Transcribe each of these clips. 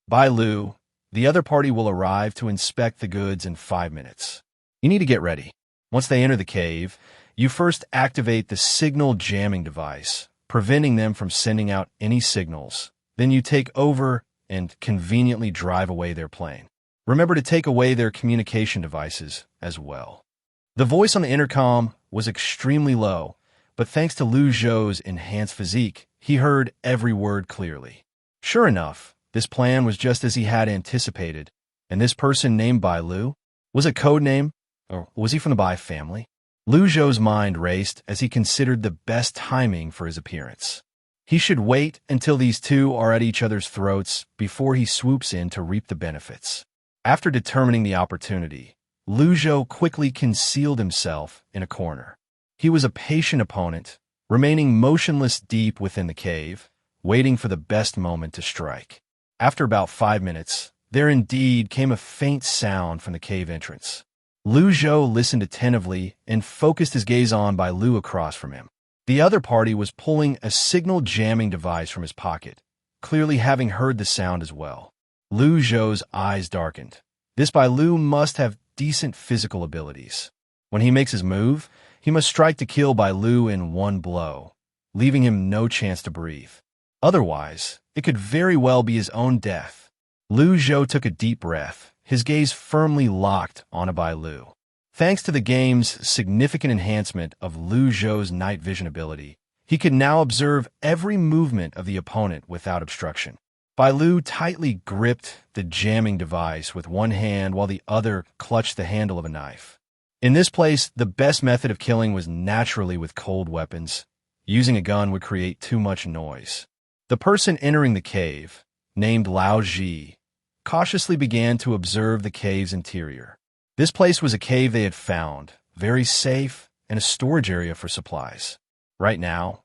By Lu, the other party will arrive to inspect the goods in 5 minutes. You need to get ready. Once they enter the cave, you first activate the signal jamming device, preventing them from sending out any signals. Then you take over and conveniently drive away their plane. Remember to take away their communication devices as well. The voice on the intercom was extremely low, but thanks to Lu Zhou's enhanced physique, he heard every word clearly. Sure enough, this plan was just as he had anticipated, and this person named Bai Lu was a code name, or was he from the Bai family? Lu Zhou's mind raced as he considered the best timing for his appearance. He should wait until these two are at each other's throats before he swoops in to reap the benefits. After determining the opportunity, Lu Zhou quickly concealed himself in a corner. He was a patient opponent, remaining motionless deep within the cave, waiting for the best moment to strike. After about 5 minutes, there indeed came a faint sound from the cave entrance. Lu Zhou listened attentively and focused his gaze on Bai Lu across from him. The other party was pulling a signal jamming device from his pocket, clearly having heard the sound as well. Lu Zhou's eyes darkened. This Bai Lu must have decent physical abilities. When he makes his move, he must strike to kill Bai Lu in one blow, leaving him no chance to breathe. Otherwise, it could very well be his own death. Lu Zhou took a deep breath, his gaze firmly locked on a Bai Lu. Thanks to the game's significant enhancement of Lu Zhou's night vision ability, he could now observe every movement of the opponent without obstruction. Bai Lu tightly gripped the jamming device with one hand while the other clutched the handle of a knife. In this place, the best method of killing was naturally with cold weapons. Using a gun would create too much noise. The person entering the cave, named Lao Ji, cautiously began to observe the cave's interior. This place was a cave they had found, very safe, and a storage area for supplies. Right now,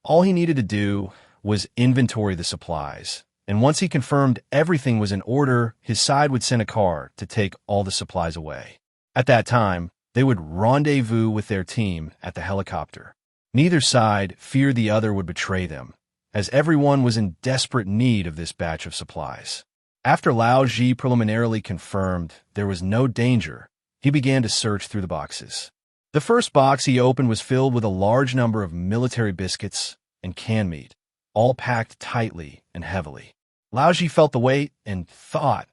all he needed to do was inventory the supplies, and once he confirmed everything was in order, his side would send a car to take all the supplies away. At that time, they would rendezvous with their team at the helicopter. Neither side feared the other would betray them, as everyone was in desperate need of this batch of supplies. After Lao Ji preliminarily confirmed there was no danger, he began to search through the boxes. The first box he opened was filled with a large number of military biscuits and canned meat, all packed tightly and heavily. Lao Ji felt the weight and thought,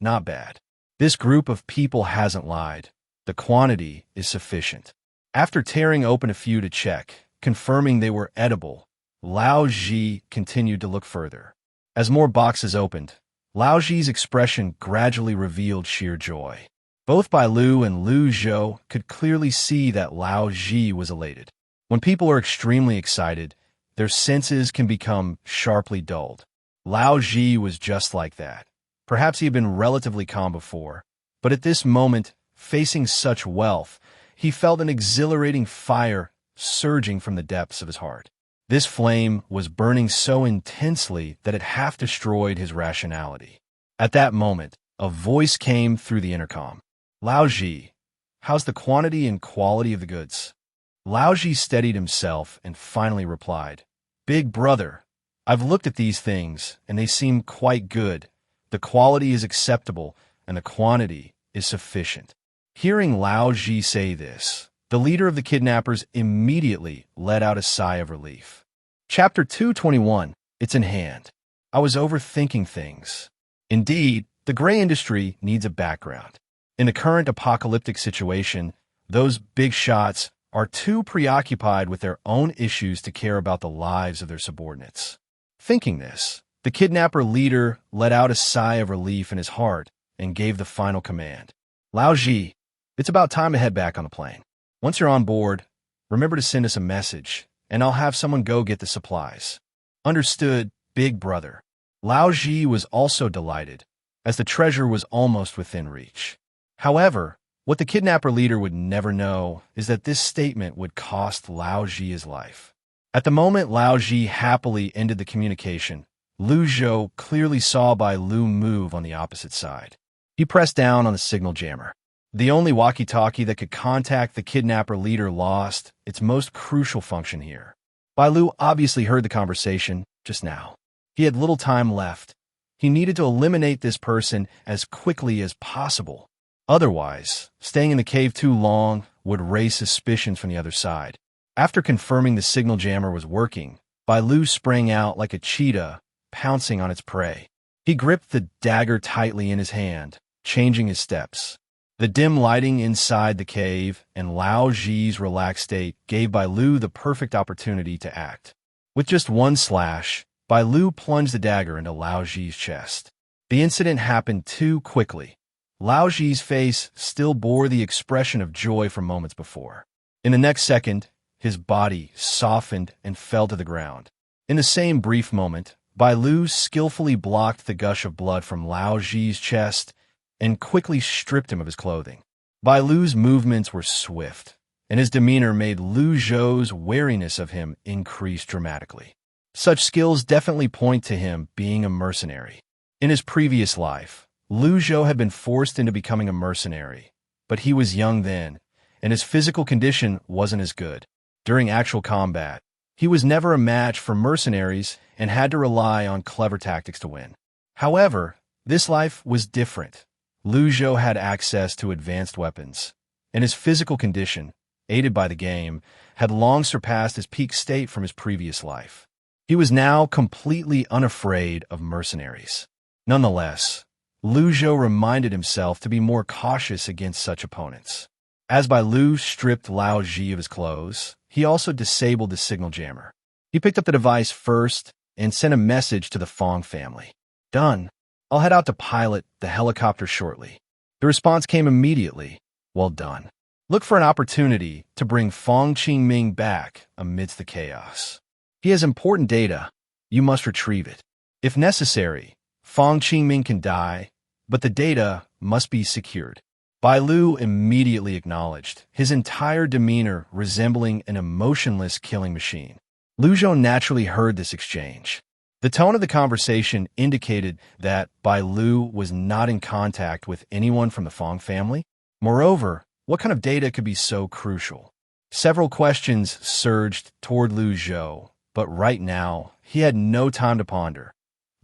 not bad. This group of people hasn't lied. The quantity is sufficient. After tearing open a few to check, confirming they were edible, Lao Ji continued to look further. As more boxes opened, Lao Ji's expression gradually revealed sheer joy. Both Bai Lu and Lu Zhou could clearly see that Lao Ji was elated. When people are extremely excited, their senses can become sharply dulled. Lao Ji was just like that. Perhaps he had been relatively calm before, but at this moment, facing such wealth, he felt an exhilarating fire surging from the depths of his heart. This flame was burning so intensely that it half destroyed his rationality. At that moment, a voice came through the intercom. Lao Ji, how's the quantity and quality of the goods? Lao Ji steadied himself and finally replied, Big brother, I've looked at these things and they seem quite good. The quality is acceptable and the quantity is sufficient. Hearing Lao Ji say this, the leader of the kidnappers immediately let out a sigh of relief. Chapter 221, It's in Hand. I was overthinking things. Indeed, the gray industry needs a background. In the current apocalyptic situation, those big shots are too preoccupied with their own issues to care about the lives of their subordinates. Thinking this, the kidnapper leader let out a sigh of relief in his heart and gave the final command. Lao Ji, it's about time to head back on the plane. Once you're on board, remember to send us a message, and I'll have someone go get the supplies. Understood, big brother. Lao Ji was also delighted, as the treasure was almost within reach. However, what the kidnapper leader would never know is that this statement would cost Lao Ji his life. At the moment Lao Ji happily ended the communication, Lu Zhou clearly saw Bai Lu move on the opposite side. He pressed down on the signal jammer. The only walkie-talkie that could contact the kidnapper leader lost its most crucial function here. Bai Lu obviously heard the conversation just now. He had little time left, He needed to eliminate this person as quickly as possible. Otherwise, staying in the cave too long would raise suspicions from the other side. After confirming the signal jammer was working, Lu sprang out like a cheetah, pouncing on its prey. He gripped the dagger tightly in his hand, changing his steps. The dim lighting inside the cave and Lao Ji's relaxed state gave Lu the perfect opportunity to act. With just one slash, Lu plunged the dagger into Lao Ji's chest. The incident happened too quickly. Lao Ji's face still bore the expression of joy from moments before. In the next second, his body softened and fell to the ground. In the same brief moment, Lu skillfully blocked the gush of blood from Lao Ji's chest and quickly stripped him of his clothing. Lu's movements were swift, and his demeanor made Lu Zhou's wariness of him increase dramatically. Such skills definitely point to him being a mercenary. In his previous life, Lu Zhou had been forced into becoming a mercenary, but he was young then, and his physical condition wasn't as good. During actual combat, he was never a match for mercenaries and had to rely on clever tactics to win. However, this life was different. Lu Zhou had access to advanced weapons, and his physical condition, aided by the game, had long surpassed his peak state from his previous life. He was now completely unafraid of mercenaries. Nonetheless, Lu Zhou reminded himself to be more cautious against such opponents. As Lu stripped Lao Ji of his clothes, he also disabled the signal jammer. He picked up the device first and sent a message to the Fong family. "Done. I'll head out to pilot the helicopter shortly." The response came immediately. "Well done. Look for an opportunity to bring Fong Qingming back amidst the chaos. He has important data. You must retrieve it. If necessary, Fong Qingming can die, but the data must be secured." Lu immediately acknowledged, his entire demeanor resembling an emotionless killing machine. Lu Zhou naturally heard this exchange. The tone of the conversation indicated that Lu was not in contact with anyone from the Fong family. Moreover, what kind of data could be so crucial? Several questions surged toward Lu Zhou, but right now, he had no time to ponder.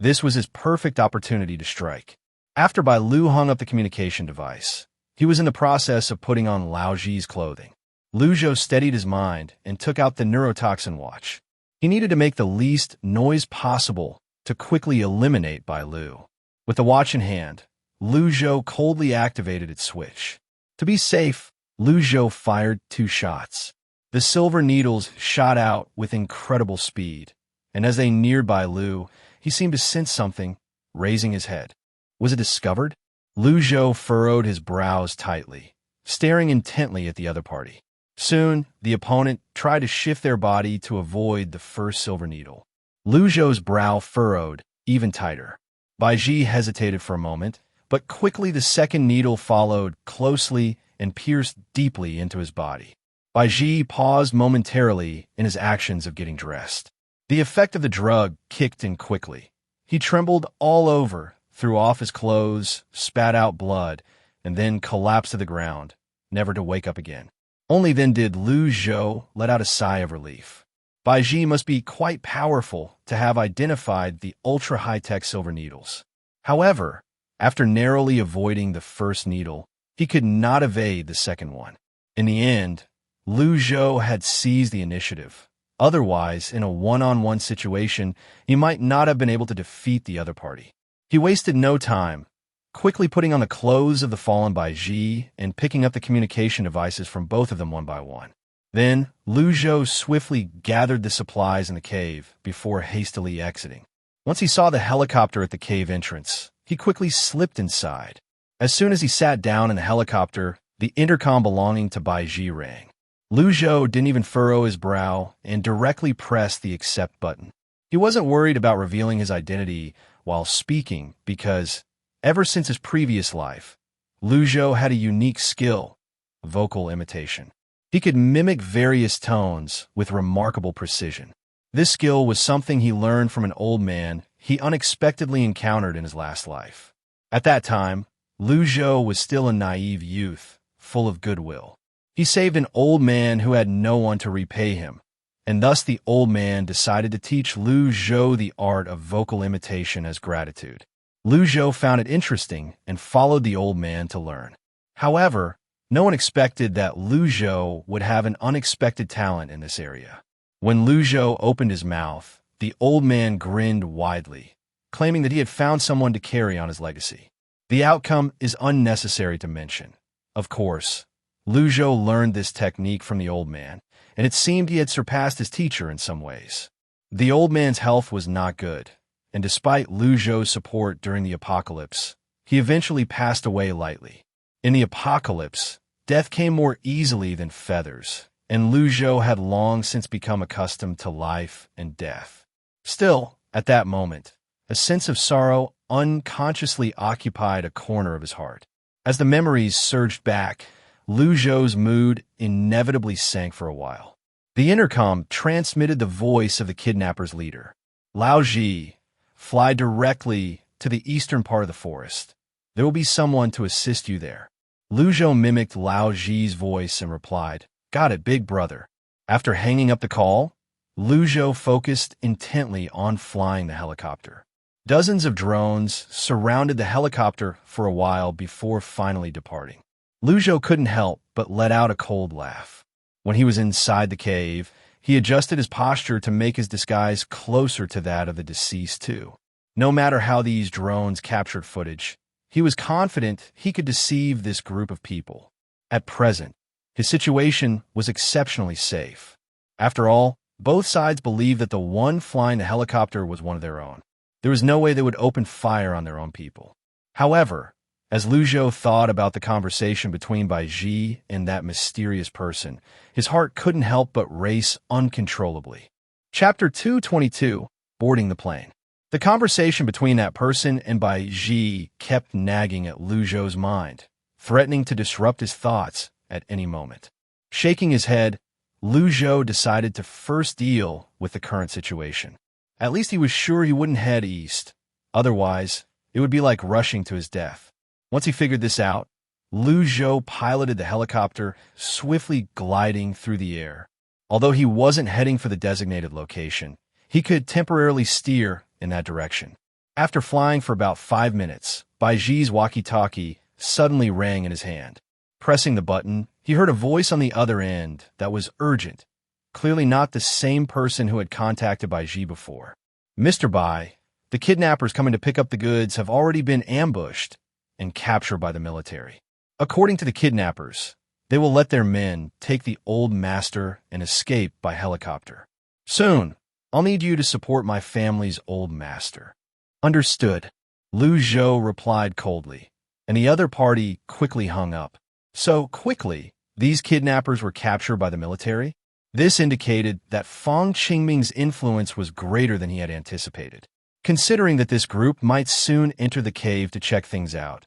This was his perfect opportunity to strike. After Lu hung up the communication device, he was in the process of putting on Lao Ji's clothing. Lu Zhou steadied his mind and took out the neurotoxin watch. He needed to make the least noise possible to quickly eliminate Lu. With the watch in hand, Lu Zhou coldly activated its switch. To be safe, Lu Zhou fired 2 shots. The silver needles shot out with incredible speed, and as they neared Lu, he seemed to sense something, raising his head. Was it discovered? Lu Zhou furrowed his brows tightly, staring intently at the other party. Soon, the opponent tried to shift their body to avoid the first silver needle. Lu Zhou's brow furrowed even tighter. Bai Ji hesitated for a moment, but quickly the second needle followed closely and pierced deeply into his body. Bai Ji paused momentarily in his actions of getting dressed. The effect of the drug kicked in quickly. He trembled all over, threw off his clothes, spat out blood, and then collapsed to the ground, never to wake up again. Only then did Lu Zhou let out a sigh of relief. Bai Ji must be quite powerful to have identified the ultra-high-tech silver needles. However, after narrowly avoiding the first needle, he could not evade the second one. In the end, Lu Zhou had seized the initiative. Otherwise, in a one-on-one situation, he might not have been able to defeat the other party. He wasted no time, quickly putting on the clothes of the fallen Bai Ji and picking up the communication devices from both of them one by one. Then, Lu Zhou swiftly gathered the supplies in the cave before hastily exiting. Once he saw the helicopter at the cave entrance, he quickly slipped inside. As soon as he sat down in the helicopter, the intercom belonging to Bai Ji rang. Lu Zhou didn't even furrow his brow and directly pressed the accept button. He wasn't worried about revealing his identity while speaking because, ever since his previous life, Lu Zhou had a unique skill, vocal imitation. He could mimic various tones with remarkable precision. This skill was something he learned from an old man he unexpectedly encountered in his last life. At that time, Lu Zhou was still a naive youth, full of goodwill. He saved an old man who had no one to repay him, and thus the old man decided to teach Lu Zhou the art of vocal imitation as gratitude. Lu Zhou found it interesting and followed the old man to learn. However, no one expected that Lu Zhou would have an unexpected talent in this area. When Lu Zhou opened his mouth, the old man grinned widely, claiming that he had found someone to carry on his legacy. The outcome is unnecessary to mention. Of course, Lu Zhou learned this technique from the old man, and it seemed he had surpassed his teacher in some ways. The old man's health was not good, and despite Lu Zhou's support during the apocalypse, he eventually passed away lightly. In the apocalypse, death came more easily than feathers, and Lu Zhou had long since become accustomed to life and death. Still, at that moment, a sense of sorrow unconsciously occupied a corner of his heart. As the memories surged back, Lu Zhou's mood inevitably sank for a while. The intercom transmitted the voice of the kidnapper's leader. Lao Ji, fly directly to the eastern part of the forest. There will be someone to assist you there. Lu Zhou mimicked Lao Ji's voice and replied, "Got it, big brother." After hanging up the call, Lu Zhou focused intently on flying the helicopter. Dozens of drones surrounded the helicopter for a while before finally departing. Lu Zhou couldn't help but let out a cold laugh. When he was inside the cave, he adjusted his posture to make his disguise closer to that of the deceased too. No matter how these drones captured footage, he was confident he could deceive this group of people. At present, his situation was exceptionally safe. After all, both sides believed that the one flying the helicopter was one of their own. There was no way they would open fire on their own people. However, as Lu Zhou thought about the conversation between Bai Ji and that mysterious person, his heart couldn't help but race uncontrollably. Chapter 222, Boarding the Plane. The conversation between that person and Bai Ji kept nagging at Lu Zhou's mind, threatening to disrupt his thoughts at any moment. Shaking his head, Lu Zhou decided to first deal with the current situation. At least he was sure he wouldn't head east. Otherwise, it would be like rushing to his death. Once he figured this out, Lu Zhou piloted the helicopter, swiftly gliding through the air. Although he wasn't heading for the designated location, he could temporarily steer in that direction. After flying for about 5 minutes, Bai Ji's walkie-talkie suddenly rang in his hand. Pressing the button, he heard a voice on the other end that was urgent, clearly not the same person who had contacted Bai Ji before. "Mr. Bai, the kidnappers coming to pick up the goods have already been ambushed and captured by the military. According to the kidnappers, they will let their men take the old master and escape by helicopter. Soon, I'll need you to support my family's old master." "Understood," Lu Zhou replied coldly, and the other party quickly hung up. So quickly, these kidnappers were captured by the military? This indicated that Fang Qingming's influence was greater than he had anticipated. Considering that this group might soon enter the cave to check things out,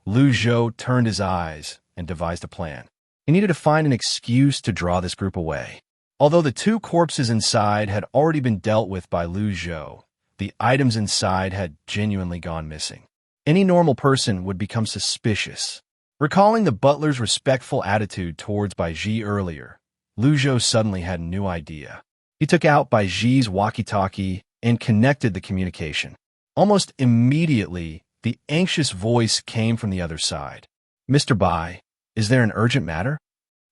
Lu Zhou turned his eyes and devised a plan. He needed to find an excuse to draw this group away. Although the 2 corpses inside had already been dealt with by Lu Zhou, the items inside had genuinely gone missing. Any normal person would become suspicious. Recalling the butler's respectful attitude towards Bai Ji earlier, Lu Zhou suddenly had a new idea. He took out Bai Ji's walkie-talkie and connected the communication. Almost immediately, the anxious voice came from the other side. "Mr. Bai, is there an urgent matter?"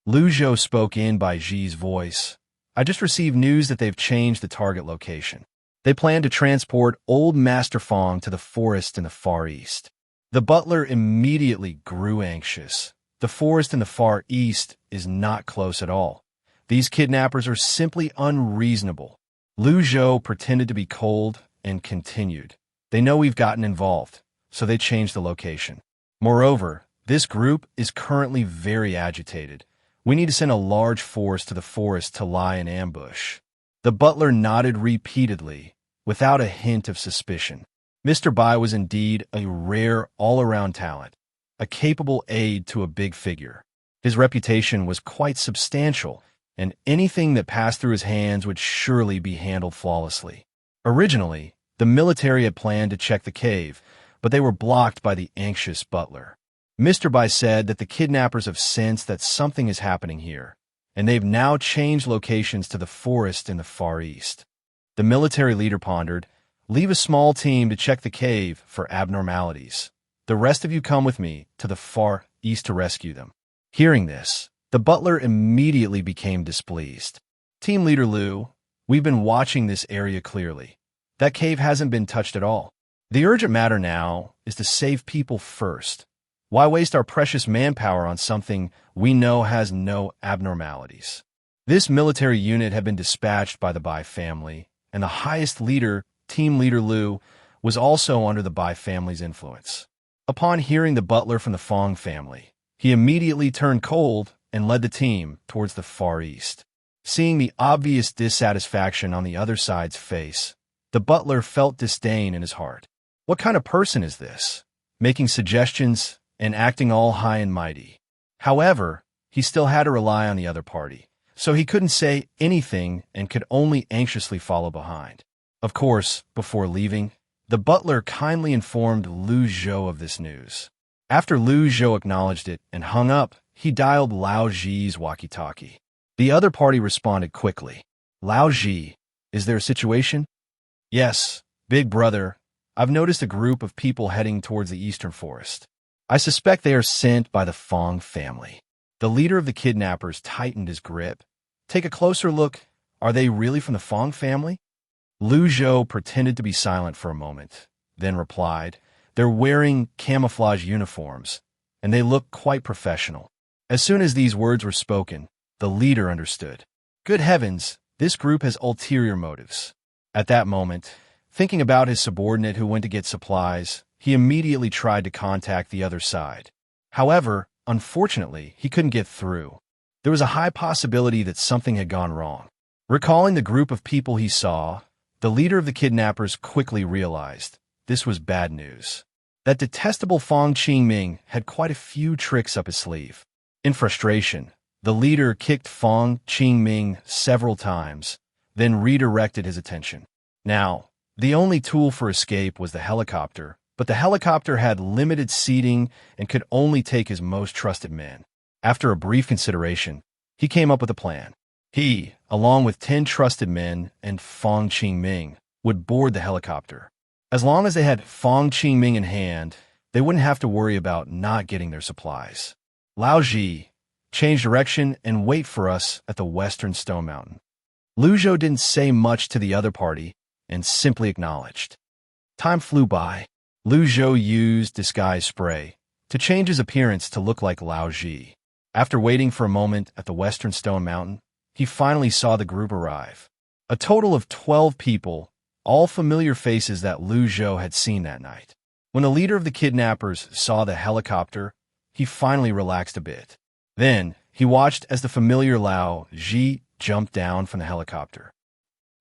Lu Zhou spoke in Bai Ji's voice. "I just received news that they've changed the target location. They plan to transport old Master Fang to the forest in the Far East." The butler immediately grew anxious. The forest in the Far East is not close at all. These kidnappers are simply unreasonable. Lu Zhou pretended to be cold and continued. "They know we've gotten involved, so they changed the location. Moreover, this group is currently very agitated. We need to send a large force to the forest to lie in ambush." The butler nodded repeatedly, without a hint of suspicion. Mr. Bai was indeed a rare all-around talent, a capable aide to a big figure. His reputation was quite substantial, and anything that passed through his hands would surely be handled flawlessly. Originally, the military had planned to check the cave, but they were blocked by the anxious butler. Mr. Bai said that the kidnappers have sensed that something is happening here, and they've now changed locations to the forest in the Far East. The military leader pondered, Leave a small team to check the cave for abnormalities. The rest of you come with me to the far east to rescue them." Hearing this, the butler immediately became displeased. "Team leader Lu, we've been watching this area clearly. That cave hasn't been touched at all. The urgent matter now is to save people first. Why waste our precious manpower on something we know has no abnormalities?" This military unit had been dispatched by the Bai family, and the highest leader, Team Leader Lu, was also under the Bai family's influence. Upon hearing the butler from the Fong family, he immediately turned cold and led the team towards the far east. Seeing the obvious dissatisfaction on the other side's face, the butler felt disdain in his heart. What kind of person is this, making suggestions and acting all high and mighty? However, he still had to rely on the other party, so he couldn't say anything and could only anxiously follow behind. Of course, before leaving, the butler kindly informed Lu Zhou of this news. After Lu Zhou acknowledged it and hung up, he dialed Lao Ji's walkie-talkie. The other party responded quickly. "Lao Ji, is there a situation?" "Yes, big brother. I've noticed a group of people heading towards the eastern forest. I suspect they are sent by the Fong family." The leader of the kidnappers tightened his grip. "Take a closer look. Are they really from the Fong family?" Lu Zhou pretended to be silent for a moment, then replied, "They're wearing camouflage uniforms, and they look quite professional." As soon as these words were spoken, the leader understood. Good heavens, this group has ulterior motives. At that moment, thinking about his subordinate who went to get supplies, he immediately tried to contact the other side. However, unfortunately, he couldn't get through. There was a high possibility that something had gone wrong. Recalling the group of people he saw, the leader of the kidnappers quickly realized this was bad news. That detestable Fong Qingming had quite a few tricks up his sleeve. In frustration, the leader kicked Fong Qingming several times, then redirected his attention. Now, the only tool for escape was the helicopter, but the helicopter had limited seating and could only take his most trusted men. After a brief consideration, he came up with a plan. He, along with 10 trusted men and Fong Qingming, would board the helicopter. As long as they had Fong Qingming in hand, they wouldn't have to worry about not getting their supplies. "Lao Ji, change direction and wait for us at the western stone mountain." Lu Zhou didn't say much to the other party and simply acknowledged. Time flew by. Lu Zhou used disguise spray to change his appearance to look like Lao Ji. After waiting for a moment at the western stone mountain, he finally saw the group arrive. A total of 12 people, all familiar faces that Lu Zhou had seen that night. When the leader of the kidnappers saw the helicopter, he finally relaxed a bit. Then, he watched as the familiar Lao Ji jumped down from the helicopter.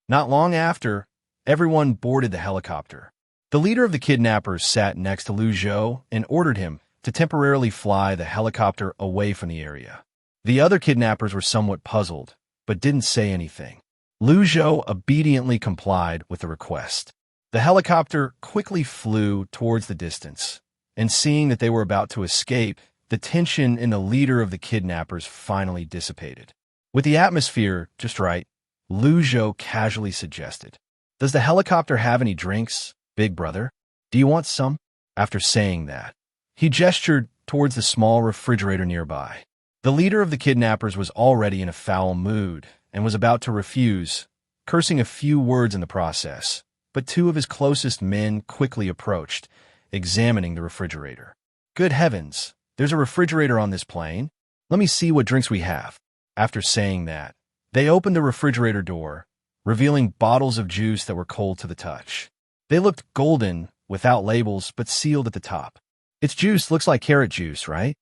Not long after, everyone boarded the helicopter. The leader of the kidnappers sat next to Lu Zhou and ordered him to temporarily fly the helicopter away from the area. The other kidnappers were somewhat puzzled, but didn't say anything. Lu Zhou obediently complied with the request. The helicopter quickly flew towards the distance, and seeing that they were about to escape, the tension in the leader of the kidnappers finally dissipated. With the atmosphere just right, Lu Zhou casually suggested, "Does the helicopter have any drinks, big brother? Do you want some?" After saying that, he gestured towards the small refrigerator nearby. The leader of the kidnappers was already in a foul mood and was about to refuse, cursing a few words in the process, but 2 of his closest men quickly approached, examining the refrigerator. "Good heavens, there's a refrigerator on this plane. Let me see what drinks we have." After saying that, they opened the refrigerator door, revealing bottles of juice that were cold to the touch. They looked golden, without labels, but sealed at the top. "Its juice looks like carrot juice, right?"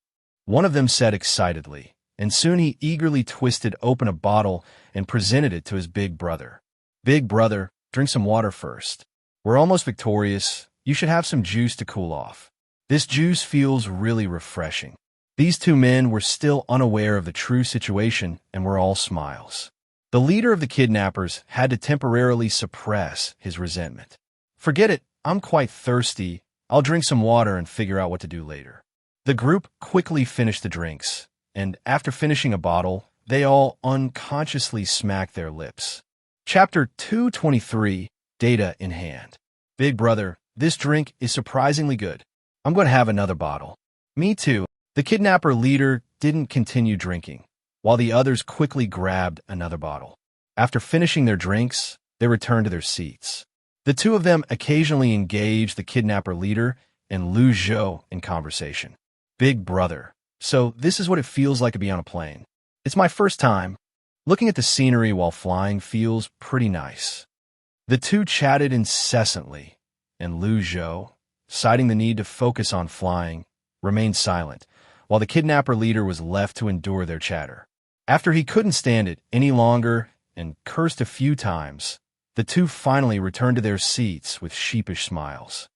one of them said excitedly, and soon he eagerly twisted open a bottle and presented it to his big brother. "Big brother, drink some water first. We're almost victorious. You should have some juice to cool off. This juice feels really refreshing." These 2 men were still unaware of the true situation and were all smiles. The leader of the kidnappers had to temporarily suppress his resentment. "Forget it, I'm quite thirsty. I'll drink some water and figure out what to do later." The group quickly finished the drinks, and after finishing a bottle, they all unconsciously smacked their lips. Chapter 223, Data in Hand. Big brother, this drink is surprisingly good. I'm going to have another bottle. Me too. The kidnapper leader didn't continue drinking, while the others quickly grabbed another bottle. After finishing their drinks, they returned to their seats. The two of them occasionally engaged the kidnapper leader and Lu Zhou in conversation. Big brother, so this is what it feels like to be on a plane. It's my first time. Looking at the scenery while flying feels pretty nice. The two chatted incessantly, and Lu Zhou, citing the need to focus on flying, remained silent, while the kidnapper leader was left to endure their chatter. After he couldn't stand it any longer and cursed a few times, the two finally returned to their seats with sheepish smiles.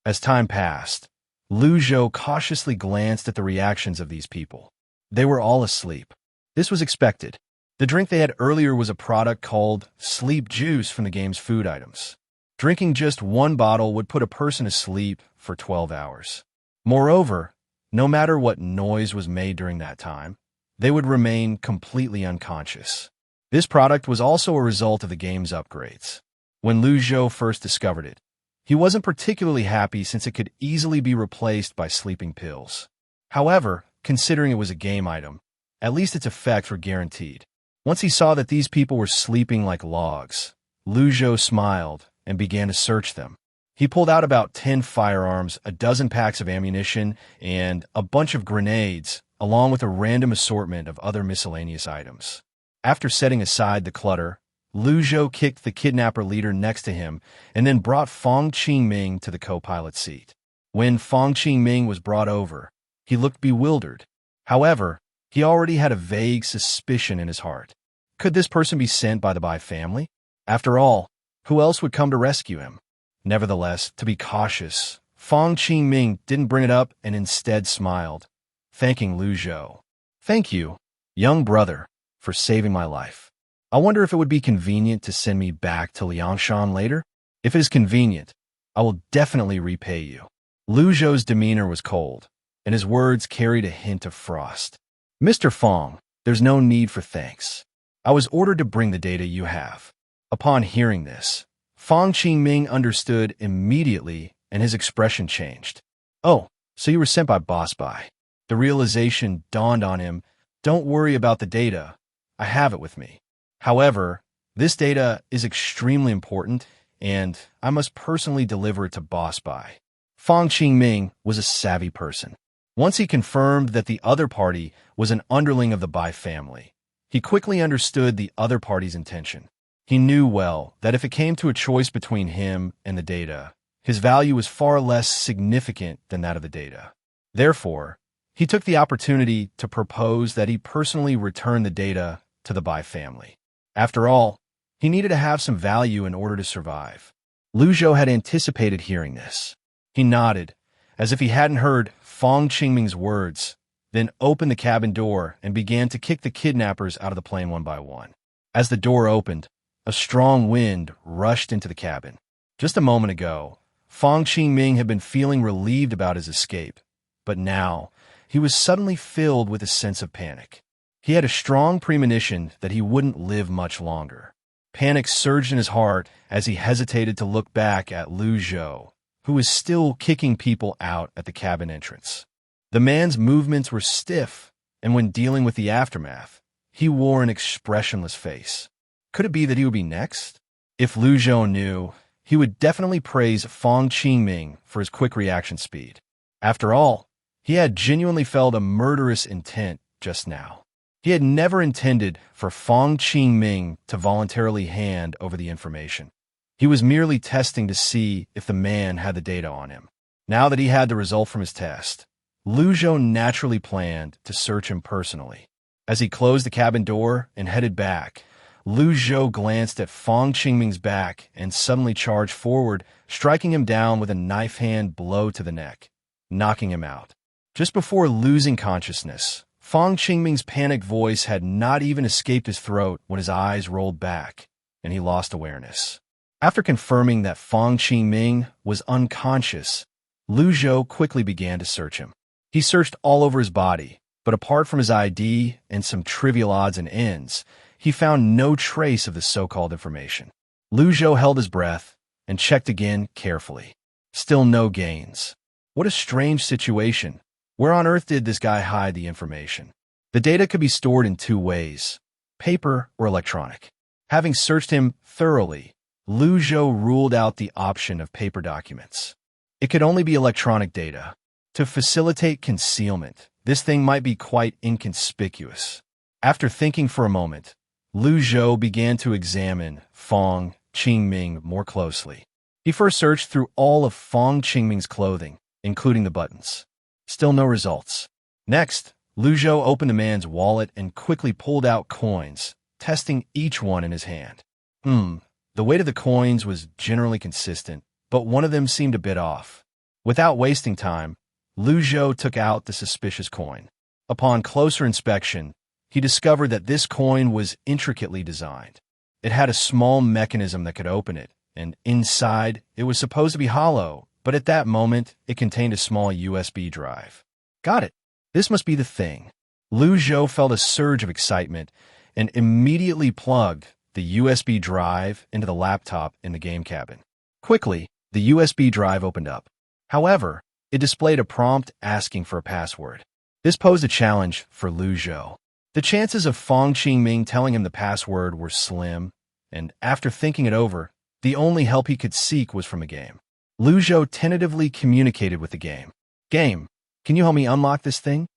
As time passed, Lu Zhou cautiously glanced at the reactions of these people. They were all asleep. This was expected. The drink they had earlier was a product called sleep juice from the game's food items. Drinking just one bottle would put a person asleep for 12 hours. Moreover, no matter what noise was made during that time, they would remain completely unconscious. This product was also a result of the game's upgrades. When Lu Zhou first discovered it, he wasn't particularly happy since it could easily be replaced by sleeping pills. However, considering it was a game item, at least its effects were guaranteed. Once he saw that these people were sleeping like logs, Lu Zhou smiled and began to search them. He pulled out about 10 firearms, a dozen packs of ammunition, and a bunch of grenades, along with a random assortment of other miscellaneous items. After setting aside the clutter, Lu Zhou kicked the kidnapper leader next to him and then brought Fong Qingming to the co-pilot seat. When Fong Qingming was brought over, he looked bewildered. However, he already had a vague suspicion in his heart. Could this person be sent by the Bai family? After all, who else would come to rescue him? Nevertheless, to be cautious, Fong Qingming didn't bring it up and instead smiled, thanking Lu Zhou. Thank you, young brother, for saving my life. I wonder if it would be convenient to send me back to Liangshan later? If it is convenient, I will definitely repay you. Lu Zhou's demeanor was cold, and his words carried a hint of frost. Mr. Fong, there's no need for thanks. I was ordered to bring the data you have. Upon hearing this, Fong Qingming understood immediately and his expression changed. Oh, so you were sent by Boss Bai. The realization dawned on him. Don't worry about the data. I have it with me. However, this data is extremely important, and I must personally deliver it to Boss Bai. Fong Qingming was a savvy person. Once he confirmed that the other party was an underling of the Bai family, he quickly understood the other party's intention. He knew well that if it came to a choice between him and the data, his value was far less significant than that of the data. Therefore, he took the opportunity to propose that he personally return the data to the Bai family. After all, he needed to have some value in order to survive. Lu Zhou had anticipated hearing this. He nodded, as if he hadn't heard Fong Qingming's words, then opened the cabin door and began to kick the kidnappers out of the plane one by one. As the door opened, a strong wind rushed into the cabin. Just a moment ago, Fong Qingming had been feeling relieved about his escape, but now he was suddenly filled with a sense of panic. He had a strong premonition that he wouldn't live much longer. Panic surged in his heart as he hesitated to look back at Lu Zhou, who was still kicking people out at the cabin entrance. The man's movements were stiff, and when dealing with the aftermath, he wore an expressionless face. Could it be that he would be next? If Lu Zhou knew, he would definitely praise Fong Qingming for his quick reaction speed. After all, he had genuinely felt a murderous intent just now. He had never intended for Fong Qingming to voluntarily hand over the information. He was merely testing to see if the man had the data on him. Now that he had the result from his test, Lu Zhou naturally planned to search him personally. As he closed the cabin door and headed back, Lu Zhou glanced at Fong Qingming's back and suddenly charged forward, striking him down with a knife-hand blow to the neck, knocking him out. Just before losing consciousness, Fong Qingming's panicked voice had not even escaped his throat when his eyes rolled back, and he lost awareness. After confirming that Fong Qingming was unconscious, Lu Zhou quickly began to search him. He searched all over his body, but apart from his ID and some trivial odds and ends, he found no trace of the so-called information. Lu Zhou held his breath, and checked again carefully. Still no gains. What a strange situation. Where on earth did this guy hide the information? The data could be stored in two ways, paper or electronic. Having searched him thoroughly, Lu Zhou ruled out the option of paper documents. It could only be electronic data. To facilitate concealment, this thing might be quite inconspicuous. After thinking for a moment, Lu Zhou began to examine Fong Qingming more closely. He first searched through all of Fong Qingming's clothing, including the buttons. Still no results. Next, Lu Zhou opened the man's wallet and quickly pulled out coins, testing each one in his hand. The weight of the coins was generally consistent, but one of them seemed a bit off. Without wasting time, Lu Zhou took out the suspicious coin. Upon closer inspection, he discovered that this coin was intricately designed. It had a small mechanism that could open it, and inside, it was supposed to be hollow, but at that moment, it contained a small USB drive. Got it. This must be the thing. Lu Zhou felt a surge of excitement and immediately plugged the USB drive into the laptop in the game cabin. Quickly, the USB drive opened up. However, it displayed a prompt asking for a password. This posed a challenge for Lu Zhou. The chances of Fong Qingming telling him the password were slim, and after thinking it over, the only help he could seek was from a game. Lu Zhou tentatively communicated with the game. Game, can you help me unlock this thing?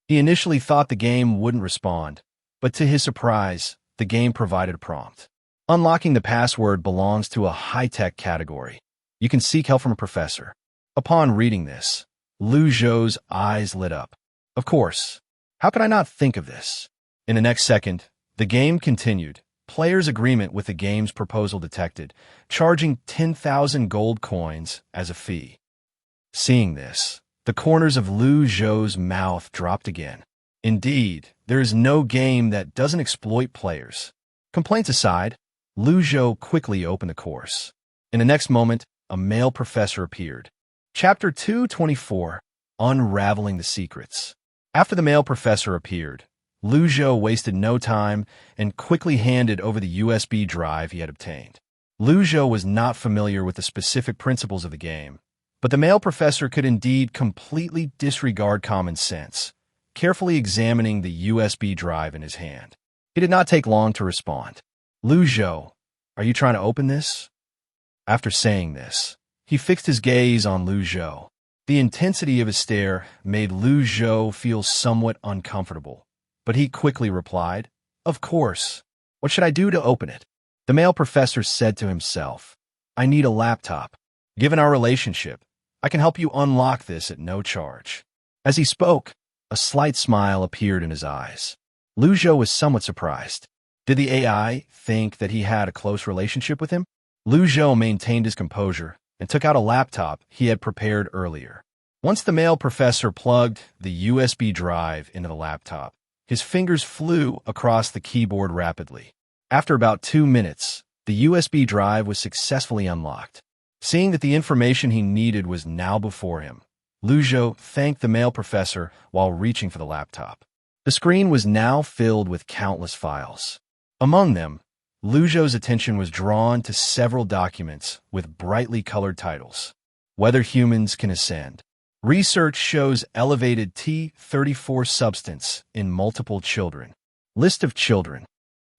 He initially thought the game wouldn't respond, but to his surprise, the game provided a prompt. Unlocking the password belongs to a high-tech category. You can seek help from a professor. Upon reading this, Lu Zhou's eyes lit up. Of course. How could I not think of this? In the next second, the game continued. Player's agreement with the game's proposal detected, charging 10,000 gold coins as a fee. Seeing this, the corners of Lu Zhou's mouth dropped again. Indeed, there is no game that doesn't exploit players. Complaints aside, Lu Zhou quickly opened the course. In the next moment, a male professor appeared. Chapter 224, Unraveling the Secrets. After the male professor appeared, Lu Zhou wasted no time and quickly handed over the USB drive he had obtained. Lu Zhou was not familiar with the specific principles of the game, but the male professor could indeed completely disregard common sense, carefully examining the USB drive in his hand. It did not take long to respond. Lu Zhou, are you trying to open this? After saying this, he fixed his gaze on Lu Zhou. The intensity of his stare made Lu Zhou feel somewhat uncomfortable, but he quickly replied, Of course. What should I do to open it? The male professor said to himself, I need a laptop. Given our relationship, I can help you unlock this at no charge. As he spoke, a slight smile appeared in his eyes. Lu Zhou was somewhat surprised. Did the AI think that he had a close relationship with him? Lu Zhou maintained his composure and took out a laptop he had prepared earlier. Once the male professor plugged the USB drive into the laptop, his fingers flew across the keyboard rapidly. After about 2 minutes, the USB drive was successfully unlocked. Seeing that the information he needed was now before him, Lu Zhou thanked the male professor while reaching for the laptop. The screen was now filled with countless files. Among them, Lu Zhou's attention was drawn to several documents with brightly colored titles. Whether humans can ascend. Research shows elevated T34 substance in multiple children. List of children.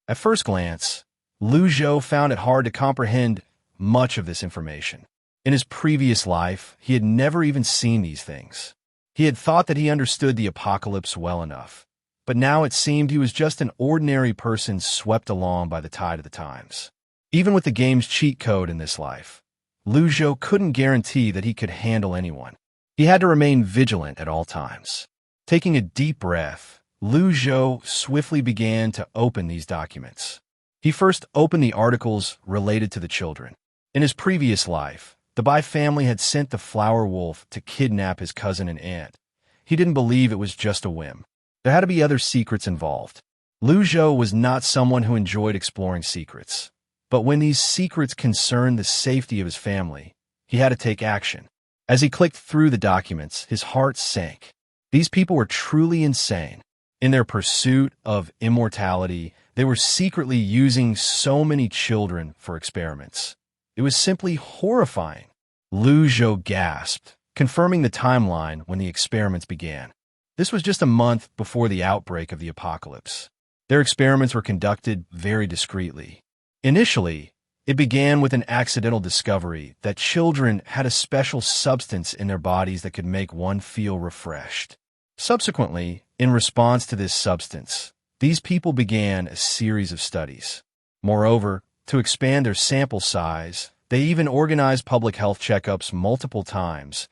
At first glance, Lu Zhou found it hard to comprehend much of this information. In his previous life, he had never even seen these things. He had thought that he understood the apocalypse well enough, but now it seemed he was just an ordinary person swept along by the tide of the times. Even with the game's cheat code in this life, Lu Zhou couldn't guarantee that he could handle anyone. He had to remain vigilant at all times. Taking a deep breath, Lu Zhou swiftly began to open these documents. He first opened the articles related to the children. In his previous life, the Bai family had sent the flower wolf to kidnap his cousin and aunt. He didn't believe it was just a whim. There had to be other secrets involved. Lu Zhou was not someone who enjoyed exploring secrets. But when these secrets concerned the safety of his family, he had to take action. As he clicked through the documents, his heart sank. These people were truly insane. In their pursuit of immortality, they were secretly using so many children for experiments. It was simply horrifying. Lu Zhou gasped, confirming the timeline when the experiments began. This was just a month before the outbreak of the apocalypse. Their experiments were conducted very discreetly. Initially, it began with an accidental discovery that children had a special substance in their bodies that could make one feel refreshed. Subsequently, in response to this substance, these people began a series of studies. Moreover, to expand their sample size, they even organized public health checkups multiple times,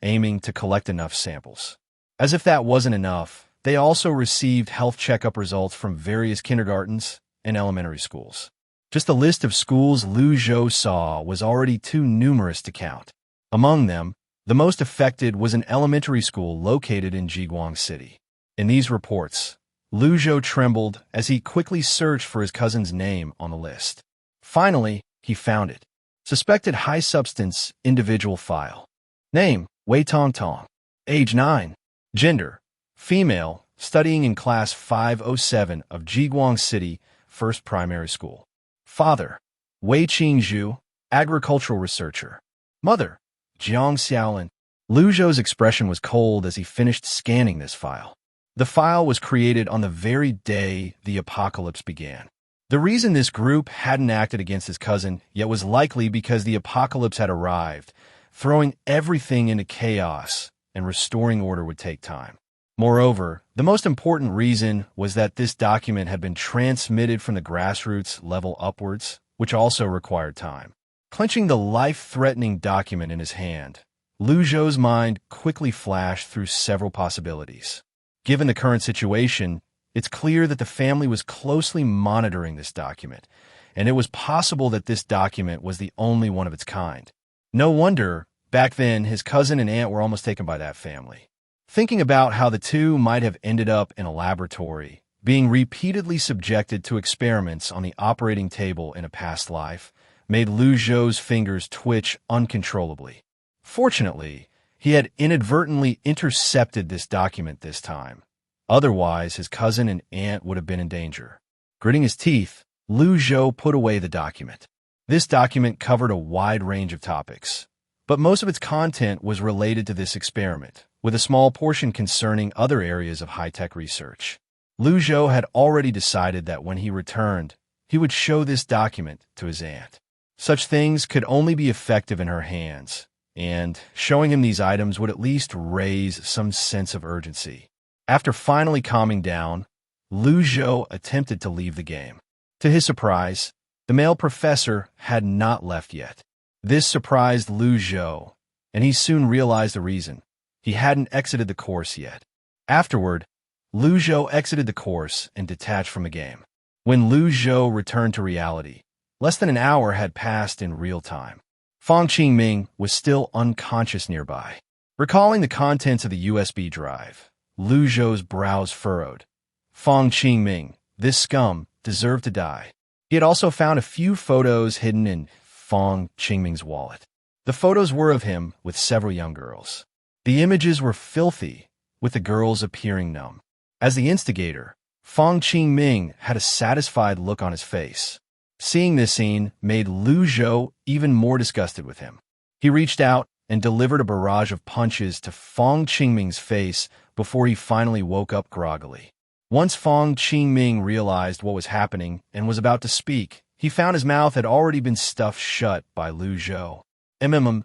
aiming to collect enough samples. As if that wasn't enough, they also received health checkup results from various kindergartens and elementary schools. Just the list of schools Lu Zhou saw was already too numerous to count. Among them, the most affected was an elementary school located in Jiguang City. In these reports, Lu Zhou trembled as he quickly searched for his cousin's name on the list. Finally, he found it. Suspected high-substance individual file. Name, Wei Tong Tong. Age 9. Gender, female, studying in class 507 of Jiguang City First Primary School. Father, Wei Qingzhu, agricultural researcher. Mother, Jiang Xiaolin. Lu Zhou's expression was cold as he finished scanning this file. The file was created on the very day the apocalypse began. The reason this group hadn't acted against his cousin yet was likely because the apocalypse had arrived, throwing everything into chaos, and restoring order would take time. Moreover, the most important reason was that this document had been transmitted from the grassroots level upwards, which also required time. Clenching the life-threatening document in his hand, Lu Zhou's mind quickly flashed through several possibilities. Given the current situation, it's clear that the family was closely monitoring this document, and it was possible that this document was the only one of its kind. No wonder, back then, his cousin and aunt were almost taken by that family. Thinking about how the two might have ended up in a laboratory, being repeatedly subjected to experiments on the operating table in a past life, made Lu Zhou's fingers twitch uncontrollably. Fortunately, he had inadvertently intercepted this document this time. Otherwise, his cousin and aunt would have been in danger. Gritting his teeth, Lu Zhou put away the document. This document covered a wide range of topics, but most of its content was related to this experiment, with a small portion concerning other areas of high-tech research. Lu Zhou had already decided that when he returned, he would show this document to his aunt. Such things could only be effective in her hands, and showing him these items would at least raise some sense of urgency. After finally calming down, Lu Zhou attempted to leave the game. To his surprise, the male professor had not left yet. This surprised Lu Zhou, and he soon realized the reason. He hadn't exited the course yet. Afterward, Lu Zhou exited the course and detached from the game. When Lu Zhou returned to reality, less than an hour had passed in real time. Fang Qingming was still unconscious nearby. Recalling the contents of the USB drive, Lu Zhou's brows furrowed. Fang Qingming, this scum, deserved to die. He had also found a few photos hidden in Fang Qingming's wallet. The photos were of him with several young girls. The images were filthy, with the girls appearing numb. As the instigator, Fang Qingming had a satisfied look on his face. Seeing this scene made Lu Zhou even more disgusted with him. He reached out and delivered a barrage of punches to Fang Qingming's face before he finally woke up groggily. Once Fang Qingming realized what was happening and was about to speak, he found his mouth had already been stuffed shut by Lu Zhou. MMM.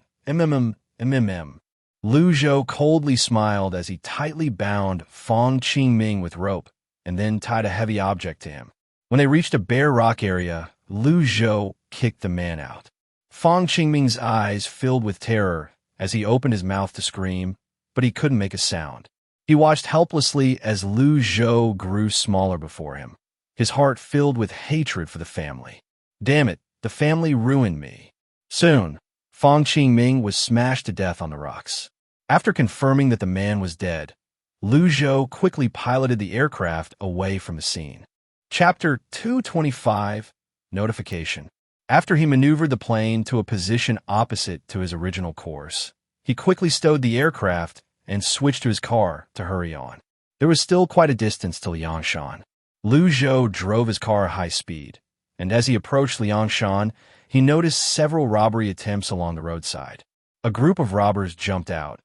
Lu Zhou coldly smiled as he tightly bound Fang Qingming with rope and then tied a heavy object to him. When they reached a bare rock area, Lu Zhou kicked the man out. Fang Qingming's eyes filled with terror as he opened his mouth to scream, but he couldn't make a sound. He watched helplessly as Lu Zhou grew smaller before him, his heart filled with hatred for the family. Damn it, the family ruined me. Soon, Fang Qingming was smashed to death on the rocks. After confirming that the man was dead, Lu Zhou quickly piloted the aircraft away from the scene. Chapter 225, Notification. After he maneuvered the plane to a position opposite to his original course, he quickly stowed the aircraft and switched to his car to hurry on. There was still quite a distance to Liangshan. Lu Zhou drove his car at high speed, and as he approached Liangshan, he noticed several robbery attempts along the roadside. A group of robbers jumped out,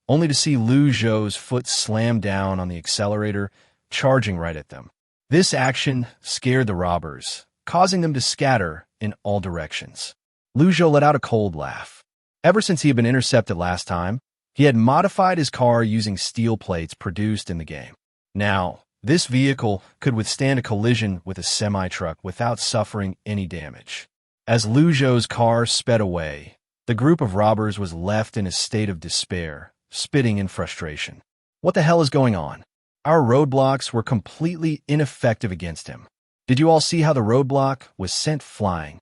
only to see Lu Zhou's foot slam down on the accelerator, charging right at them. This action scared the robbers, causing them to scatter in all directions. Lu Zhou let out a cold laugh. Ever since he had been intercepted last time, he had modified his car using steel plates produced in the game. Now, this vehicle could withstand a collision with a semi-truck without suffering any damage. As Lu Zhou's car sped away, the group of robbers was left in a state of despair, spitting in frustration. What the hell is going on? Our roadblocks were completely ineffective against him. Did you all see how the roadblock was sent flying?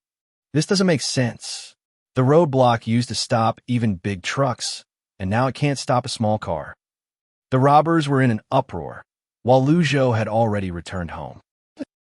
This doesn't make sense. The roadblock used to stop even big trucks, and now it can't stop a small car. The robbers were in an uproar, while Lu Zhou had already returned home.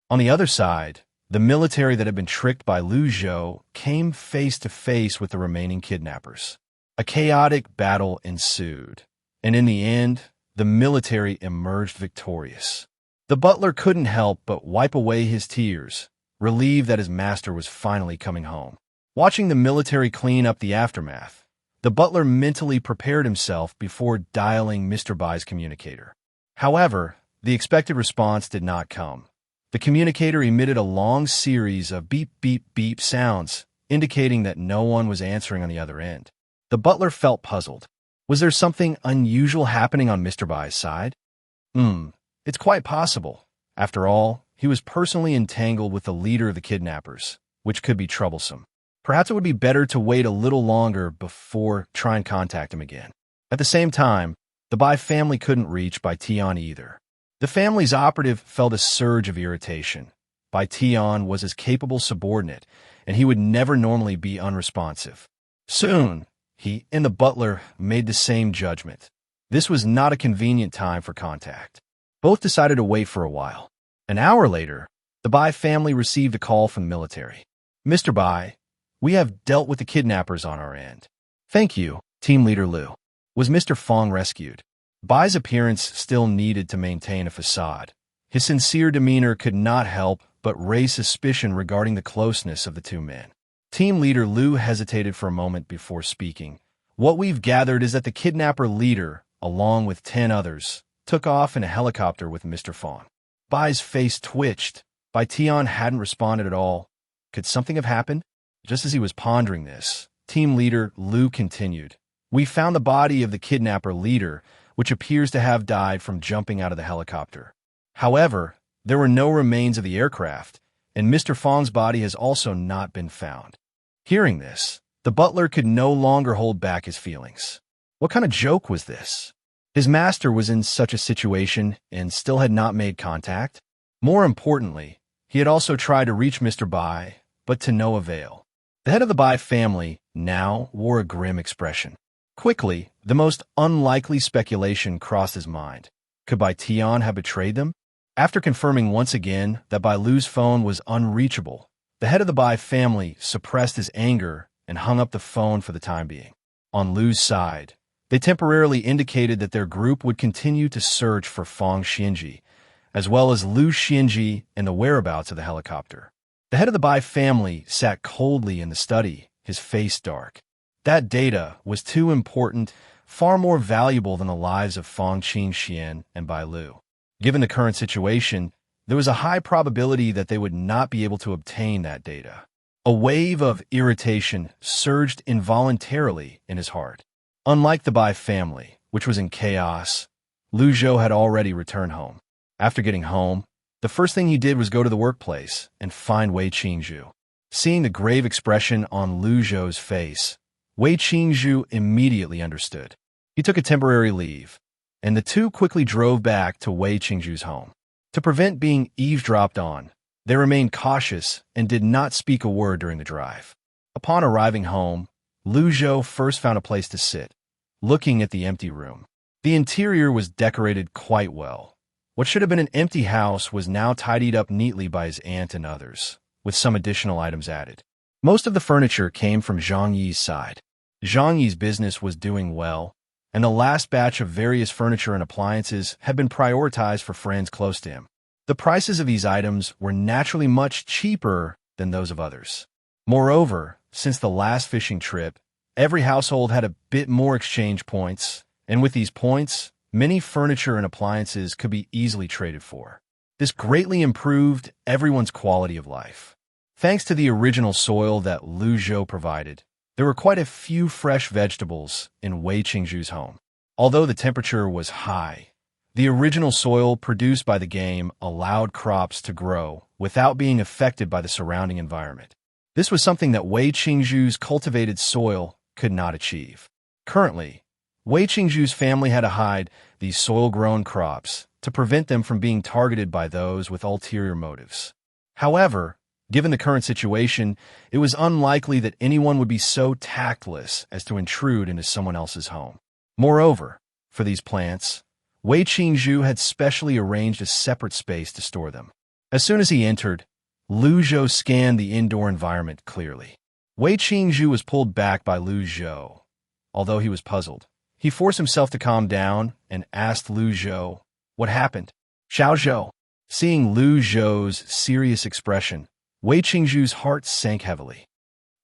On the other side, the military that had been tricked by Lu Zhou came face to face with the remaining kidnappers. A chaotic battle ensued, and in the end, the military emerged victorious. The butler couldn't help but wipe away his tears, relieved that his master was finally coming home. Watching the military clean up the aftermath, the butler mentally prepared himself before dialing Mr. Bai's communicator. However, the expected response did not come. The communicator emitted a long series of beep, beep, beep sounds, indicating that no one was answering on the other end. The butler felt puzzled. Was there something unusual happening on Mr. Bai's side? It's quite possible. After all, he was personally entangled with the leader of the kidnappers, which could be troublesome. Perhaps it would be better to wait a little longer before trying to contact him again. At the same time, the Bai family couldn't reach Bai Tian either. The family's operative felt a surge of irritation. Bai Tian was his capable subordinate, and he would never normally be unresponsive. Soon, he and the butler made the same judgment. This was not a convenient time for contact. Both decided to wait for a while. An hour later, the Bai family received a call from the military. Mr. Bai, we have dealt with the kidnappers on our end. Thank you, Team Leader Lu. Was Mr. Fong rescued? Bai's appearance still needed to maintain a facade. His sincere demeanor could not help but raise suspicion regarding the closeness of the two men. Team Leader Lu hesitated for a moment before speaking. What we've gathered is that the kidnapper leader, along with 10 others, took off in a helicopter with Mr. Fong. Bai's face twitched. Bai Tian hadn't responded at all. Could something have happened? Just as he was pondering this, Team Leader Lu continued. We found the body of the kidnapper leader, which appears to have died from jumping out of the helicopter. However, there were no remains of the aircraft, and Mr. Fong's body has also not been found. Hearing this, the butler could no longer hold back his feelings. What kind of joke was this? His master was in such a situation and still had not made contact. More importantly, he had also tried to reach Mr. Bai, but to no avail. The head of the Bai family now wore a grim expression. Quickly, the most unlikely speculation crossed his mind. Could Bai Tian have betrayed them? After confirming once again that Bai Lu's phone was unreachable, the head of the Bai family suppressed his anger and hung up the phone for the time being. On Lu's side, they temporarily indicated that their group would continue to search for Fong Xianji, as well as Lu Xianji and the whereabouts of the helicopter. The head of the Bai family sat coldly in the study, his face dark. That data was too important, far more valuable than the lives of Fong Qingxian and Bai Lu. Given the current situation, there was a high probability that they would not be able to obtain that data. A wave of irritation surged involuntarily in his heart. Unlike the Bai family, which was in chaos, Lu Zhou had already returned home. After getting home, the first thing he did was go to the workplace and find Wei Qingzhu. Seeing the grave expression on Lu Zhou's face, Wei Qingzhu immediately understood. He took a temporary leave, and the two quickly drove back to Wei Qingzhu's home. To prevent being eavesdropped on, they remained cautious and did not speak a word during the drive. Upon arriving home, Lu Zhou first found a place to sit, looking at the empty room. The interior was decorated quite well. What should have been an empty house was now tidied up neatly by his aunt and others, with some additional items added. Most of the furniture came from Zhang Yi's side. Zhang Yi's business was doing well, and the last batch of various furniture and appliances had been prioritized for friends close to him. The prices of these items were naturally much cheaper than those of others. Moreover, since the last fishing trip, every household had a bit more exchange points, and with these points, many furniture and appliances could be easily traded for. This greatly improved everyone's quality of life. Thanks to the original soil that Lu Zhou provided, there were quite a few fresh vegetables in Wei Qingzhu's home. Although the temperature was high, the original soil produced by the game allowed crops to grow without being affected by the surrounding environment. This was something that Wei Qingzhu's cultivated soil could not achieve. Currently, Wei Qingzhu's family had to hide these soil-grown crops to prevent them from being targeted by those with ulterior motives. However, given the current situation, it was unlikely that anyone would be so tactless as to intrude into someone else's home. Moreover, for these plants, Wei Qingzhu had specially arranged a separate space to store them. As soon as he entered, Lu Zhou scanned the indoor environment clearly. Wei Qingzhu was pulled back by Lu Zhou. Although he was puzzled, he forced himself to calm down and asked Lu Zhou, "What happened?" "Xiao Zhou." Seeing Lu Zhou's serious expression, Wei Qingzhu's heart sank heavily.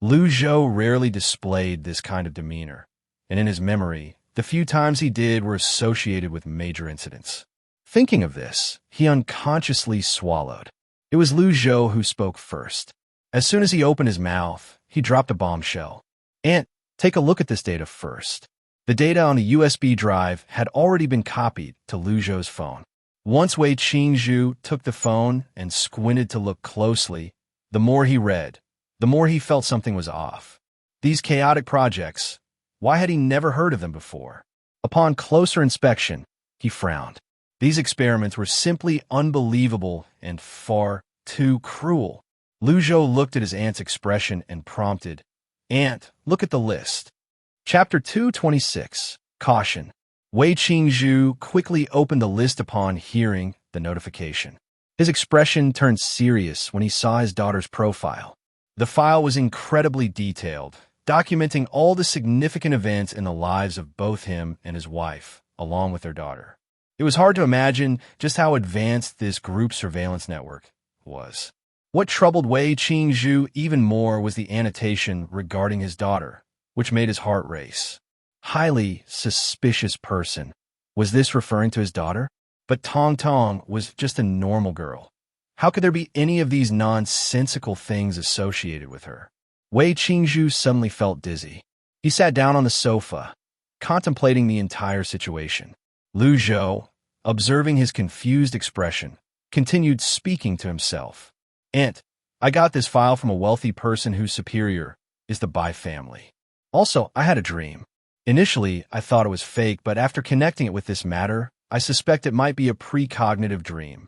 Lu Zhou rarely displayed this kind of demeanor, and in his memory, the few times he did were associated with major incidents. Thinking of this, he unconsciously swallowed. It was Lu Zhou who spoke first. As soon as he opened his mouth, he dropped a bombshell. "Aunt, take a look at this data first." The data on the USB drive had already been copied to Lu Zhou's phone. Once Wei Qingzhu took the phone and squinted to look closely, the more he read, the more he felt something was off. These chaotic projects, why had he never heard of them before? Upon closer inspection, he frowned. These experiments were simply unbelievable and far too cruel. Lu Zhou looked at his aunt's expression and prompted, "Aunt, look at the list." Chapter 226, Caution. Wei Qingzhu quickly opened the list upon hearing the notification. His expression turned serious when he saw his daughter's profile. The file was incredibly detailed, documenting all the significant events in the lives of both him and his wife, along with their daughter. It was hard to imagine just how advanced this group surveillance network was. What troubled Wei Qingzhu even more was the annotation regarding his daughter, which made his heart race. Highly suspicious person. Was this referring to his daughter? But Tong Tong was just a normal girl. How could there be any of these nonsensical things associated with her? Wei Qingzhu suddenly felt dizzy. He sat down on the sofa, contemplating the entire situation. Lu Zhou, observing his confused expression, continued speaking to himself. "Aunt, I got this file from a wealthy person whose superior is the Bai family. Also, I had a dream. Initially, I thought it was fake, but after connecting it with this matter, I suspect it might be a precognitive dream."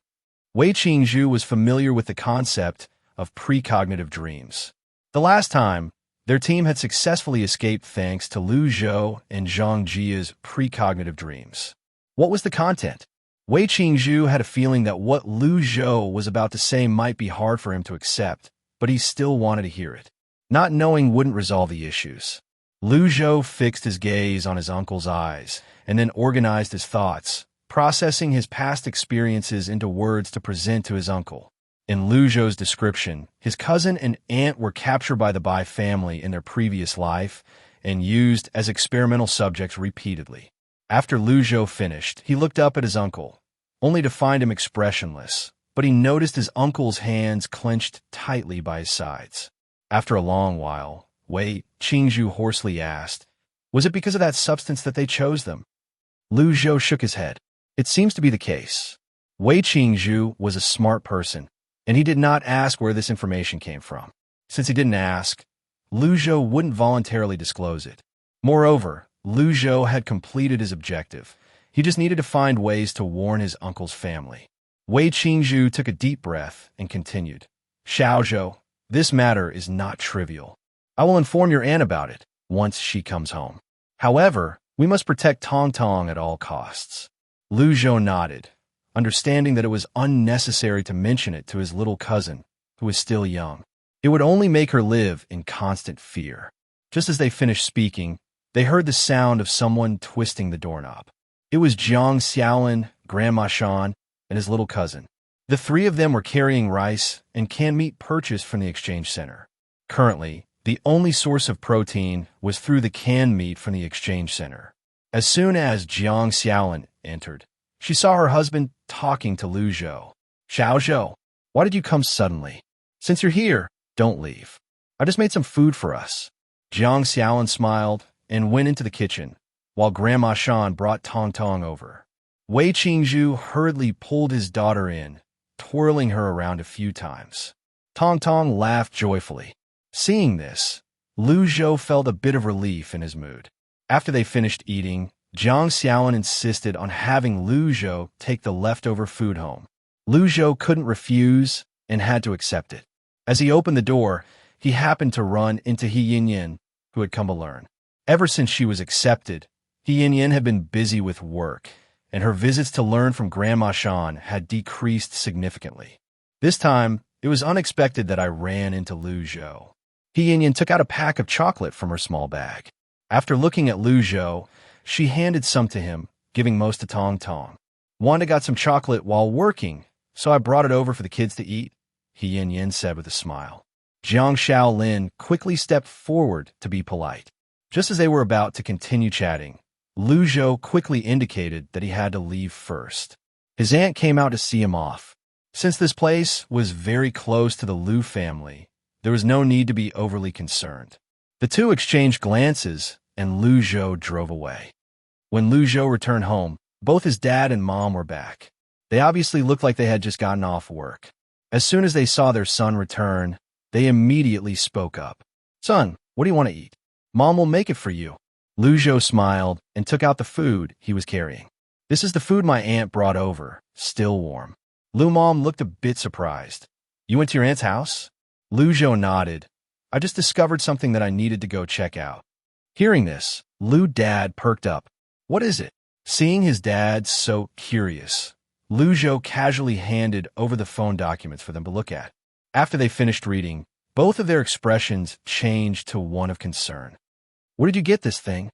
Wei Qingzhu was familiar with the concept of precognitive dreams. The last time, their team had successfully escaped thanks to Lu Zhou and Zhang Jia's precognitive dreams. What was the content? Wei Qingzhu had a feeling that what Lu Zhou was about to say might be hard for him to accept, but he still wanted to hear it. Not knowing wouldn't resolve the issues. Lu Zhou fixed his gaze on his uncle's eyes and then organized his thoughts, processing his past experiences into words to present to his uncle. In Lu Zhou's description, his cousin and aunt were captured by the Bai family in their previous life and used as experimental subjects repeatedly. After Lu Zhou finished, he looked up at his uncle, only to find him expressionless, but he noticed his uncle's hands clenched tightly by his sides. After a long while, Wei Qingzhu hoarsely asked, "Was it because of that substance that they chose them?" Lu Zhou shook his head. "It seems to be the case." Wei Qingzhu was a smart person, and he did not ask where this information came from. Since he didn't ask, Lu Zhou wouldn't voluntarily disclose it. Moreover, Lu Zhou had completed his objective. He just needed to find ways to warn his uncle's family. Wei Qingzhu took a deep breath and continued, "Xiao Zhou, this matter is not trivial. I will inform your aunt about it once she comes home. However, we must protect Tong Tong at all costs." Lu Zhou nodded, understanding that it was unnecessary to mention it to his little cousin, who was still young. It would only make her live in constant fear. Just as they finished speaking, they heard the sound of someone twisting the doorknob. It was Jiang Xiaolin, Grandma Shan, and his little cousin. The three of them were carrying rice and canned meat purchased from the exchange center. Currently, the only source of protein was through the canned meat from the exchange center. As soon as Jiang Xiaolin entered, she saw her husband talking to Lu Zhou. Xiao Zhou, why did you come suddenly? Since you're here, don't leave. I just made some food for us. Jiang Xiaolin smiled and went into the kitchen, while Grandma Shan brought Tong Tong over. Wei Qingzhu hurriedly pulled his daughter in, twirling her around a few times. Tong Tong laughed joyfully. Seeing this, Lu Zhou felt a bit of relief in his mood. After they finished eating, Jiang Xiaolin insisted on having Lu Zhou take the leftover food home. Lu Zhou couldn't refuse and had to accept it. As he opened the door, he happened to run into He Yin, who had come to learn. Ever since she was accepted, He Yin had been busy with work, and her visits to learn from Grandma Shan had decreased significantly. This time, it was unexpected that I ran into Lu Zhou. He Yin took out a pack of chocolate from her small bag. After looking at Lu Zhou, she handed some to him, giving most to Tong Tong. Wanda got some chocolate while working, so I brought it over for the kids to eat, He Yin said with a smile. Jiang Xiaolin quickly stepped forward to be polite. Just as they were about to continue chatting, Lu Zhou quickly indicated that he had to leave first. His aunt came out to see him off. Since this place was very close to the Lu family, there was no need to be overly concerned. The two exchanged glances, and Lu Zhou drove away. When Lu Zhou returned home, both his dad and mom were back. They obviously looked like they had just gotten off work. As soon as they saw their son return, they immediately spoke up. Son, what do you want to eat? Mom will make it for you. Lu Zhou smiled and took out the food he was carrying. This is the food my aunt brought over, still warm. Lu Mom looked a bit surprised. You went to your aunt's house? Lu Zhou nodded. I just discovered something that I needed to go check out. Hearing this, Lu Dad perked up. What is it? Seeing his dad so curious, Lu Zhou casually handed over the phone documents for them to look at. After they finished reading, both of their expressions changed to one of concern. Where did you get this thing?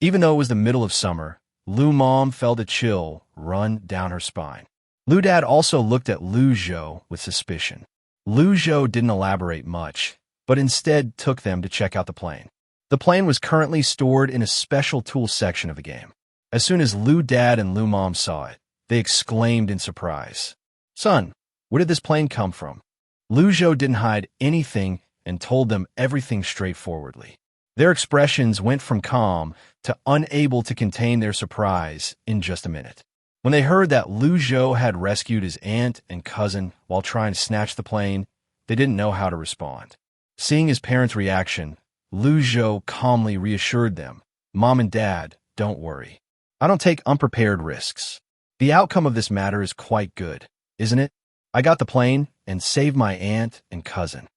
Even though it was the middle of summer, Lu Mom felt a chill run down her spine. Lu Dad also looked at Lu Zhou with suspicion. Lu Zhou didn't elaborate much, but instead took them to check out the plane. The plane was currently stored in a special tools section of the game. As soon as Lu Dad and Lu Mom saw it, they exclaimed in surprise. Son, where did this plane come from? Lu Zhou didn't hide anything and told them everything straightforwardly. Their expressions went from calm to unable to contain their surprise in just a minute. When they heard that Lu Zhou had rescued his aunt and cousin while trying to snatch the plane, they didn't know how to respond. Seeing his parents' reaction, Lu Zhou calmly reassured them, Mom and Dad, don't worry. I don't take unprepared risks. The outcome of this matter is quite good, isn't it? I got the plane and saved my aunt and cousin.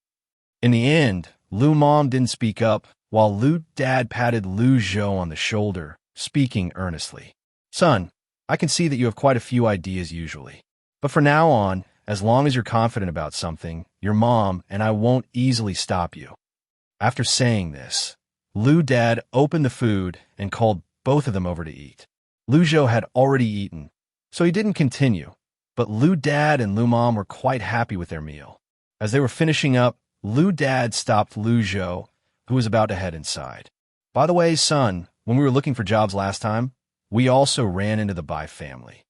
In the end, Lu Mom didn't speak up, while Lu Dad patted Lu Zhou on the shoulder, speaking earnestly. Son, I can see that you have quite a few ideas usually. But from now on, as long as you're confident about something, your mom and I won't easily stop you. After saying this, Lu Dad opened the food and called both of them over to eat. Lu Zhou had already eaten, so he didn't continue, but Lu Dad and Lu Mom were quite happy with their meal. As they were finishing up, Lu Dad stopped Lu Zhou, who was about to head inside. By the way, son, when we were looking for jobs last time, we also ran into the Bai family.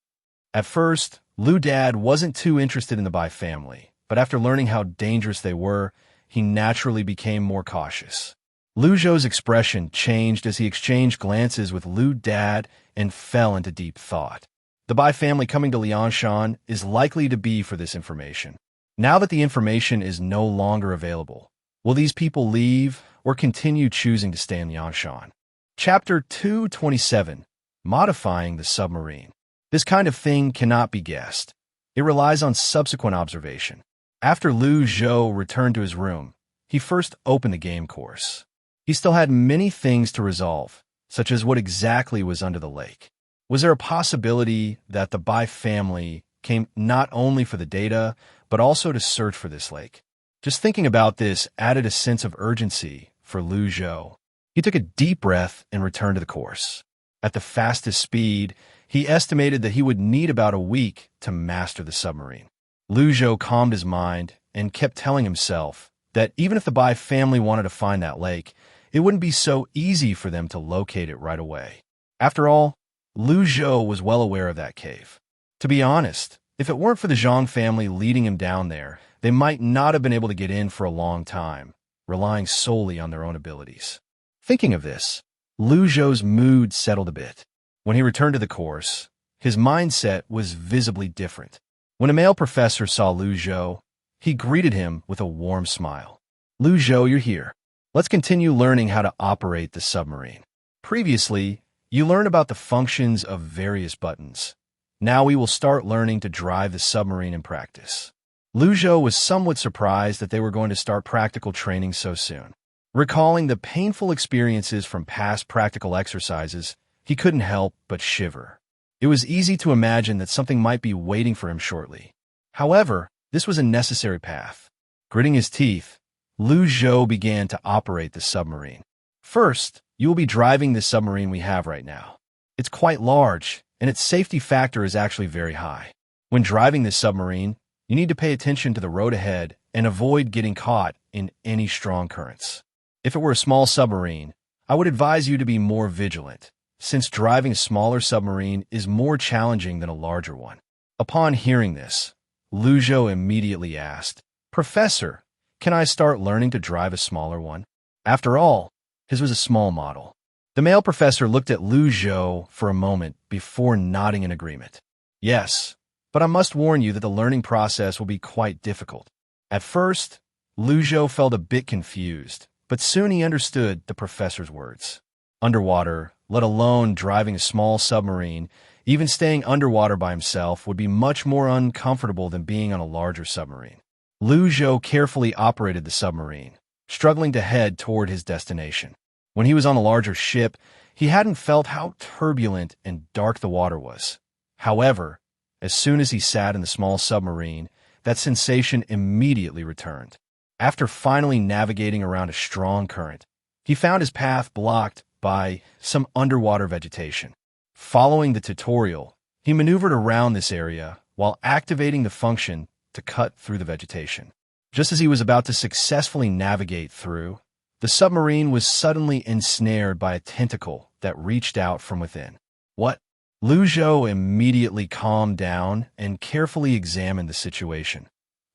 At first, Lu Dad wasn't too interested in the Bai family, but after learning how dangerous they were, he naturally became more cautious. Lu Zhou's expression changed as he exchanged glances with Lu Dad and fell into deep thought. The Bai family coming to Liangshan is likely to be for this information. Now that the information is no longer available, will these people leave or continue choosing to stay in Liangshan? Chapter 227. Modifying the submarine. This kind of thing cannot be guessed. It relies on subsequent observation. After Lu Zhou returned to his room, he first opened the game course. He still had many things to resolve, such as what exactly was under the lake. Was there a possibility that the Bai family came not only for the data, but also to search for this lake? Just thinking about this added a sense of urgency for Lu Zhou. He took a deep breath and returned to the course. At the fastest speed, he estimated that he would need about a week to master the submarine. Lu Zhou calmed his mind and kept telling himself that even if the Bai family wanted to find that lake, it wouldn't be so easy for them to locate it right away. After all, Lu Zhou was well aware of that cave. To be honest, if it weren't for the Zhang family leading him down there, they might not have been able to get in for a long time, relying solely on their own abilities. Thinking of this, Lu Zhou's mood settled a bit. When he returned to the course, his mindset was visibly different. When a male professor saw Lu Zhou, he greeted him with a warm smile. "Lu Zhou, you're here. Let's continue learning how to operate the submarine. Previously, you learned about the functions of various buttons. Now we will start learning to drive the submarine in practice." Lu Zhou was somewhat surprised that they were going to start practical training so soon. Recalling the painful experiences from past practical exercises, he couldn't help but shiver. It was easy to imagine that something might be waiting for him shortly. However, this was a necessary path. Gritting his teeth, Lu Zhou began to operate the submarine. "First, you will be driving the submarine we have right now. It's quite large, and its safety factor is actually very high. When driving this submarine, you need to pay attention to the road ahead and avoid getting caught in any strong currents. If it were a small submarine, I would advise you to be more vigilant, since driving a smaller submarine is more challenging than a larger one." Upon hearing this, Lu Zhou immediately asked, "Professor, can I start learning to drive a smaller one?" After all, his was a small model. The male professor looked at Lu Zhou for a moment before nodding in agreement. "Yes, but I must warn you that the learning process will be quite difficult." At first, Lu Zhou felt a bit confused, but soon he understood the professor's words. Underwater, let alone driving a small submarine, even staying underwater by himself would be much more uncomfortable than being on a larger submarine. Lu Zhou carefully operated the submarine, struggling to head toward his destination. When he was on a larger ship, he hadn't felt how turbulent and dark the water was. However, as soon as he sat in the small submarine, that sensation immediately returned. After finally navigating around a strong current, he found his path blocked by some underwater vegetation. Following the tutorial, he maneuvered around this area while activating the function to cut through the vegetation. Just as he was about to successfully navigate through, the submarine was suddenly ensnared by a tentacle that reached out from within. "What?" Lu Zhou immediately calmed down and carefully examined the situation,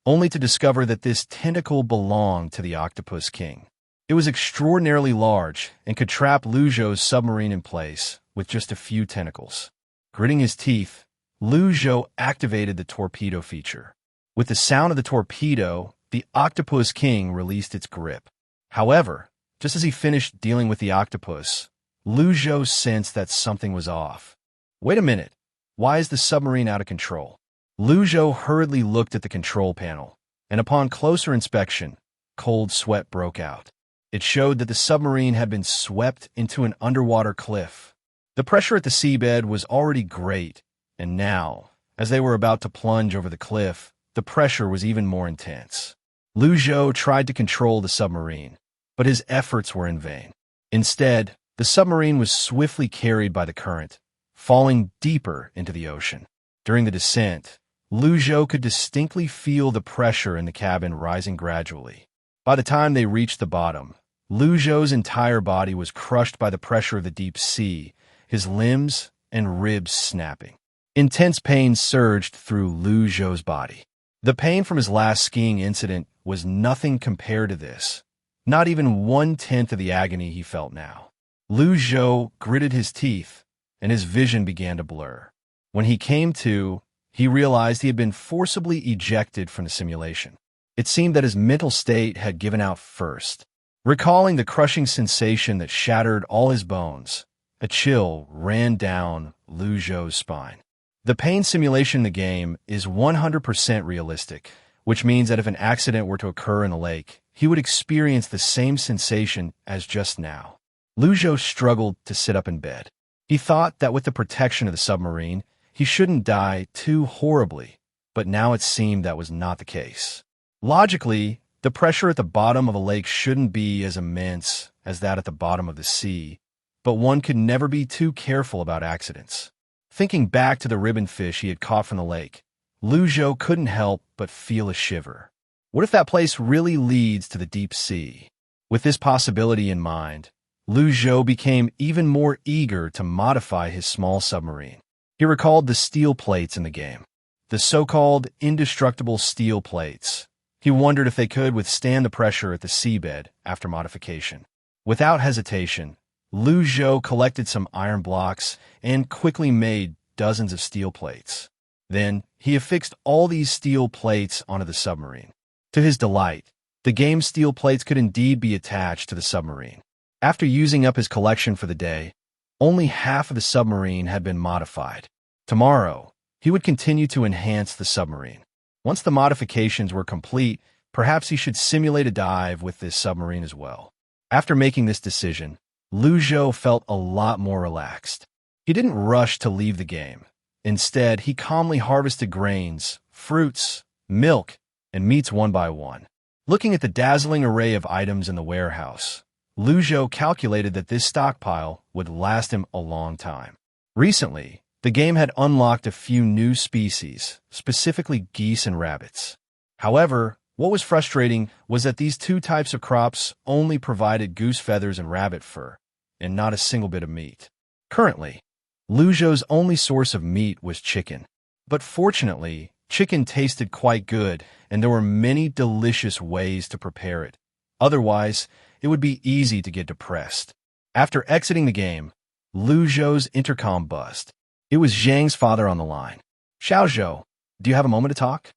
only to discover that this tentacle belonged to the Octopus King. It was extraordinarily large and could trap Lu Zhou's submarine in place with just a few tentacles. Gritting his teeth, Lu Zhou activated the torpedo feature. With the sound of the torpedo, the Octopus King released its grip. However, just as he finished dealing with the octopus, Lu Zhou sensed that something was off. "Wait a minute, why is the submarine out of control?" Lu Zhou hurriedly looked at the control panel, and upon closer inspection, cold sweat broke out. It showed that the submarine had been swept into an underwater cliff. The pressure at the seabed was already great, and now, as they were about to plunge over the cliff, the pressure was even more intense. Lu Zhou tried to control the submarine, but his efforts were in vain. Instead, the submarine was swiftly carried by the current, falling deeper into the ocean. During the descent, Lu Zhou could distinctly feel the pressure in the cabin rising gradually. By the time they reached the bottom, Lu Zhou's entire body was crushed by the pressure of the deep sea, his limbs and ribs snapping. Intense pain surged through Lu Zhou's body. The pain from his last skiing incident was nothing compared to this, not even 1/10 of the agony he felt now. Lu Zhou gritted his teeth, and his vision began to blur. When he came to, he realized he had been forcibly ejected from the simulation. It seemed that his mental state had given out first. Recalling the crushing sensation that shattered all his bones, a chill ran down Lu Zhou's spine. The pain simulation in the game is 100% realistic, which means that if an accident were to occur in the lake, he would experience the same sensation as just now. Lu Zhou struggled to sit up in bed. He thought that with the protection of the submarine, he shouldn't die too horribly, but now it seemed that was not the case. Logically, the pressure at the bottom of a lake shouldn't be as immense as that at the bottom of the sea, but one could never be too careful about accidents. Thinking back to the ribbon fish he had caught from the lake, Lu Zhou couldn't help but feel a shiver. What if that place really leads to the deep sea? With this possibility in mind, Lu Zhou became even more eager to modify his small submarine. He recalled the steel plates in the game, the so-called indestructible steel plates. He wondered if they could withstand the pressure at the seabed after modification. Without hesitation, Lu Zhou collected some iron blocks and quickly made dozens of steel plates. Then, he affixed all these steel plates onto the submarine. To his delight, the game's steel plates could indeed be attached to the submarine. After using up his collection for the day, only half of the submarine had been modified. Tomorrow, he would continue to enhance the submarine. Once the modifications were complete, perhaps he should simulate a dive with this submarine as well. After making this decision, Lu Zhou felt a lot more relaxed. He didn't rush to leave the game. Instead, he calmly harvested grains, fruits, milk, and meats one by one. Looking at the dazzling array of items in the warehouse, Lu Zhou calculated that this stockpile would last him a long time. Recently, the game had unlocked a few new species, specifically geese and rabbits. However, what was frustrating was that these two types of crops only provided goose feathers and rabbit fur, and not a single bit of meat. Currently, Lu Zhou's only source of meat was chicken. But fortunately, chicken tasted quite good, and there were many delicious ways to prepare it. Otherwise, it would be easy to get depressed. After exiting the game, Lu Zhou's intercom buzzed. It was Zhang's father on the line. "Xiao Zhou, do you have a moment to talk?"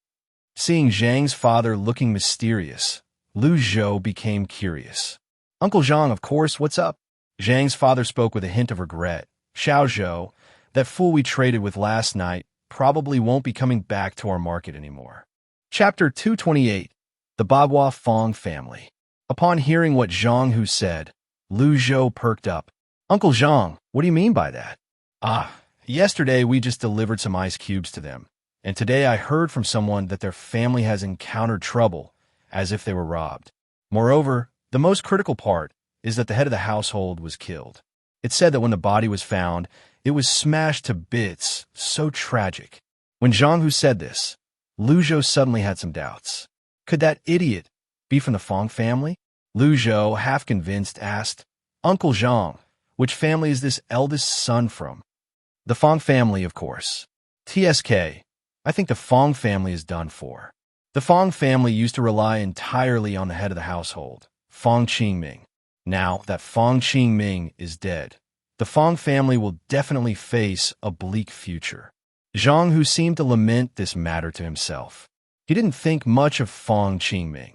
Seeing Zhang's father looking mysterious, Lu Zhou became curious. "Uncle Zhang, of course, what's up?" Zhang's father spoke with a hint of regret. "Xiao Zhou, that fool we traded with last night probably won't be coming back to our market anymore." Chapter 228, The Manhwa Fong Family. Upon hearing what Zhang Hu said, Lu Zhou perked up. "Uncle Zhang, what do you mean by that?" Yesterday we just delivered some ice cubes to them, and today I heard from someone that their family has encountered trouble, as if they were robbed. Moreover, the most critical part is that the head of the household was killed. It said that when the body was found, it was smashed to bits, so tragic. When Zhang Hu said this, Lu Zhou suddenly had some doubts. Could that idiot be from the Fong family? Lu Zhou, half convinced, asked, "Uncle Zhang, which family is this eldest son from?" "The Fong family, of course." "TSK, I think the Fong family is done for." The Fong family used to rely entirely on the head of the household, Fong Qingming. Now that Fong Qingming is dead, the Fong family will definitely face a bleak future. Zhang Hu seemed to lament this matter to himself. He didn't think much of Fong Qingming.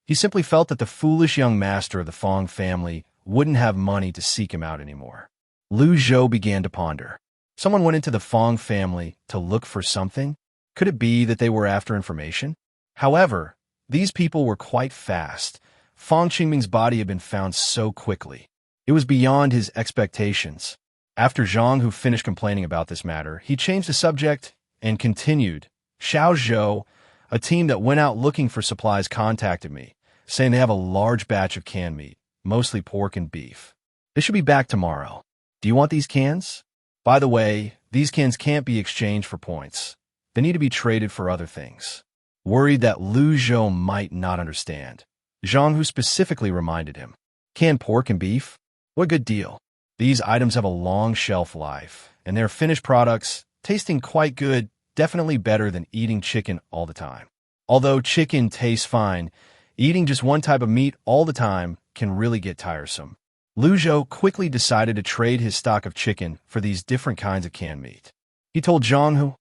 He simply felt that the foolish young master of the Fong family wouldn't have money to seek him out anymore. Lu Zhou began to ponder. Someone went into the Fong family to look for something? Could it be that they were after information? However, these people were quite fast. Fong Qingming's body had been found so quickly. It was beyond his expectations. After Zhang Hu finished complaining about this matter, he changed the subject and continued. "Xiao Zhou, a team that went out looking for supplies contacted me, saying they have a large batch of canned meat, mostly pork and beef. They should be back tomorrow. Do you want these cans? By the way, these cans can't be exchanged for points. They need to be traded for other things." Worried that Lu Zhou might not understand, Zhang Hu specifically reminded him. "Canned pork and beef? What a good deal. These items have a long shelf life, and they're finished products, tasting quite good, definitely better than eating chicken all the time. Although chicken tastes fine, eating just one type of meat all the time can really get tiresome." Lu Zhou quickly decided to trade his stock of chicken for these different kinds of canned meat. He told Zhang Hu,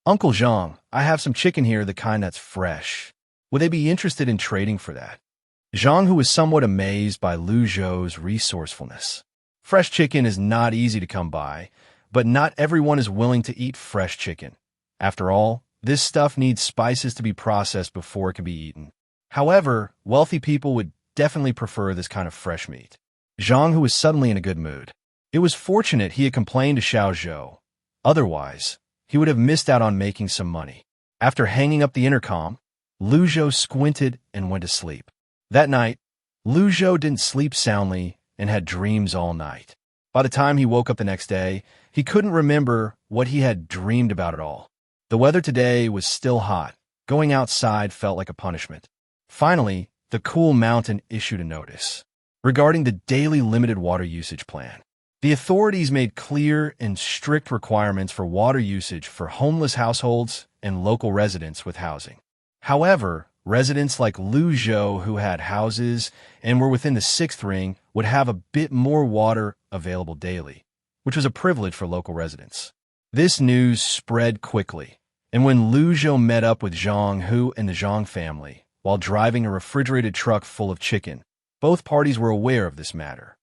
"Uncle Zhang, I have some chicken here, the kind that's fresh. Would they be interested in trading for that?" Zhang Hu was somewhat amazed by Lu Zhou's resourcefulness. Fresh chicken is not easy to come by, but not everyone is willing to eat fresh chicken. After all, this stuff needs spices to be processed before it can be eaten. However, wealthy people would definitely prefer this kind of fresh meat. Zhang Hu was suddenly in a good mood. It was fortunate he had complained to Xiao Zhou. Otherwise, he would have missed out on making some money. After hanging up the intercom, Lu Zhou squinted and went to sleep. That night, Lu Zhou didn't sleep soundly and had dreams all night. By the time he woke up the next day, he couldn't remember what he had dreamed about at all. The weather today was still hot. Going outside felt like a punishment. Finally, the cool mountain issued a notice regarding the daily limited water usage plan. The authorities made clear and strict requirements for water usage for homeless households and local residents with housing. However, residents like Lu Zhou who had houses and were within the 6th ring would have a bit more water available daily, which was a privilege for local residents. This news spread quickly, and when Lu Zhou met up with Zhang Hu and the Zhang family while driving a refrigerated truck full of chicken, both parties were aware of this matter.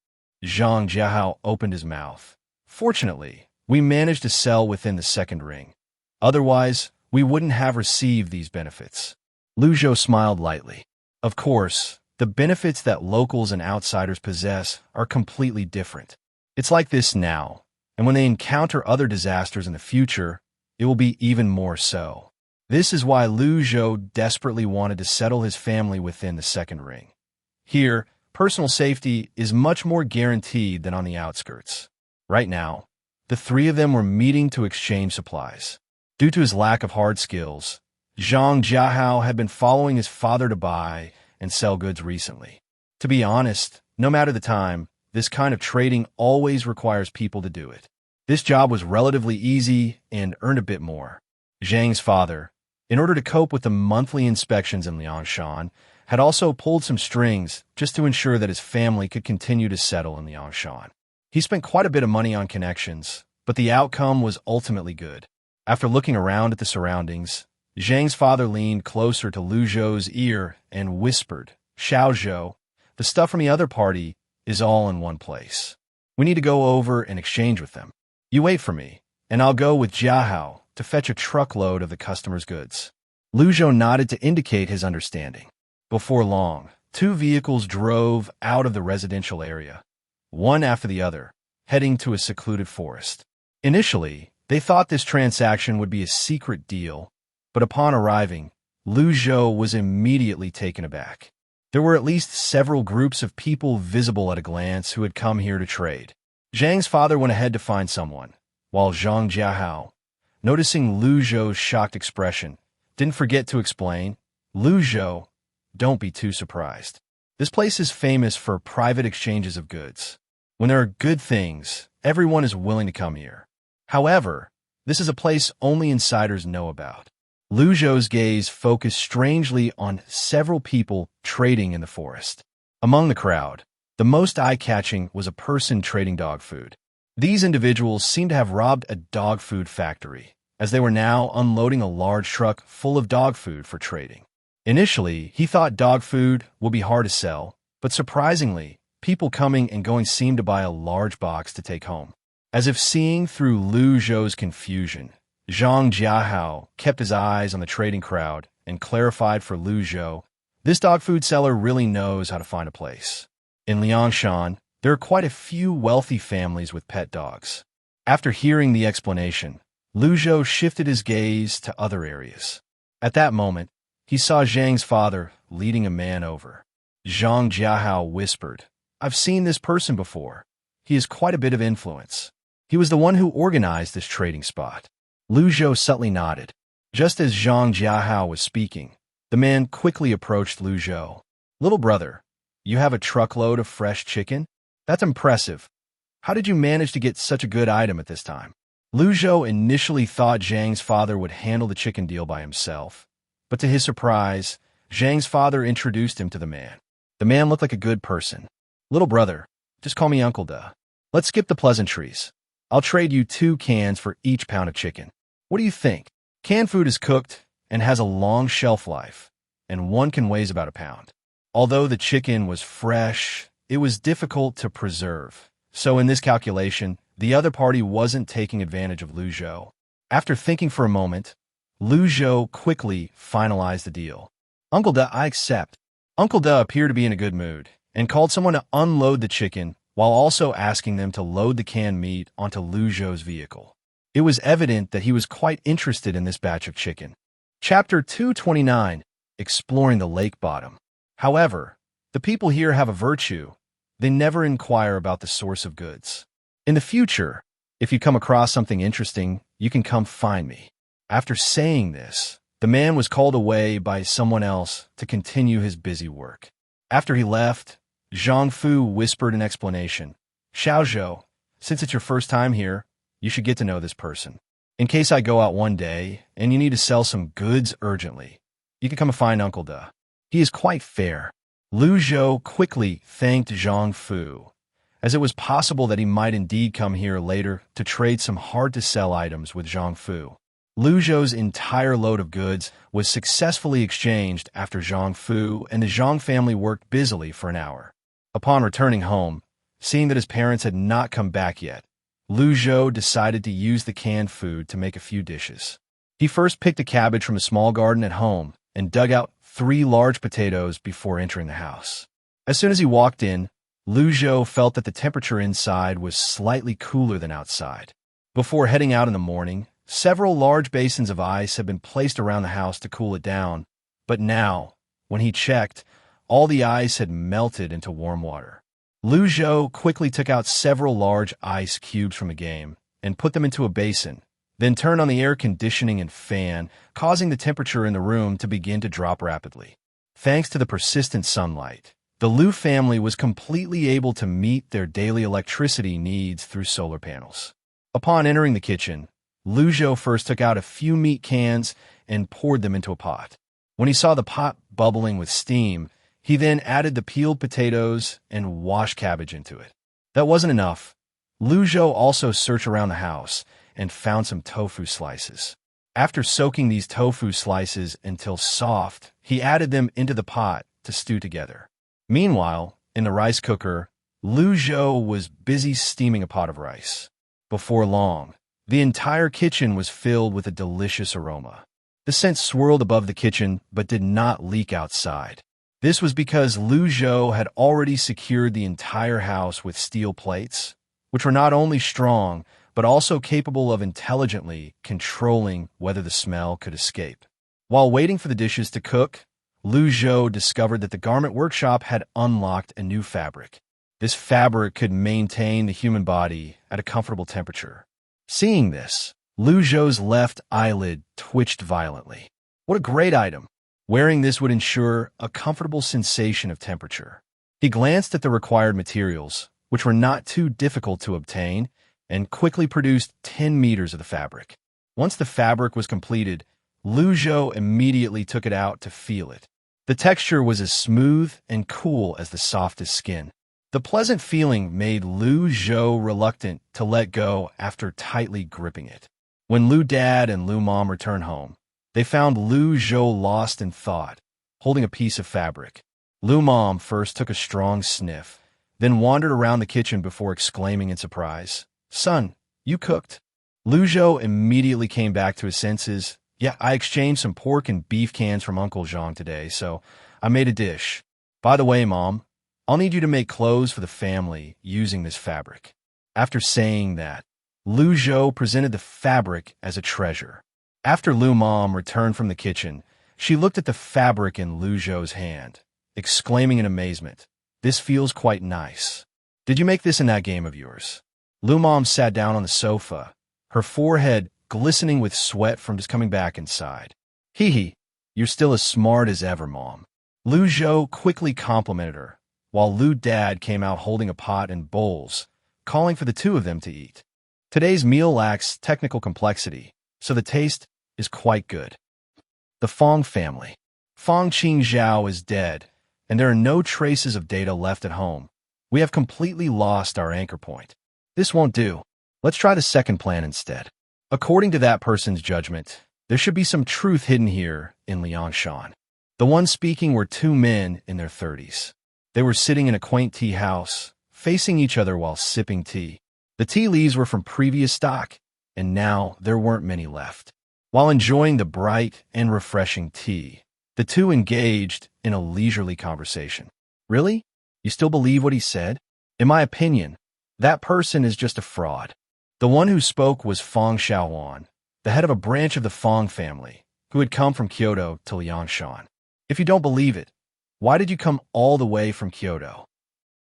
Zhang Jiahao opened his mouth. Fortunately, we managed to sell within the 2nd ring. Otherwise, we wouldn't have received these benefits. Lu Zhou smiled lightly. Of course, the benefits that locals and outsiders possess are completely different. It's like this now, and when they encounter other disasters in the future, it will be even more so. This is why Lu Zhou desperately wanted to settle his family within the 2nd ring. Here, personal safety is much more guaranteed than on the outskirts. Right now, the 3 of them were meeting to exchange supplies. Due to his lack of hard skills, Zhang Jiahao had been following his father to buy and sell goods recently. To be honest, no matter the time, this kind of trading always requires people to do it. This job was relatively easy and earned a bit more. Zhang's father, in order to cope with the monthly inspections in Liangshan, had also pulled some strings just to ensure that his family could continue to settle in Liangshan. He spent quite a bit of money on connections, but the outcome was ultimately good. After looking around at the surroundings, Zhang's father leaned closer to Lu Zhou's ear and whispered, "Xiao Zhou, the stuff from the other party is all in one place. We need to go over and exchange with them. You wait for me, and I'll go with Jiahao to fetch a truckload of the customer's goods." Lu Zhou nodded to indicate his understanding. Before long, 2 vehicles drove out of the residential area, one after the other, heading to a secluded forest. Initially, they thought this transaction would be a secret deal, but upon arriving, Lu Zhou was immediately taken aback. There were at least several groups of people visible at a glance who had come here to trade. Zhang's father went ahead to find someone, while Zhang Jiahao, noticing Lu Zhou's shocked expression, didn't forget to explain, "Lu Zhou, don't be too surprised. This place is famous for private exchanges of goods. When there are good things, everyone is willing to come here. However, this is a place only insiders know about." Lu Zhou's gaze focused strangely on several people trading in the forest. Among the crowd, the most eye-catching was a person trading dog food. These individuals seemed to have robbed a dog food factory, as they were now unloading a large truck full of dog food for trading. Initially, he thought dog food would be hard to sell, but surprisingly, people coming and going seemed to buy a large box to take home. As if seeing through Lu Zhou's confusion, Zhang Jiahao kept his eyes on the trading crowd and clarified for Lu Zhou, this dog food seller really knows how to find a place. In Liangshan, there are quite a few wealthy families with pet dogs. After hearing the explanation, Lu Zhou shifted his gaze to other areas. At that moment, he saw Zhang's father leading a man over. Zhang Jiahao whispered, "I've seen this person before. He has quite a bit of influence. He was the one who organized this trading spot." Lu Zhou subtly nodded. Just as Zhang Jiahao was speaking, the man quickly approached Lu Zhou. "Little brother, you have a truckload of fresh chicken? That's impressive. How did you manage to get such a good item at this time?" Lu Zhou initially thought Zhang's father would handle the chicken deal by himself, but to his surprise, Zhang's father introduced him to the man. The man looked like a good person. "Little brother, just call me Uncle Da. Let's skip the pleasantries. I'll trade you 2 cans for each pound of chicken. What do you think? Canned food is cooked and has a long shelf life, and one can weigh about a pound. Although the chicken was fresh, it was difficult to preserve. So in this calculation, the other party wasn't taking advantage of Lu Zhou. After thinking for a moment, Lu Zhou quickly finalized the deal. "Uncle Da, I accept." Uncle Da appeared to be in a good mood and called someone to unload the chicken while also asking them to load the canned meat onto Lu Zhou's vehicle. It was evident that he was quite interested in this batch of chicken. Chapter 229, Exploring the Lake Bottom. However, the people here have a virtue. They never inquire about the source of goods. In the future, if you come across something interesting, you can come find me. After saying this, The man was called away by someone else to continue his busy work. After he left, Zhang Fu whispered an explanation. Xiao Zhou, since it's your first time here, you should get to know this person. In case I go out one day and you need to sell some goods urgently, you can come and find Uncle Da. He is quite fair. Lu Zhou quickly thanked Zhang Fu, as it was possible that he might indeed come here later to trade some hard-to-sell items with Zhang Fu. Lu Zhou's entire load of goods was successfully exchanged after Zhang Fu and the Zhang family worked busily for an hour. Upon returning home, seeing that his parents had not come back yet, Lu Zhou decided to use the canned food to make a few dishes. He first picked a cabbage from a small garden at home and dug out 3 large potatoes before entering the house. As soon as he walked in, Lu Zhou felt that the temperature inside was slightly cooler than outside. Before heading out in the morning, several large basins of ice had been placed around the house to cool it down, but now, when he checked, all the ice had melted into warm water. Lu Zhou quickly took out several large ice cubes from a game and put them into a basin, then turned on the air conditioning and fan, causing the temperature in the room to begin to drop rapidly. Thanks to the persistent sunlight, the Lu family was completely able to meet their daily electricity needs through solar panels. Upon entering the kitchen, Lu Zhou first took out a few meat cans and poured them into a pot. When he saw the pot bubbling with steam, he then added the peeled potatoes and washed cabbage into it. That wasn't enough. Lu Zhou also searched around the house and found some tofu slices. After soaking these tofu slices until soft, he added them into the pot to stew together. Meanwhile, in the rice cooker, Lu Zhou was busy steaming a pot of rice. Before long, the entire kitchen was filled with a delicious aroma. The scent swirled above the kitchen but did not leak outside. This was because Lu Zhou had already secured the entire house with steel plates, which were not only strong, but also capable of intelligently controlling whether the smell could escape. While waiting for the dishes to cook, Lu Zhou discovered that the garment workshop had unlocked a new fabric. This fabric could maintain the human body at a comfortable temperature. Seeing this, Lu Zhou's left eyelid twitched violently. What a great item! Wearing this would ensure a comfortable sensation of temperature. He glanced at the required materials, which were not too difficult to obtain, and quickly produced 10 meters of the fabric. Once the fabric was completed, Lu Zhou immediately took it out to feel it. The texture was as smooth and cool as the softest skin. The pleasant feeling made Lu Zhou reluctant to let go after tightly gripping it. When Lu Dad and Lu Mom returned home, they found Lu Zhou lost in thought, holding a piece of fabric. Lu Mom first took a strong sniff, then wandered around the kitchen before exclaiming in surprise, "Son, you cooked?" Lu Zhou immediately came back to his senses. "Yeah, I exchanged some pork and beef cans from Uncle Zhang today, so I made a dish. By the way, Mom, I'll need you to make clothes for the family using this fabric." After saying that, Lu Zhou presented the fabric as a treasure. After Lu Mom returned from the kitchen, she looked at the fabric in Lu Zhou's hand, exclaiming in amazement, "This feels quite nice. Did you make this in that game of yours?" Lu Mom sat down on the sofa, her forehead glistening with sweat from just coming back inside. "Hee hee, you're still as smart as ever, Mom." Lu Zhou quickly complimented her, while Lu Dad came out holding a pot and bowls, calling for the two of them to eat. Today's meal lacks technical complexity, so the taste is quite good. The Fong family. Fong Qingzhao is dead, and there are no traces of data left at home. We have completely lost our anchor point. This won't do. Let's try the second plan instead. According to that person's judgment, there should be some truth hidden here in Liangshan. The ones speaking were 2 men in their 30s. They were sitting in a quaint tea house, facing each other while sipping tea. The tea leaves were from previous stock, and now there weren't many left. While enjoying the bright and refreshing tea, the two engaged in a leisurely conversation. "Really? You still believe what he said? In my opinion, that person is just a fraud." The one who spoke was Fong Xiaowan, the head of a branch of the Fong family, who had come from Kyoto to Liangshan. "If you don't believe it, why did you come all the way from Kyoto?"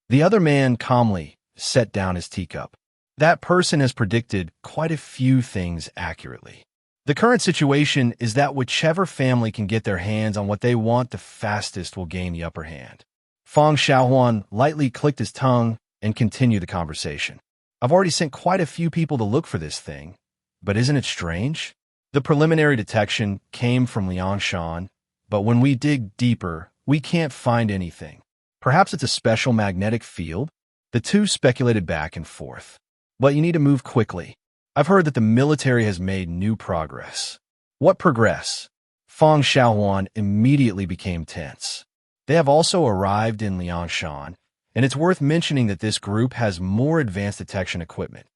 The other man calmly set down his teacup. "That person has predicted quite a few things accurately. The current situation is that whichever family can get their hands on what they want the fastest will gain the upper hand. Fang Xiaohuan lightly clicked his tongue and continued the conversation. I've already sent quite a few people to look for this thing, but isn't it strange? The preliminary detection came from Liangshan, but when we dig deeper, we can't find anything. Perhaps it's a special magnetic field? The two speculated back and forth. But you need to move quickly. I've heard that the military has made new progress. What progress? Fang Xiaohuan immediately became tense. They have also arrived in Liangshan, and it's worth mentioning that this group has more advanced detection equipment.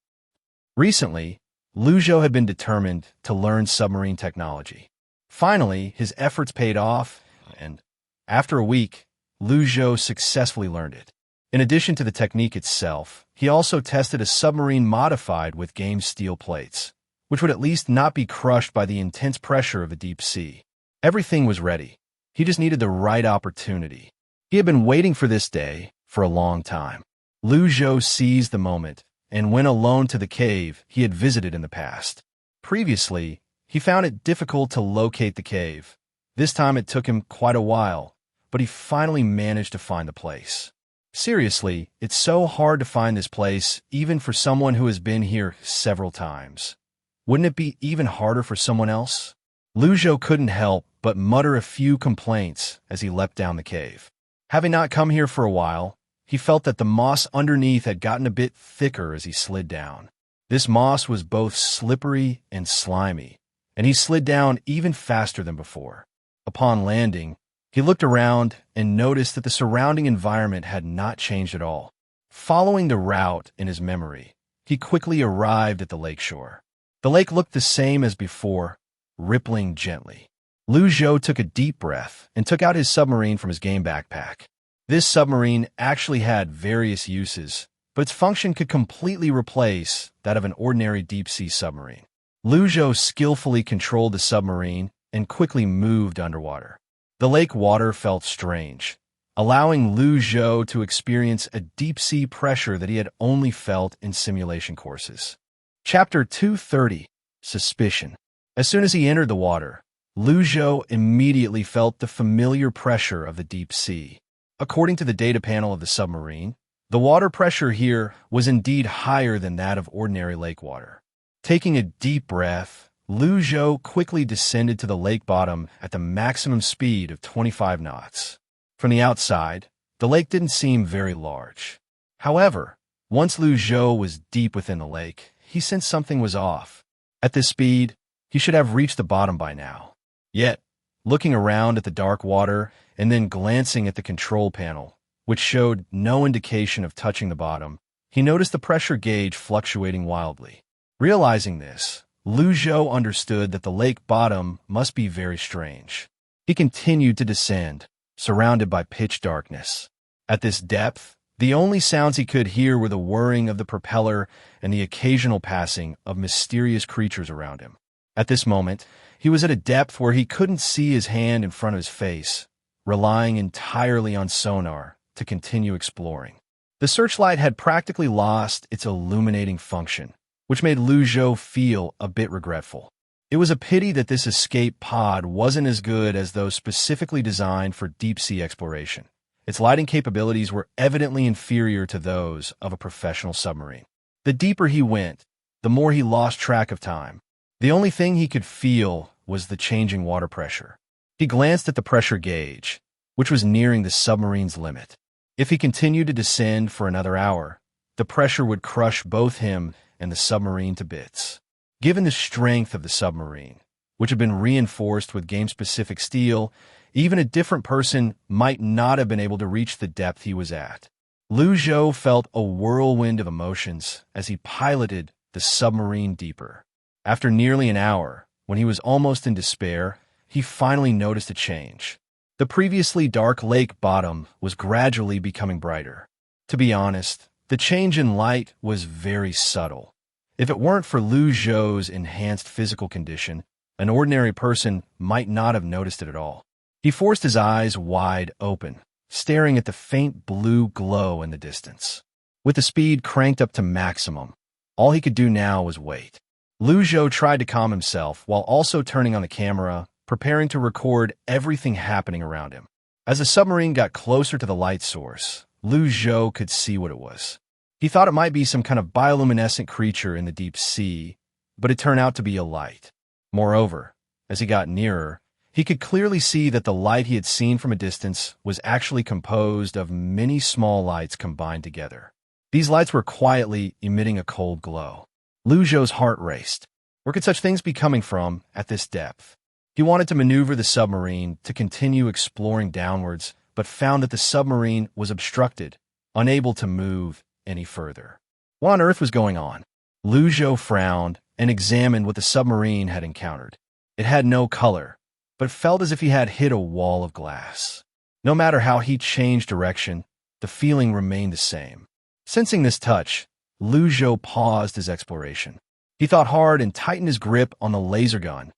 Recently, Lu Zhou had been determined to learn submarine technology. Finally, his efforts paid off, and after a week, Lu Zhou successfully learned it. In addition to the technique itself, he also tested a submarine modified with game steel plates, which would at least not be crushed by the intense pressure of the deep sea. Everything was ready. He just needed the right opportunity. He had been waiting for this day for a long time. Lu Zhou seized the moment and went alone to the cave he had visited in the past. Previously, he found it difficult to locate the cave. This time it took him quite a while, but he finally managed to find the place. Seriously, it's so hard to find this place, even for someone who has been here several times. Wouldn't it be even harder for someone else? Lu Zhou couldn't help but mutter a few complaints as he leapt down the cave. Having not come here for a while, he felt that the moss underneath had gotten a bit thicker as he slid down. This moss was both slippery and slimy, and he slid down even faster than before. Upon landing, he looked around and noticed that the surrounding environment had not changed at all. Following the route in his memory, he quickly arrived at the lakeshore. The lake looked the same as before, rippling gently. Lu Zhou took a deep breath and took out his submarine from his game backpack. This submarine actually had various uses, but its function could completely replace that of an ordinary deep-sea submarine. Lu Zhou skillfully controlled the submarine and quickly moved underwater. The lake water felt strange, allowing Lu Zhou to experience a deep-sea pressure that he had only felt in simulation courses. Chapter 230, Suspicion. As soon as he entered the water, Lu Zhou immediately felt the familiar pressure of the deep sea. According to the data panel of the submarine, the water pressure here was indeed higher than that of ordinary lake water. Taking a deep breath, Lu Zhou quickly descended to the lake bottom at the maximum speed of 25 knots. From the outside, the lake didn't seem very large. However, once Lu Zhou was deep within the lake, he sensed something was off. At this speed, he should have reached the bottom by now. Yet, looking around at the dark water and then glancing at the control panel, which showed no indication of touching the bottom, he noticed the pressure gauge fluctuating wildly. Realizing this, Lu Zhou understood that the lake bottom must be very strange. He continued to descend, surrounded by pitch darkness. At this depth, the only sounds he could hear were the whirring of the propeller and the occasional passing of mysterious creatures around him. At this moment, he was at a depth where he couldn't see his hand in front of his face, relying entirely on sonar to continue exploring. The searchlight had practically lost its illuminating function, which made Lu Zhou feel a bit regretful. It was a pity that this escape pod wasn't as good as those specifically designed for deep-sea exploration. Its lighting capabilities were evidently inferior to those of a professional submarine. The deeper he went, the more he lost track of time. The only thing he could feel was the changing water pressure. He glanced at the pressure gauge, which was nearing the submarine's limit. If he continued to descend for another hour, the pressure would crush both him and the submarine to bits. Given the strength of the submarine, which had been reinforced with game-specific steel, even a different person might not have been able to reach the depth he was at. Lu Zhou felt a whirlwind of emotions as he piloted the submarine deeper. After nearly an hour, when he was almost in despair, he finally noticed a change. The previously dark lake bottom was gradually becoming brighter. To be honest, the change in light was very subtle. If it weren't for Lu Zhou's enhanced physical condition, an ordinary person might not have noticed it at all. He forced his eyes wide open, staring at the faint blue glow in the distance. With the speed cranked up to maximum, all he could do now was wait. Lu Zhou tried to calm himself while also turning on the camera, preparing to record everything happening around him. As the submarine got closer to the light source, Lu Zhou could see what it was. He thought it might be some kind of bioluminescent creature in the deep sea, but it turned out to be a light. Moreover, as he got nearer, he could clearly see that the light he had seen from a distance was actually composed of many small lights combined together. These lights were quietly emitting a cold glow. Lu Zhou's heart raced. Where could such things be coming from at this depth? He wanted to maneuver the submarine to continue exploring downwards, but found that the submarine was obstructed, unable to move any further. What on earth was going on? Lu Zhou frowned and examined what the submarine had encountered. It had no color, but felt as if he had hit a wall of glass. No matter how he changed direction, the feeling remained the same. Sensing this touch, Lu Zhou paused his exploration. He thought hard and tightened his grip on the laser gun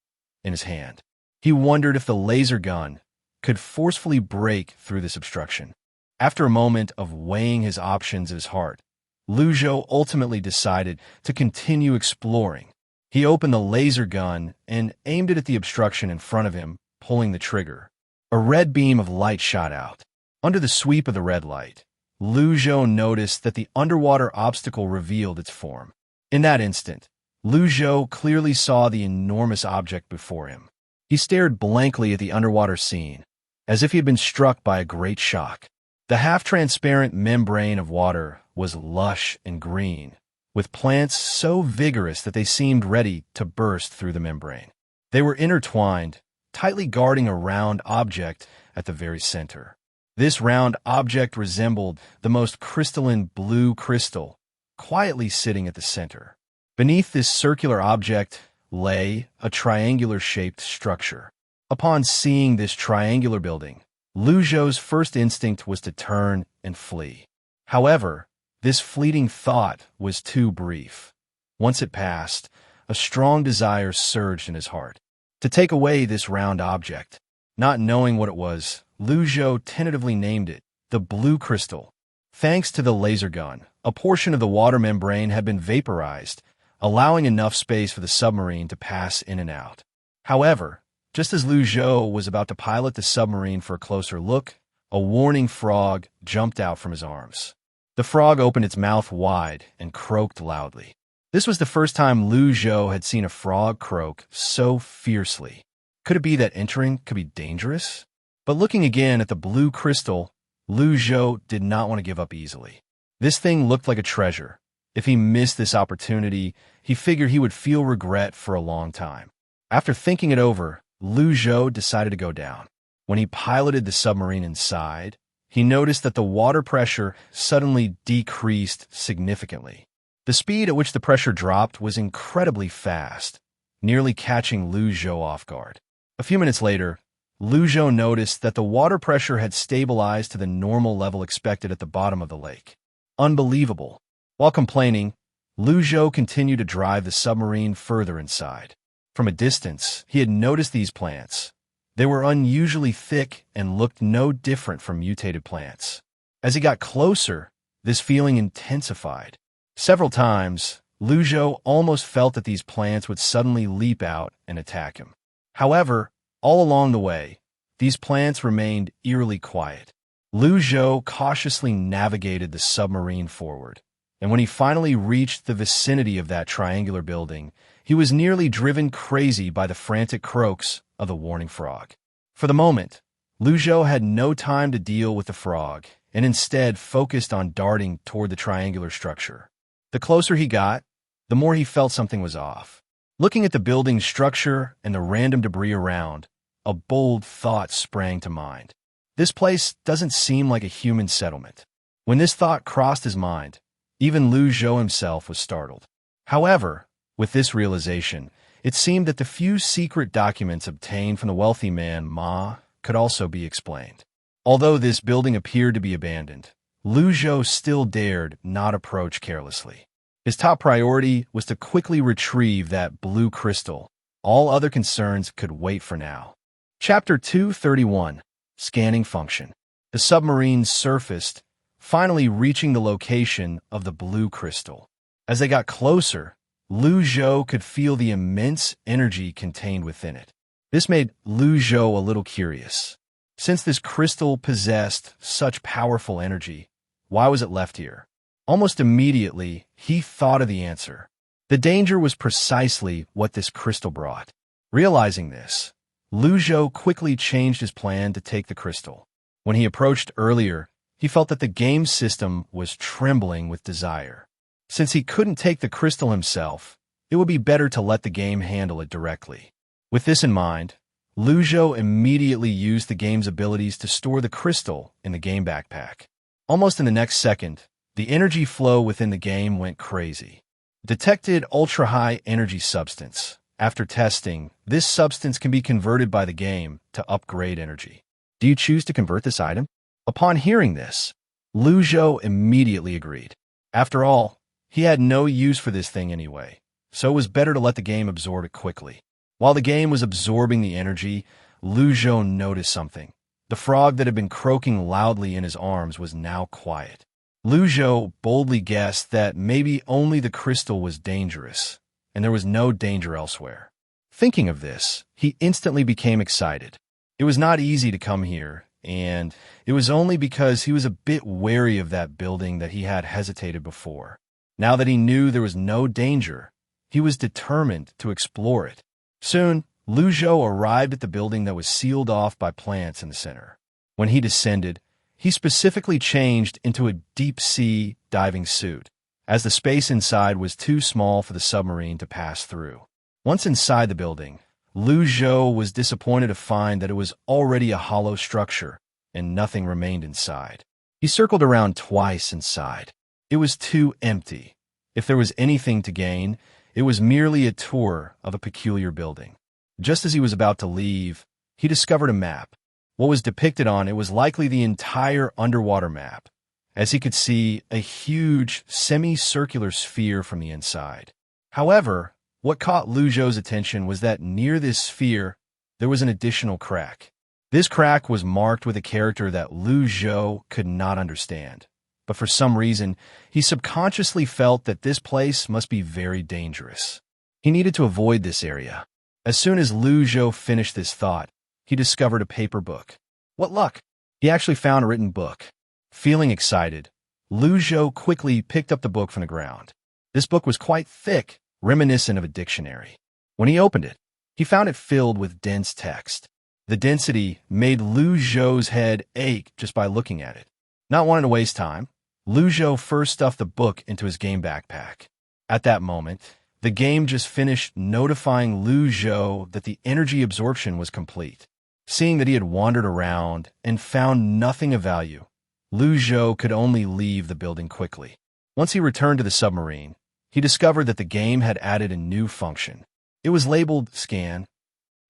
in his hand. He wondered if the laser gun could forcefully break through this obstruction. After a moment of weighing his options in his heart, Lu Zhou ultimately decided to continue exploring. He opened the laser gun and aimed it at the obstruction in front of him, pulling the trigger. A red beam of light shot out. Under the sweep of the red light, Lu Zhou noticed that the underwater obstacle revealed its form. In that instant, Lu Zhou clearly saw the enormous object before him. He stared blankly at the underwater scene, as if he had been struck by a great shock. The half-transparent membrane of water was lush and green, with plants so vigorous that they seemed ready to burst through the membrane. They were intertwined, tightly guarding a round object at the very center. This round object resembled the most crystalline blue crystal, quietly sitting at the center. Beneath this circular object lay a triangular-shaped structure. Upon seeing this triangular building, Lu Zhou's first instinct was to turn and flee. However, this fleeting thought was too brief. Once it passed, a strong desire surged in his heart to take away this round object. Not knowing what it was, Lu Zhou tentatively named it the blue crystal. Thanks to the laser gun, a portion of the water membrane had been vaporized, allowing enough space for the submarine to pass in and out. However, just as Lu Zhou was about to pilot the submarine for a closer look, a warning frog jumped out from his arms. The frog opened its mouth wide and croaked loudly. This was the first time Lu Zhou had seen a frog croak so fiercely. Could it be that entering could be dangerous? But looking again at the blue crystal, Lu Zhou did not want to give up easily. This thing looked like a treasure. If he missed this opportunity, he figured he would feel regret for a long time. After thinking it over, Lu Zhou decided to go down. When he piloted the submarine inside, he noticed that the water pressure suddenly decreased significantly. The speed at which the pressure dropped was incredibly fast, nearly catching Lu Zhou off guard. A few minutes later, Lu Zhou noticed that the water pressure had stabilized to the normal level expected at the bottom of the lake. Unbelievable. While complaining, Lu Zhou continued to drive the submarine further inside. From a distance, he had noticed these plants. They were unusually thick and looked no different from mutated plants. As he got closer, this feeling intensified. Several times, Lu Zhou almost felt that these plants would suddenly leap out and attack him. However, all along the way, these plants remained eerily quiet. Lu Zhou cautiously navigated the submarine forward, and when he finally reached the vicinity of that triangular building, he was nearly driven crazy by the frantic croaks of the warning frog. For the moment, Lu Zhou had no time to deal with the frog, and instead focused on darting toward the triangular structure. The closer he got, the more he felt something was off. Looking at the building's structure and the random debris around, a bold thought sprang to mind. This place doesn't seem like a human settlement. When this thought crossed his mind, even Lu Zhou himself was startled. However, with this realization, it seemed that the few secret documents obtained from the wealthy man Ma could also be explained. Although this building appeared to be abandoned, Lu Zhou still dared not approach carelessly. His top priority was to quickly retrieve that blue crystal. All other concerns could wait for now. Chapter 231, Scanning Function. The submarine surfaced, finally reaching the location of the blue crystal. As they got closer, Lu Zhou could feel the immense energy contained within it. This made Lu Zhou a little curious. Since this crystal possessed such powerful energy, why was it left here? Almost immediately, he thought of the answer. The danger was precisely what this crystal brought. Realizing this, Lu Zhou quickly changed his plan to take the crystal. When he approached earlier, he felt that the game system was trembling with desire. Since he couldn't take the crystal himself, it would be better to let the game handle it directly. With this in mind, Lu Zhou immediately used the game's abilities to store the crystal in the game backpack. Almost in the next second, the energy flow within the game went crazy. Detected ultra-high energy substance. After testing, this substance can be converted by the game to upgrade energy. Do you choose to convert this item? Upon hearing this, Lu Zhou immediately agreed. After all, he had no use for this thing anyway, so it was better to let the game absorb it quickly. While the game was absorbing the energy, Lu Zhou noticed something. The frog that had been croaking loudly in his arms was now quiet. Lu Zhou boldly guessed that maybe only the crystal was dangerous, and there was no danger elsewhere. Thinking of this, he instantly became excited. It was not easy to come here, and it was only because he was a bit wary of that building that he had hesitated before. Now that he knew there was no danger, he was determined to explore it. Soon, Lu Zhou arrived at the building that was sealed off by plants in the center. When he descended, he specifically changed into a deep-sea diving suit, as the space inside was too small for the submarine to pass through. Once inside the building, Lu Zhou was disappointed to find that it was already a hollow structure, and nothing remained inside. He circled around twice inside. It was too empty. If there was anything to gain, it was merely a tour of a peculiar building. Just as he was about to leave, he discovered a map. What was depicted on it was likely the entire underwater map, as he could see a huge semicircular sphere from the inside. However, what caught Lu Zhou's attention was that near this sphere, there was an additional crack. This crack was marked with a character that Lu Zhou could not understand, but for some reason, he subconsciously felt that this place must be very dangerous. He needed to avoid this area. As soon as Lu Zhou finished this thought, he discovered a paper book. What luck! He actually found a written book. Feeling excited, Lu Zhou quickly picked up the book from the ground. This book was quite thick, reminiscent of a dictionary. When he opened it, he found it filled with dense text. The density made Lu Zhou's head ache just by looking at it. Not wanting to waste time, Lu Zhou first stuffed the book into his game backpack. At that moment, the game just finished notifying Lu Zhou that the energy absorption was complete. Seeing that he had wandered around and found nothing of value, Lu Zhou could only leave the building quickly. Once he returned to the submarine, he discovered that the game had added a new function. It was labeled Scan.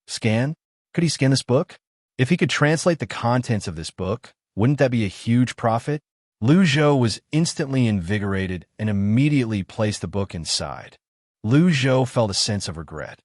Scan? Could he scan this book? If he could translate the contents of this book, wouldn't that be a huge profit? Lu Zhou was instantly invigorated and immediately placed the book inside. Lu Zhou felt a sense of regret.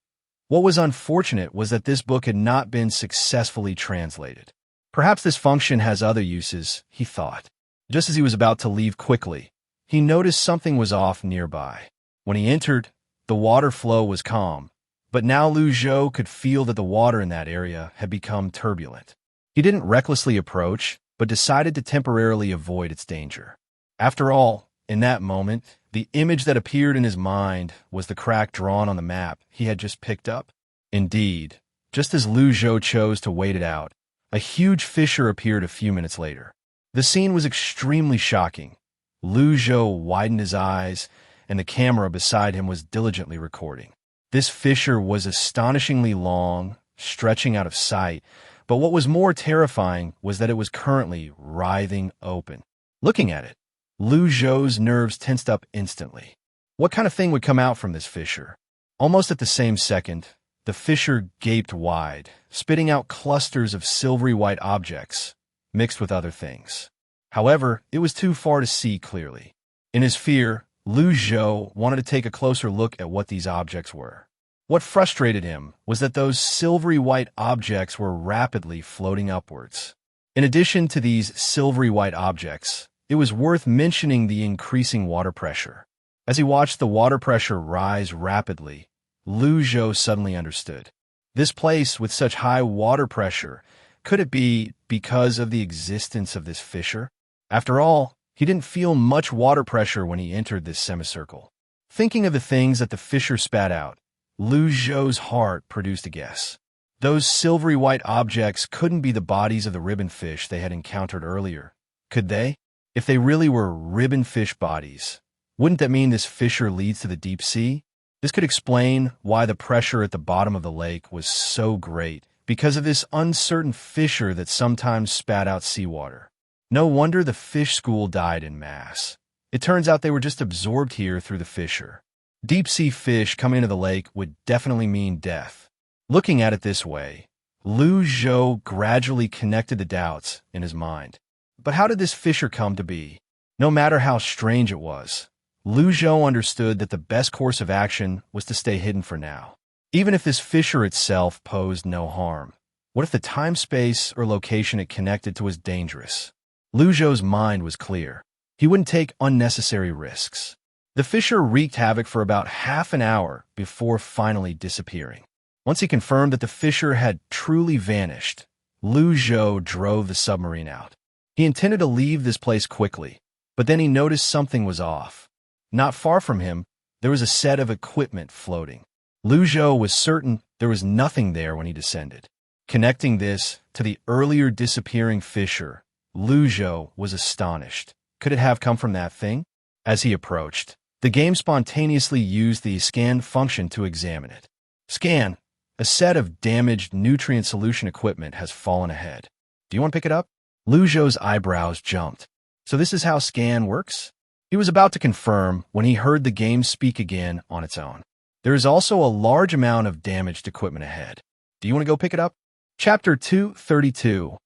What was unfortunate was that this book had not been successfully translated. Perhaps this function has other uses, he thought. Just as he was about to leave quickly, he noticed something was off nearby. When he entered, the water flow was calm, but now Lu Zhou could feel that the water in that area had become turbulent. He didn't recklessly approach, but decided to temporarily avoid its danger. After all, in that moment, the image that appeared in his mind was the crack drawn on the map he had just picked up. Indeed, just as Lu Zhou chose to wait it out, a huge fissure appeared a few minutes later. The scene was extremely shocking. Lu Zhou widened his eyes, and the camera beside him was diligently recording. This fissure was astonishingly long, stretching out of sight, but what was more terrifying was that it was currently writhing open. Looking at it, Lu Zhou's nerves tensed up instantly. What kind of thing would come out from this fissure? Almost at the same second, the fissure gaped wide, spitting out clusters of silvery white objects, mixed with other things. However, it was too far to see clearly. In his fear, Lu Zhou wanted to take a closer look at what these objects were. What frustrated him was that those silvery white objects were rapidly floating upwards. In addition to these silvery white objects, it was worth mentioning the increasing water pressure. As he watched the water pressure rise rapidly, Lu Zhou suddenly understood. This place with such high water pressure, could it be because of the existence of this fissure? After all, he didn't feel much water pressure when he entered this semicircle. Thinking of the things that the fissure spat out, Lu Zhou's heart produced a guess. Those silvery white objects couldn't be the bodies of the ribbon fish they had encountered earlier, could they? If they really were ribbon fish bodies, wouldn't that mean this fissure leads to the deep sea? This could explain why the pressure at the bottom of the lake was so great, because of this uncertain fissure that sometimes spat out seawater. No wonder the fish school died en masse. It turns out they were just absorbed here through the fissure. Deep-sea fish coming into the lake would definitely mean death. Looking at it this way, Lu Zhou gradually connected the doubts in his mind. But how did this fissure come to be? No matter how strange it was, Lu Zhou understood that the best course of action was to stay hidden for now. Even if this fissure itself posed no harm, what if the time, space, or location it connected to was dangerous? Lu Zhou's mind was clear. He wouldn't take unnecessary risks. The fissure wreaked havoc for about half an hour before finally disappearing. Once he confirmed that the fissure had truly vanished, Lu Zhou drove the submarine out. He intended to leave this place quickly, but then he noticed something was off. Not far from him, there was a set of equipment floating. Lu Zhou was certain there was nothing there when he descended. Connecting this to the earlier disappearing fissure, Lu Zhou was astonished. Could it have come from that thing? As he approached, the game spontaneously used the scan function to examine it. Scan. A set of damaged nutrient solution equipment has fallen ahead. Do you want to pick it up? Lu Zhou's eyebrows jumped. So this is how scan works? He was about to confirm when he heard the game speak again on its own. There is also a large amount of damaged equipment ahead. Do you want to go pick it up? Chapter 232.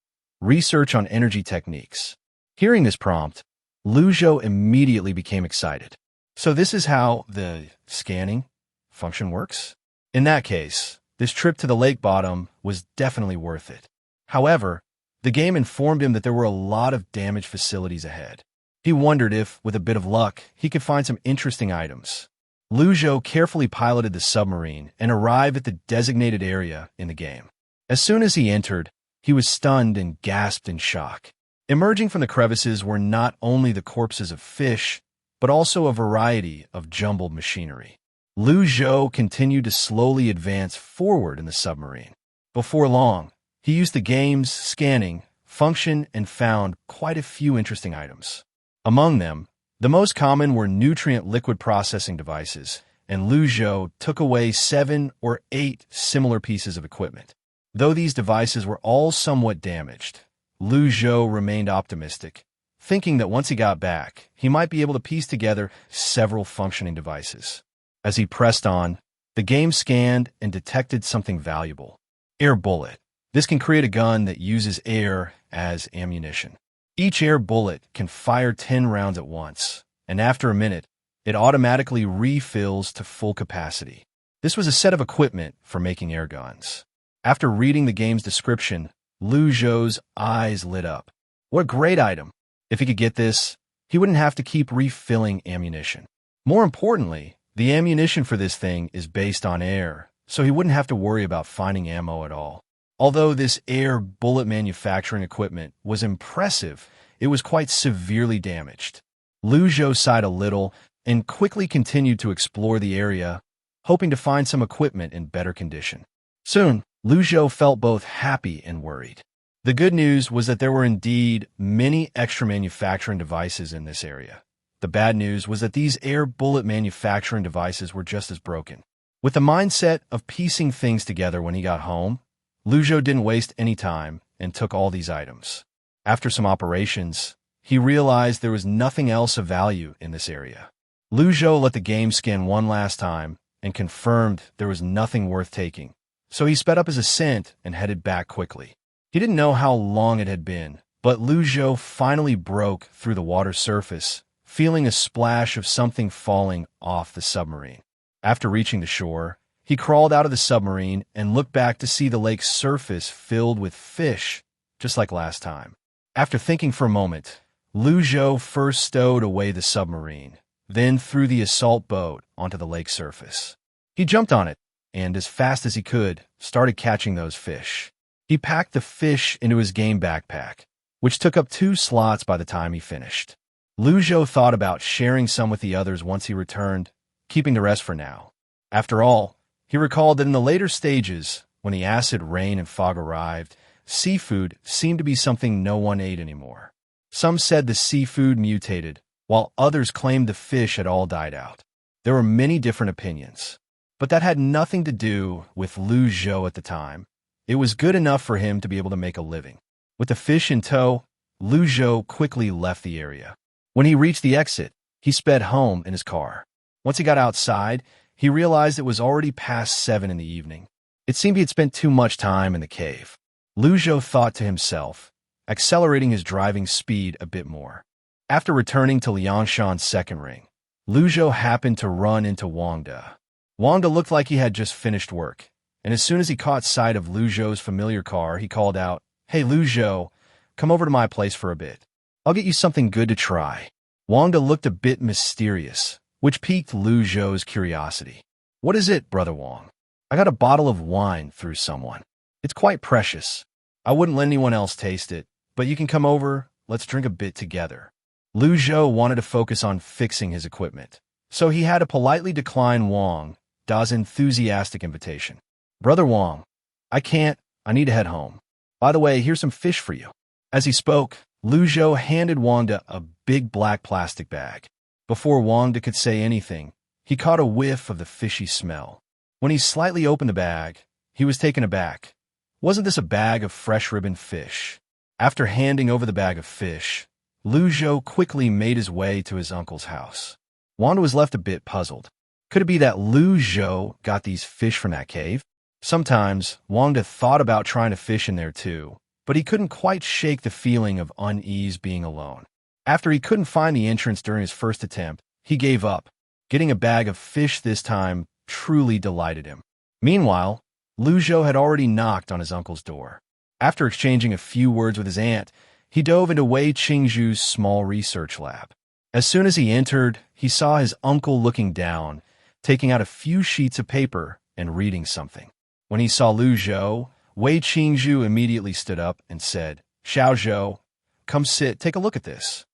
Research on Energy Techniques. Hearing this prompt, Lu Zhou immediately became excited. So this is how the scanning function works? In that case, this trip to the lake bottom was definitely worth it. However, the game informed him that there were a lot of damaged facilities ahead. He wondered if, with a bit of luck, he could find some interesting items. Lu Zhou carefully piloted the submarine and arrived at the designated area in the game. As soon as he entered, he was stunned and gasped in shock. Emerging from the crevices were not only the corpses of fish, but also a variety of jumbled machinery. Lu Zhou continued to slowly advance forward in the submarine. Before long, he used the game's scanning function and found quite a few interesting items. Among them, the most common were nutrient liquid processing devices, and Lu Zhou took away 7 or 8 similar pieces of equipment. Though these devices were all somewhat damaged, Lu Zhou remained optimistic, thinking that once he got back, he might be able to piece together several functioning devices. As he pressed on, the game scanned and detected something valuable. Air bullet. This can create a gun that uses air as ammunition. Each air bullet can fire 10 rounds at once, and after a minute, it automatically refills to full capacity. This was a set of equipment for making air guns. After reading the game's description, Lu Zhou's eyes lit up. What a great item! If he could get this, he wouldn't have to keep refilling ammunition. More importantly, the ammunition for this thing is based on air, so he wouldn't have to worry about finding ammo at all. Although this air bullet manufacturing equipment was impressive, it was quite severely damaged. Lu Zhou sighed a little and quickly continued to explore the area, hoping to find some equipment in better condition. Soon, Lu Zhou felt both happy and worried. The good news was that there were indeed many extra manufacturing devices in this area. The bad news was that these air bullet manufacturing devices were just as broken. With the mindset of piecing things together when he got home, Lu Zhou didn't waste any time and took all these items. After some operations, he realized there was nothing else of value in this area. Lu Zhou let the game scan one last time and confirmed there was nothing worth taking, so he sped up his ascent and headed back quickly. He didn't know how long it had been, but Lu Zhou finally broke through the water's surface, feeling a splash of something falling off the submarine. After reaching the shore, he crawled out of the submarine and looked back to see the lake's surface filled with fish, just like last time. After thinking for a moment, Lu Zhou first stowed away the submarine. then threw the assault boat onto the lake surface. He jumped on it, and as fast as he could, started catching those fish. He packed the fish into his game backpack, which took up 2 slots by the time he finished. Lu Zhou thought about sharing some with the others once he returned, keeping the rest for now. After all, he recalled that in the later stages, when the acid rain and fog arrived, seafood seemed to be something no one ate anymore. Some said the seafood mutated, while others claimed the fish had all died out. There were many different opinions, but that had nothing to do with Lu Zhou at the time. It was good enough for him to be able to make a living. With the fish in tow, Lu Zhou quickly left the area. When he reached the exit, he sped home in his car. Once he got outside, he realized it was already past 7 in the evening. It seemed he had spent too much time in the cave. Lu Zhou thought to himself, accelerating his driving speed a bit more. After returning to Liangshan's second ring, Lu Zhou happened to run into Wang De. Wang De looked like he had just finished work, and as soon as he caught sight of Lu Zhou's familiar car, he called out, "Hey Lu Zhou, come over to my place for a bit. I'll get you something good to try." Wang De looked a bit mysterious, which piqued Lu Zhou's curiosity. "What is it, Brother Wang?" "I got a bottle of wine through someone. It's quite precious. I wouldn't let anyone else taste it, but you can come over, let's drink a bit together." Lu Zhou wanted to focus on fixing his equipment, so he had to politely decline Wang Da's enthusiastic invitation. "Brother Wang, I can't, I need to head home. By the way, here's some fish for you." As he spoke, Lu Zhou handed Wang De a big black plastic bag. Before Wang De could say anything, he caught a whiff of the fishy smell. When he slightly opened the bag, he was taken aback. Wasn't this a bag of fresh ribbon fish? After handing over the bag of fish, Lu Zhou quickly made his way to his uncle's house. Wang De was left a bit puzzled. Could it be that Lu Zhou got these fish from that cave? Sometimes, Wang De thought about trying to fish in there too, but he couldn't quite shake the feeling of unease being alone. After he couldn't find the entrance during his first attempt, he gave up. Getting a bag of fish this time truly delighted him. Meanwhile, Lu Zhou had already knocked on his uncle's door. After exchanging a few words with his aunt, he dove into Wei Qingzhu's small research lab. As soon as he entered, he saw his uncle looking down, taking out a few sheets of paper and reading something. When he saw Lu Zhou, Wei Qingzhu immediately stood up and said, "Xiao Zhou, come sit, take a look at this."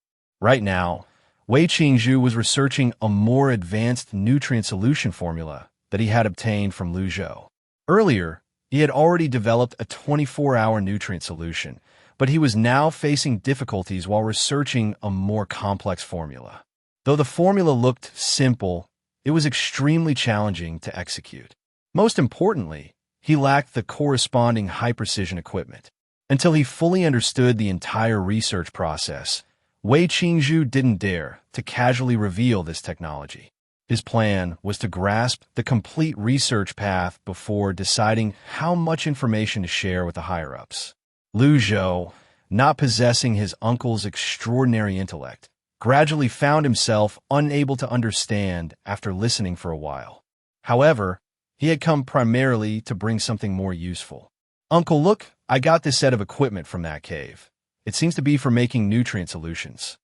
Right now, Wei Qingzhu was researching a more advanced nutrient solution formula that he had obtained from Lu Zhou. Earlier, he had already developed a 24-hour nutrient solution, but he was now facing difficulties while researching a more complex formula. Though the formula looked simple, it was extremely challenging to execute. Most importantly, he lacked the corresponding high-precision equipment. Until he fully understood the entire research process, Wei Qingzhu didn't dare to casually reveal this technology. His plan was to grasp the complete research path before deciding how much information to share with the higher-ups. Lu Zhou, not possessing his uncle's extraordinary intellect, gradually found himself unable to understand after listening for a while. However, he had come primarily to bring something more useful. "Uncle, look, I got this set of equipment from that cave. It seems to be for making nutrient solutions."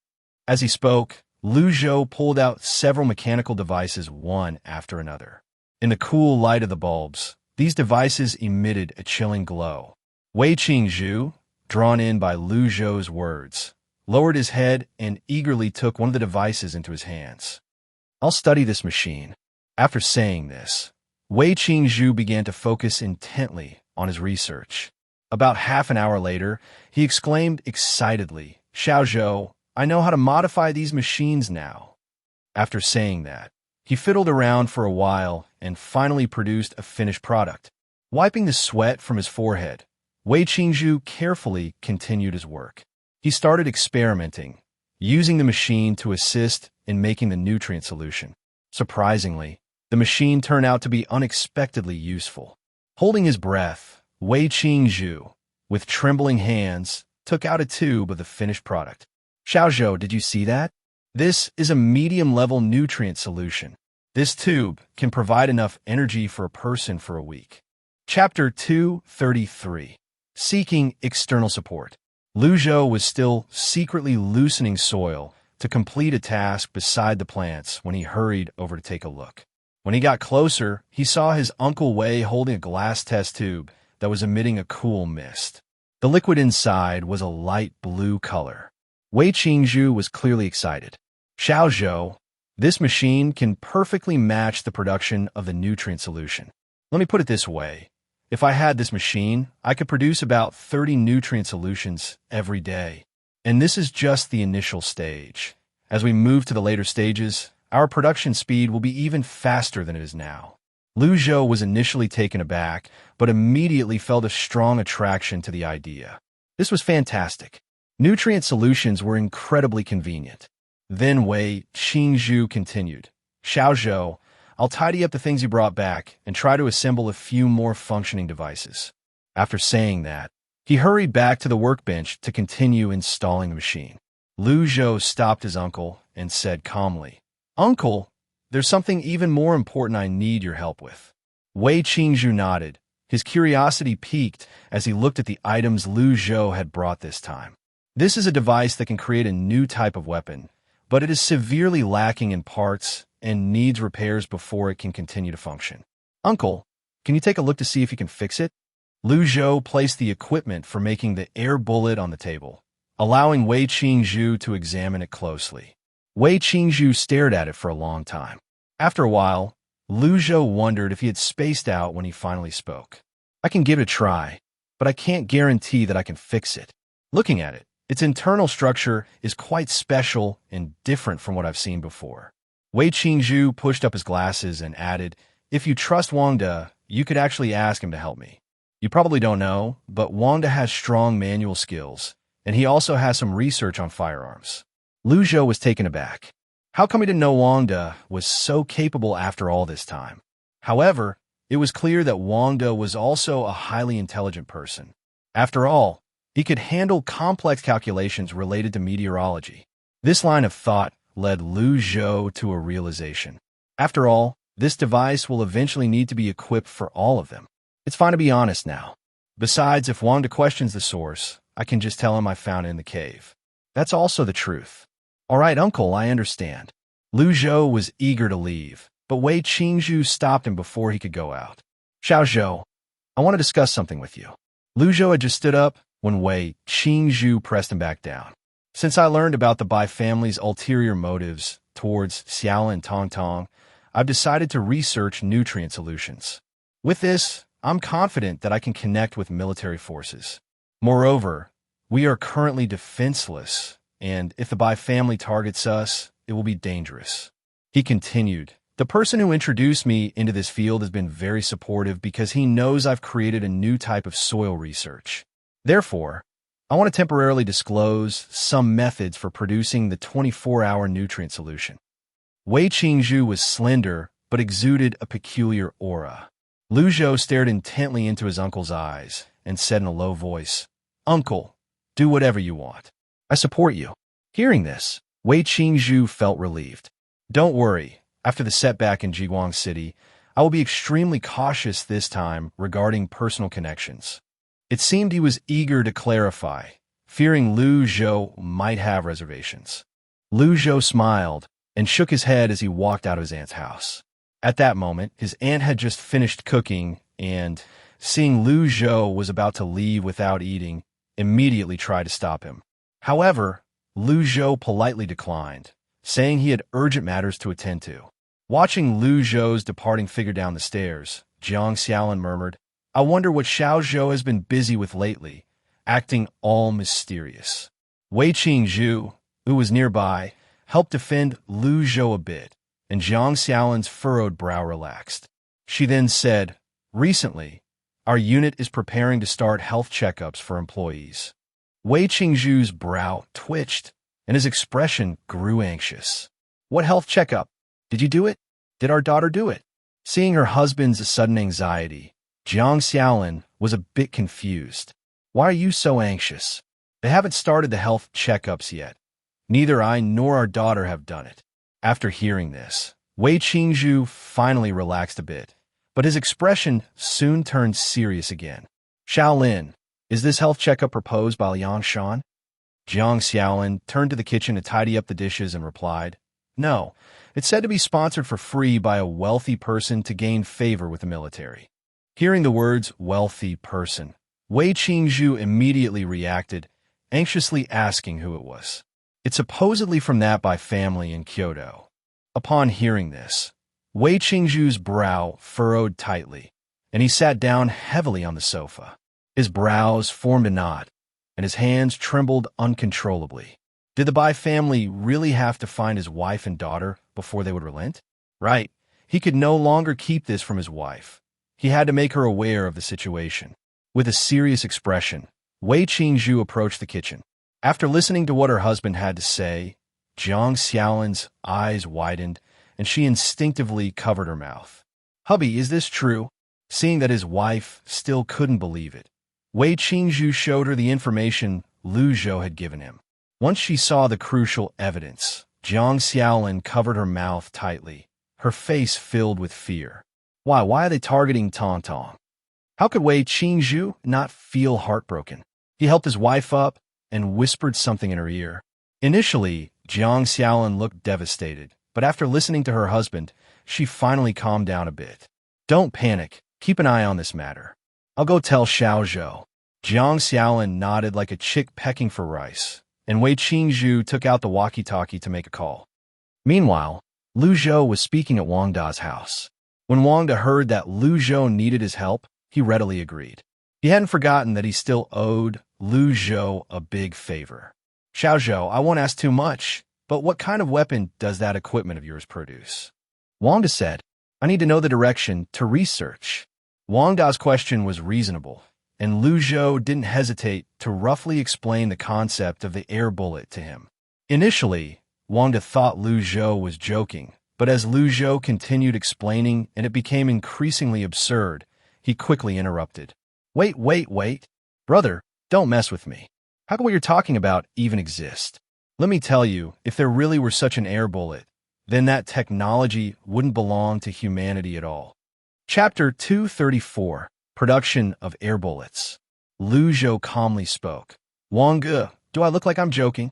As he spoke, Lu Zhou pulled out several mechanical devices one after another. In the cool light of the bulbs, these devices emitted a chilling glow. Wei Qingzhu, drawn in by Lu Zhou's words, lowered his head and eagerly took one of the devices into his hands. "I'll study this machine." After saying this, Wei Qingzhu began to focus intently on his research. About half an hour later, he exclaimed excitedly, "Xiao Zhou, I know how to modify these machines now." After saying that, he fiddled around for a while and finally produced a finished product. Wiping the sweat from his forehead, Wei Qingzhu carefully continued his work. He started experimenting, using the machine to assist in making the nutrient solution. Surprisingly, the machine turned out to be unexpectedly useful. Holding his breath, Wei Qingzhu, with trembling hands, took out a tube of the finished product. "Xiao Zhou, did you see that? This is a medium-level nutrient solution. This tube can provide enough energy for a person for a week." Chapter 233. Seeking External Support. Lu Zhou was still secretly loosening soil to complete a task beside the plants when he hurried over to take a look. When he got closer, he saw his Uncle Wei holding a glass test tube that was emitting a cool mist. The liquid inside was a light blue color. Wei Qingzhu was clearly excited. Xiao Zhou, this machine can perfectly match the production of the nutrient solution. Let me put it this way. If I had this machine, I could produce about 30 nutrient solutions every day. And this is just the initial stage. As we move to the later stages, our production speed will be even faster than it is now. Lu Zhou was initially taken aback, but immediately felt a strong attraction to the idea. This was fantastic. Nutrient solutions were incredibly convenient. Then Wei Qingzhu continued. Xiao Zhou, I'll tidy up the things you brought back and try to assemble a few more functioning devices. After saying that, he hurried back to the workbench to continue installing the machine. Lu Zhou stopped his uncle and said calmly, "Uncle, there's something even more important I need your help with." Wei Qingzhu nodded. His curiosity piqued as he looked at the items Lu Zhou had brought this time. This is a device that can create a new type of weapon, but it is severely lacking in parts and needs repairs before it can continue to function. "Uncle, can you take a look to see if you can fix it?" Lu Zhou placed the equipment for making the air bullet on the table, allowing Wei Qingzhu to examine it closely. Wei Qingzhu stared at it for a long time. After a while, Lu Zhou wondered if he had spaced out when he finally spoke. "I can give it a try, but I can't guarantee that I can fix it. Looking at it, its internal structure is quite special and different from what I've seen before." Wei Qingzhu pushed up his glasses and added, "If you trust Wangda, you could actually ask him to help me. You probably don't know, but Wangda has strong manual skills, and he also has some research on firearms." Lu Zhou was taken aback. How come he didn't know Wangda was so capable after all this time? However, it was clear that Wangda was also a highly intelligent person. After all, he could handle complex calculations related to meteorology. This line of thought led Lu Zhou to a realization. After all, this device will eventually need to be equipped for all of them. It's fine to be honest now. Besides, if Wangda questions the source, I can just tell him I found it in the cave. That's also the truth. "All right, Uncle, I understand." Lu Zhou was eager to leave, but Wei Qingzhu stopped him before he could go out. "Xiao Zhou, I want to discuss something with you." Lu Zhou had just stood up when Wei Qingzhu pressed him back down. "Since I learned about the Bai family's ulterior motives towards Xiao and Tong Tong, I've decided to research nutrient solutions. With this, I'm confident that I can connect with military forces. Moreover, we are currently defenseless, and if the Bai family targets us, it will be dangerous." He continued, "The person who introduced me into this field has been very supportive because he knows I've created a new type of soil research. Therefore, I want to temporarily disclose some methods for producing the 24-hour nutrient solution." Wei Qingzhu was slender but exuded a peculiar aura. Lu Zhou stared intently into his uncle's eyes and said in a low voice, "Uncle, do whatever you want. I support you." Hearing this, Wei Qingzhu felt relieved. "Don't worry, after the setback in Jiguang City, I will be extremely cautious this time regarding personal connections." It seemed he was eager to clarify, fearing Lu Zhou might have reservations. Lu Zhou smiled and shook his head as he walked out of his aunt's house. At that moment, his aunt had just finished cooking and, seeing Lu Zhou was about to leave without eating, immediately tried to stop him. However, Lu Zhou politely declined, saying he had urgent matters to attend to. Watching Lu Zhou's departing figure down the stairs, Jiang Xiaolin murmured, "I wonder what Xiao Zhou has been busy with lately, acting all mysterious." Wei Qingzhu, who was nearby, helped defend Lu Zhou a bit, and Jiang Xiaolin's furrowed brow relaxed. She then said, "Recently, our unit is preparing to start health checkups for employees." Wei Qingzhu's brow twitched, and his expression grew anxious. "What health checkup? Did you do it? Did our daughter do it?" Seeing her husband's sudden anxiety, Jiang Xiaolin was a bit confused. "Why are you so anxious? They haven't started the health checkups yet. Neither I nor our daughter have done it." After hearing this, Wei Qingzhu finally relaxed a bit, but his expression soon turned serious again. "Shaolin, is this health checkup proposed by Liang Shan?" Jiang Xiaolin turned to the kitchen to tidy up the dishes and replied, "No, it's said to be sponsored for free by a wealthy person to gain favor with the military." Hearing the words wealthy person, Wei Qingzhu immediately reacted, anxiously asking who it was. "It's supposedly from that by family in Kyoto." Upon hearing this, Wei Qingzhu's brow furrowed tightly, and he sat down heavily on the sofa. His brows formed a knot, and his hands trembled uncontrollably. Did the Bai family really have to find his wife and daughter before they would relent? Right, he could no longer keep this from his wife. He had to make her aware of the situation. With a serious expression, Wei Qingzhu approached the kitchen. After listening to what her husband had to say, Jiang Xiaolin's eyes widened, and she instinctively covered her mouth. "Hubby, is this true?" Seeing that his wife still couldn't believe it, Wei Qingzhu showed her the information Lu Zhou had given him. Once she saw the crucial evidence, Jiang Xiaolin covered her mouth tightly, her face filled with fear. Why are they targeting Tong? How could Wei Qingzhu not feel heartbroken? He helped his wife up and whispered something in her ear. Initially, Jiang Xiaolin looked devastated, but after listening to her husband, she finally calmed down a bit. "Don't panic. Keep an eye on this matter. I'll go tell Xiao Zhou." Jiang Xiaolin nodded like a chick pecking for rice, and Wei Qingzhu took out the walkie-talkie to make a call. Meanwhile, Lu Zhou was speaking at Wang Da's house. When Wang Da heard that Lu Zhou needed his help, he readily agreed. He hadn't forgotten that he still owed Lu Zhou a big favor. "Xiao Zhou, I won't ask too much, but what kind of weapon does that equipment of yours produce?" Wang Da said, "I need to know the direction to research." Wang Da's question was reasonable, and Lu Zhou didn't hesitate to roughly explain the concept of the air bullet to him. Initially, Wang Da thought Lu Zhou was joking, but as Lu Zhou continued explaining and it became increasingly absurd, he quickly interrupted. Wait. Brother, don't mess with me. How can what you're talking about even exist? Let me tell you, if there really were such an air bullet, then that technology wouldn't belong to humanity at all. Chapter 234, Production of Air Bullets. Lu Zhou calmly spoke. "Wang Ge, do I look like I'm joking?"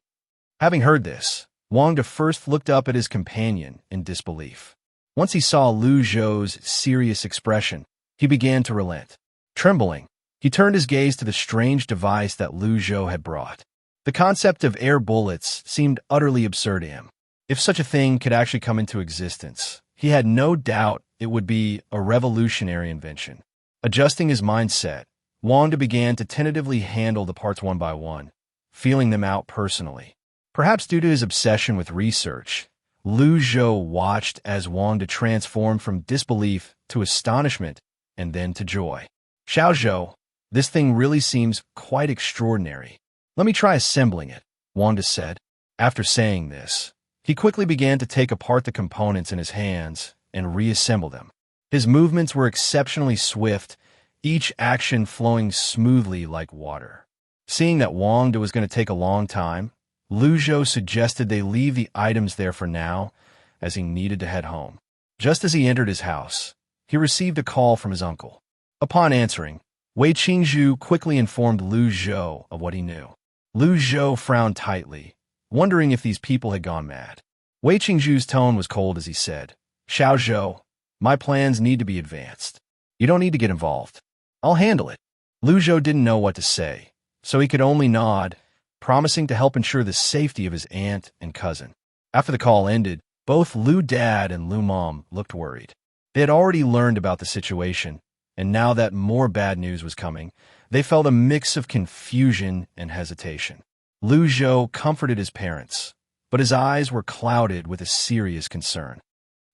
Having heard this, Wang De first looked up at his companion in disbelief. Once he saw Lu Zhou's serious expression, he began to relent. Trembling, he turned his gaze to the strange device that Lu Zhou had brought. The concept of air bullets seemed utterly absurd to him. If such a thing could actually come into existence, he had no doubt it would be a revolutionary invention. Adjusting his mindset, Wang De began to tentatively handle the parts one by one, feeling them out personally. Perhaps due to his obsession with research, Lu Zhou watched as Wang De transformed from disbelief to astonishment and then to joy. "Xiao Zhou, this thing really seems quite extraordinary. Let me try assembling it," Wang De said. After saying this, he quickly began to take apart the components in his hands and reassemble them. His movements were exceptionally swift, each action flowing smoothly like water. Seeing that Wang De was going to take a long time, Lu Zhou suggested they leave the items there for now, as he needed to head home. Just as he entered his house, he received a call from his uncle. Upon answering, Wei Qingzhu quickly informed Lu Zhou of what he knew. Lu Zhou frowned tightly, wondering if these people had gone mad. Wei Qingzhu's tone was cold as he said, "Xiao Zhou, my plans need to be advanced. You don't need to get involved. I'll handle it." Lu Zhou didn't know what to say, so he could only nod, promising to help ensure the safety of his aunt and cousin. After the call ended, both Lu Dad and Lu Mom looked worried. They had already learned about the situation, and now that more bad news was coming, they felt a mix of confusion and hesitation. Lu Zhou comforted his parents, but his eyes were clouded with a serious concern.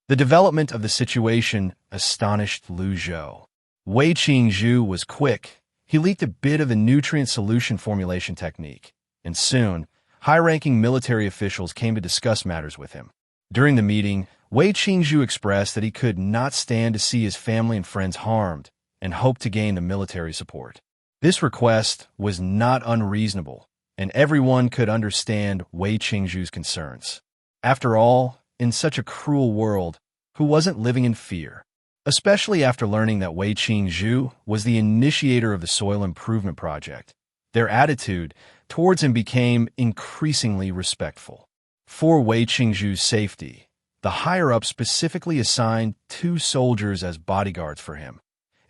The development of the situation astonished Lu Zhou. Wei Qingzhu was quick. He leaked a bit of the nutrient solution formulation technique, and soon, high-ranking military officials came to discuss matters with him. During the meeting, Wei Qingzhu expressed that he could not stand to see his family and friends harmed and hoped to gain the military support. This request was not unreasonable, and everyone could understand Wei Qingzhu's concerns. After all, in such a cruel world, who wasn't living in fear? Especially after learning that Wei Qingzhu was the initiator of the soil improvement project, Their attitude towards him became increasingly respectful. For Wei Qingzhu's safety, the higher-ups specifically assigned 2 soldiers as bodyguards for him.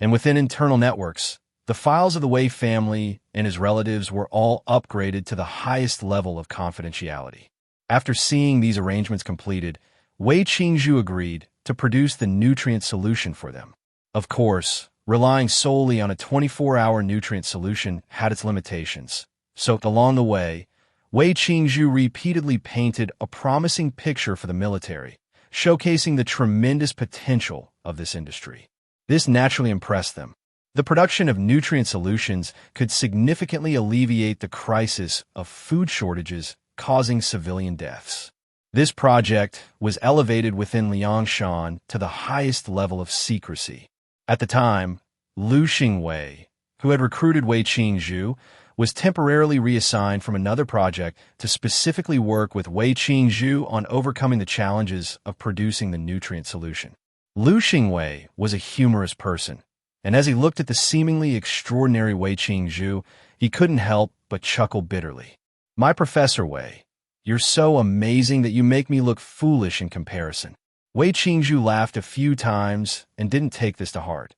And within internal networks, the files of the Wei family and his relatives were all upgraded to the highest level of confidentiality. After seeing these arrangements completed, Wei Qingzhu agreed to produce the nutrient solution for them. Of course, relying solely on a 24-hour nutrient solution had its limitations. So, along the way, Wei Qingzhu repeatedly painted a promising picture for the military, showcasing the tremendous potential of this industry. This naturally impressed them. The production of nutrient solutions could significantly alleviate the crisis of food shortages causing civilian deaths. This project was elevated within Liangshan to the highest level of secrecy. At the time, Lu Xingwei, who had recruited Wei Qingzhu, was temporarily reassigned from another project to specifically work with Wei Qingzhu on overcoming the challenges of producing the nutrient solution. Lu Xingwei was a humorous person, and as he looked at the seemingly extraordinary Wei Qingzhu, he couldn't help but chuckle bitterly. "My Professor Wei, you're so amazing that you make me look foolish in comparison." Wei Qingzhu laughed a few times and didn't take this to heart,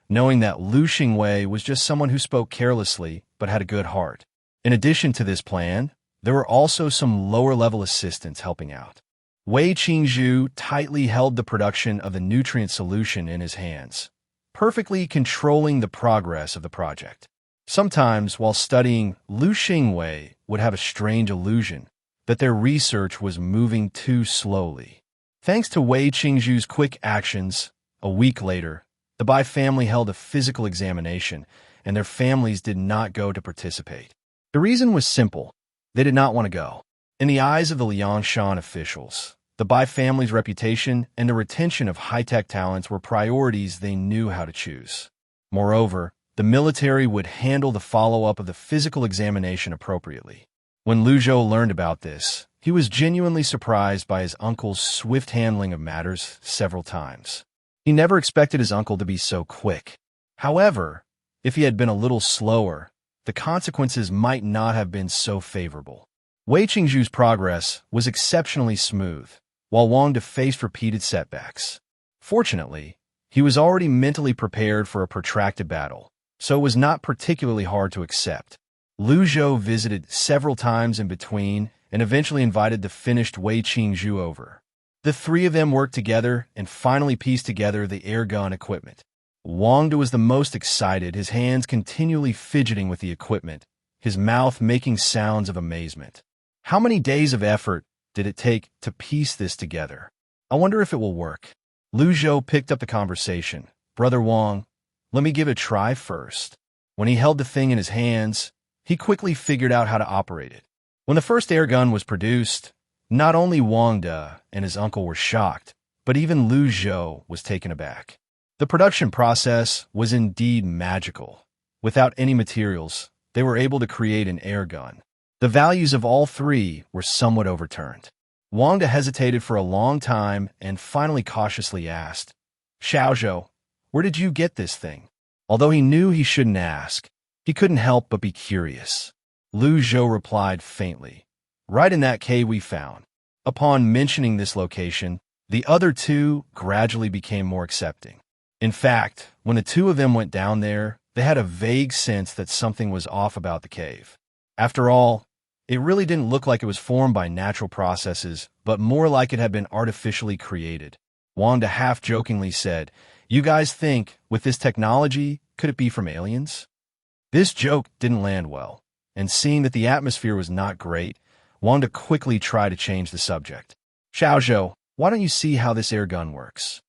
knowing that Lu Xingwei was just someone who spoke carelessly but had a good heart. In addition to this plan, there were also some lower-level assistants helping out. Wei Qingzhu tightly held the production of the nutrient solution in his hands, perfectly controlling the progress of the project. Sometimes, while studying, Lu Xingwei would have a strange illusion that their research was moving too slowly. Thanks to Wei Qingzhu's quick actions, a week later, the Bai family held a physical examination, and their families did not go to participate. The reason was simple. They did not want to go. In the eyes of the Liangshan officials, the Bai family's reputation and the retention of high-tech talents were priorities they knew how to choose. Moreover, the military would handle the follow-up of the physical examination appropriately. When Lu Zhou learned about this, he was genuinely surprised by his uncle's swift handling of matters several times. He never expected his uncle to be so quick. However, if he had been a little slower, the consequences might not have been so favorable. Wei Qingzhu's progress was exceptionally smooth, while Wang De faced repeated setbacks. Fortunately, he was already mentally prepared for a protracted battle, so it was not particularly hard to accept. Lu Zhou visited several times in between and eventually invited the finished Wei Qingzhu over. The 3 of them worked together and finally pieced together the air gun equipment. Wang De was the most excited, his hands continually fidgeting with the equipment, his mouth making sounds of amazement. How many days of effort did it take to piece this together? I wonder if it will work. Lu Zhou picked up the conversation. "Brother Wang, let me give it a try first." When he held the thing in his hands, he quickly figured out how to operate it. When the first air gun was produced, not only Wang De and his uncle were shocked, but even Lu Zhou was taken aback. The production process was indeed magical. Without any materials, they were able to create an air gun. The values of all 3 were somewhat overturned. Wang De hesitated for a long time and finally cautiously asked, "Xiaozhou, where did you get this thing?" Although he knew he shouldn't ask, he couldn't help but be curious. Lu Zhou replied faintly, "Right in that cave we found." Upon mentioning this location, the other 2 gradually became more accepting. In fact, when the 2 of them went down there, they had a vague sense that something was off about the cave. After all, it really didn't look like it was formed by natural processes, but more like it had been artificially created. Wang De half-jokingly said, "You guys think, with this technology, could it be from aliens?" This joke didn't land well, and seeing that the atmosphere was not great, Wang De quickly tried to change the subject. "Xiaozhou, why don't you see how this air gun works?"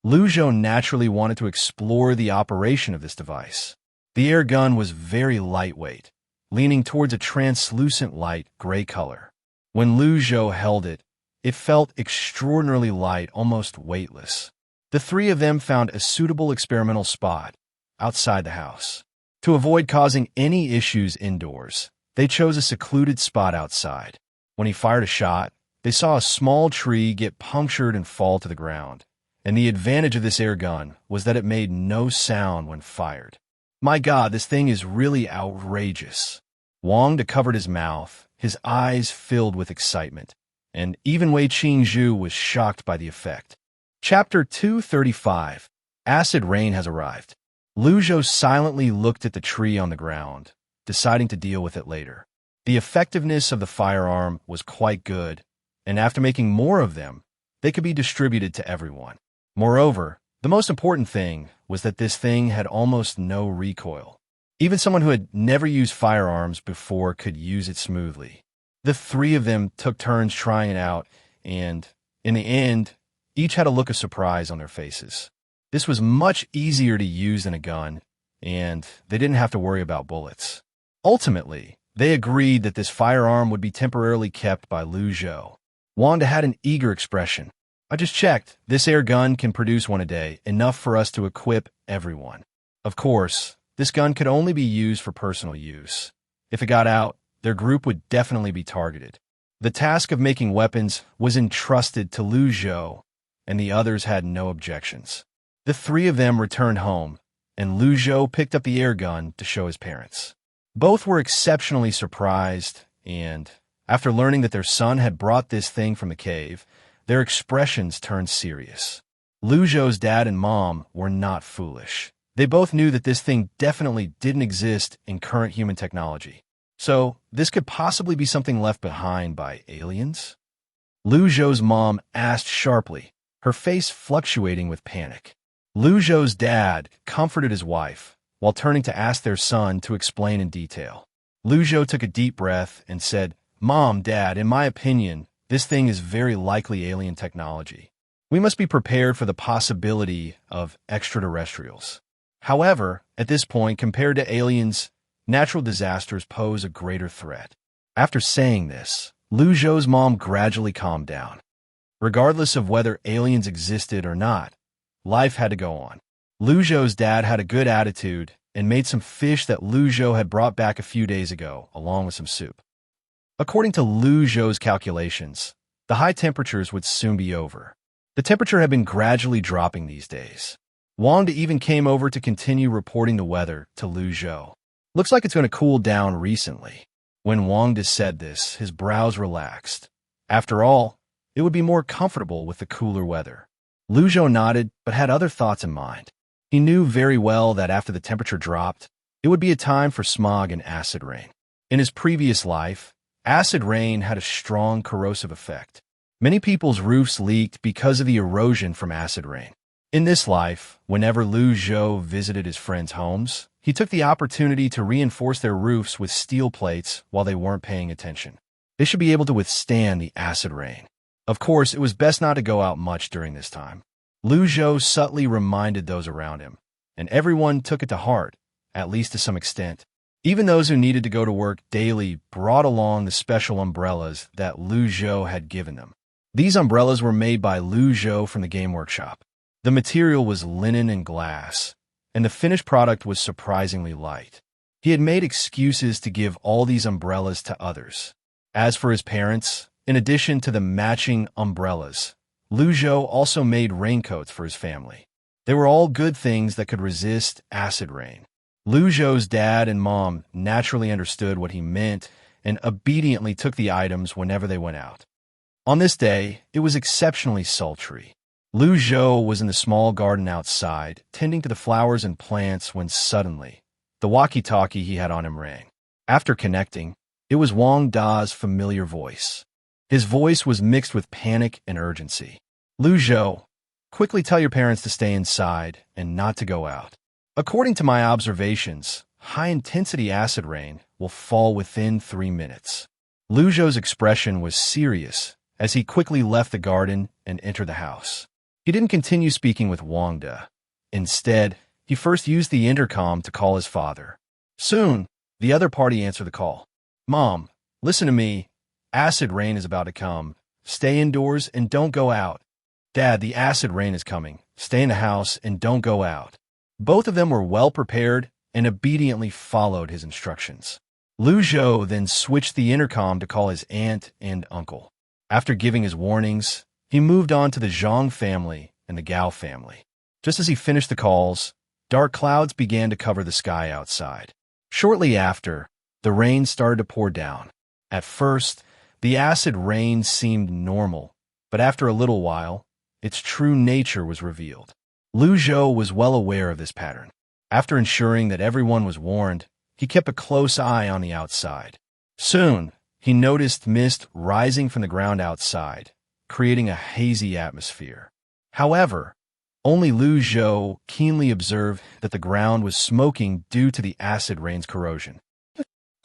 Lu Zhou naturally wanted to explore the operation of this device. The air gun was very lightweight, leaning towards a translucent light gray color. When Lu Zhou held it, it felt extraordinarily light, almost weightless. The 3 of them found a suitable experimental spot outside the house. To avoid causing any issues indoors, they chose a secluded spot outside. When he fired a shot, they saw a small tree get punctured and fall to the ground, and the advantage of this air gun was that it made no sound when fired. "My God, this thing is really outrageous." Wang covered his mouth, his eyes filled with excitement, and even Wei Qingzhu was shocked by the effect. Chapter 235. Acid Rain has arrived. Lu Zhou silently looked at the tree on the ground, deciding to deal with it later. The effectiveness of the firearm was quite good, and after making more of them, they could be distributed to everyone. Moreover, the most important thing was that this thing had almost no recoil. Even someone who had never used firearms before could use it smoothly. The three of them took turns trying it out, and, in the end, each had a look of surprise on their faces. This was much easier to use than a gun, and they didn't have to worry about bullets. Ultimately, they agreed that this firearm would be temporarily kept by Lu Zhou. Wanda had an eager expression. I just checked. This air gun can produce one a day, enough for us to equip everyone. Of course, this gun could only be used for personal use. If it got out, their group would definitely be targeted. The task of making weapons was entrusted to Lu Zhou, and the others had no objections. The three of them returned home, and Lu Zhou picked up the air gun to show his parents. Both were exceptionally surprised, and after learning that their son had brought this thing from the cave, their expressions turned serious. Lu Zhou's dad and mom were not foolish. They both knew that this thing definitely didn't exist in current human technology. So, this could possibly be something left behind by aliens? Lu Zhou's mom asked sharply, her face fluctuating with panic. Lu Zhou's dad comforted his wife, while turning to ask their son to explain in detail. Lu Zhou took a deep breath and said, Mom, Dad, in my opinion, this thing is very likely alien technology. We must be prepared for the possibility of extraterrestrials. However, at this point, compared to aliens, natural disasters pose a greater threat. After saying this, Lu Zhou's mom gradually calmed down. Regardless of whether aliens existed or not, life had to go on. Lu Zhou's dad had a good attitude and made some fish that Lu Zhou had brought back a few days ago, along with some soup. According to Lu Zhou's calculations, the high temperatures would soon be over. The temperature had been gradually dropping these days. Wanda even came over to continue reporting the weather to Lu Zhou. Looks like it's going to cool down recently. When Wanda said this, his brows relaxed. After all, it would be more comfortable with the cooler weather. Lu Zhou nodded, but had other thoughts in mind. He knew very well that after the temperature dropped, it would be a time for smog and acid rain. In his previous life, acid rain had a strong corrosive effect. Many people's roofs leaked because of the erosion from acid rain. In this life, whenever Lu Zhou visited his friends' homes, he took the opportunity to reinforce their roofs with steel plates while they weren't paying attention. They should be able to withstand the acid rain. Of course, it was best not to go out much during this time. Lu Zhou subtly reminded those around him, and everyone took it to heart, at least to some extent. Even those who needed to go to work daily brought along the special umbrellas that Lu Zhou had given them. These umbrellas were made by Lu Zhou from the game workshop. The material was linen and glass, and the finished product was surprisingly light. He had made excuses to give all these umbrellas to others. As for his parents, in addition to the matching umbrellas, Lu Zhou also made raincoats for his family. They were all good things that could resist acid rain. Lu Zhou's dad and mom naturally understood what he meant and obediently took the items whenever they went out. On this day, it was exceptionally sultry. Lu Zhou was in the small garden outside, tending to the flowers and plants when suddenly, the walkie-talkie he had on him rang. After connecting, it was Wang Da's familiar voice. His voice was mixed with panic and urgency. Lu Zhou, quickly tell your parents to stay inside and not to go out. According to my observations, high-intensity acid rain will fall within 3 minutes. Lu Zhou's expression was serious as he quickly left the garden and entered the house. He didn't continue speaking with Wang Da. Instead, he first used the intercom to call his father. Soon, the other party answered the call. Mom, listen to me. Acid rain is about to come. Stay indoors and don't go out. Dad, the acid rain is coming. Stay in the house and don't go out. Both of them were well prepared and obediently followed his instructions. Lu Zhou then switched the intercom to call his aunt and uncle. After giving his warnings, he moved on to the Zhang family and the Gao family. Just as he finished the calls, dark clouds began to cover the sky outside. Shortly after, the rain started to pour down. At first, the acid rain seemed normal, but after a little while, its true nature was revealed. Lu Zhou was well aware of this pattern. After ensuring that everyone was warned, he kept a close eye on the outside. Soon, he noticed mist rising from the ground outside, creating a hazy atmosphere. However, only Lu Zhou keenly observed that the ground was smoking due to the acid rain's corrosion.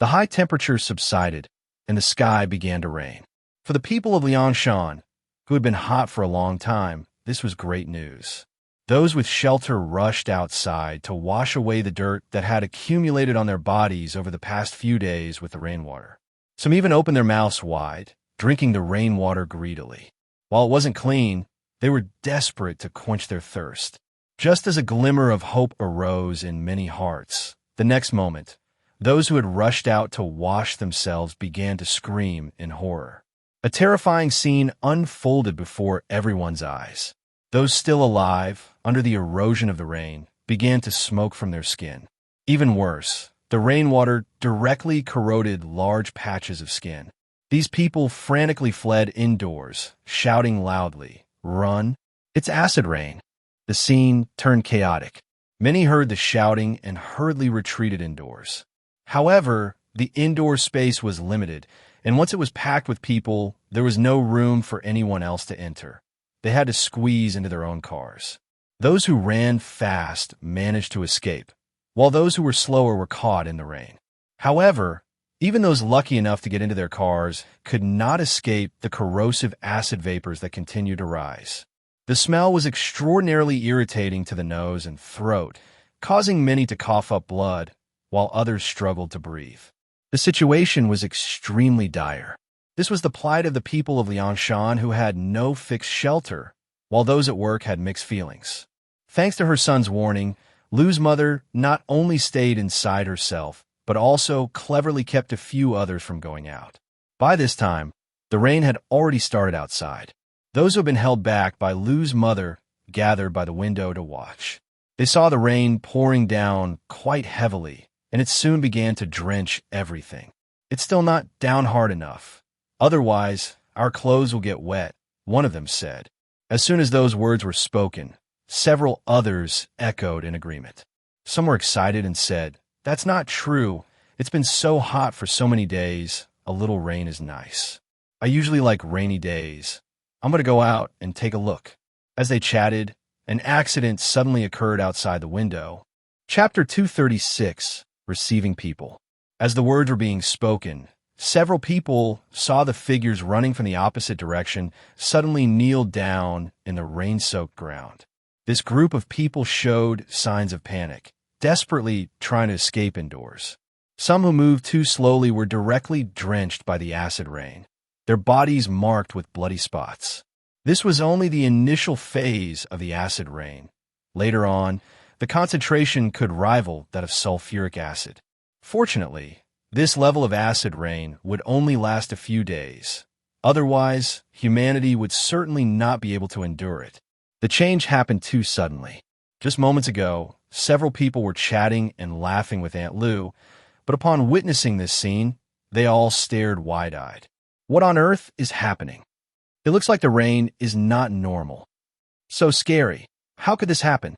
The high temperature subsided, and the sky began to rain. For the people of Liangshan, who had been hot for a long time, this was great news. Those with shelter rushed outside to wash away the dirt that had accumulated on their bodies over the past few days with the rainwater. Some even opened their mouths wide, drinking the rainwater greedily. While it wasn't clean, they were desperate to quench their thirst. Just as a glimmer of hope arose in many hearts, the next moment, those who had rushed out to wash themselves began to scream in horror. A terrifying scene unfolded before everyone's eyes. Those still alive, under the erosion of the rain, began to smoke from their skin. Even worse, the rainwater directly corroded large patches of skin. These people frantically fled indoors, shouting loudly, "Run! It's acid rain!" The scene turned chaotic. Many heard the shouting and hurriedly retreated indoors. However, the indoor space was limited, and once it was packed with people, there was no room for anyone else to enter. They had to squeeze into their own cars. Those who ran fast managed to escape, while those who were slower were caught in the rain. However, even those lucky enough to get into their cars could not escape the corrosive acid vapors that continued to rise. The smell was extraordinarily irritating to the nose and throat, causing many to cough up blood, while others struggled to breathe. The situation was extremely dire. This was the plight of the people of Liangshan who had no fixed shelter, while those at work had mixed feelings. Thanks to her son's warning, Lu's mother not only stayed inside herself, but also cleverly kept a few others from going out. By this time, the rain had already started outside. Those who had been held back by Lu's mother gathered by the window to watch. They saw the rain pouring down quite heavily, and it soon began to drench everything. It's still not down hard enough. Otherwise, our clothes will get wet, one of them said. As soon as those words were spoken, several others echoed in agreement. Some were excited and said, "That's not true. It's been so hot for so many days. A little rain is nice. I usually like rainy days. I'm going to go out and take a look." As they chatted, an accident suddenly occurred outside the window. Chapter 236, Receiving People. As the words were being spoken, several people saw the figures running from the opposite direction suddenly kneel down in the rain-soaked ground. This group of people showed signs of panic, desperately trying to escape indoors. Some who moved too slowly were directly drenched by the acid rain, their bodies marked with bloody spots. This was only the initial phase of the acid rain. Later on, the concentration could rival that of sulfuric acid. Fortunately, this level of acid rain would only last a few days. Otherwise, humanity would certainly not be able to endure it. The change happened too suddenly. Just moments ago, several people were chatting and laughing with Aunt Lu, but upon witnessing this scene, they all stared wide-eyed. What on earth is happening? It looks like the rain is not normal. So scary. How could this happen?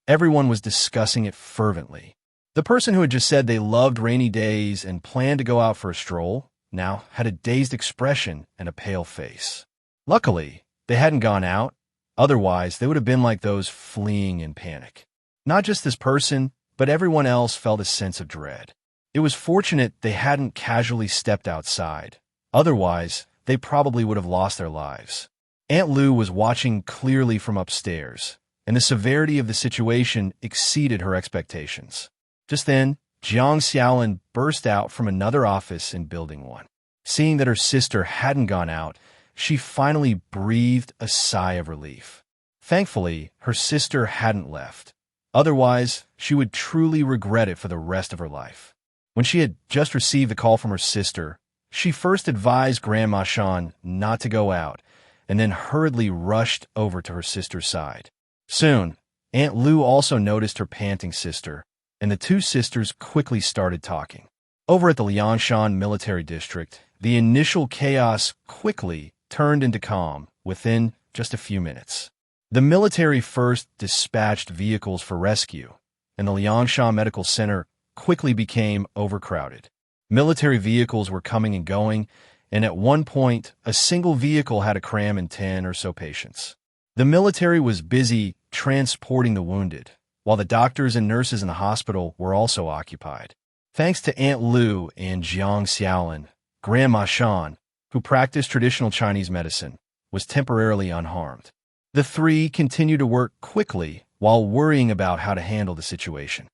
Everyone was discussing it fervently. The person who had just said they loved rainy days and planned to go out for a stroll now had a dazed expression and a pale face. Luckily, they hadn't gone out. Otherwise, they would have been like those fleeing in panic. Not just this person, but everyone else felt a sense of dread. It was fortunate they hadn't casually stepped outside. Otherwise, they probably would have lost their lives. Aunt Lu was watching clearly from upstairs, and the severity of the situation exceeded her expectations. Just then, Jiang Xiaolin burst out from another office in Building 1. Seeing that her sister hadn't gone out, she finally breathed a sigh of relief. Thankfully, her sister hadn't left. Otherwise, she would truly regret it for the rest of her life. When she had just received the call from her sister, she first advised Grandma Shan not to go out, and then hurriedly rushed over to her sister's side. Soon, Aunt Lu also noticed her panting sister, and the two sisters quickly started talking. Over at the Liangshan military district, the initial chaos quickly turned into calm within just a few minutes. The military first dispatched vehicles for rescue, and the Liangshan Medical Center quickly became overcrowded. Military vehicles were coming and going, and at one point, a single vehicle had to cram in 10 or so patients. The military was busy transporting the wounded, while the doctors and nurses in the hospital were also occupied. Thanks to Aunt Lu and Jiang Xiaolin, Grandma Shan, who practiced traditional Chinese medicine, was temporarily unharmed. The three continued to work quickly while worrying about how to handle the situation.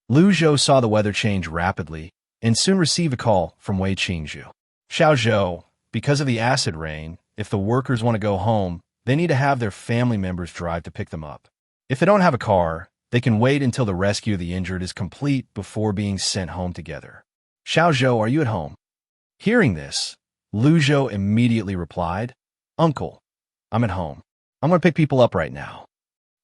Lu Zhou saw the weather change rapidly and soon received a call from Wei Qingzhu. Xiao Zhou, because of the acid rain, if the workers want to go home, they need to have their family members drive to pick them up. If they don't have a car, they can wait until the rescue of the injured is complete before being sent home together. Xiao Zhou, are you at home? Hearing this, Lu Zhou immediately replied, Uncle, I'm at home. I'm going to pick people up right now.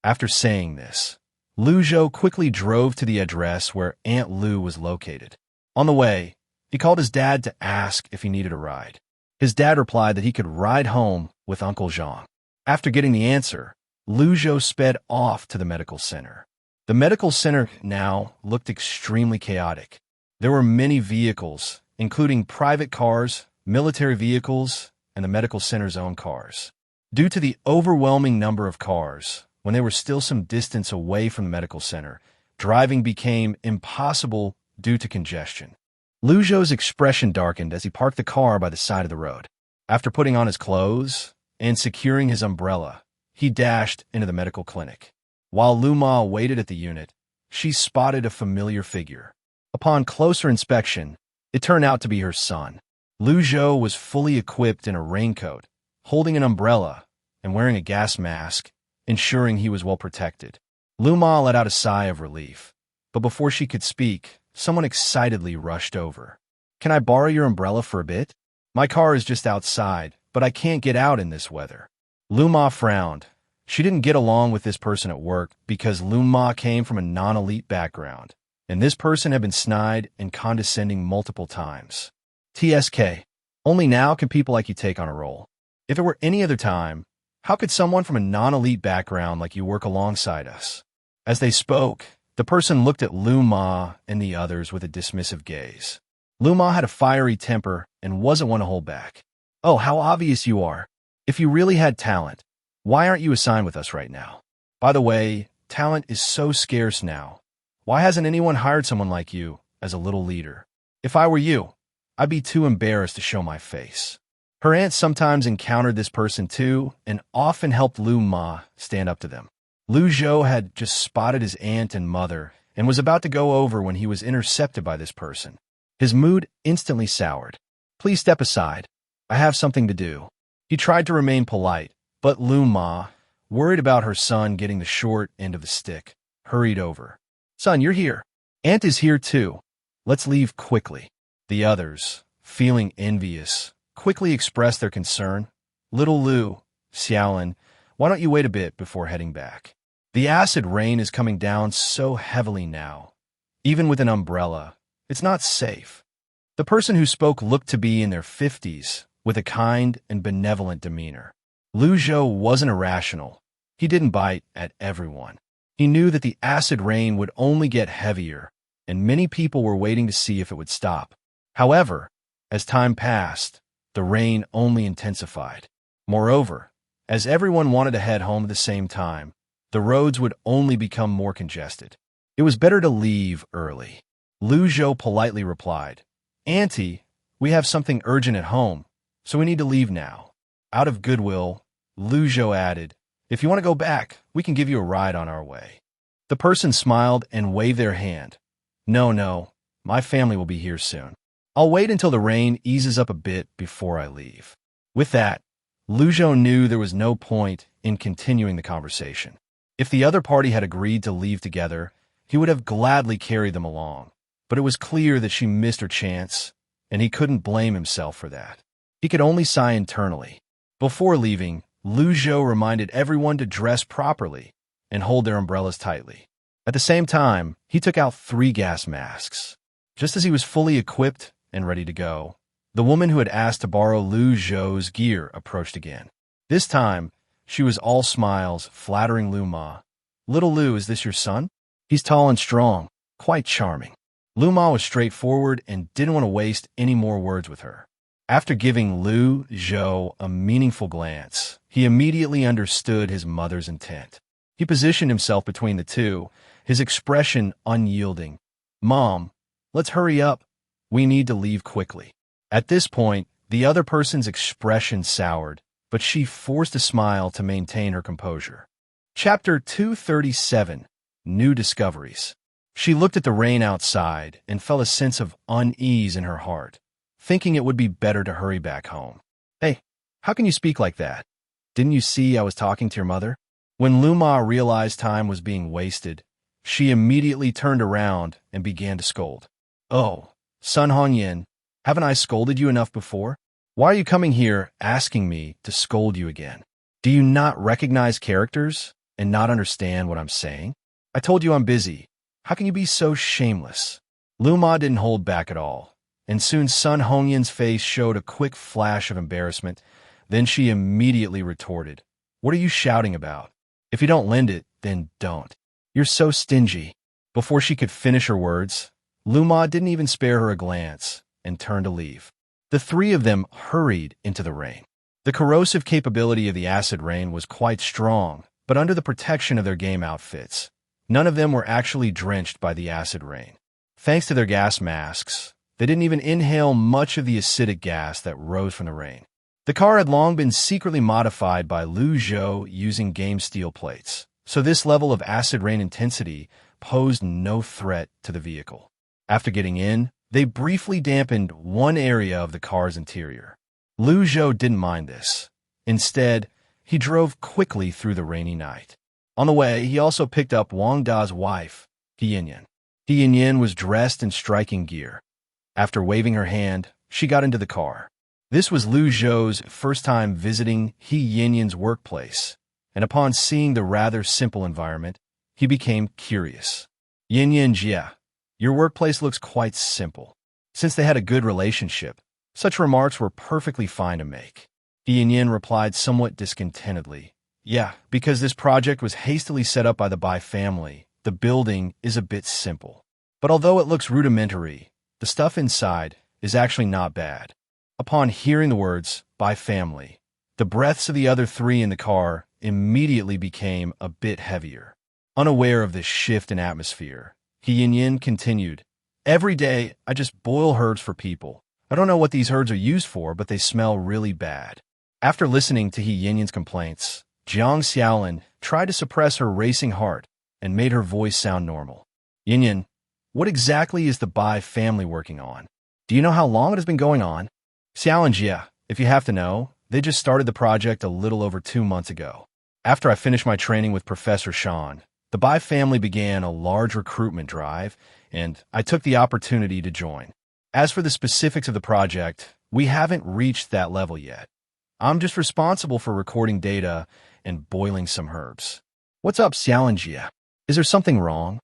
After saying this, Lu Zhou quickly drove to the address where Aunt Lu was located. On the way, he called his dad to ask if he needed a ride. His dad replied that he could ride home with Uncle Zhang. After getting the answer, Lu Zhou sped off to the medical center. The medical center now looked extremely chaotic. There were many vehicles, including private cars, military vehicles, and the medical center's own cars. Due to the overwhelming number of cars, when they were still some distance away from the medical center, driving became impossible due to congestion. Lu Zhou's expression darkened as he parked the car by the side of the road. After putting on his clothes and securing his umbrella, he dashed into the medical clinic. While Lu Ma waited at the unit, she spotted a familiar figure. Upon closer inspection, it turned out to be her son. Lu Zhou was fully equipped in a raincoat, holding an umbrella, and wearing a gas mask, ensuring he was well protected. Lu Ma let out a sigh of relief, but before she could speak, someone excitedly rushed over. Can I borrow your umbrella for a bit? My car is just outside, but I can't get out in this weather. Lu Ma frowned. She didn't get along with this person at work because Lu Ma came from a non-elite background, and this person had been snide and condescending multiple times. TSK, only now can people like you take on a role. If it were any other time, how could someone from a non-elite background like you work alongside us? As they spoke, the person looked at Lu Ma and the others with a dismissive gaze. Lu Ma had a fiery temper and wasn't one to hold back. Oh, how obvious you are. If you really had talent, why aren't you assigned with us right now? By the way, talent is so scarce now. Why hasn't anyone hired someone like you as a little leader? If I were you, I'd be too embarrassed to show my face. Her aunt sometimes encountered this person too and often helped Lu Ma stand up to them. Lu Zhou had just spotted his aunt and mother and was about to go over when he was intercepted by this person. His mood instantly soured. Please step aside. I have something to do. He tried to remain polite, but Lu Ma, worried about her son getting the short end of the stick, hurried over. Son, you're here. Aunt is here too. Let's leave quickly. The others, feeling envious, quickly expressed their concern. Little Lu, Xiaolin, why don't you wait a bit before heading back? The acid rain is coming down so heavily now. Even with an umbrella, it's not safe. The person who spoke looked to be in their 50s, with a kind and benevolent demeanor. Lu Zhou wasn't irrational. He didn't bite at everyone. He knew that the acid rain would only get heavier, and many people were waiting to see if it would stop. However, as time passed, the rain only intensified. Moreover, as everyone wanted to head home at the same time, the roads would only become more congested. It was better to leave early. Lu Zhou politely replied, Auntie, we have something urgent at home, so we need to leave now. Out of goodwill, Lu Zhou added, if you want to go back, we can give you a ride on our way. The person smiled and waved their hand. No, my family will be here soon. I'll wait until the rain eases up a bit before I leave. With that, Lu Zhou knew there was no point in continuing the conversation. If the other party had agreed to leave together, he would have gladly carried them along. But it was clear that she missed her chance, and he couldn't blame himself for that. He could only sigh internally. Before leaving, Lu Zhou reminded everyone to dress properly and hold their umbrellas tightly. At the same time, he took out 3 gas masks. Just as he was fully equipped and ready to go, the woman who had asked to borrow Lu Zhou's gear approached again. This time, she was all smiles, flattering Lu Ma. "Little Lu, is this your son? He's tall and strong, quite charming." Lu Ma was straightforward and didn't want to waste any more words with her. After giving Lu Zhou a meaningful glance, he immediately understood his mother's intent. He positioned himself between the two, his expression unyielding. "Mom, let's hurry up. We need to leave quickly." At this point, the other person's expression soured, but she forced a smile to maintain her composure. Chapter 237, New Discoveries. She looked at the rain outside and felt a sense of unease in her heart, thinking it would be better to hurry back home. "Hey, how can you speak like that? Didn't you see I was talking to your mother?" When Lu Ma realized time was being wasted, she immediately turned around and began to scold. "Oh, Sun Hongyan, haven't I scolded you enough before? Why are you coming here asking me to scold you again? Do you not recognize characters and not understand what I'm saying? I told you I'm busy. How can you be so shameless?" Lu Ma didn't hold back at all, and soon Sun Hongyan's face showed a quick flash of embarrassment. Then she immediately retorted, "What are you shouting about? If you don't lend it, then don't. You're so stingy." Before she could finish her words, Lu Ma didn't even spare her a glance and turned to leave. The three of them hurried into the rain. The corrosive capability of the acid rain was quite strong, but under the protection of their game outfits, none of them were actually drenched by the acid rain. Thanks to their gas masks, they didn't even inhale much of the acidic gas that rose from the rain. The car had long been secretly modified by Lu Zhou using game steel plates, so this level of acid rain intensity posed no threat to the vehicle. After getting in, they briefly dampened one area of the car's interior. Lu Zhou didn't mind this. Instead, he drove quickly through the rainy night. On the way, he also picked up Wang Da's wife, He Yinyan. He Yinyan was dressed in striking gear. After waving her hand, she got into the car. This was Lu Zhou's first time visiting He Yinyan's workplace, and upon seeing the rather simple environment, he became curious. "Yinyan Jia, your workplace looks quite simple." Since they had a good relationship, such remarks were perfectly fine to make. He Yinyan replied somewhat discontentedly, "Yeah, because this project was hastily set up by the Bai family, the building is a bit simple. But although it looks rudimentary, the stuff inside is actually not bad." Upon hearing the words, "Bai family," the breaths of the other three in the car immediately became a bit heavier. Unaware of this shift in atmosphere, He Yinyan continued, "Every day, I just boil herbs for people. I don't know what these herbs are used for, but they smell really bad." After listening to He Yinyan's complaints, Jiang Xiaolin tried to suppress her racing heart and made her voice sound normal. "Yinyan, what exactly is the Bai family working on? Do you know how long it has been going on?" "Xiaolin Jia, if you have to know, they just started the project a little over 2 months ago. After I finished my training with Professor Shan, the Bai family began a large recruitment drive, and I took the opportunity to join. As for the specifics of the project, we haven't reached that level yet. I'm just responsible for recording data and boiling some herbs." "What's up, Xiaolin Jia? Is there something wrong?"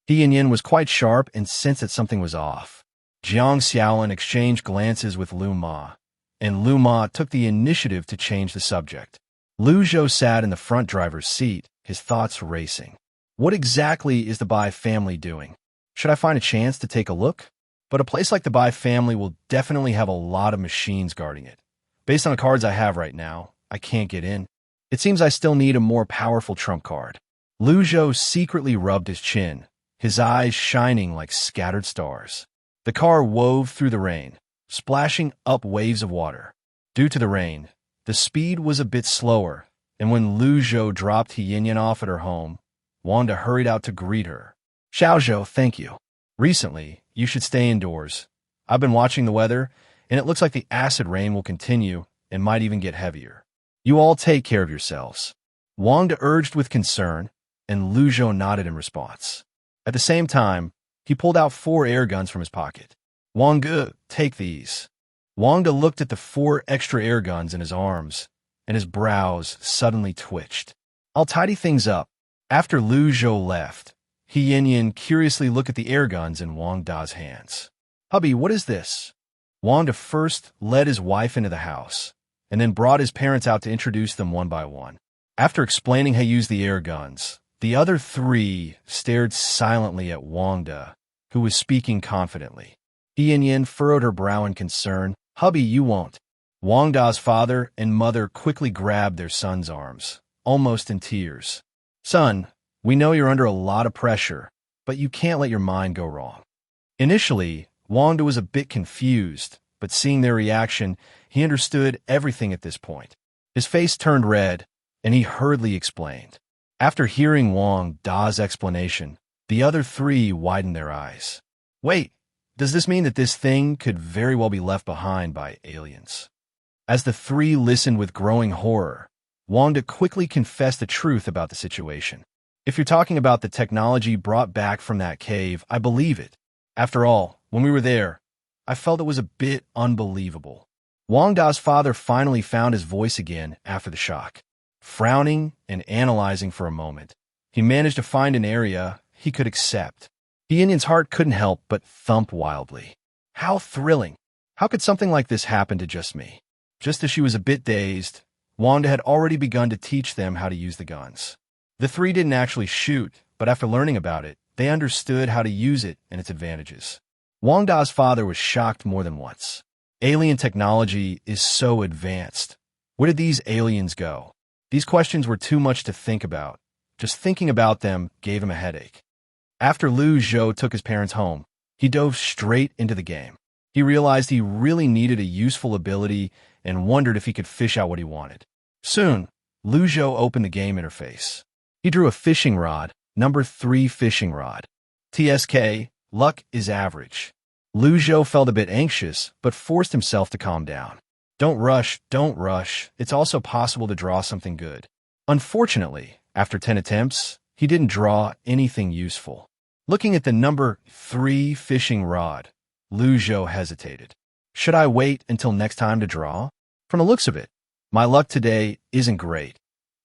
He Yinyan was quite sharp and sensed that something was off. Jiang Xiaolin exchanged glances with Lu Ma, and Lu Ma took the initiative to change the subject. Lu Zhou sat in the front driver's seat, his thoughts racing. What exactly is the Bai family doing? Should I find a chance to take a look? But a place like the Bai family will definitely have a lot of machines guarding it. Based on the cards I have right now, I can't get in. It seems I still need a more powerful trump card. Lu Zhou secretly rubbed his chin, his eyes shining like scattered stars. The car wove through the rain, splashing up waves of water. Due to the rain, the speed was a bit slower, and when Lu Zhou dropped He Yinyan off at her home, Wanda hurried out to greet her. "Xiao Zhou, thank you. Recently, you should stay indoors. I've been watching the weather, and it looks like the acid rain will continue and might even get heavier. You all take care of yourselves." Wanda urged with concern, and Lu Zhou nodded in response. At the same time, he pulled out 4 air guns from his pocket. "Wangge, take these." Wangde looked at the 4 extra air guns in his arms, and his brows suddenly twitched. "I'll tidy things up." After Lu Zhou left, He Yin Yin curiously looked at the air guns in Wang Da's hands. "Hubby, what is this?" Wang Da first led his wife into the house, and then brought his parents out to introduce them one by one. After explaining how to use the air guns, the other three stared silently at Wang Da, who was speaking confidently. Yin Yin furrowed her brow in concern. "Hubby, you won't." Wang Da's father and mother quickly grabbed their son's arms, almost in tears. "Son, we know you're under a lot of pressure, but you can't let your mind go wrong." Initially, Wang Da was a bit confused, but seeing their reaction, he understood everything at this point. His face turned red, and he hurriedly explained. After hearing Wang Da's explanation, the other three widened their eyes. "Wait, does this mean that this thing could very well be left behind by aliens?" As the three listened with growing horror, Wang Da quickly confessed the truth about the situation. "If you're talking about the technology brought back from that cave, I believe it. After all, when we were there, I felt it was a bit unbelievable." Wang Da's father finally found his voice again after the shock. Frowning and analyzing for a moment, he managed to find an area he could accept. The Indian's heart couldn't help but thump wildly. How thrilling! How could something like this happen to just me? Just as she was a bit dazed, Wanda had already begun to teach them how to use the guns. The three didn't actually shoot, but after learning about it, they understood how to use it and its advantages. Wang Da's father was shocked more than once. Alien technology is so advanced. Where did these aliens go? These questions were too much to think about. Just thinking about them gave him a headache. After Lu Zhou took his parents home, he dove straight into the game. He realized he really needed a useful ability and wondered if he could fish out what he wanted. Soon, Lu Zhou opened the game interface. He drew a fishing rod, number 3 fishing rod. TSK, luck is average. Lu Zhou felt a bit anxious, but forced himself to calm down. Don't rush. It's also possible to draw something good. Unfortunately, after 10 attempts, he didn't draw anything useful. Looking at the number 3 fishing rod, Lu Zhou hesitated. Should I wait until next time to draw? From the looks of it, my luck today isn't great.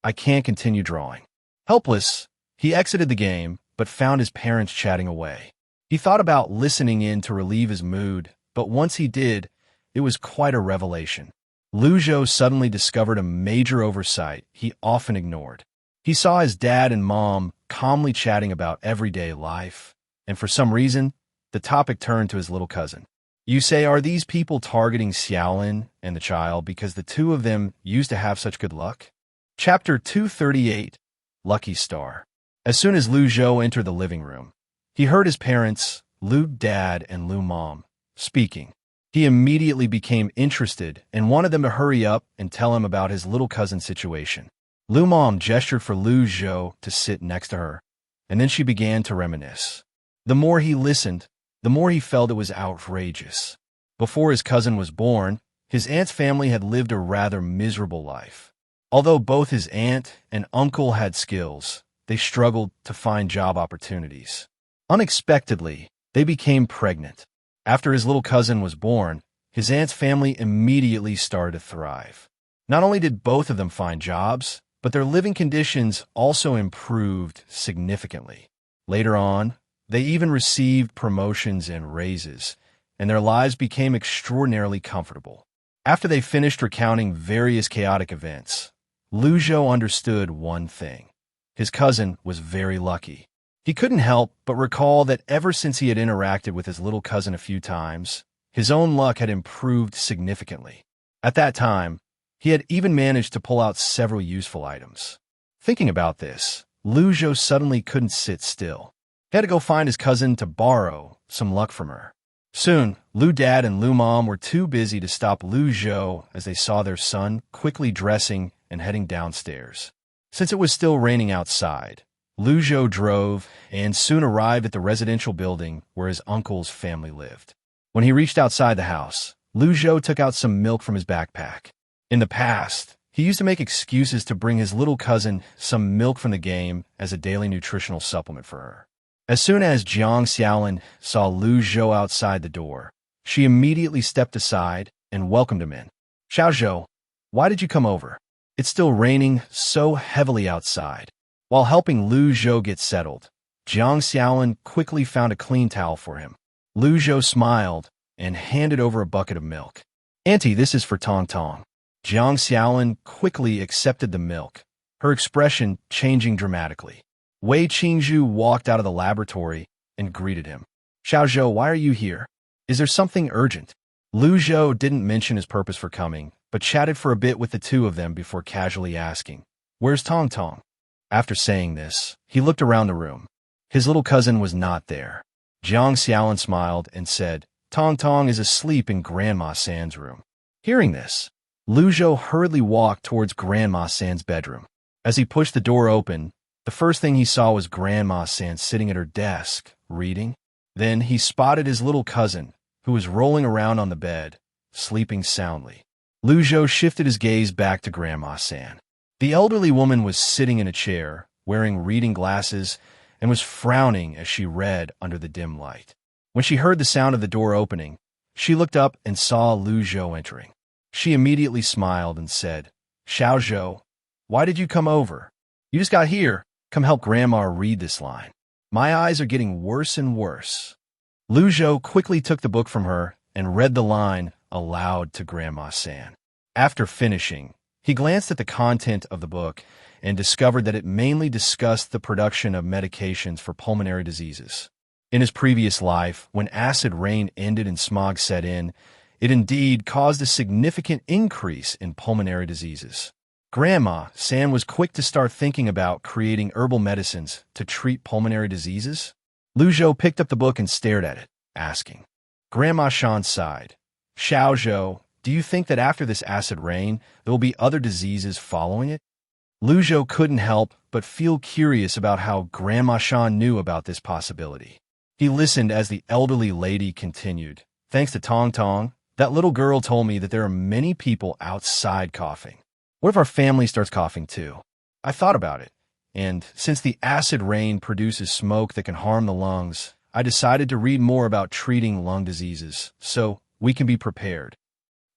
I can't continue drawing. Helpless, he exited the game, but found his parents chatting away. He thought about listening in to relieve his mood, but once he did, it was quite a revelation. Lu Zhou suddenly discovered a major oversight he often ignored. He saw his dad and mom calmly chatting about everyday life, and for some reason, the topic turned to his little cousin. You say, are these people targeting Xiaolin and the child because the two of them used to have such good luck? Chapter 238, Lucky Star. As soon as Lu Zhou entered the living room, he heard his parents, Lu Dad and Lu Mom, speaking. He immediately became interested and wanted them to hurry up and tell him about his little cousin's situation. Lu Mom gestured for Lu Zhou to sit next to her, and then she began to reminisce. The more he listened, the more he felt it was outrageous. Before his cousin was born, his aunt's family had lived a rather miserable life. Although both his aunt and uncle had skills, they struggled to find job opportunities. Unexpectedly, they became pregnant. After his little cousin was born, his aunt's family immediately started to thrive. Not only did both of them find jobs, but their living conditions also improved significantly. Later on, they even received promotions and raises, and their lives became extraordinarily comfortable. After they finished recounting various chaotic events, Lu Zhou understood one thing. His cousin was very lucky. He couldn't help but recall that ever since he had interacted with his little cousin a few times, his own luck had improved significantly. At that time, he had even managed to pull out several useful items. Thinking about this, Lu Zhou suddenly couldn't sit still. He had to go find his cousin to borrow some luck from her. Soon, Lu Dad and Lu Mom were too busy to stop Lu Zhou as they saw their son quickly dressing and heading downstairs. Since it was still raining outside, Lu Zhou drove and soon arrived at the residential building where his uncle's family lived. When he reached outside the house, Lu Zhou took out some milk from his backpack. In the past, he used to make excuses to bring his little cousin some milk from the game as a daily nutritional supplement for her. As soon as Jiang Xiaolin saw Lu Zhou outside the door, she immediately stepped aside and welcomed him in. Xiao Zhou, why did you come over? It's still raining so heavily outside. While helping Lu Zhou get settled, Jiang Xiaolin quickly found a clean towel for him. Lu Zhou smiled and handed over a bucket of milk. "Auntie, this is for Tong Tong." Jiang Xiaolin quickly accepted the milk, her expression changing dramatically. Wei Qingzhu walked out of the laboratory and greeted him. "Xiao Zhou, why are you here? Is there something urgent?" Lu Zhou didn't mention his purpose for coming, but chatted for a bit with the two of them before casually asking, "Where's Tong Tong?" After saying this, he looked around the room. His little cousin was not there. Jiang Xiaolin smiled and said, "Tong Tong is asleep in Grandma San's room." Hearing this, Lu Zhou hurriedly walked towards Grandma San's bedroom. As he pushed the door open, the first thing he saw was Grandma San sitting at her desk, reading. Then he spotted his little cousin, who was rolling around on the bed, sleeping soundly. Lu Zhou shifted his gaze back to Grandma San. The elderly woman was sitting in a chair, wearing reading glasses, and was frowning as she read under the dim light. When she heard the sound of the door opening, she looked up and saw Lu Zhou entering. She immediately smiled and said, "Xiao Zhou, why did you come over? You just got here. Come help Grandma read this line. My eyes are getting worse and worse." Lu Zhou quickly took the book from her and read the line aloud to Grandma San. After finishing, he glanced at the content of the book and discovered that it mainly discussed the production of medications for pulmonary diseases. In his previous life, when acid rain ended and smog set in, it indeed caused a significant increase in pulmonary diseases. Grandma San was quick to start thinking about creating herbal medicines to treat pulmonary diseases. Lu Zhou picked up the book and stared at it, asking. Grandma Shan sighed. "Xiao Zhou, do you think that after this acid rain, there will be other diseases following it?" Lu Zhou couldn't help but feel curious about how Grandma Shan knew about this possibility. He listened as the elderly lady continued. "Thanks to Tong Tong, that little girl told me that there are many people outside coughing. What if our family starts coughing too? I thought about it, and since the acid rain produces smoke that can harm the lungs, I decided to read more about treating lung diseases, so we can be prepared."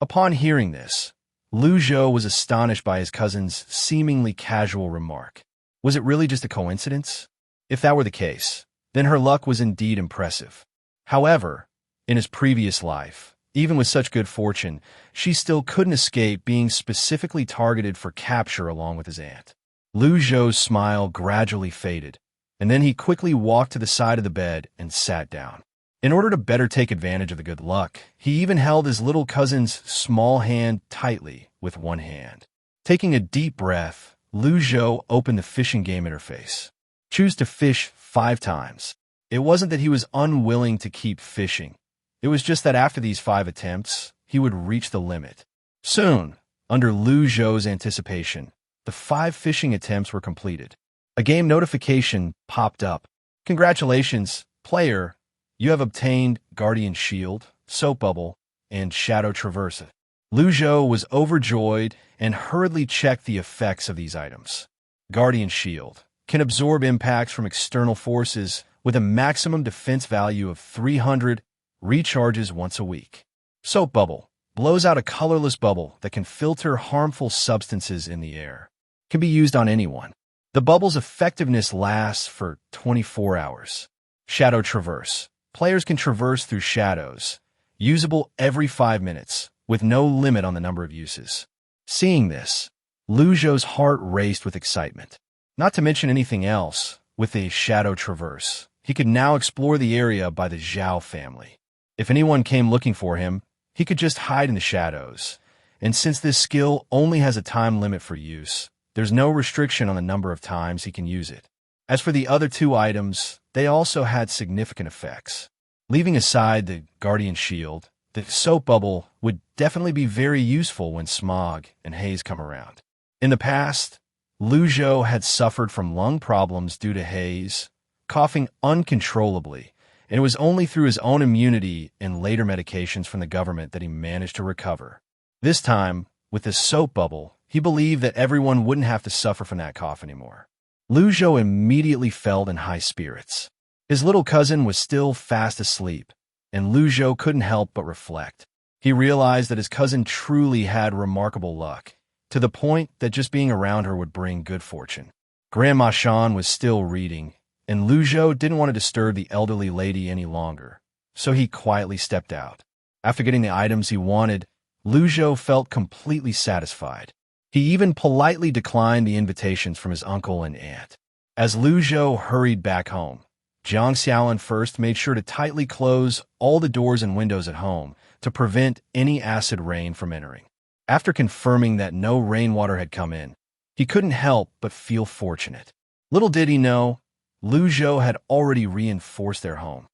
Upon hearing this, Lu Zhou was astonished by his cousin's seemingly casual remark. Was it really just a coincidence? If that were the case, then her luck was indeed impressive. However, in his previous life, even with such good fortune, she still couldn't escape being specifically targeted for capture along with his aunt. Lu Zhou's smile gradually faded, and then he quickly walked to the side of the bed and sat down. In order to better take advantage of the good luck, he even held his little cousin's small hand tightly with one hand. Taking a deep breath, Lu Zhou opened the fishing game interface. Choose to fish 5 times. It wasn't that he was unwilling to keep fishing. It was just that after these 5 attempts, he would reach the limit. Soon, under Lu Zhou's anticipation, the 5 fishing attempts were completed. A game notification popped up. "Congratulations, player. You have obtained Guardian Shield, Soap Bubble, and Shadow Traverse." Lu Zhou was overjoyed and hurriedly checked the effects of these items. Guardian Shield can absorb impacts from external forces with a maximum defense value of 300, recharges once a week. Soap Bubble blows out a colorless bubble that can filter harmful substances in the air. Can be used on anyone. The bubble's effectiveness lasts for 24 hours. Shadow Traverse. Players can traverse through shadows, usable every 5 minutes, with no limit on the number of uses. Seeing this, Lu Zhou's heart raced with excitement. Not to mention anything else, with a Shadow Traverse, he could now explore the area by the Zhao family. If anyone came looking for him, he could just hide in the shadows. And since this skill only has a time limit for use, there's no restriction on the number of times he can use it. As for the other 2 items, they also had significant effects. Leaving aside the Guardian Shield, the Soap Bubble would definitely be very useful when smog and haze come around. In the past, Lu Zhou had suffered from lung problems due to haze, coughing uncontrollably, and it was only through his own immunity and later medications from the government that he managed to recover. This time, with the Soap Bubble, he believed that everyone wouldn't have to suffer from that cough anymore. Lu Zhou immediately felt in high spirits. His little cousin was still fast asleep, and Lu Zhou couldn't help but reflect. He realized that his cousin truly had remarkable luck, to the point that just being around her would bring good fortune. Grandma Shan was still reading, and Lu Zhou didn't want to disturb the elderly lady any longer, so he quietly stepped out. After getting the items he wanted, Lu Zhou felt completely satisfied. He even politely declined the invitations from his uncle and aunt. As Lu Zhou hurried back home, Jiang Xiaolin first made sure to tightly close all the doors and windows at home to prevent any acid rain from entering. After confirming that no rainwater had come in, he couldn't help but feel fortunate. Little did he know, Lu Zhou had already reinforced their home.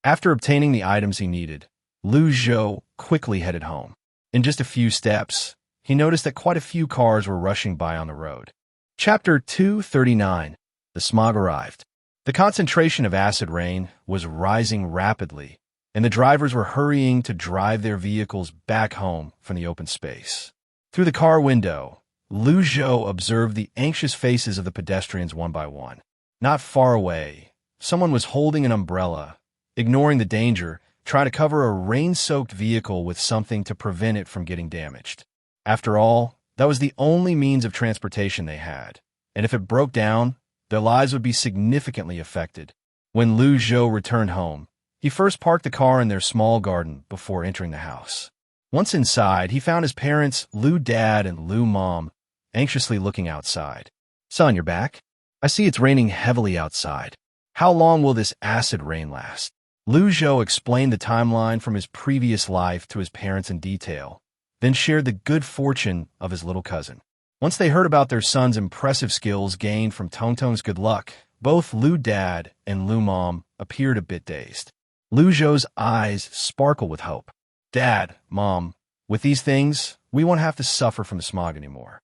After obtaining the items he needed, Lu Zhou quickly headed home. In just a few steps, he noticed that quite a few cars were rushing by on the road. Chapter 239. The smog arrived. The concentration of acid rain was rising rapidly, and the drivers were hurrying to drive their vehicles back home from the open space. Through the car window, Lu Zhou observed the anxious faces of the pedestrians one by one. Not far away, someone was holding an umbrella, ignoring the danger, trying to cover a rain-soaked vehicle with something to prevent it from getting damaged. After all, that was the only means of transportation they had, and if it broke down, their lives would be significantly affected. When Lu Zhou returned home, he first parked the car in their small garden before entering the house. Once inside, he found his parents, Lu Dad and Lu Mom, anxiously looking outside. "Son, you're back? I see it's raining heavily outside. How long will this acid rain last?" Lu Zhou explained the timeline from his previous life to his parents in detail, then shared the good fortune of his little cousin. Once they heard about their son's impressive skills gained from Tongtong's good luck, both Lu Dad and Lu Mom appeared a bit dazed. Lu Zhou's eyes sparkled with hope. "Dad, Mom, with these things, we won't have to suffer from the smog anymore."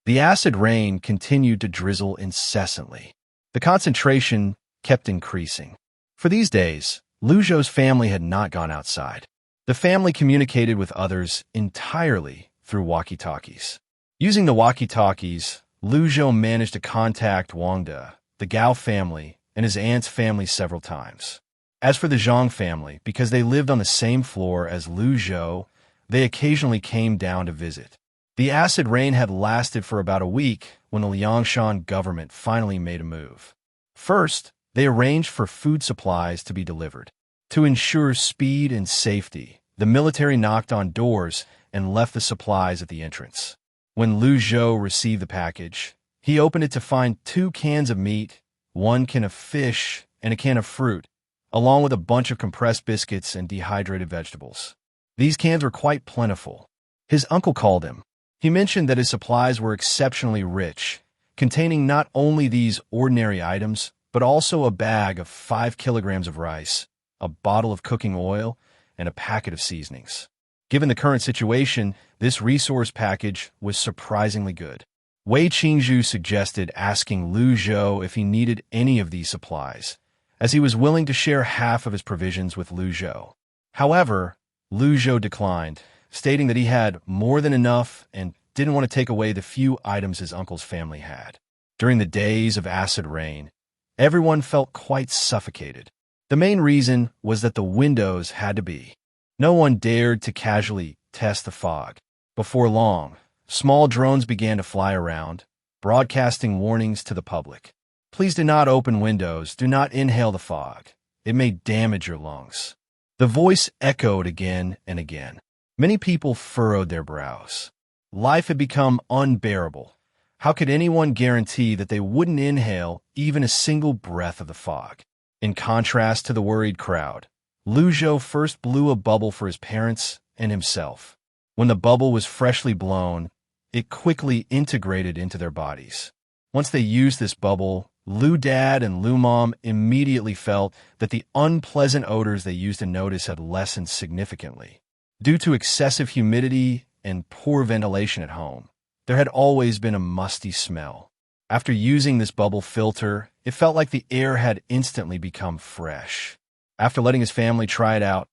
The acid rain continued to drizzle incessantly. The concentration kept increasing. For these days, Lu Zhou's family had not gone outside. The family communicated with others entirely through walkie-talkies. Using the walkie-talkies, Lu Zhou managed to contact Wangde, the Gao family, and his aunt's family several times. As for the Zhang family, because they lived on the same floor as Lu Zhou, they occasionally came down to visit. The acid rain had lasted for about a week when the Liangshan government finally made a move. First, they arranged for food supplies to be delivered. To ensure speed and safety, the military knocked on doors and left the supplies at the entrance. When Lu Zhou received the package, he opened it to find 2 cans of meat, 1 can of fish, and a can of fruit, along with a bunch of compressed biscuits and dehydrated vegetables. These cans were quite plentiful. His uncle called him. He mentioned that his supplies were exceptionally rich, containing not only these ordinary items, but also a bag of 5 kilograms of rice, a bottle of cooking oil, and a packet of seasonings. Given the current situation, this resource package was surprisingly good. Wei Qingzhu suggested asking Lu Zhou if he needed any of these supplies, as he was willing to share half of his provisions with Lu Zhou. However, Lu Zhou declined, stating that he had more than enough and didn't want to take away the few items his uncle's family had. During the days of acid rain, everyone felt quite suffocated. The main reason was that the windows had to be. No one dared to casually test the fog. Before long, small drones began to fly around, broadcasting warnings to the public. "Please do not open windows, do not inhale the fog. It may damage your lungs." The voice echoed again and again. Many people furrowed their brows. Life had become unbearable. How could anyone guarantee that they wouldn't inhale even a single breath of the fog? In contrast to the worried crowd, Lu Zhou first blew a bubble for his parents and himself. When the bubble was freshly blown, it quickly integrated into their bodies. Once they used this bubble, Lu Dad and Lu Mom immediately felt that the unpleasant odors they used to notice had lessened significantly. Due to excessive humidity and poor ventilation at home, there had always been a musty smell. After using this bubble filter, it felt like the air had instantly become fresh. After letting his family try it out,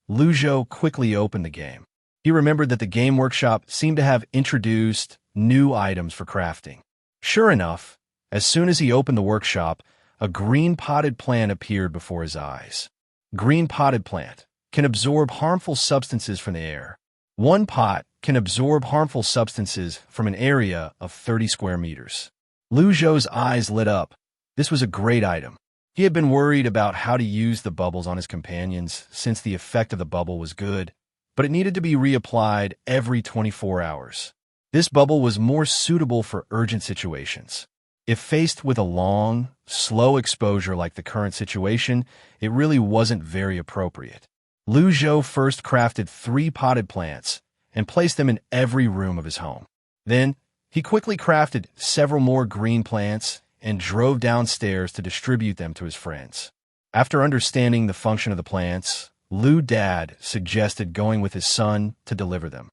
Lu Zhou quickly opened the game. He remembered that the game workshop seemed to have introduced new items for crafting. Sure enough, as soon as he opened the workshop, a green potted plant appeared before his eyes. Green potted plant can absorb harmful substances from the air. 1 pot can absorb harmful substances from an area of 30 square meters. Lu Zhou's eyes lit up. This was a great item. He had been worried about how to use the bubbles on his companions since the effect of the bubble was good, but it needed to be reapplied every 24 hours. This bubble was more suitable for urgent situations. If faced with a long, slow exposure like the current situation, it really wasn't very appropriate. Lu Zhou first crafted 3 potted plants and placed them in every room of his home. Then, he quickly crafted several more green plants and drove downstairs to distribute them to his friends. After understanding the function of the plants, Lu Dad suggested going with his son to deliver them.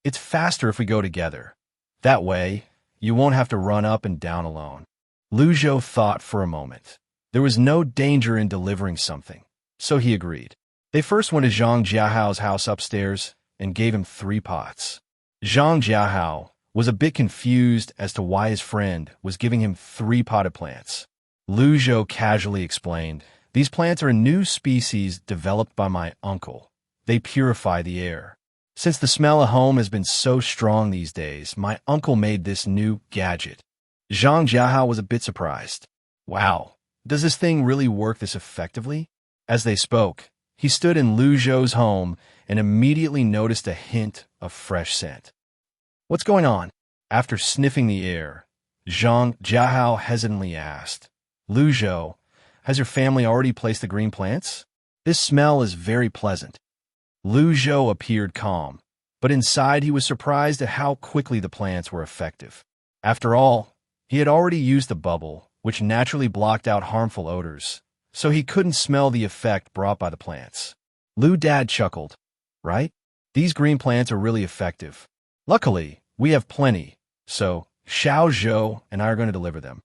It's faster if we go together. That way, you won't have to run up and down alone. Lu Zhou thought for a moment. There was no danger in delivering something, so he agreed. They first went to Zhang Jiahao's house upstairs and gave him 3 pots. Zhang Jiahao was a bit confused as to why his friend was giving him 3 potted plants. Lu Zhou casually explained, "These plants are a new species developed by my uncle. They purify the air. Since the smell of home has been so strong these days, my uncle made this new gadget." Zhang Jiahao was a bit surprised. Wow, does this thing really work this effectively? As they spoke, he stood in Lu Zhou's home and immediately noticed a hint of fresh scent. "What's going on?" After sniffing the air, Zhang Jiahao hesitantly asked, "Lu Zhou, has your family already placed the green plants? This smell is very pleasant." Lu Zhou appeared calm, but inside he was surprised at how quickly the plants were effective. After all, he had already used the bubble, which naturally blocked out harmful odors, so he couldn't smell the effect brought by the plants. Lu Dad chuckled, "Right? These green plants are really effective. Luckily, we have plenty, so Xiao Zhou and I are going to deliver them."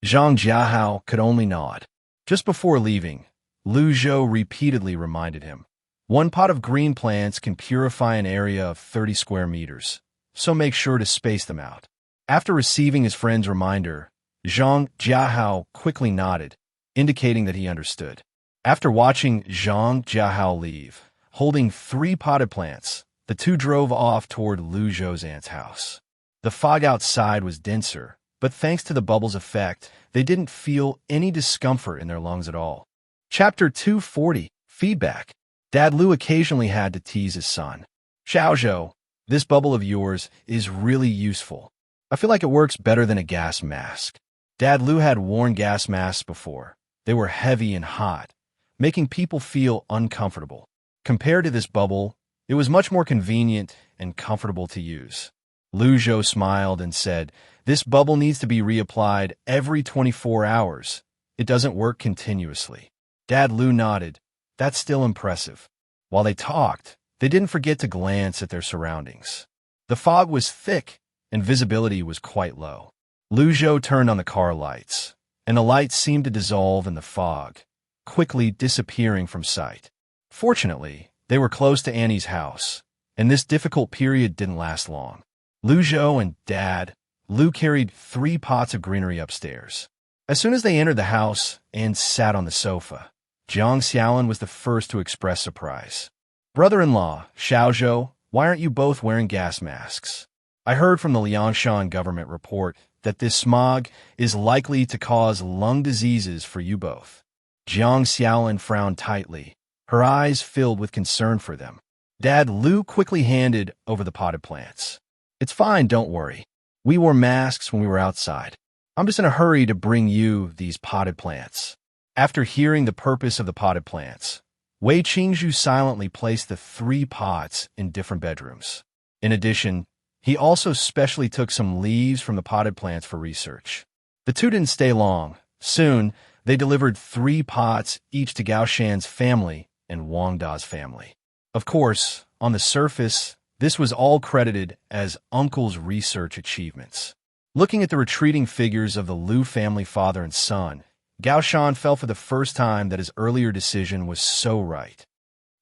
Zhang Jiahao could only nod. Just before leaving, Lu Zhou repeatedly reminded him, "1 pot of green plants can purify an area of 30 square meters, so make sure to space them out." After receiving his friend's reminder, Zhang Jiahao quickly nodded, indicating that he understood. After watching Zhang Jiahao leave, holding 3 potted plants, the two drove off toward Lu Zhou's aunt's house. The fog outside was denser, but thanks to the bubble's effect, they didn't feel any discomfort in their lungs at all. Chapter 240, Feedback. Dad Lu occasionally had to tease his son. "Xiao Zhou, this bubble of yours is really useful. I feel like it works better than a gas mask." Dad Lu had worn gas masks before. They were heavy and hot, making people feel uncomfortable. Compared to this bubble, it was much more convenient and comfortable to use. Lu Zhou smiled and said, "This bubble needs to be reapplied every 24 hours. It doesn't work continuously." Dad Lu nodded. "That's still impressive." While they talked, they didn't forget to glance at their surroundings. The fog was thick, and visibility was quite low. Lu Zhou turned on the car lights, and the lights seemed to dissolve in the fog, quickly disappearing from sight. Fortunately, they were close to Annie's house, and this difficult period didn't last long. Lu Zhou and Dad Lu carried 3 pots of greenery upstairs. As soon as they entered the house and sat on the sofa, Jiang Xiaolin was the first to express surprise. "Brother-in-law, Xiao Zhou, why aren't you both wearing gas masks? I heard from the Liangshan government report that this smog is likely to cause lung diseases for you both." Jiang Xiaolin frowned tightly, her eyes filled with concern for them. Dad Lu quickly handed over the potted plants. "It's fine, don't worry. We wore masks when we were outside. I'm just in a hurry to bring you these potted plants." After hearing the purpose of the potted plants, Wei Qingzhu silently placed the 3 pots in different bedrooms. In addition, he also specially took some leaves from the potted plants for research. The two didn't stay long. Soon, they delivered 3 pots each to Gao Shan's family and Wang Da's family. Of course, on the surface, this was all credited as Uncle's research achievements. Looking at the retreating figures of the Lu family father and son, Gao Shan felt for the first time that his earlier decision was so right.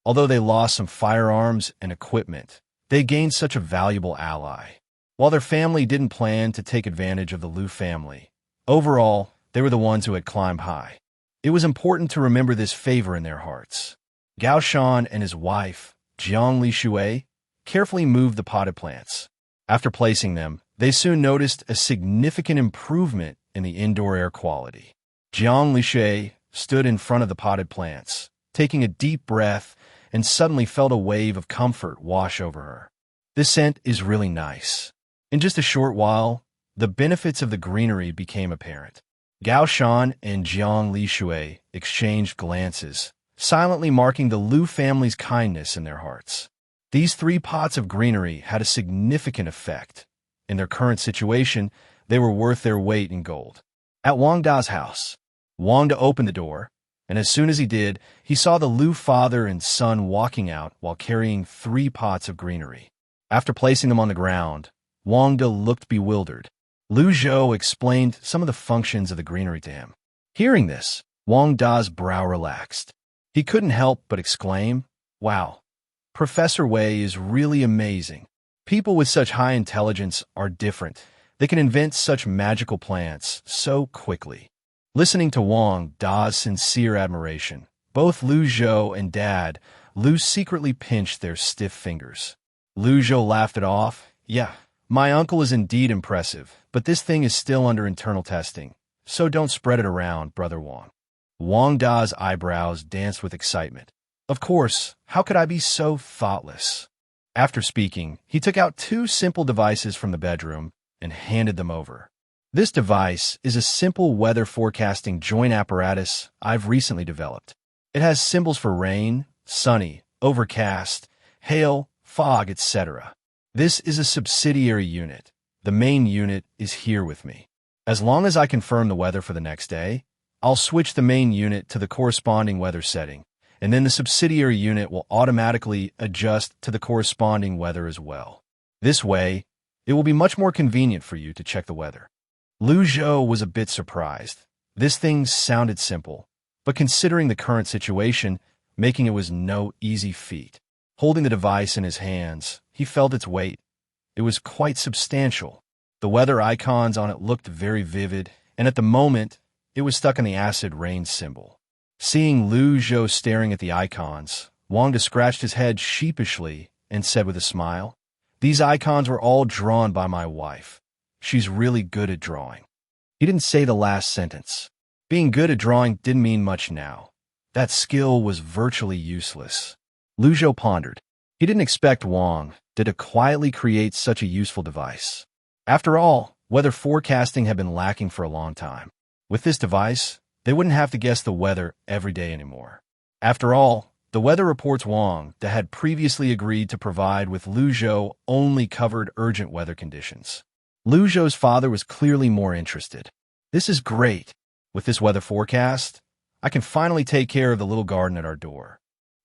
Although they lost some firearms and equipment, they gained such a valuable ally. While their family didn't plan to take advantage of the Lu family, overall, they were the ones who had climbed high. It was important to remember this favor in their hearts. Gao Shan and his wife, Jiang Lishui, carefully moved the potted plants. After placing them, they soon noticed a significant improvement in the indoor air quality. Jiang Lishui stood in front of the potted plants, taking a deep breath, and suddenly felt a wave of comfort wash over her. This scent is really nice. In just a short while, the benefits of the greenery became apparent. Gao Shan and Jiang Lishui exchanged glances, silently marking the Lu family's kindness in their hearts. These 3 pots of greenery had a significant effect. In their current situation, they were worth their weight in gold. At Wang Da's house, Wang Da opened the door, and as soon as he did, he saw the Lu father and son walking out while carrying 3 pots of greenery. After placing them on the ground, Wang Da looked bewildered. Lu Zhou explained some of the functions of the greenery to him. Hearing this, Wang Da's brow relaxed. He couldn't help but exclaim, "Wow, Professor Wei is really amazing. People with such high intelligence are different. They can invent such magical plants so quickly." Listening to Wang Da's sincere admiration, both Lu Zhou and Dad Lu secretly pinched their stiff fingers. Lu Zhou laughed it off. "Yeah, my uncle is indeed impressive, but this thing is still under internal testing, so don't spread it around, Brother Wang." Wang Da's eyebrows danced with excitement. "Of course, how could I be so thoughtless?" After speaking, he took out 2 simple devices from the bedroom and handed them over. "This device is a simple weather forecasting joint apparatus I've recently developed. It has symbols for rain, sunny, overcast, hail, fog, etc. This is a subsidiary unit. The main unit is here with me. As long as I confirm the weather for the next day, I'll switch the main unit to the corresponding weather setting, and then the subsidiary unit will automatically adjust to the corresponding weather as well. This way, it will be much more convenient for you to check the weather." Lu Zhou was a bit surprised. This thing sounded simple, but considering the current situation, making it was no easy feat. Holding the device in his hands, he felt its weight. It was quite substantial. The weather icons on it looked very vivid, and at the moment, it was stuck in the acid rain symbol. Seeing Lu Zhou staring at the icons, Wang Da scratched his head sheepishly and said with a smile, "These icons were all drawn by my wife. She's really good at drawing." He didn't say the last sentence. Being good at drawing didn't mean much now. That skill was virtually useless. Lu Zhou pondered. He didn't expect Wang Da to quietly create such a useful device. After all, weather forecasting had been lacking for a long time. With this device, they wouldn't have to guess the weather every day anymore. After all, the weather reports Wang Da had previously agreed to provide with Lu Zhou only covered urgent weather conditions. Lu Zhou's father was clearly more interested. "This is great. With this weather forecast, I can finally take care of the little garden at our door."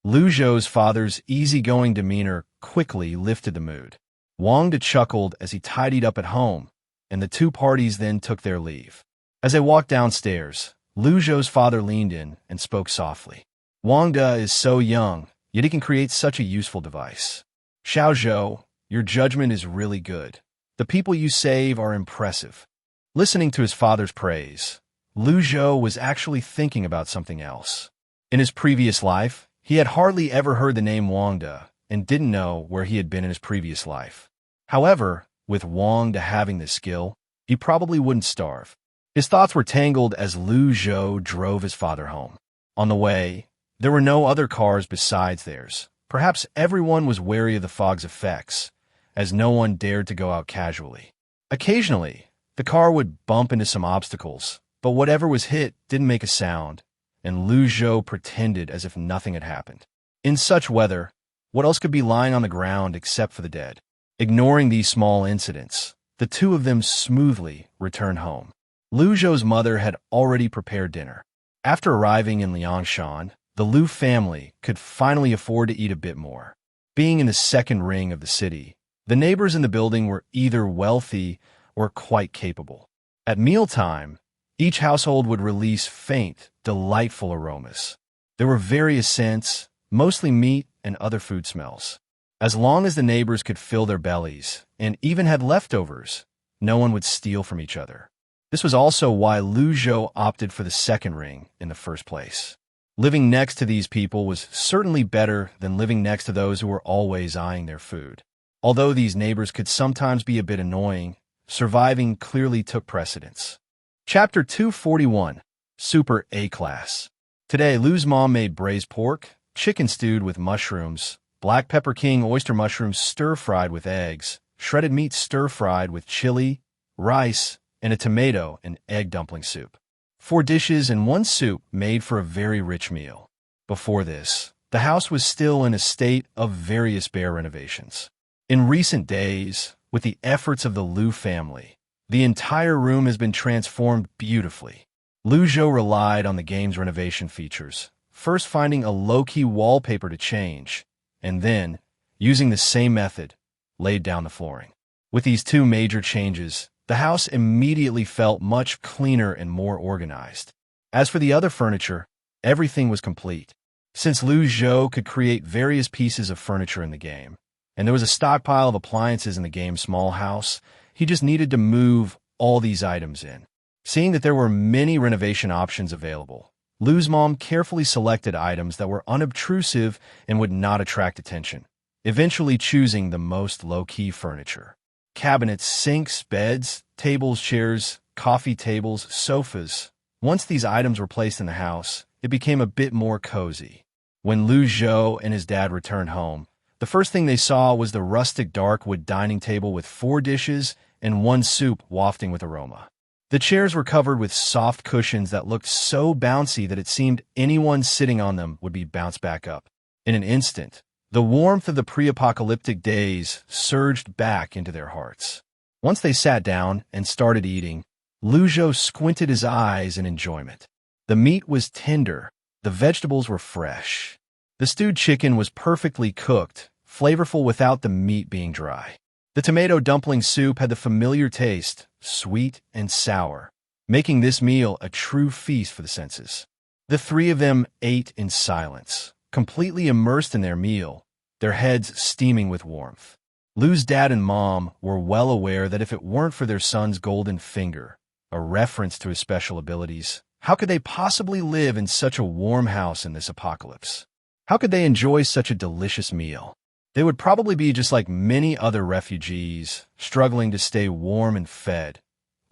Lu Zhou's father's easygoing demeanor quickly lifted the mood. Wang Da chuckled as he tidied up at home, and the 2 parties then took their leave. As they walked downstairs, Lu Zhou's father leaned in and spoke softly. "Wang Da is so young, yet he can create such a useful device. Xiao Zhou, your judgment is really good. The people you save are impressive." Listening to his father's praise, Lu Zhou was actually thinking about something else. In his previous life, he had hardly ever heard the name Wang Da and didn't know where he had been in his previous life. However, with Wang Da having this skill, he probably wouldn't starve. His thoughts were tangled as Lu Zhou drove his father home. On the way, there were no other cars besides theirs. Perhaps everyone was wary of the fog's effects, as no one dared to go out casually. Occasionally, the car would bump into some obstacles, but whatever was hit didn't make a sound, and Lu Zhou pretended as if nothing had happened. In such weather, what else could be lying on the ground except for the dead? Ignoring these small incidents, the 2 of them smoothly returned home. Lu Zhou's mother had already prepared dinner. After arriving in Liangshan, the Lu family could finally afford to eat a bit more. Being in the second ring of the city, the neighbors in the building were either wealthy or quite capable. At mealtime, each household would release faint, delightful aromas. There were various scents, mostly meat and other food smells. As long as the neighbors could fill their bellies and even had leftovers, no one would steal from each other. This was also why Lu Zhou opted for the second ring in the first place. Living next to these people was certainly better than living next to those who were always eyeing their food. Although these neighbors could sometimes be a bit annoying, surviving clearly took precedence. Chapter 241, Super A-Class. Today, Lu's mom made braised pork, chicken stewed with mushrooms, black pepper king oyster mushrooms stir-fried with eggs, shredded meat stir-fried with chili, rice, and a tomato and egg dumpling soup. 4 dishes and 1 soup made for a very rich meal. Before this, the house was still in a state of various bare renovations. In recent days, with the efforts of the Lu family, the entire room has been transformed beautifully. Lu Zhou relied on the game's renovation features, first finding a low-key wallpaper to change, and then, using the same method, laid down the flooring. With these 2 major changes, the house immediately felt much cleaner and more organized. As for the other furniture, everything was complete. Since Lu Zhou could create various pieces of furniture in the game, and there was a stockpile of appliances in the game's small house, he just needed to move all these items in. Seeing that there were many renovation options available, Lu's mom carefully selected items that were unobtrusive and would not attract attention, eventually choosing the most low-key furniture. Cabinets, sinks, beds, tables, chairs, coffee tables, sofas. Once these items were placed in the house, it became a bit more cozy. When Lu Zhou and his dad returned home, the first thing they saw was the rustic dark wood dining table with 4 dishes and 1 soup wafting with aroma. The chairs were covered with soft cushions that looked so bouncy that it seemed anyone sitting on them would be bounced back up. In an instant, the warmth of the pre-apocalyptic days surged back into their hearts. Once they sat down and started eating, Lu Zhou squinted his eyes in enjoyment. The meat was tender, the vegetables were fresh. The stewed chicken was perfectly cooked, flavorful without the meat being dry. The tomato dumpling soup had the familiar taste, sweet and sour, making this meal a true feast for the senses. The 3 of them ate in silence, completely immersed in their meal, their heads steaming with warmth. Lu's dad and mom were well aware that if it weren't for their son's golden finger, a reference to his special abilities, how could they possibly live in such a warm house in this apocalypse? How could they enjoy such a delicious meal? They would probably be just like many other refugees, struggling to stay warm and fed,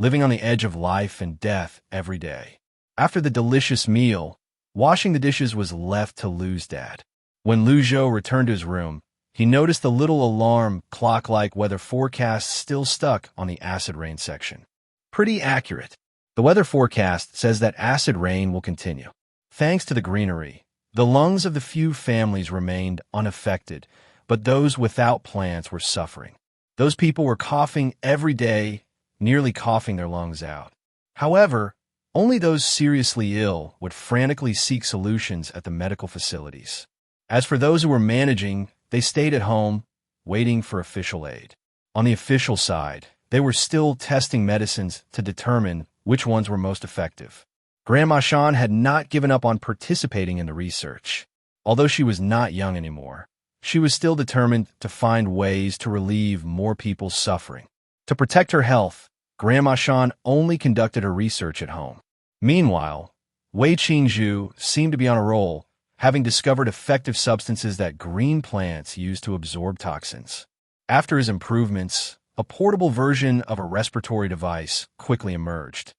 living on the edge of life and death every day. After the delicious meal, washing the dishes was left to Lu's dad. When Lu Zhou returned to his room, he noticed the little alarm clock-like weather forecast still stuck on the acid rain section. Pretty accurate. The weather forecast says that acid rain will continue. Thanks to the greenery, the lungs of the few families remained unaffected, but those without plants were suffering. Those people were coughing every day, nearly coughing their lungs out. However, only those seriously ill would frantically seek solutions at the medical facilities. As for those who were managing, they stayed at home, waiting for official aid. On the official side, they were still testing medicines to determine which ones were most effective. Grandma Shan had not given up on participating in the research. Although she was not young anymore, she was still determined to find ways to relieve more people's suffering. To protect her health, Grandma Shan only conducted her research at home. Meanwhile, Wei Qingzhu seemed to be on a roll, having discovered effective substances that green plants use to absorb toxins. After his improvements, a portable version of a respiratory device quickly emerged.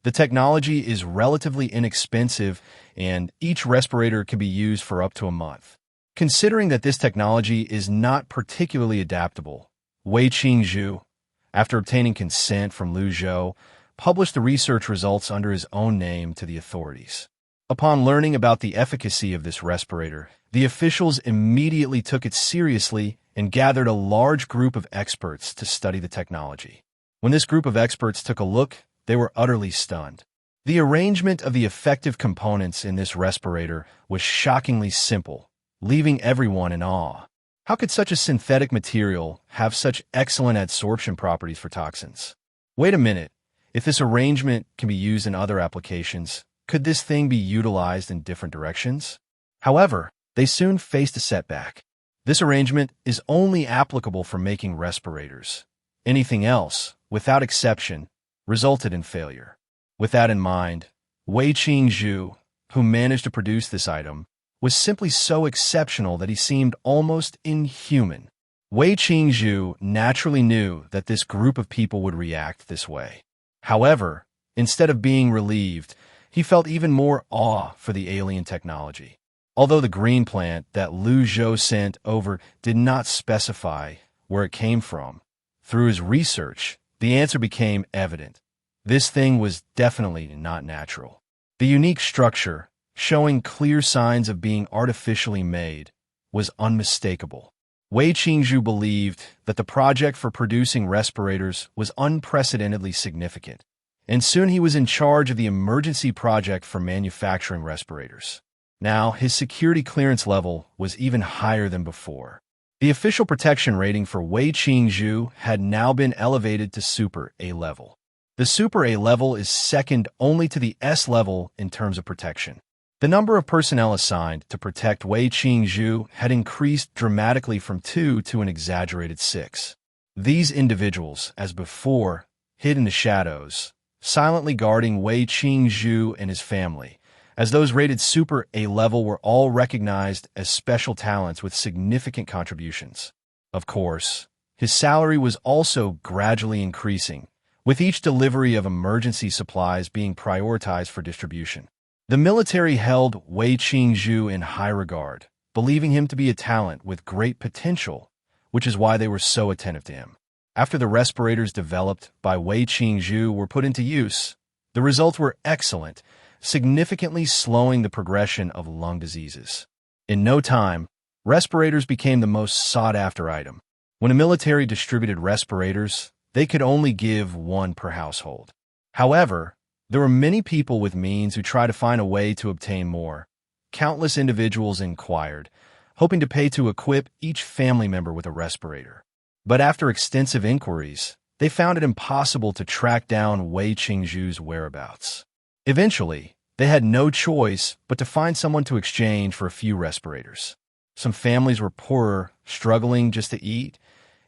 The technology is relatively inexpensive, and each respirator can be used for up to a month. Considering that this technology is not particularly adaptable, Wei Qingzhu, after obtaining consent from Lu Zhou, published the research results under his own name to the authorities. Upon learning about the efficacy of this respirator, the officials immediately took it seriously and gathered a large group of experts to study the technology. When this group of experts took a look, they were utterly stunned. The arrangement of the effective components in this respirator was shockingly simple, leaving everyone in awe. How could such a synthetic material have such excellent adsorption properties for toxins? Wait a minute, if this arrangement can be used in other applications, could this thing be utilized in different directions? However, they soon faced a setback. This arrangement is only applicable for making respirators. Anything else, without exception, resulted in failure. With that in mind, Wei Qingzhu, who managed to produce this item, was simply so exceptional that he seemed almost inhuman. Wei Qingzhu naturally knew that this group of people would react this way. However, instead of being relieved, he felt even more awe for the alien technology. Although the green plant that Lu Zhou sent over did not specify where it came from, through his research, the answer became evident. This thing was definitely not natural. The unique structure, showing clear signs of being artificially made, was unmistakable. Wei Qingzhu believed that the project for producing respirators was unprecedentedly significant, and soon he was in charge of the emergency project for manufacturing respirators. Now, his security clearance level was even higher than before. The official protection rating for Wei Qingzhu had now been elevated to Super A level. The Super A level is second only to the S level in terms of protection. The number of personnel assigned to protect Wei Qingzhu had increased dramatically from 2 to an exaggerated 6. These individuals, as before, hid in the shadows, silently guarding Wei Qingzhu and his family, as those rated Super A level were all recognized as special talents with significant contributions. Of course, his salary was also gradually increasing, with each delivery of emergency supplies being prioritized for distribution. The military held Wei Qingzhu in high regard, believing him to be a talent with great potential, which is why they were so attentive to him. After the respirators developed by Wei Qingzhu were put into use, the results were excellent, significantly slowing the progression of lung diseases. In no time, respirators became the most sought-after item. When a military distributed respirators, they could only give one per household. However, there were many people with means who tried to find a way to obtain more. Countless individuals inquired, hoping to pay to equip each family member with a respirator. But after extensive inquiries, they found it impossible to track down Wei Qingzhu's whereabouts. Eventually, they had no choice but to find someone to exchange for a few respirators. Some families were poorer, struggling just to eat,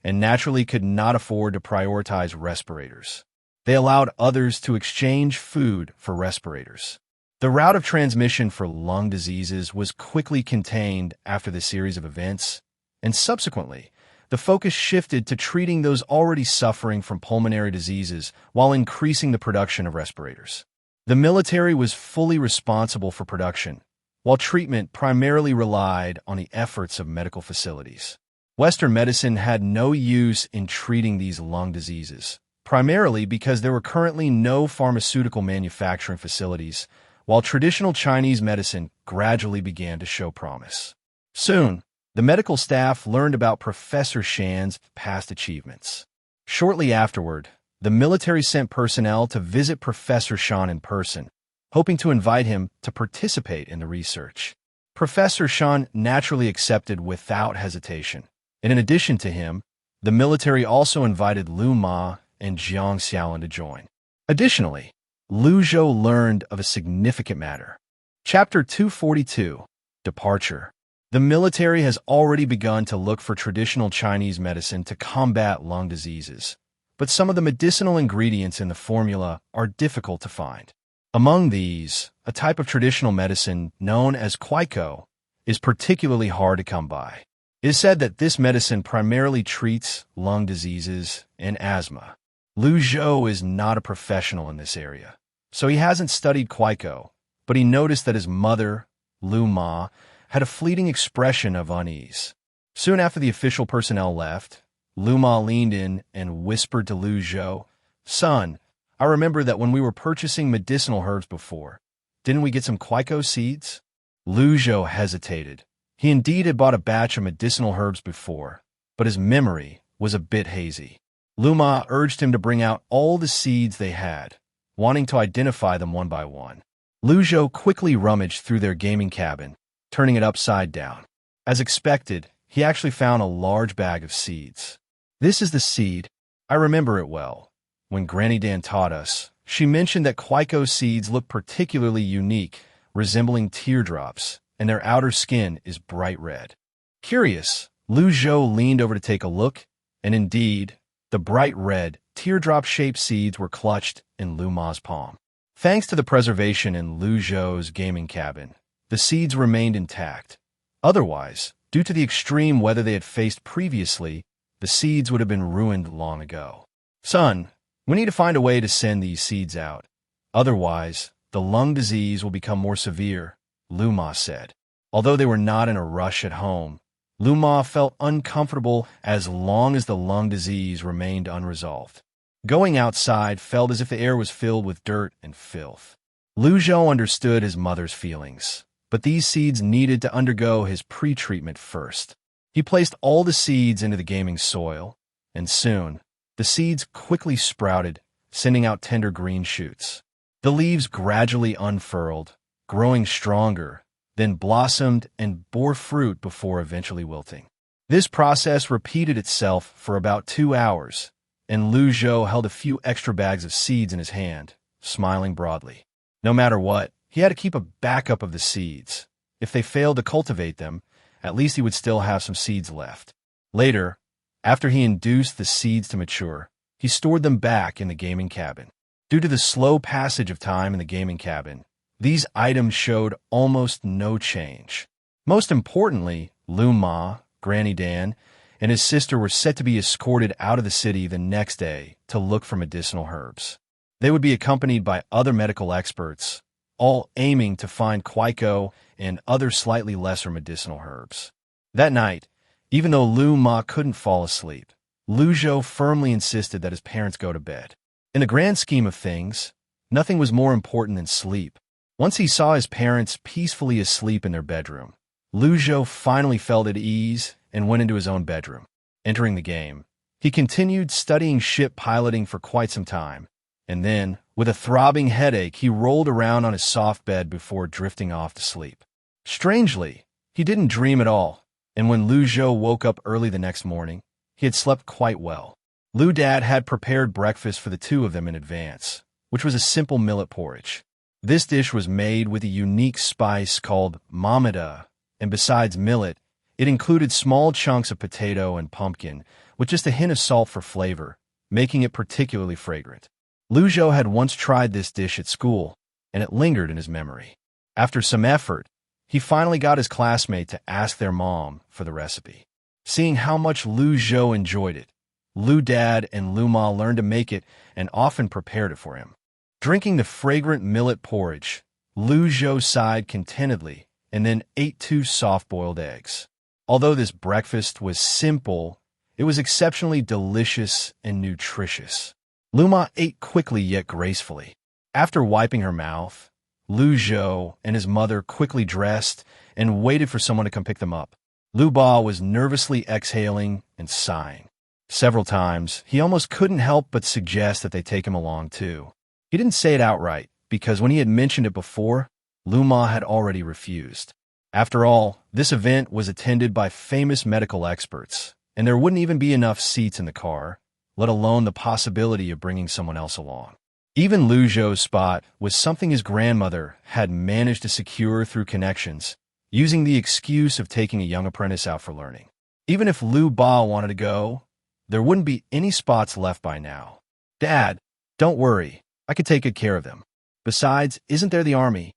and naturally could not afford to prioritize respirators. They allowed others to exchange food for respirators. The route of transmission for lung diseases was quickly contained after the series of events, and subsequently, the focus shifted to treating those already suffering from pulmonary diseases while increasing the production of respirators. The military was fully responsible for production, while treatment primarily relied on the efforts of medical facilities. Western medicine had no use in treating these lung diseases, primarily because there were currently no pharmaceutical manufacturing facilities, while traditional Chinese medicine gradually began to show promise. Soon, the medical staff learned about Professor Shan's past achievements. Shortly afterward, the military sent personnel to visit Professor Shan in person, hoping to invite him to participate in the research. Professor Shan naturally accepted without hesitation, and in addition to him, the military also invited Lu Ma and Jiang Xiaolin to join. Additionally, Lu Zhou learned of a significant matter. Chapter 242, Departure. The military has already begun to look for traditional Chinese medicine to combat lung diseases, but some of the medicinal ingredients in the formula are difficult to find. Among these, a type of traditional medicine known as Kwaiko is particularly hard to come by. It is said that this medicine primarily treats lung diseases and asthma. Lu Zhou is not a professional in this area, so he hasn't studied Kwaiko, but he noticed that his mother, Lu Ma, had a fleeting expression of unease. Soon after the official personnel left, Lu Ma leaned in and whispered to Lu Zhou, "Son, I remember that when we were purchasing medicinal herbs before, didn't we get some Kwaiko seeds?" Lu Zhou hesitated. He indeed had bought a batch of medicinal herbs before, but his memory was a bit hazy. Lu Ma urged him to bring out all the seeds they had, wanting to identify them one by one. Lu Zhou quickly rummaged through their gaming cabin, turning it upside down. As expected, he actually found a large bag of seeds. "This is the seed. I remember it well. When Granny Dan taught us, she mentioned that Kwaiko seeds look particularly unique, resembling teardrops, and their outer skin is bright red." Curious, Lu Zhou leaned over to take a look, and indeed, the bright red, teardrop-shaped seeds were clutched in Lu Ma's palm. Thanks to the preservation in Lu Zhou's gaming cabin, the seeds remained intact. Otherwise, due to the extreme weather they had faced previously, the seeds would have been ruined long ago. "Son, we need to find a way to send these seeds out. Otherwise, the lung disease will become more severe, Lu Ma said. Although they were not in a rush at home, Lu Ma felt uncomfortable as long as the lung disease remained unresolved. Going outside felt as if the air was filled with dirt and filth. Lu Zhou understood his mother's feelings, but these seeds needed to undergo his pre-treatment first. He placed all the seeds into the gaming soil, and soon, the seeds quickly sprouted, sending out tender green shoots. The leaves gradually unfurled, growing stronger, then blossomed and bore fruit before eventually wilting. This process repeated itself for about 2 hours, and Lu Zhou held a few extra bags of seeds in his hand, smiling broadly. No matter what, he had to keep a backup of the seeds. If they failed to cultivate them, at least he would still have some seeds left. Later, after he induced the seeds to mature, he stored them back in the gaming cabin. Due to the slow passage of time in the gaming cabin, these items showed almost no change. Most importantly, Lu Ma, Granny Dan, and his sister were set to be escorted out of the city the next day to look for medicinal herbs. They would be accompanied by other medical experts, all aiming to find Kwaiko and other slightly lesser medicinal herbs. That night, even though Lu Ma couldn't fall asleep, Lu Zhou firmly insisted that his parents go to bed. In the grand scheme of things, nothing was more important than sleep. Once he saw his parents peacefully asleep in their bedroom, Lu Zhou finally felt at ease and went into his own bedroom. Entering the game, he continued studying ship piloting for quite some time, and then, with a throbbing headache, he rolled around on his soft bed before drifting off to sleep. Strangely, he didn't dream at all, and when Lu Zhou woke up early the next morning, he had slept quite well. Lu Dad had prepared breakfast for the two of them in advance, which was a simple millet porridge. This dish was made with a unique spice called manhwa, and besides millet, it included small chunks of potato and pumpkin, with just a hint of salt for flavor, making it particularly fragrant. Lu Zhou had once tried this dish at school, and it lingered in his memory. After some effort, he finally got his classmate to ask their mom for the recipe. Seeing how much Lu Zhou enjoyed it, Lu Dad and Lu Ma learned to make it and often prepared it for him. Drinking the fragrant millet porridge, Lu Zhou sighed contentedly and then ate 2 soft-boiled eggs. Although this breakfast was simple, it was exceptionally delicious and nutritious. Lu Ma ate quickly yet gracefully. After wiping her mouth, Lu Zhou and his mother quickly dressed and waited for someone to come pick them up. Lu Ba was nervously exhaling and sighing. Several times, he almost couldn't help but suggest that they take him along too. He didn't say it outright, because when he had mentioned it before, Lu Ma had already refused. After all, this event was attended by famous medical experts, and there wouldn't even be enough seats in the car, let alone the possibility of bringing someone else along. Even Lu Zhou's spot was something his grandmother had managed to secure through connections, using the excuse of taking a young apprentice out for learning. Even if Lu Ba wanted to go, there wouldn't be any spots left by now. Dad, don't worry, I could take good care of them. Besides, isn't there the army?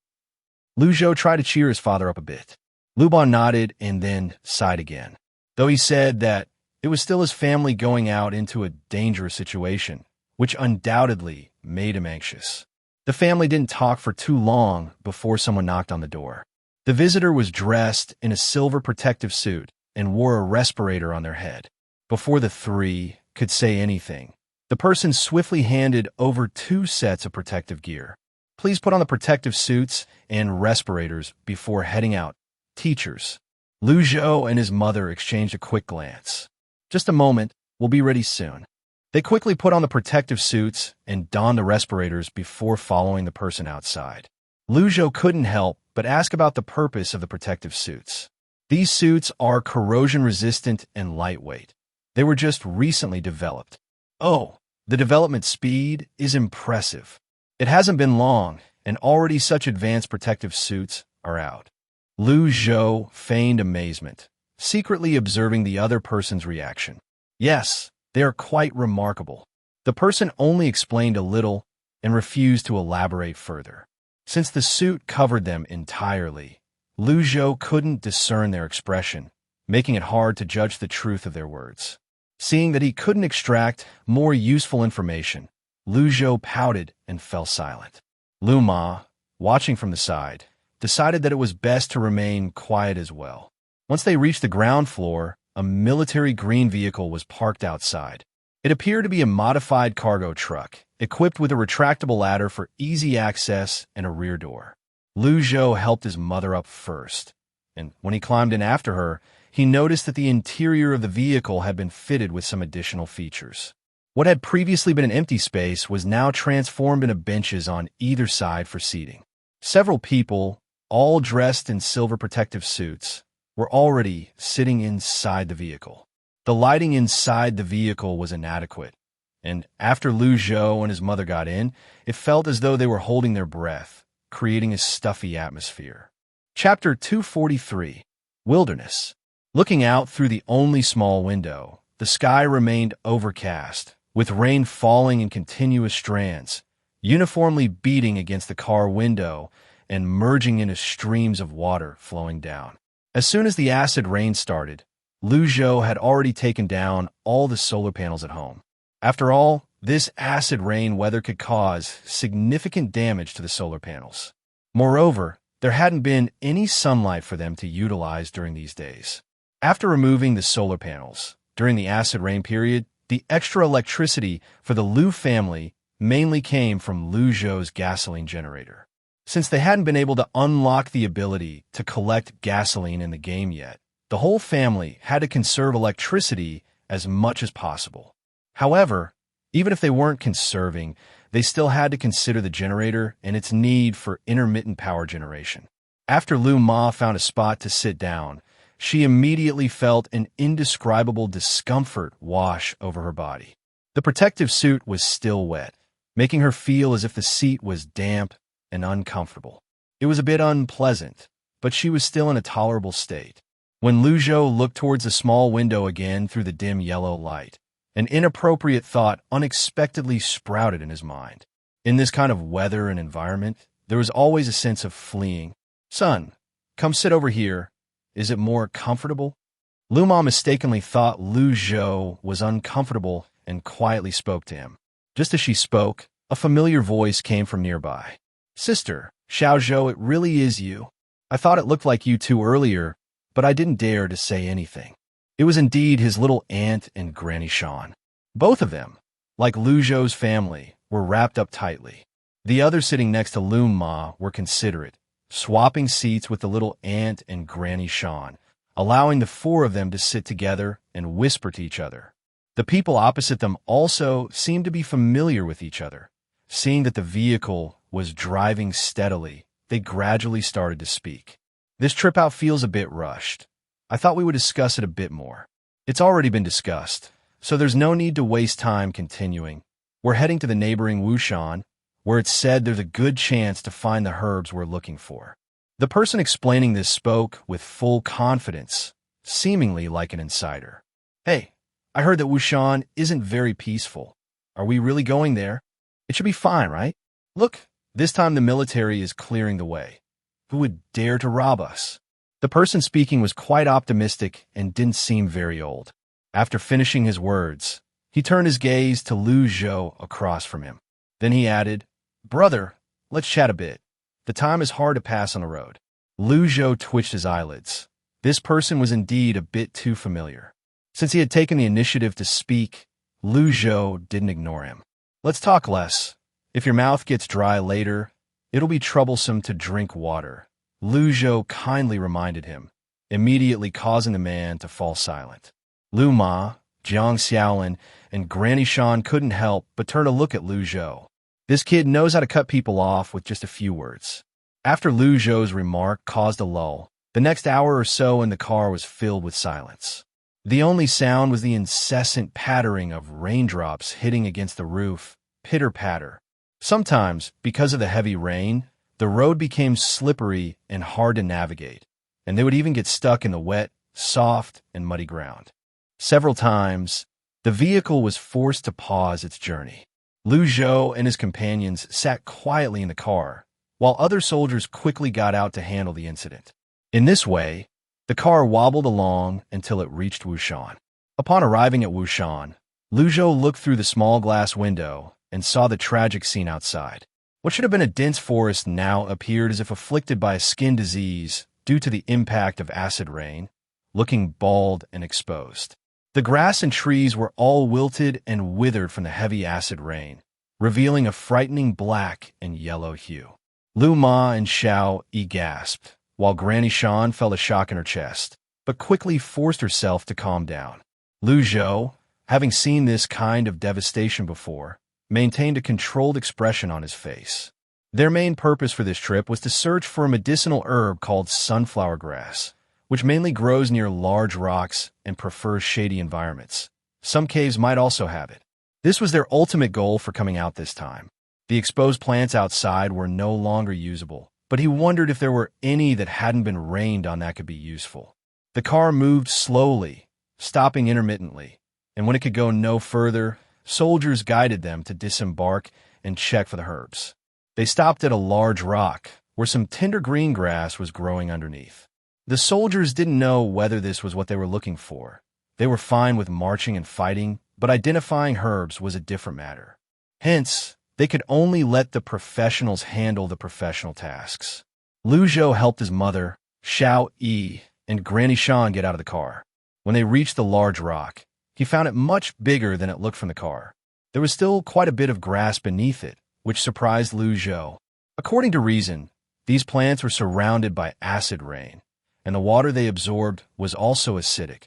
Lu Zhou tried to cheer his father up a bit. Lu Ba nodded and then sighed again, though he said that it was still his family going out into a dangerous situation, which undoubtedly made him anxious. The family didn't talk for too long before someone knocked on the door. The visitor was dressed in a silver protective suit and wore a respirator on their head. Before the three could say anything, the person swiftly handed over 2 sets of protective gear. Please put on the protective suits and respirators before heading out. Teachers. Lu Zhou and his mother exchanged a quick glance. Just a moment, we'll be ready soon. They quickly put on the protective suits and donned the respirators before following the person outside. Lu Zhou couldn't help but ask about the purpose of the protective suits. These suits are corrosion-resistant and lightweight. They were just recently developed. Oh, the development speed is impressive. It hasn't been long, and already such advanced protective suits are out. Lu Zhou feigned amazement, secretly observing the other person's reaction. Yes, they are quite remarkable. The person only explained a little and refused to elaborate further. Since the suit covered them entirely, Lu Zhou couldn't discern their expression, making it hard to judge the truth of their words. Seeing that he couldn't extract more useful information, Lu Zhou pouted and fell silent. Lu Ma, watching from the side, decided that it was best to remain quiet as well. Once they reached the ground floor, a military green vehicle was parked outside. It appeared to be a modified cargo truck, equipped with a retractable ladder for easy access and a rear door. Lu Zhou helped his mother up first, and when he climbed in after her, he noticed that the interior of the vehicle had been fitted with some additional features. What had previously been an empty space was now transformed into benches on either side for seating. Several people, all dressed in silver protective suits, were already sitting inside the vehicle. The lighting inside the vehicle was inadequate, and after Lu Zhou and his mother got in, it felt as though they were holding their breath, creating a stuffy atmosphere. Chapter 243, Wilderness. Looking out through the only small window, the sky remained overcast, with rain falling in continuous strands, uniformly beating against the car window and merging into streams of water flowing down. As soon as the acid rain started, Lu Zhou had already taken down all the solar panels at home. After all, this acid rain weather could cause significant damage to the solar panels. Moreover, there hadn't been any sunlight for them to utilize during these days. After removing the solar panels, during the acid rain period, the extra electricity for the Lu family mainly came from Lu Zhou's gasoline generator. Since they hadn't been able to unlock the ability to collect gasoline in the game yet, the whole family had to conserve electricity as much as possible. However, even if they weren't conserving, they still had to consider the generator and its need for intermittent power generation. After Lu Ma found a spot to sit down, she immediately felt an indescribable discomfort wash over her body. The protective suit was still wet, making her feel as if the seat was damp and uncomfortable. It was a bit unpleasant, but she was still in a tolerable state. When Lu Zhou looked towards the small window again through the dim yellow light, an inappropriate thought unexpectedly sprouted in his mind. In this kind of weather and environment, there was always a sense of fleeing. "Son, come sit over here. Is it more comfortable?" Lu Ma mistakenly thought Lu Zhou was uncomfortable and quietly spoke to him. Just as she spoke, a familiar voice came from nearby. "Sister, Xiao Zhou, it really is you. I thought it looked like you two earlier, but I didn't dare to say anything." It was indeed his little aunt and Granny Shan. Both of them, like Lu Zhou's family, were wrapped up tightly. The others sitting next to Lu Ma were considerate, swapping seats with the little aunt and Granny Shan, allowing the four of them to sit together and whisper to each other. The people opposite them also seemed to be familiar with each other. Seeing that the vehicle was driving steadily, they gradually started to speak. "This trip out feels a bit rushed. I thought we would discuss it a bit more." "It's already been discussed, so there's no need to waste time continuing. We're heading to the neighboring Wushan, where it's said there's a good chance to find the herbs we're looking for." The person explaining this spoke with full confidence, seemingly like an insider. "Hey, I heard that Wushan isn't very peaceful. Are we really going there? It should be fine, right? Look, this time the military is clearing the way. Who would dare to rob us?" The person speaking was quite optimistic and didn't seem very old. After finishing his words, he turned his gaze to Lu Zhou across from him. Then he added, "Brother, let's chat a bit. The time is hard to pass on the road." Lu Zhou twitched his eyelids. This person was indeed a bit too familiar. Since he had taken the initiative to speak, Lu Zhou didn't ignore him. "Let's talk less. If your mouth gets dry later, it'll be troublesome to drink water," Lu Zhou kindly reminded him, immediately causing the man to fall silent. Lu Ma, Jiang Xiaolin, and Granny Shan couldn't help but turn a look at Lu Zhou. This kid knows how to cut people off with just a few words. After Lu Zhou's remark caused a lull, the next hour or so in the car was filled with silence. The only sound was the incessant pattering of raindrops hitting against the roof, pitter-patter. Sometimes, because of the heavy rain, the road became slippery and hard to navigate, and they would even get stuck in the wet, soft, and muddy ground. Several times, the vehicle was forced to pause its journey. Lu Zhou and his companions sat quietly in the car, while other soldiers quickly got out to handle the incident. In this way, the car wobbled along until it reached Wushan. Upon arriving at Wushan, Lu Zhou looked through the small glass window and saw the tragic scene outside. What should have been a dense forest now appeared as if afflicted by a skin disease due to the impact of acid rain, looking bald and exposed. The grass and trees were all wilted and withered from the heavy acid rain, revealing a frightening black and yellow hue. Lu Ma and Xiao Yi gasped, while Granny Shan felt a shock in her chest, but quickly forced herself to calm down. Lu Zhou, having seen this kind of devastation before, maintained a controlled expression on his face. Their main purpose for this trip was to search for a medicinal herb called sunflower grass, which mainly grows near large rocks and prefers shady environments. Some caves might also have it. This was their ultimate goal for coming out this time. The exposed plants outside were no longer usable, but he wondered if there were any that hadn't been rained on that could be useful. The car moved slowly, stopping intermittently, and when it could go no further, soldiers guided them to disembark and check for the herbs. They stopped at a large rock where some tender green grass was growing underneath. The soldiers didn't know whether this was what they were looking for. They were fine with marching and fighting, but identifying herbs was a different matter. Hence, they could only let the professionals handle the professional tasks. Lu Zhou helped his mother, Xiao Yi, and Granny Shan get out of the car. When they reached the large rock, he found it much bigger than it looked from the car. There was still quite a bit of grass beneath it, which surprised Lu Zhou. According to reason, these plants were surrounded by acid rain, and the water they absorbed was also acidic.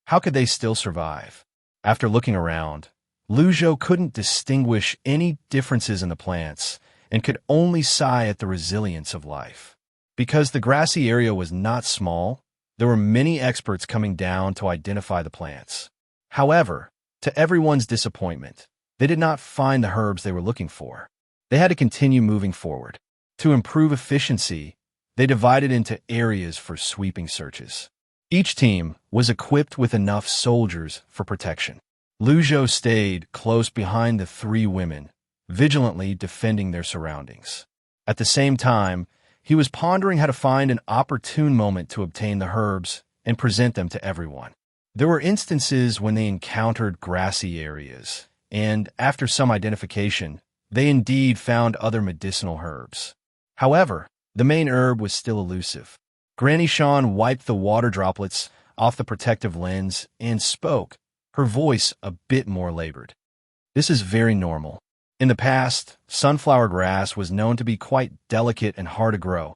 How could they still survive? After looking around, Lu Zhou couldn't distinguish any differences in the plants and could only sigh at the resilience of life. Because the grassy area was not small, there were many experts coming down to identify the plants. However, to everyone's disappointment, they did not find the herbs they were looking for. They had to continue moving forward. To improve efficiency, they divided into areas for sweeping searches. Each team was equipped with enough soldiers for protection. Lu Zhou stayed close behind the three women, vigilantly defending their surroundings. At the same time, he was pondering how to find an opportune moment to obtain the herbs and present them to everyone. There were instances when they encountered grassy areas, and after some identification, they indeed found other medicinal herbs. However, the main herb was still elusive. Granny Shan wiped the water droplets off the protective lens and spoke, her voice a bit more labored. This is very normal. In the past, sunflower grass was known to be quite delicate and hard to grow.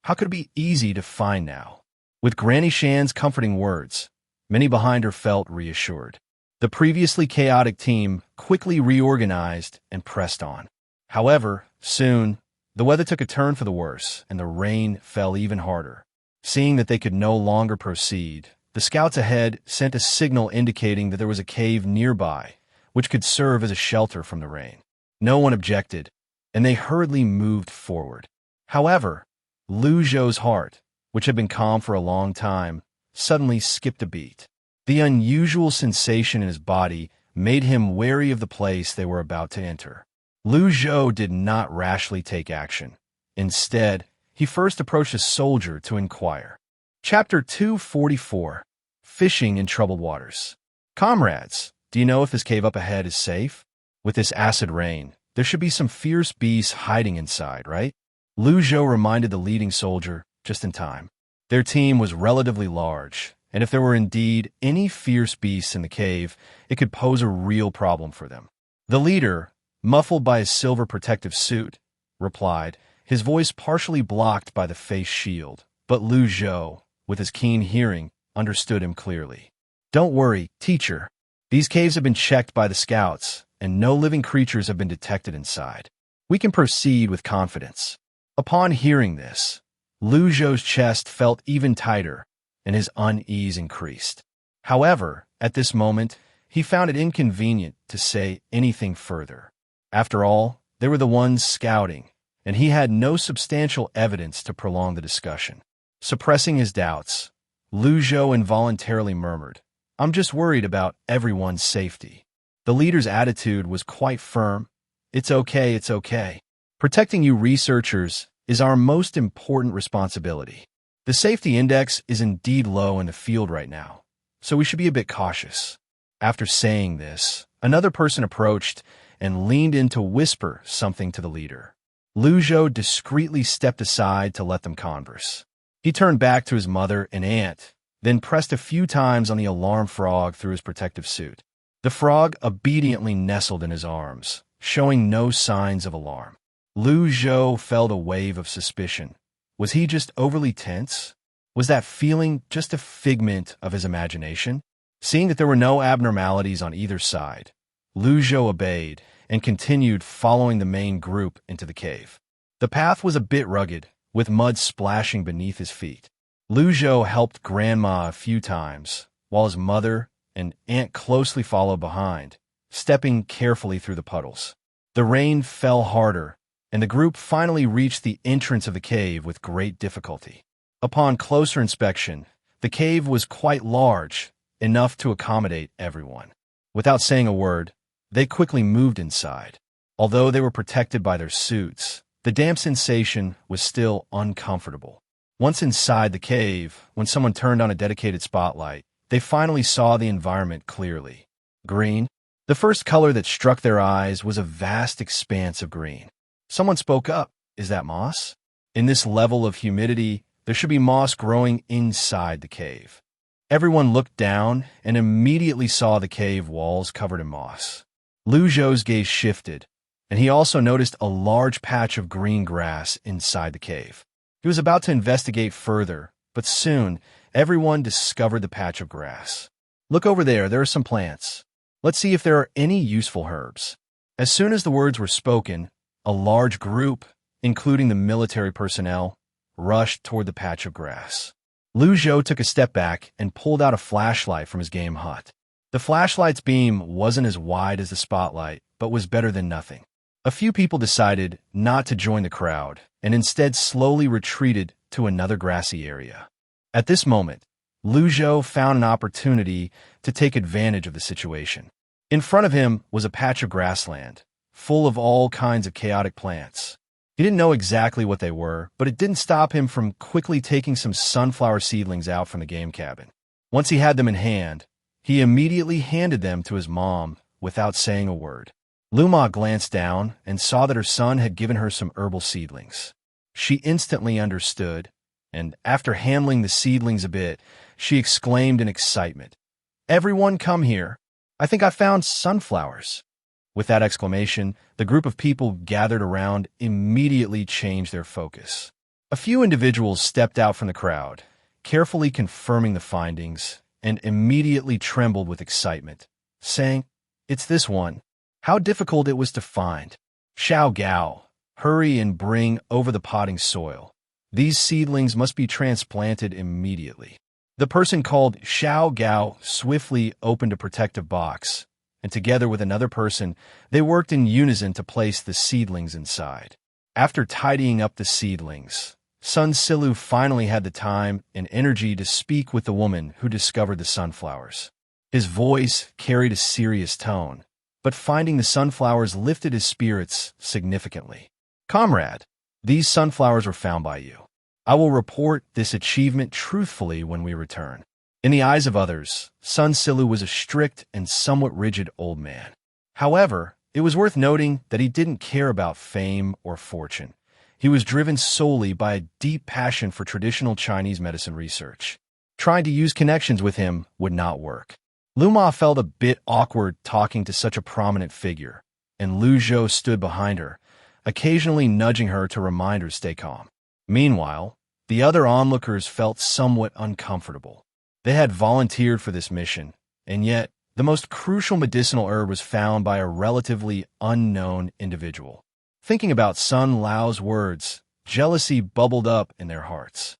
How could it be easy to find now? With Granny Shan's comforting words, many behind her felt reassured. The previously chaotic team quickly reorganized and pressed on. However, soon, the weather took a turn for the worse, and the rain fell even harder. Seeing that they could no longer proceed, the scouts ahead sent a signal indicating that there was a cave nearby, which could serve as a shelter from the rain. No one objected, and they hurriedly moved forward. However, Lu Zhou's heart, which had been calm for a long time, suddenly skipped a beat. The unusual sensation in his body made him wary of the place they were about to enter. Lu Zhou did not rashly take action. Instead, he first approached a soldier to inquire. Chapter 244, Fishing in Troubled Waters. Comrades, do you know if this cave up ahead is safe? With this acid rain, there should be some fierce beasts hiding inside, right? Lu Zhou reminded the leading soldier just in time. Their team was relatively large, and if there were indeed any fierce beasts in the cave, it could pose a real problem for them. The leader, muffled by his silver protective suit, replied, his voice partially blocked by the face shield, but Lu Zhou, with his keen hearing, understood him clearly. Don't worry, teacher. These caves have been checked by the scouts, and no living creatures have been detected inside. We can proceed with confidence. Upon hearing this, Lu Zhou's chest felt even tighter, and his unease increased. However, at this moment, he found it inconvenient to say anything further. After all, they were the ones scouting, and he had no substantial evidence to prolong the discussion. Suppressing his doubts, Lu Zhou involuntarily murmured, I'm just worried about everyone's safety. The leader's attitude was quite firm. It's okay, it's okay. Protecting you researchers is our most important responsibility. The safety index is indeed low in the field right now, so we should be a bit cautious. After saying this, another person approached and leaned in to whisper something to the leader. Lu Zhou discreetly stepped aside to let them converse. He turned back to his mother and aunt, then pressed a few times on the alarm frog through his protective suit. The frog obediently nestled in his arms, showing no signs of alarm. Lu Zhou felt a wave of suspicion. Was he just overly tense? Was that feeling just a figment of his imagination? Seeing that there were no abnormalities on either side, Lu Zhou obeyed and continued following the main group into the cave. The path was a bit rugged, with mud splashing beneath his feet. Lu Zhou helped Grandma a few times, while his mother and aunt closely followed behind, stepping carefully through the puddles. The rain fell harder, and the group finally reached the entrance of the cave with great difficulty. Upon closer inspection, the cave was quite large, enough to accommodate everyone. Without saying a word, they quickly moved inside. Although they were protected by their suits, the damp sensation was still uncomfortable. Once inside the cave, when someone turned on a dedicated spotlight, they finally saw the environment clearly. Green. The first color that struck their eyes was a vast expanse of green. Someone spoke up. Is that moss? In this level of humidity, there should be moss growing inside the cave. Everyone looked down and immediately saw the cave walls covered in moss. Lu Zhou's gaze shifted, and he also noticed a large patch of green grass inside the cave. He was about to investigate further, but soon everyone discovered the patch of grass. Look over there, there are some plants. Let's see if there are any useful herbs. As soon as the words were spoken, a large group, including the military personnel, rushed toward the patch of grass. Lu Zhou took a step back and pulled out a flashlight from his game hut. The flashlight's beam wasn't as wide as the spotlight, but was better than nothing. A few people decided not to join the crowd and instead slowly retreated to another grassy area. At this moment, Lu Zhou found an opportunity to take advantage of the situation. In front of him was a patch of grassland, full of all kinds of chaotic plants. He didn't know exactly what they were, but it didn't stop him from quickly taking some sunflower seedlings out from the game cabin. Once he had them in hand, he immediately handed them to his mom without saying a word. Luma glanced down and saw that her son had given her some herbal seedlings. She instantly understood, and after handling the seedlings a bit, she exclaimed in excitement, "Everyone come here! I think I found sunflowers!" With that exclamation, the group of people gathered around immediately changed their focus. A few individuals stepped out from the crowd, carefully confirming the findings, and immediately trembled with excitement, saying, "It's this one. How difficult it was to find. Xiao Gao, hurry and bring over the potting soil. These seedlings must be transplanted immediately." The person called Xiao Gao swiftly opened a protective box, and together with another person, they worked in unison to place the seedlings inside. After tidying up the seedlings, Sun Silu finally had the time and energy to speak with the woman who discovered the sunflowers. His voice carried a serious tone, but finding the sunflowers lifted his spirits significantly. "Comrade, these sunflowers were found by you. I will report this achievement truthfully when we return." In the eyes of others, Sun Silu was a strict and somewhat rigid old man. However, it was worth noting that he didn't care about fame or fortune. He was driven solely by a deep passion for traditional Chinese medicine research. Trying to use connections with him would not work. Luma felt a bit awkward talking to such a prominent figure, and Lu Zhou stood behind her, occasionally nudging her to remind her to stay calm. Meanwhile, the other onlookers felt somewhat uncomfortable. They had volunteered for this mission, and yet the most crucial medicinal herb was found by a relatively unknown individual. Thinking about Sun Lao's words, jealousy bubbled up in their hearts.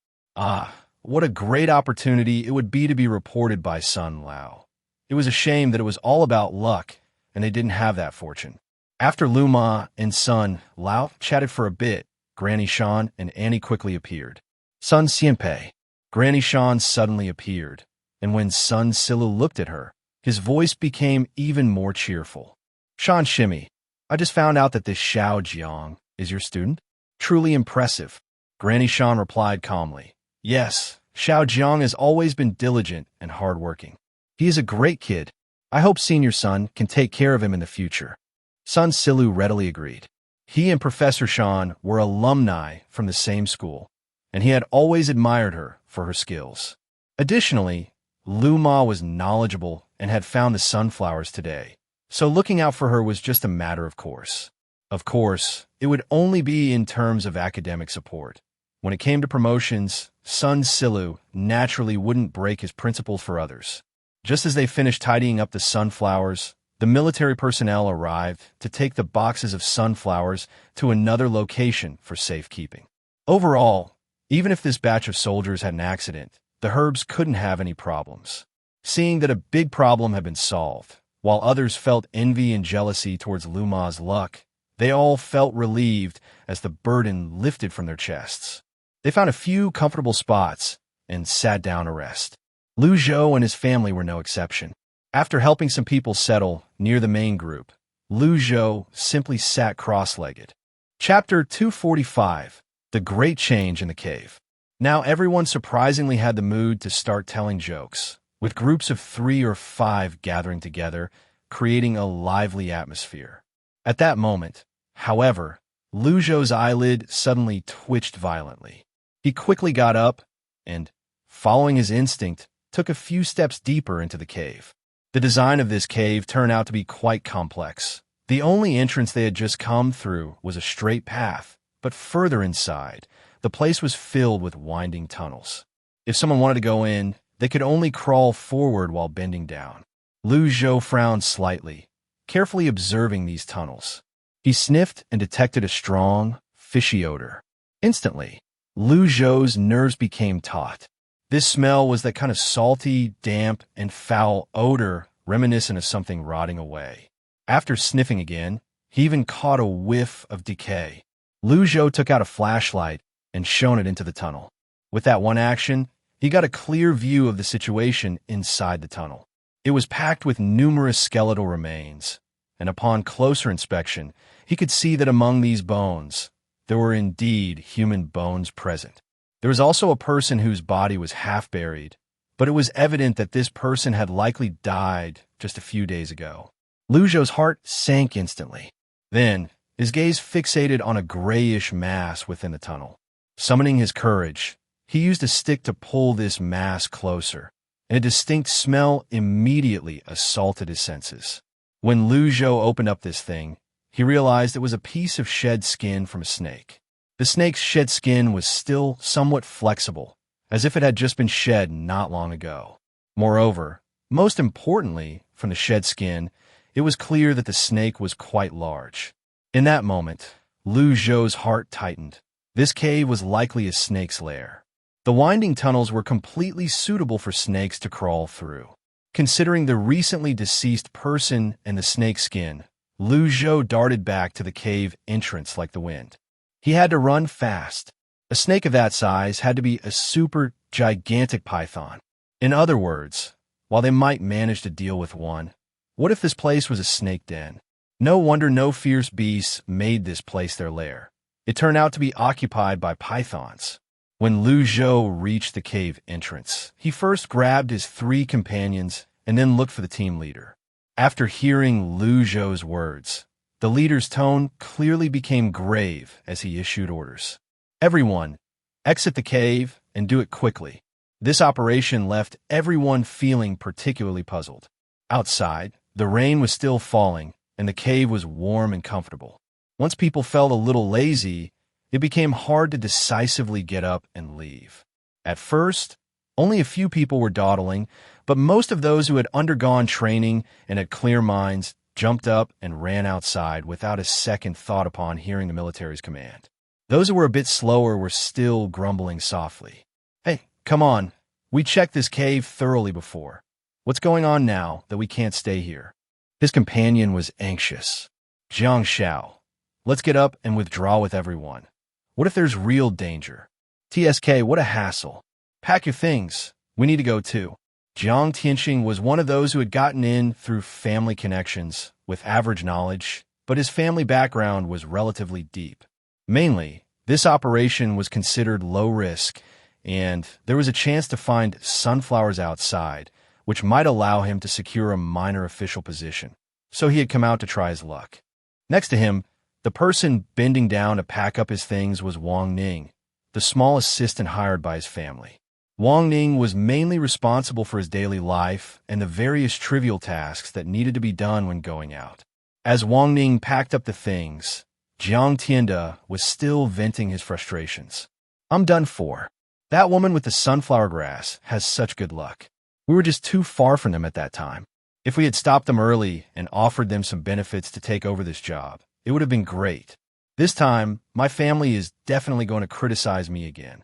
What a great opportunity it would be to be reported by Sun Lao. It was a shame that it was all about luck, and they didn't have that fortune. After Luma and Sun Lao chatted for a bit, Granny Shan and Annie quickly appeared. "Sun Xianpei." Granny Shan suddenly appeared, and when Sun Silu looked at her, his voice became even more cheerful. "Shan Shimi, I just found out that this Xiao Jiang is your student. Truly impressive." Granny Shan replied calmly, "Yes, Xiao Jiang has always been diligent and hardworking. He is a great kid. I hope Senior Sun can take care of him in the future." Sun Silu readily agreed. He and Professor Shan were alumni from the same school, and he had always admired her for her skills. Additionally, Lu Ma was knowledgeable and had found the sunflowers today, so looking out for her was just a matter of course. Of course, it would only be in terms of academic support. When it came to promotions, Sun Silu naturally wouldn't break his principles for others. Just as they finished tidying up the sunflowers, the military personnel arrived to take the boxes of sunflowers to another location for safekeeping. Overall, even if this batch of soldiers had an accident, the herbs couldn't have any problems. Seeing that a big problem had been solved, while others felt envy and jealousy towards Lu Ma's luck, they all felt relieved as the burden lifted from their chests. They found a few comfortable spots and sat down to rest. Lu Zhou and his family were no exception. After helping some people settle near the main group, Lu Zhou simply sat cross-legged. Chapter 245, The Great Change in the Cave. Now everyone surprisingly had the mood to start telling jokes, with groups of 3 or 5 gathering together, creating a lively atmosphere. At that moment, however, Lu Zhou's eyelid suddenly twitched violently. He quickly got up and, following his instinct, took a few steps deeper into the cave. The design of this cave turned out to be quite complex. The only entrance they had just come through was a straight path, but further inside, the place was filled with winding tunnels. If someone wanted to go in, they could only crawl forward while bending down. Lu Zhou frowned slightly, carefully observing these tunnels. He sniffed and detected a strong, fishy odor. Instantly, Lu Zhou's nerves became taut. This smell was that kind of salty, damp, and foul odor reminiscent of something rotting away. After sniffing again, he even caught a whiff of decay. Lu Zhou took out a flashlight and shone it into the tunnel. With that one action, he got a clear view of the situation inside the tunnel. It was packed with numerous skeletal remains, and upon closer inspection, he could see that among these bones, there were indeed human bones present. There was also a person whose body was half buried, but it was evident that this person had likely died just a few days ago. Lu Zhou's heart sank instantly. Then, his gaze fixated on a grayish mass within the tunnel. Summoning his courage, he used a stick to pull this mass closer, and a distinct smell immediately assaulted his senses. When Lu Zhou opened up this thing, he realized it was a piece of shed skin from a snake. The snake's shed skin was still somewhat flexible, as if it had just been shed not long ago. Moreover, most importantly, from the shed skin, it was clear that the snake was quite large. In that moment, Lu Zhou's heart tightened. This cave was likely a snake's lair. The winding tunnels were completely suitable for snakes to crawl through. Considering the recently deceased person and the snake skin, Lu Zhou darted back to the cave entrance like the wind. He had to run fast. A snake of that size had to be a super gigantic python. In other words, while they might manage to deal with one, what if this place was a snake den? No wonder no fierce beasts made this place their lair. It turned out to be occupied by pythons. When Lu Zhou reached the cave entrance, he first grabbed his 3 companions and then looked for the team leader. After hearing Lu Zhou's words, the leader's tone clearly became grave as he issued orders. Everyone, exit the cave and do it quickly. This operation left everyone feeling particularly puzzled. Outside, the rain was still falling and the cave was warm and comfortable. Once people felt a little lazy, it became hard to decisively get up and leave. At first, only a few people were dawdling, but most of those who had undergone training and had clear minds jumped up and ran outside without a second thought upon hearing the military's command. Those who were a bit slower were still grumbling softly. "Hey, come on. We checked this cave thoroughly before. What's going on now that we can't stay here?" His companion was anxious. "Jiang Xiao, let's get up and withdraw with everyone. What if there's real danger? TSK, what a hassle. Pack your things. We need to go too." Jiang Tianxing was one of those who had gotten in through family connections with average knowledge, but his family background was relatively deep. Mainly, this operation was considered low risk, and there was a chance to find sunflowers outside, which might allow him to secure a minor official position. So he had come out to try his luck. Next to him, The person bending down to pack up his things was Wang Ning, the small assistant hired by his family. Wang Ning was mainly responsible for his daily life and the various trivial tasks that needed to be done when going out. As Wang Ning packed up the things, Jiang Tianda was still venting his frustrations. "I'm done for. That woman with the sunflower grass has such good luck. We were just too far from them at that time. If we had stopped them early and offered them some benefits to take over this job, it would have been great. This time, my family is definitely going to criticize me again."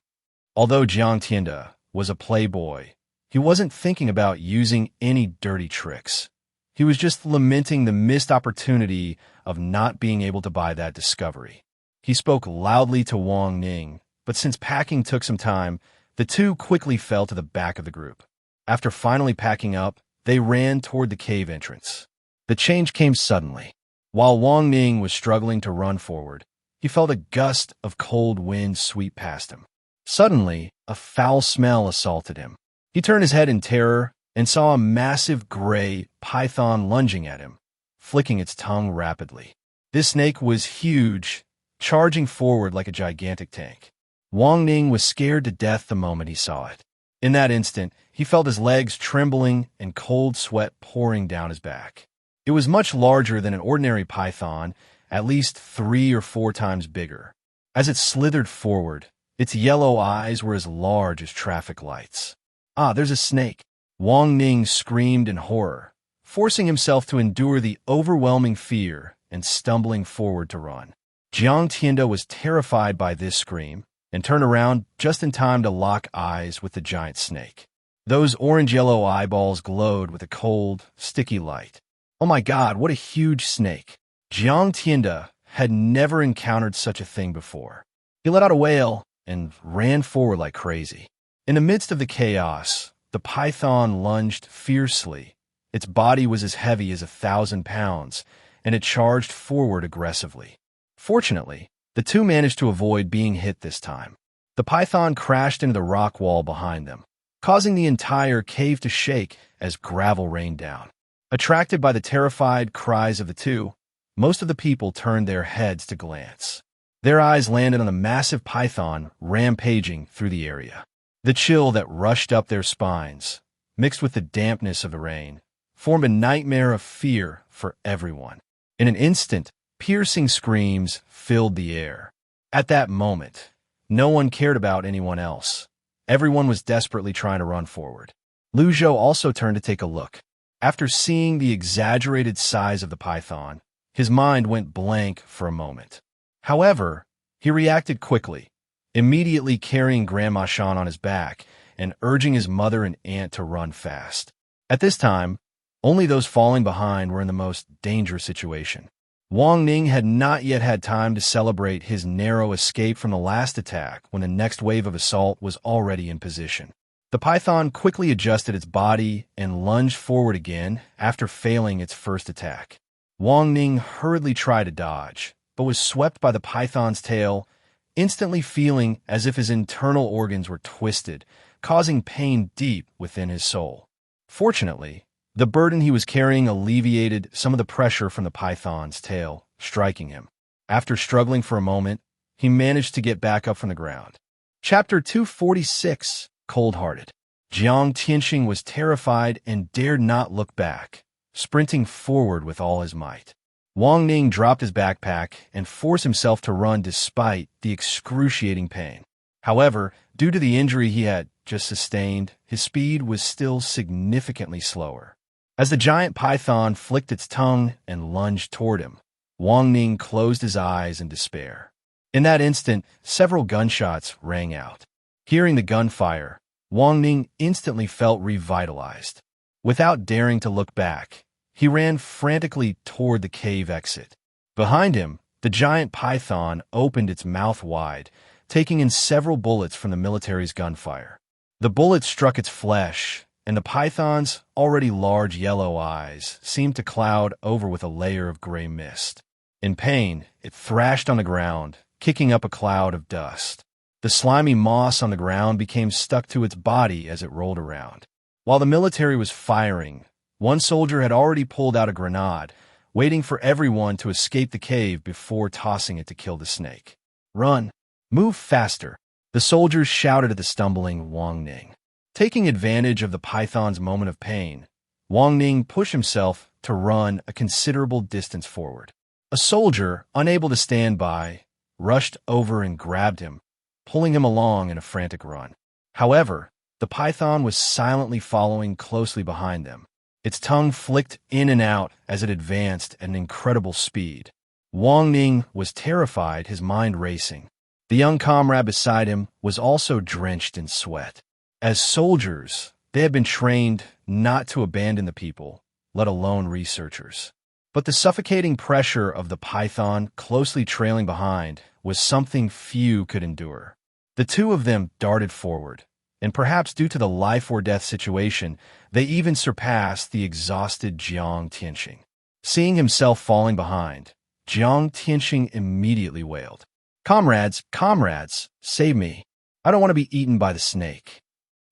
Although Jiang Tianda was a playboy, he wasn't thinking about using any dirty tricks. He was just lamenting the missed opportunity of not being able to buy that discovery. He spoke loudly to Wang Ning, but since packing took some time, the two quickly fell to the back of the group. After finally packing up, they ran toward the cave entrance. The change came suddenly. While Wang Ning was struggling to run forward, he felt a gust of cold wind sweep past him. Suddenly, a foul smell assaulted him. He turned his head in terror and saw a massive gray python lunging at him, flicking its tongue rapidly. This snake was huge, charging forward like a gigantic tank. Wang Ning was scared to death the moment he saw it. In that instant, he felt his legs trembling and cold sweat pouring down his back. It was much larger than an ordinary python, at least 3 or 4 times bigger. As it slithered forward, its yellow eyes were as large as traffic lights. "Ah, there's a snake!" Wang Ning screamed in horror, forcing himself to endure the overwhelming fear and stumbling forward to run. Jiang Tianda was terrified by this scream and turned around just in time to lock eyes with the giant snake. Those orange-yellow eyeballs glowed with a cold, sticky light. Oh my God, what a huge snake! Jiang Tianda had never encountered such a thing before. He let out a wail and ran forward like crazy. In the midst of the chaos, the python lunged fiercely. Its body was as heavy as 1,000 pounds, and it charged forward aggressively. Fortunately, the two managed to avoid being hit this time. The python crashed into the rock wall behind them, causing the entire cave to shake as gravel rained down. Attracted by the terrified cries of the two, most of the people turned their heads to glance. Their eyes landed on the massive python rampaging through the area. The chill that rushed up their spines, mixed with the dampness of the rain, formed a nightmare of fear for everyone. In an instant, piercing screams filled the air. At that moment, no one cared about anyone else. Everyone was desperately trying to run forward. Lu Zhou also turned to take a look. After seeing the exaggerated size of the python, his mind went blank for a moment. However, he reacted quickly, immediately carrying Grandma Shan on his back and urging his mother and aunt to run fast. At this time, only those falling behind were in the most dangerous situation. Wang Ning had not yet had time to celebrate his narrow escape from the last attack when the next wave of assault was already in position. The python quickly adjusted its body and lunged forward again after failing its first attack. Wang Ning hurriedly tried to dodge, but was swept by the python's tail, instantly feeling as if his internal organs were twisted, causing pain deep within his soul. Fortunately, the burden he was carrying alleviated some of the pressure from the python's tail, striking him. After struggling for a moment, he managed to get back up from the ground. Chapter 246, Cold-Hearted. Jiang Tianxing was terrified and dared not look back, sprinting forward with all his might. Wang Ning dropped his backpack and forced himself to run despite the excruciating pain. However, due to the injury he had just sustained, his speed was still significantly slower. As the giant python flicked its tongue and lunged toward him, Wang Ning closed his eyes in despair. In that instant, several gunshots rang out. Hearing the gunfire, Wang Ning instantly felt revitalized. Without daring to look back, he ran frantically toward the cave exit. Behind him, the giant python opened its mouth wide, taking in several bullets from the military's gunfire. The bullets struck its flesh, and the python's already large yellow eyes seemed to cloud over with a layer of gray mist. In pain, it thrashed on the ground, kicking up a cloud of dust. The slimy moss on the ground became stuck to its body as it rolled around. While the military was firing, one soldier had already pulled out a grenade, waiting for everyone to escape the cave before tossing it to kill the snake. "Run! Move faster!" the soldiers shouted at the stumbling Wang Ning. Taking advantage of the python's moment of pain, Wang Ning pushed himself to run a considerable distance forward. A soldier, unable to stand by, rushed over and grabbed him, pulling him along in a frantic run. However, the python was silently following closely behind them. Its tongue flicked in and out as it advanced at an incredible speed. Wang Ning was terrified, his mind racing. The young comrade beside him was also drenched in sweat. As soldiers, they had been trained not to abandon the people, let alone researchers. But the suffocating pressure of the python closely trailing behind was something few could endure. The two of them darted forward, and perhaps due to the life-or-death situation, they even surpassed the exhausted Jiang Tianxing. Seeing himself falling behind, Jiang Tianxing immediately wailed, "Comrades, comrades, save me. I don't want to be eaten by the snake."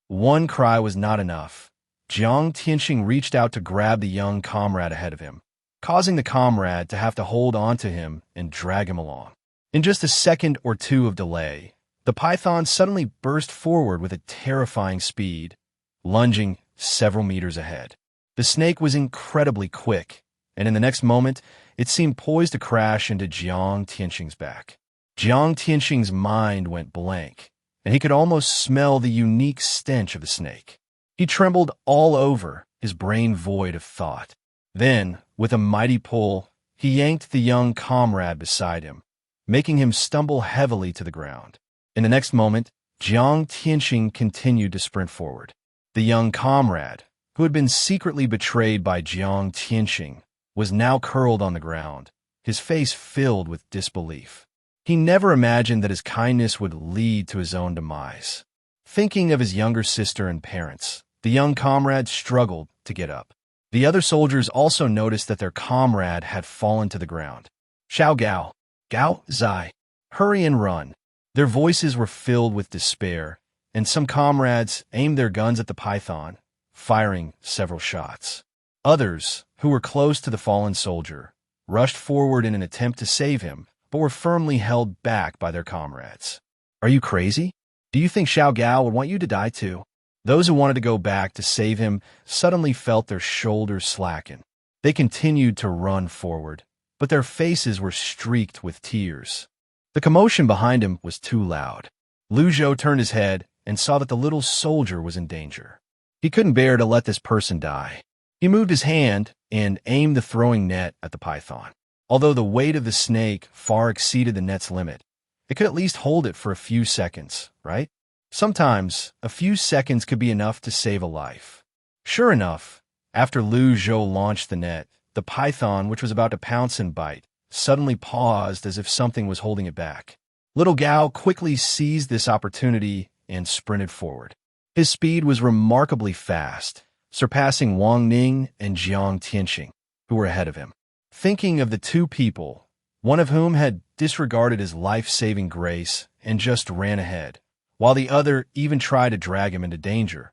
One cry was not enough. Jiang Tianxing reached out to grab the young comrade ahead of him, causing the comrade to have to hold on to him and drag him along. In just a second or two of delay, the python suddenly burst forward with a terrifying speed, lunging several meters ahead. The snake was incredibly quick, and in the next moment, it seemed poised to crash into Jiang Tianxing's back. Jiang Tianxing's mind went blank, and he could almost smell the unique stench of the snake. He trembled all over, his brain void of thought. Then, with a mighty pull, he yanked the young comrade beside him, making him stumble heavily to the ground. In the next moment, Jiang Tianxing continued to sprint forward. The young comrade, who had been secretly betrayed by Jiang Tianxing, was now curled on the ground, his face filled with disbelief. He never imagined that his kindness would lead to his own demise. Thinking of his younger sister and parents, the young comrade struggled to get up. The other soldiers also noticed that their comrade had fallen to the ground. "Xiao Gao, Gao Zai, hurry and run." Their voices were filled with despair, and some comrades aimed their guns at the python, firing several shots. Others, who were close to the fallen soldier, rushed forward in an attempt to save him, but were firmly held back by their comrades. "Are you crazy? Do you think Xiao Gao would want you to die too?" Those who wanted to go back to save him suddenly felt their shoulders slacken. They continued to run forward, but their faces were streaked with tears. The commotion behind him was too loud. Lu Zhou turned his head and saw that the little soldier was in danger. He couldn't bear to let this person die. He moved his hand and aimed the throwing net at the python. Although the weight of the snake far exceeded the net's limit, it could at least hold it for a few seconds, right? Sometimes, a few seconds could be enough to save a life. Sure enough, after Lu Zhou launched the net, the python, which was about to pounce and bite, suddenly paused as if something was holding it back. Little Gao quickly seized this opportunity and sprinted forward. His speed was remarkably fast, surpassing Wang Ning and Jiang Tianxing, who were ahead of him. Thinking of the two people, one of whom had disregarded his life-saving grace and just ran ahead, while the other even tried to drag him into danger,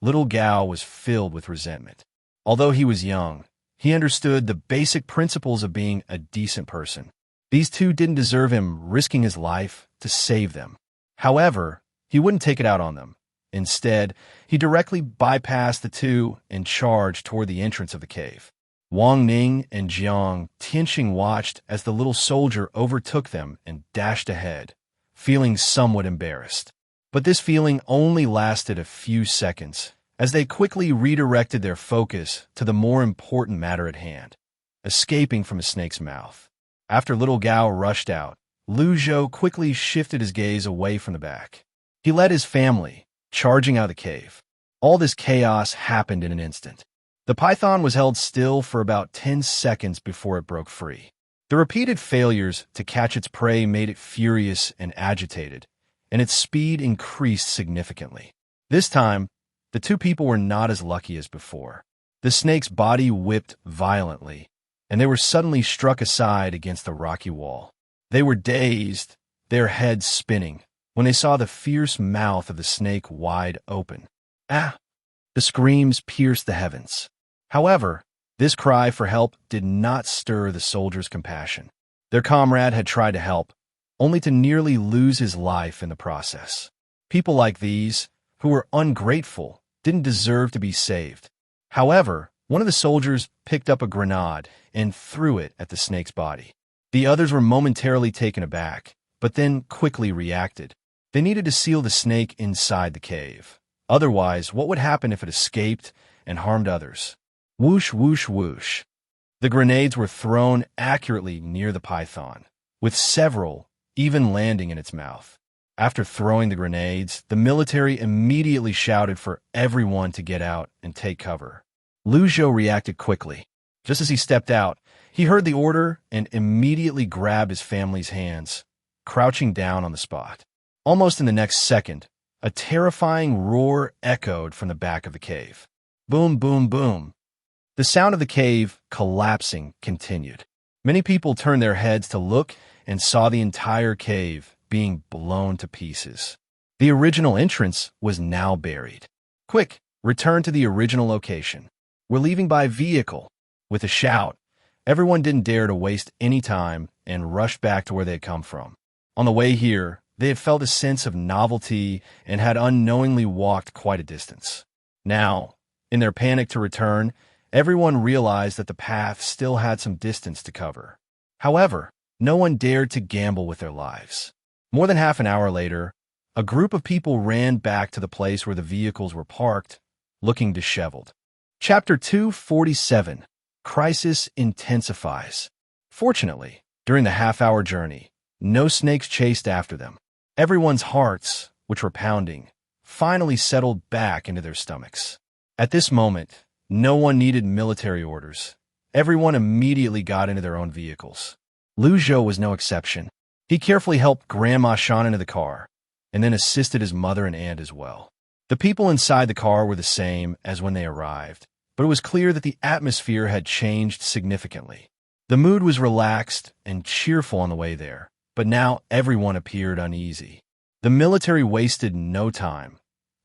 little Gao was filled with resentment. Although he was young, he understood the basic principles of being a decent person. These two didn't deserve him risking his life to save them. However, he wouldn't take it out on them. Instead, he directly bypassed the two and charged toward the entrance of the cave. Wang Ning and Jiang Tianxing watched as the little soldier overtook them and dashed ahead, feeling somewhat embarrassed. But this feeling only lasted a few seconds, as they quickly redirected their focus to the more important matter at hand, escaping from a snake's mouth. After little Gao rushed out, Lu Zhou quickly shifted his gaze away from the back. He led his family, charging out of the cave. All this chaos happened in an instant. The python was held still for about 10 seconds before it broke free. The repeated failures to catch its prey made it furious and agitated, and its speed increased significantly. This time, the two people were not as lucky as before. The snake's body whipped violently, and they were suddenly struck aside against the rocky wall. They were dazed, their heads spinning, when they saw the fierce mouth of the snake wide open. "Ah!" The screams pierced the heavens. However, This cry for help did not stir the soldiers' compassion. Their comrade had tried to help, only to nearly lose his life in the process. People like these, who were ungrateful, didn't deserve to be saved. However, one of the soldiers picked up a grenade and threw it at the snake's body. The others were momentarily taken aback, but then quickly reacted. They needed to seal the snake inside the cave. Otherwise, what would happen if it escaped and harmed others? Whoosh, whoosh, whoosh. The grenades were thrown accurately near the python, with several even landing in its mouth. After throwing the grenades, the military immediately shouted for everyone to get out and take cover. Lu Zhou reacted quickly. Just as he stepped out, he heard the order and immediately grabbed his family's hands, crouching down on the spot. Almost in the next second, a terrifying roar echoed from the back of the cave. Boom, boom, boom. The sound of the cave collapsing continued. Many people turned their heads to look and saw the entire cave being blown to pieces. The original entrance was now buried. Quick, return to the original location. We're leaving by vehicle. With a shout, everyone didn't dare to waste any time and rushed back to where they had come from. On the way here, they had felt a sense of novelty and had unknowingly walked quite a distance. Now, in their panic to return, everyone realized that the path still had some distance to cover. However, no one dared to gamble with their lives. More than half an hour later, a group of people ran back to the place where the vehicles were parked, looking disheveled. Chapter 247. Crisis intensifies. Fortunately, during the half-hour journey, no snakes chased after them. Everyone's hearts, which were pounding, finally settled back into their stomachs. At this moment, no one needed military orders. Everyone immediately got into their own vehicles. Lu Zhou was no exception. He carefully helped Grandma Shan into the car, and then assisted his mother and aunt as well. The people inside the car were the same as when they arrived, but it was clear that the atmosphere had changed significantly. The mood was relaxed and cheerful on the way there, but now everyone appeared uneasy. The military wasted no time.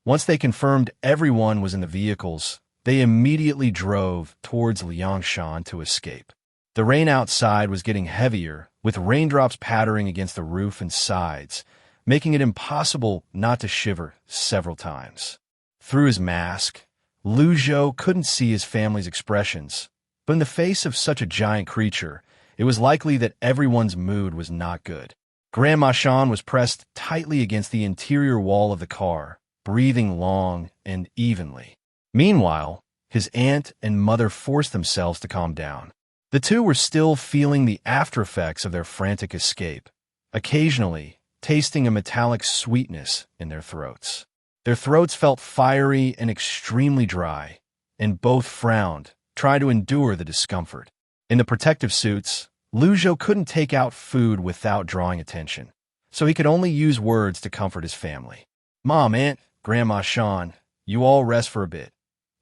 Once they confirmed everyone was in the vehicles, they immediately drove towards Liangshan to escape. The rain outside was getting heavier, with raindrops pattering against the roof and sides, making it impossible not to shiver several times. Through his mask, Lu Zhou couldn't see his family's expressions, but in the face of such a giant creature, it was likely that everyone's mood was not good. Grandma Shan was pressed tightly against the interior wall of the car, breathing long and evenly. Meanwhile, his aunt and mother forced themselves to calm down. The two were still feeling the aftereffects of their frantic escape, occasionally tasting a metallic sweetness in their throats. Their throats felt fiery and extremely dry, and both frowned, trying to endure the discomfort. In the protective suits, Lu Zhou couldn't take out food without drawing attention, so he could only use words to comfort his family. Mom, Aunt, Grandma Shan, you all rest for a bit.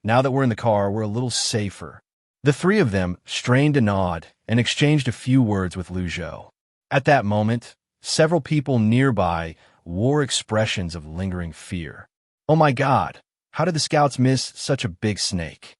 Now that we're in the car, we're a little safer. The three of them strained a nod and exchanged a few words with Lu Zhou. At that moment, several people nearby wore expressions of lingering fear. Oh my God, how did the scouts miss such a big snake?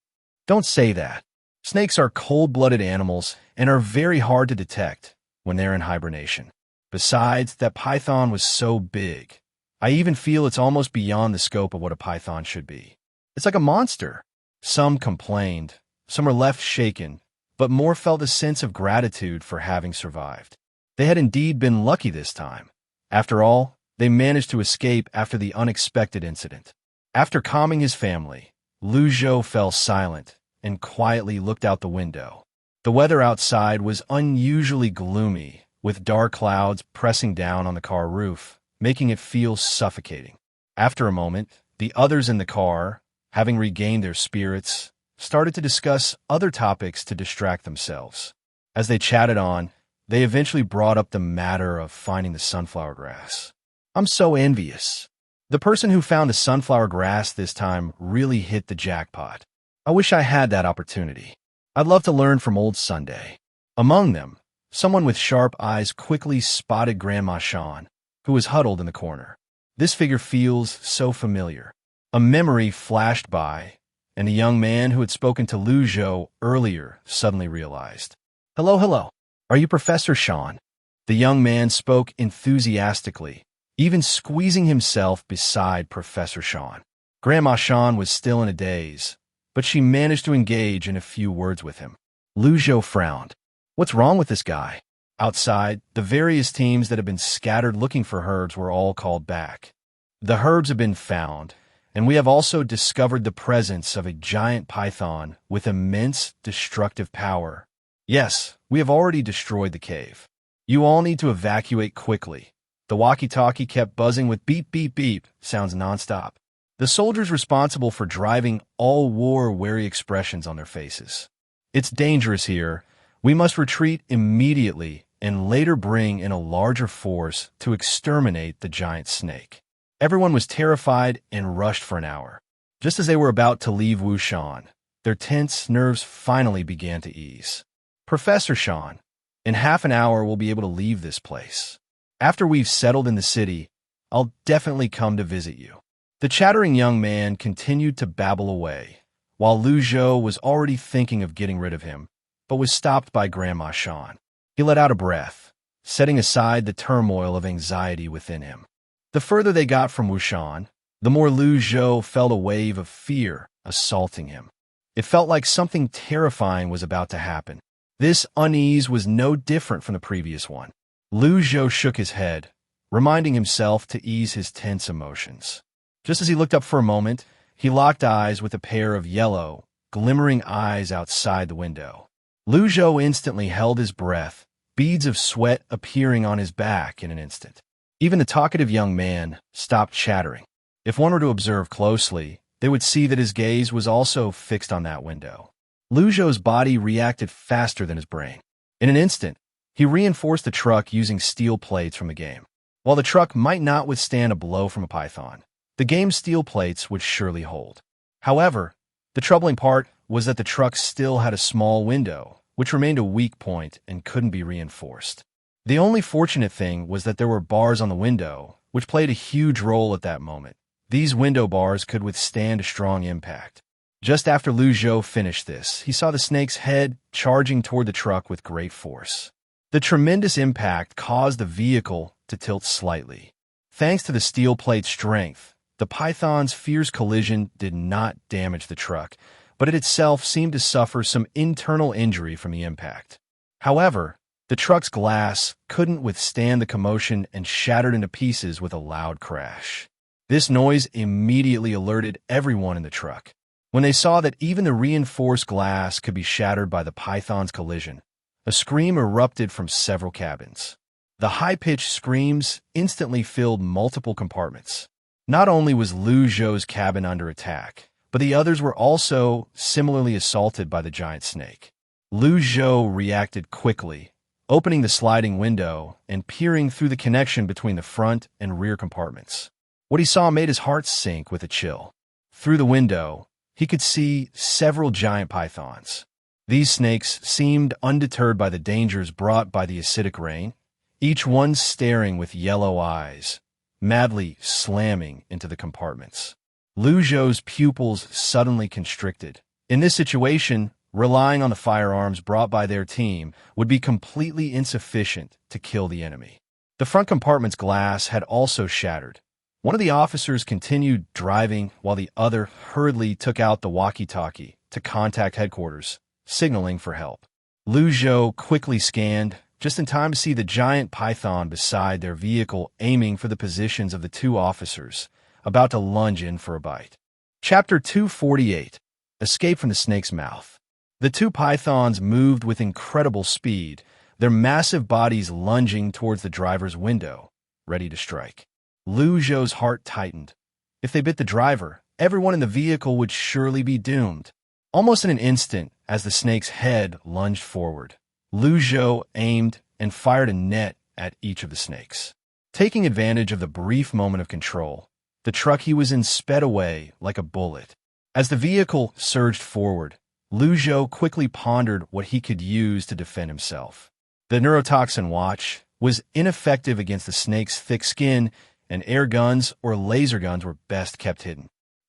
Don't say that. Snakes are cold-blooded animals and are very hard to detect when they're in hibernation. Besides, that python was so big. I even feel it's almost beyond the scope of what a python should be. It's like a monster. Some complained. Some were left shaken, but more felt a sense of gratitude for having survived. They had indeed been lucky this time. After all, they managed to escape after the unexpected incident. After calming his family, Lu Zhou fell silent and quietly looked out the window. The weather outside was unusually gloomy, with dark clouds pressing down on the car roof, making it feel suffocating. After a moment, the others in the car, having regained their spirits, started to discuss other topics to distract themselves. As they chatted on, they eventually brought up the matter of finding the sunflower grass. I'm so envious. The person who found the sunflower grass this time really hit the jackpot. I wish I had that opportunity. I'd love to learn from old Sunday. Among them, someone with sharp eyes quickly spotted Grandma Shan, who was huddled in the corner. This figure feels so familiar. A memory flashed by, and the young man who had spoken to Lu Zhou earlier suddenly realized. "Hello, hello. Are you Professor Sean?" The young man spoke enthusiastically, even squeezing himself beside Professor Sean. Grandma Sean was still in a daze, but she managed to engage in a few words with him. Lu Zhou frowned. What's wrong with this guy? Outside, the various teams that had been scattered looking for herbs were all called back. The herbs have been found, and we have also discovered the presence of a giant python with immense destructive power. Yes, we have already destroyed the cave. You all need to evacuate quickly. The walkie-talkie kept buzzing with beep, beep, beep sounds nonstop. The soldiers responsible for driving all war-weary expressions on their faces. It's dangerous here. We must retreat immediately and later bring in a larger force to exterminate the giant snake. Everyone was terrified and rushed for an hour. Just as they were about to leave Wushan, their tense nerves finally began to ease. Professor Sean, in half an hour we'll be able to leave this place. After we've settled in the city, I'll definitely come to visit you. The chattering young man continued to babble away, while Lu Zhou was already thinking of getting rid of him, but was stopped by Grandma Sean. He let out a breath, setting aside the turmoil of anxiety within him. The further they got from Wushan, the more Lu Zhou felt a wave of fear assaulting him. It felt like something terrifying was about to happen. This unease was no different from the previous one. Lu Zhou shook his head, reminding himself to ease his tense emotions. Just as he looked up for a moment, he locked eyes with a pair of yellow, glimmering eyes outside the window. Lu Zhou instantly held his breath, beads of sweat appearing on his back in an instant. Even the talkative young man stopped chattering. If one were to observe closely, they would see that his gaze was also fixed on that window. Lu Zhou's body reacted faster than his brain. In an instant, he reinforced the truck using steel plates from the game. While the truck might not withstand a blow from a python, the game's steel plates would surely hold. However, the troubling part was that the truck still had a small window, which remained a weak point and couldn't be reinforced. The only fortunate thing was that there were bars on the window, which played a huge role at that moment. These window bars could withstand a strong impact. Just after Lu Zhou finished this, he saw the snake's head charging toward the truck with great force. The tremendous impact caused the vehicle to tilt slightly. Thanks to the steel plate's strength, the python's fierce collision did not damage the truck, but it itself seemed to suffer some internal injury from the impact. However, the truck's glass couldn't withstand the commotion and shattered into pieces with a loud crash. This noise immediately alerted everyone in the truck. When they saw that even the reinforced glass could be shattered by the python's collision, a scream erupted from several cabins. The high-pitched screams instantly filled multiple compartments. Not only was Lu Zhou's cabin under attack, but the others were also similarly assaulted by the giant snake. Lu Zhou reacted quickly, opening the sliding window and peering through the connection between the front and rear compartments. What he saw made his heart sink with a chill. Through the window, he could see several giant pythons. These snakes seemed undeterred by the dangers brought by the acidic rain, each one staring with yellow eyes, madly slamming into the compartments. Lu Zhou's pupils suddenly constricted. In this situation, relying on the firearms brought by their team would be completely insufficient to kill the enemy. The front compartment's glass had also shattered. One of the officers continued driving while the other hurriedly took out the walkie-talkie to contact headquarters, signaling for help. Lu Zhou quickly scanned, just in time to see the giant python beside their vehicle aiming for the positions of the two officers, about to lunge in for a bite. Chapter 248, Escape from the Snake's Mouth. The two pythons moved with incredible speed, their massive bodies lunging towards the driver's window, ready to strike. Lu Zhou's heart tightened. If they bit the driver, everyone in the vehicle would surely be doomed. Almost in an instant, as the snake's head lunged forward, Lu Zhou aimed and fired a net at each of the snakes. Taking advantage of the brief moment of control, the truck he was in sped away like a bullet. As the vehicle surged forward, Lu Zhou quickly pondered what he could use to defend himself. The neurotoxin watch was ineffective against the snake's thick skin, and air guns or laser guns were best kept hidden.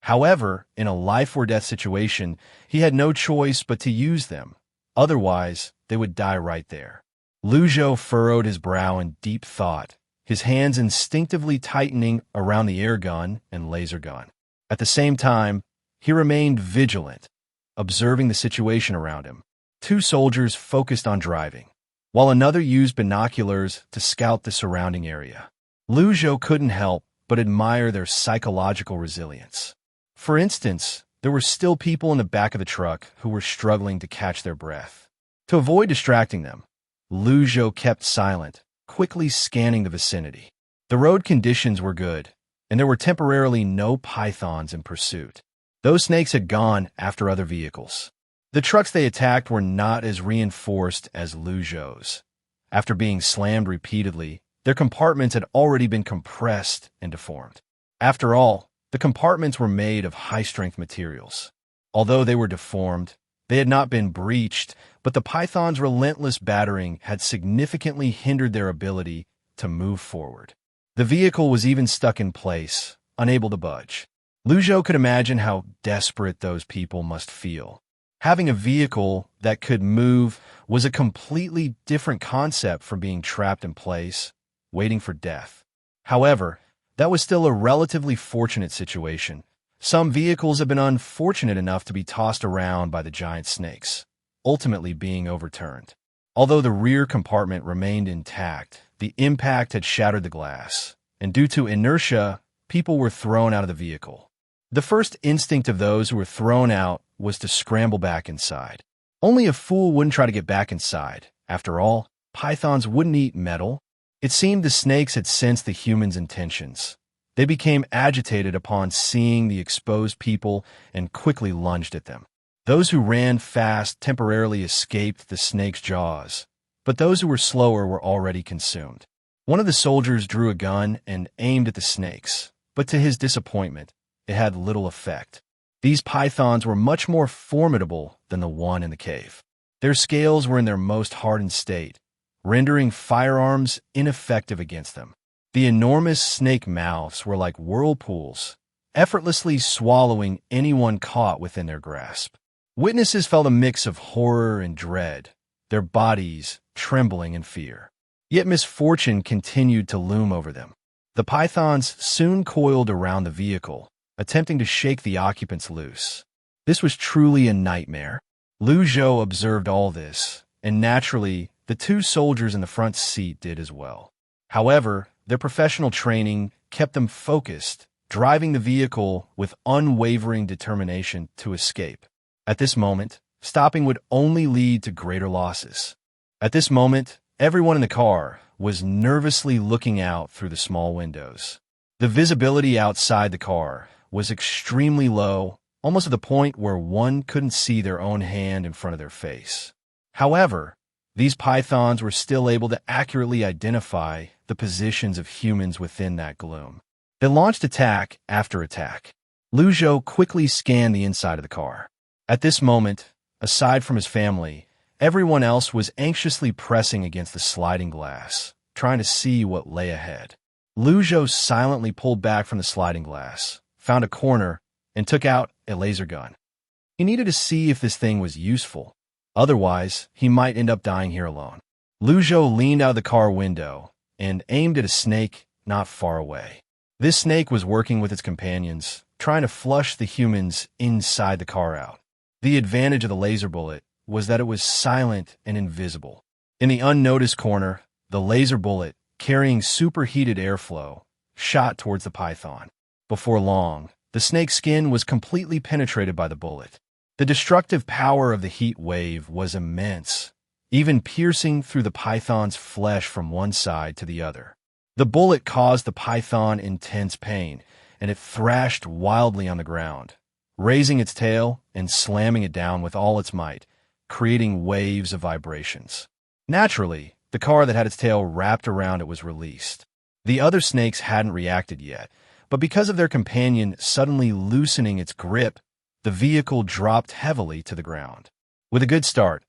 However, in a life-or-death situation, he had no choice but to use them. Otherwise, they would die right there. Lu Zhou furrowed his brow in deep thought, his hands instinctively tightening around the air gun and laser gun. At the same time, he remained vigilant, observing the situation around him. Two soldiers focused on driving, while another used binoculars to scout the surrounding area. Lu Zhou couldn't help but admire their psychological resilience. For instance, there were still people in the back of the truck who were struggling to catch their breath. To avoid distracting them, Lu Zhou kept silent, quickly scanning the vicinity. The road conditions were good, and there were temporarily no pythons in pursuit. Those snakes had gone after other vehicles. The trucks they attacked were not as reinforced as Lu Zhou's. After being slammed repeatedly, their compartments had already been compressed and deformed. After all, the compartments were made of high-strength materials. Although they were deformed, they had not been breached, but the python's relentless battering had significantly hindered their ability to move forward. The vehicle was even stuck in place, unable to budge. Lu Zhou could imagine how desperate those people must feel. Having a vehicle that could move was a completely different concept from being trapped in place, waiting for death. However, that was still a relatively fortunate situation. Some vehicles have been unfortunate enough to be tossed around by the giant snakes, ultimately being overturned. Although the rear compartment remained intact, the impact had shattered the glass, and due to inertia, people were thrown out of the vehicle. The first instinct of those who were thrown out was to scramble back inside. Only a fool wouldn't try to get back inside. After all, pythons wouldn't eat metal. It seemed the snakes had sensed the humans' intentions. They became agitated upon seeing the exposed people and quickly lunged at them. Those who ran fast temporarily escaped the snake's jaws, but those who were slower were already consumed. One of the soldiers drew a gun and aimed at the snakes, but to his disappointment, it had little effect. These pythons were much more formidable than the one in the cave. Their scales were in their most hardened state, rendering firearms ineffective against them. The enormous snake mouths were like whirlpools, effortlessly swallowing anyone caught within their grasp. Witnesses felt a mix of horror and dread, their bodies trembling in fear. Yet misfortune continued to loom over them. The pythons soon coiled around the vehicle, attempting to shake the occupants loose. This was truly a nightmare. Lu Zhou observed all this, and naturally, the two soldiers in the front seat did as well. However, their professional training kept them focused, driving the vehicle with unwavering determination to escape. At this moment, stopping would only lead to greater losses. At this moment, everyone in the car was nervously looking out through the small windows. The visibility outside the car was extremely low, almost to the point where one couldn't see their own hand in front of their face. However, these pythons were still able to accurately identify the positions of humans within that gloom. They launched attack after attack. Lu Zhou quickly scanned the inside of the car. At this moment, aside from his family, everyone else was anxiously pressing against the sliding glass, trying to see what lay ahead. Lu Zhou silently pulled back from the sliding glass, found a corner, and took out a laser gun. He needed to see if this thing was useful. Otherwise, he might end up dying here alone. Lu Zhou leaned out of the car window and aimed at a snake not far away. This snake was working with its companions, trying to flush the humans inside the car out. The advantage of the laser bullet was that it was silent and invisible. In the unnoticed corner, the laser bullet, carrying superheated airflow, shot towards the python. Before long, the snake's skin was completely penetrated by the bullet. The destructive power of the heat wave was immense, even piercing through the python's flesh from one side to the other. The bullet caused the python intense pain, and it thrashed wildly on the ground, raising its tail and slamming it down with all its might, creating waves of vibrations. Naturally, the car that had its tail wrapped around it was released. The other snakes hadn't reacted yet, but because of their companion suddenly loosening its grip, the vehicle dropped heavily to the ground. With a good start,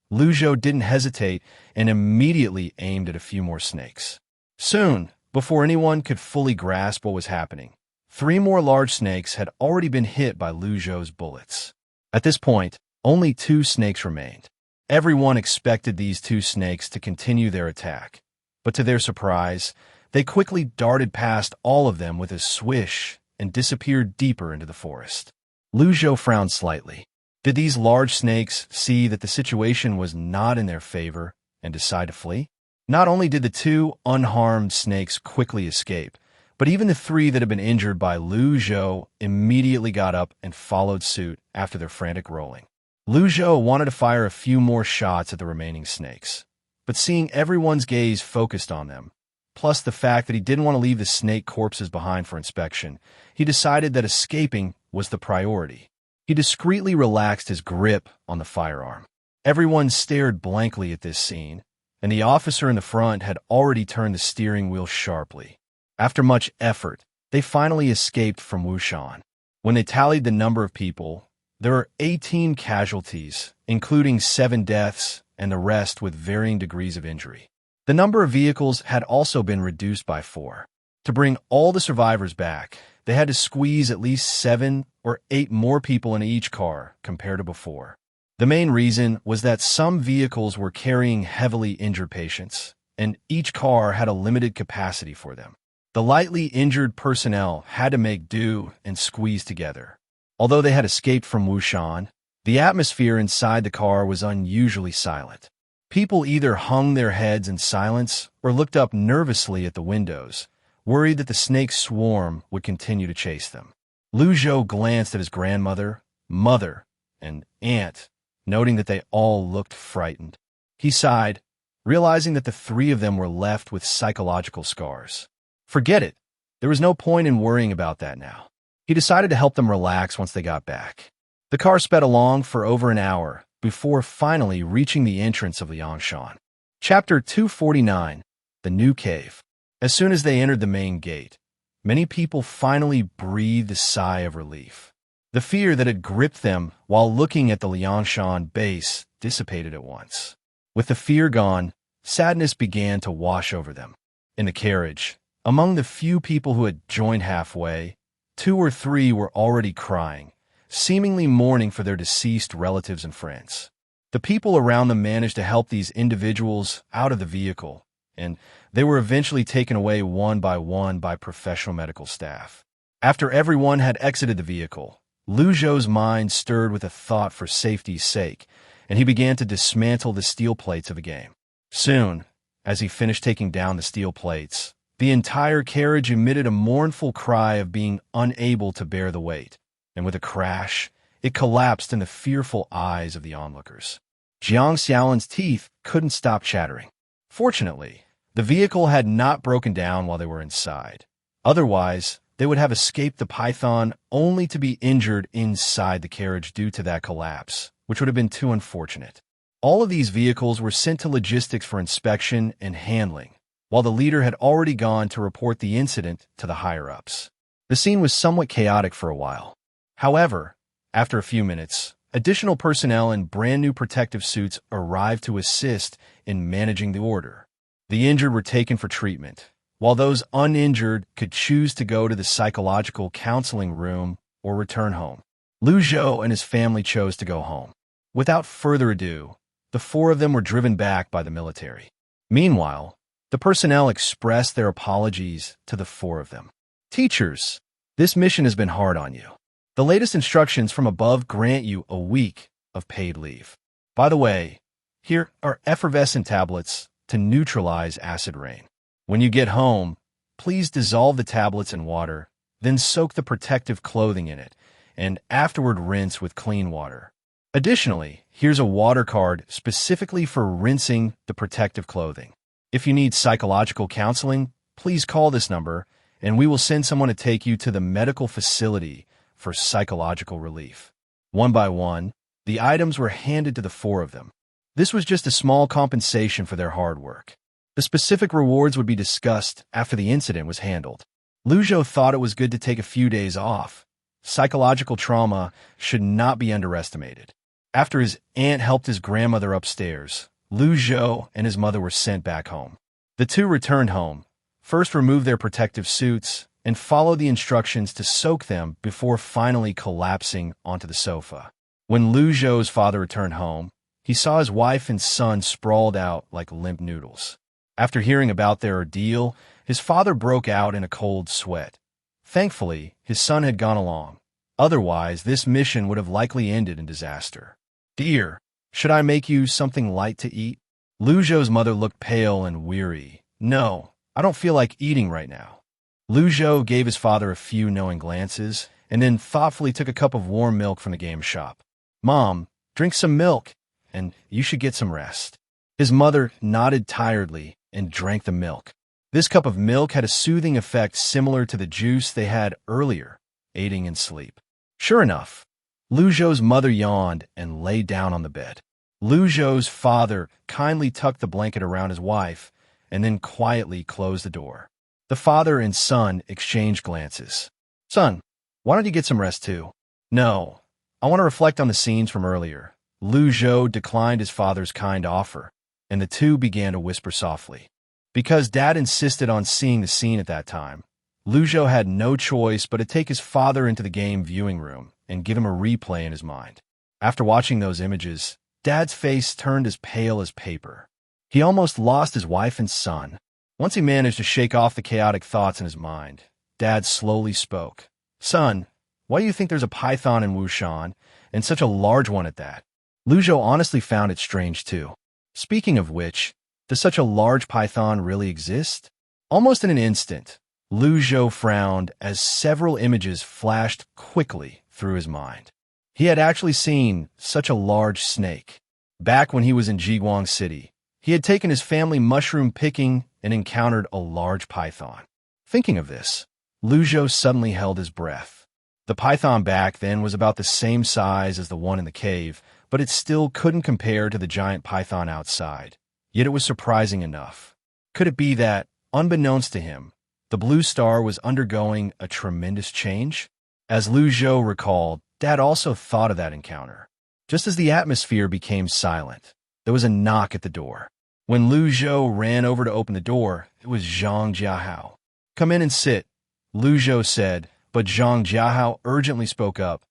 Lu Zhou didn't hesitate and immediately aimed at a few more snakes. Soon, before anyone could fully grasp what was happening, 3 more large snakes had already been hit by Lu Zhou's bullets. At this point, only 2 snakes remained. Everyone expected these 2 snakes to continue their attack, but to their surprise, they quickly darted past all of them with a swish and disappeared deeper into the forest. Lu Zhou frowned slightly. Did these large snakes see that the situation was not in their favor and decide to flee? Not only did the 2 unharmed snakes quickly escape, but even the 3 that had been injured by Lu Zhou immediately got up and followed suit after their frantic rolling. Lu Zhou wanted to fire a few more shots at the remaining snakes, but seeing everyone's gaze focused on them, plus the fact that he didn't want to leave the snake corpses behind for inspection, he decided that escaping was the priority. He discreetly relaxed his grip on the firearm. Everyone stared blankly at this scene, and the officer in the front had already turned the steering wheel sharply. After much effort, they finally escaped from Wushan. When they tallied the number of people, there were 18 casualties, including 7 deaths and the rest with varying degrees of injury. The number of vehicles had also been reduced by 4. To bring all the survivors back, they had to squeeze at least 7 or 8 more people in each car compared to before. The main reason was that some vehicles were carrying heavily injured patients, and each car had a limited capacity for them. The lightly injured personnel had to make do and squeeze together. Although they had escaped from Wushan, the atmosphere inside the car was unusually silent. People either hung their heads in silence or looked up nervously at the windows, worried that the snake swarm would continue to chase them. Lu Zhou glanced at his grandmother, mother, and aunt, noting that they all looked frightened. He sighed, realizing that the 3 of them were left with psychological scars. Forget it. There was no point in worrying about that now. He decided to help them relax once they got back. The car sped along for over an hour before finally reaching the entrance of Liangshan. Chapter 249, The New Cave. As soon as they entered the main gate, many people finally breathed a sigh of relief. The fear that had gripped them while looking at the Liangshan base dissipated at once. With the fear gone, sadness began to wash over them. In the carriage, among the few people who had joined halfway, 2 or 3 were already crying, seemingly mourning for their deceased relatives and friends. The people around them managed to help these individuals out of the vehicle, and they were eventually taken away one by professional medical staff. After everyone had exited the vehicle, Lu Zhou's mind stirred with a thought for safety's sake, and he began to dismantle the steel plates of the game. Soon, as he finished taking down the steel plates, the entire carriage emitted a mournful cry of being unable to bear the weight, and with a crash, it collapsed in the fearful eyes of the onlookers. Jiang Xiaolin's teeth couldn't stop chattering. Fortunately, the vehicle had not broken down while they were inside. Otherwise, they would have escaped the python only to be injured inside the carriage due to that collapse, which would have been too unfortunate. All of these vehicles were sent to logistics for inspection and handling, while the leader had already gone to report the incident to the higher-ups. The scene was somewhat chaotic for a while. However, after a few minutes, additional personnel in brand-new protective suits arrived to assist in managing the order. The injured were taken for treatment, while those uninjured could choose to go to the psychological counseling room or return home. Lu Zhou and his family chose to go home. Without further ado, the 4 of them were driven back by the military. Meanwhile, the personnel expressed their apologies to the 4 of them. Teachers, this mission has been hard on you. The latest instructions from above grant you a week of paid leave. By the way, here are effervescent tablets to neutralize acid rain. When you get home, please dissolve the tablets in water, then soak the protective clothing in it, and afterward rinse with clean water. Additionally, here's a water card specifically for rinsing the protective clothing. If you need psychological counseling, please call this number, and we will send someone to take you to the medical facility for psychological relief. One by one, the items were handed to the 4 of them. This was just a small compensation for their hard work. The specific rewards would be discussed after the incident was handled. Lu Zhou thought it was good to take a few days off. Psychological trauma should not be underestimated. After his aunt helped his grandmother upstairs, Lu Zhou and his mother were sent back home. The 2 returned home, first removed their protective suits, and followed the instructions to soak them before finally collapsing onto the sofa. When Lu Zhou's father returned home, he saw his wife and son sprawled out like limp noodles. After hearing about their ordeal, his father broke out in a cold sweat. Thankfully, his son had gone along. Otherwise, this mission would have likely ended in disaster. "Dear, should I make you something light to eat?" Lu Zhou's mother looked pale and weary. "No, I don't feel like eating right now." Lu Zhou gave his father a few knowing glances and then thoughtfully took a cup of warm milk from the game shop. "Mom, drink some milk, and you should get some rest." His mother nodded tiredly and drank the milk. This cup of milk had a soothing effect similar to the juice they had earlier, aiding in sleep. Sure enough, Lu Zhou's mother yawned and lay down on the bed. Lu Zhou's father kindly tucked the blanket around his wife and then quietly closed the door. The father and son exchanged glances. "Son, why don't you get some rest too?" "No, I want to reflect on the scenes from earlier." Lu Zhou declined his father's kind offer, and the two began to whisper softly. Because Dad insisted on seeing the scene at that time, Lu Zhou had no choice but to take his father into the game viewing room and give him a replay in his mind. After watching those images, Dad's face turned as pale as paper. He almost lost his wife and son. Once he managed to shake off the chaotic thoughts in his mind, Dad slowly spoke. "Son, why do you think there's a python in Wushan, and such a large one at that?" Lu Zhou honestly found it strange too. Speaking of which, does such a large python really exist? Almost in an instant, Lu Zhou frowned as several images flashed quickly through his mind. He had actually seen such a large snake. Back when he was in Jiguang City, he had taken his family mushroom picking and encountered a large python. Thinking of this, Lu Zhou suddenly held his breath. The python back then was about the same size as the one in the cave, but it still couldn't compare to the giant python outside. Yet it was surprising enough. Could it be that, unbeknownst to him, the blue star was undergoing a tremendous change? As Lu Zhou recalled, Dad also thought of that encounter. Just as the atmosphere became silent, there was a knock at the door. When Lu Zhou ran over to open the door, it was Zhang Jiahao. "Come in and sit," Lu Zhou said, but Zhang Jiahao urgently spoke up.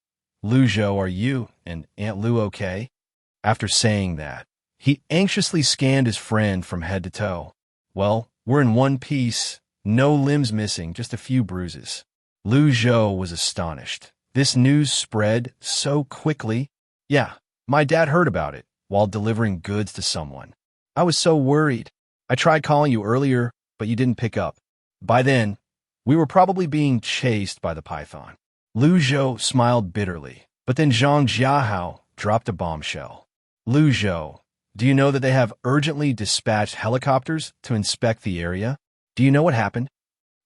"Lu Zhou, are you and Aunt Lu okay?" After saying that, he anxiously scanned his friend from head to toe. "Well, we're in one piece, no limbs missing, just a few bruises." Lu Zhou was astonished. This news spread so quickly. "Yeah, my dad heard about it while delivering goods to someone. I was so worried. I tried calling you earlier, but you didn't pick up. By then, we were probably being chased by the python." Lu Zhou smiled bitterly, but then Zhang Jiahao dropped a bombshell. "Lu Zhou, do you know that they have urgently dispatched helicopters to inspect the area? Do you know what happened?"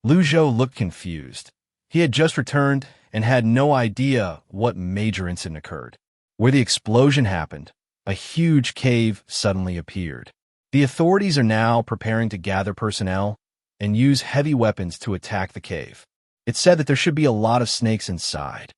Lu Zhou looked confused. He had just returned and had no idea what major incident occurred. Where the explosion happened, a huge cave suddenly appeared. The authorities are now preparing to gather personnel and use heavy weapons to attack the cave. It's said that there should be a lot of snakes inside.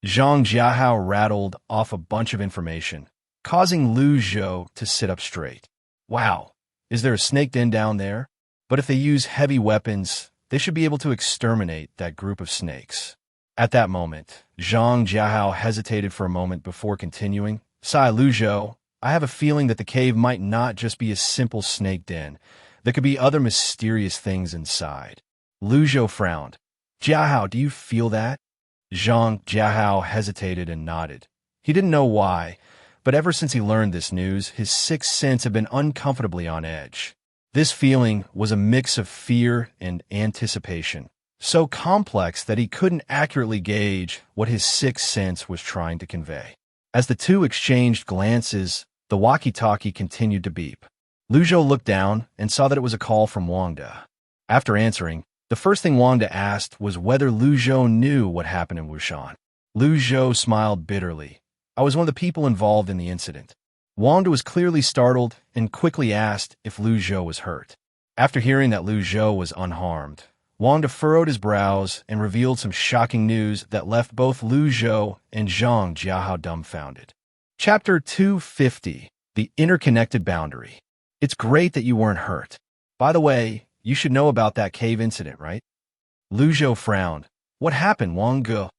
Zhang Jiahao rattled off a bunch of information, causing Lu Zhou to sit up straight. "Wow, is there a snake den down there? But if they use heavy weapons, they should be able to exterminate that group of snakes." At that moment, Zhang Jiahao hesitated for a moment before continuing. Lu Zhou, I have a feeling that the cave might not just be a simple snake den. There could be other mysterious things inside." Lu Zhou frowned. "Jiahao, do you feel that?" Zhang Jiahao hesitated and nodded. He didn't know why, but ever since he learned this news, his sixth sense had been uncomfortably on edge. This feeling was a mix of fear and anticipation, so complex that he couldn't accurately gauge what his sixth sense was trying to convey. As the two exchanged glances, the walkie-talkie continued to beep. Lu Zhou looked down and saw that it was a call from Wangda. After answering, the first thing Wangda asked was whether Lu Zhou knew what happened in Wushan. Lu Zhou smiled bitterly. "I was one of the people involved in the incident." Wangda was clearly startled and quickly asked if Lu Zhou was hurt. After hearing that Lu Zhou was unharmed, Wangda furrowed his brows and revealed some shocking news that left both Lu Zhou and Zhang Jiahao dumbfounded. Chapter 250, The Interconnected Boundary. "It's great that you weren't hurt. By the way, you should know about that cave incident, right?" Lu Zhou frowned. What happened, Wang Ge?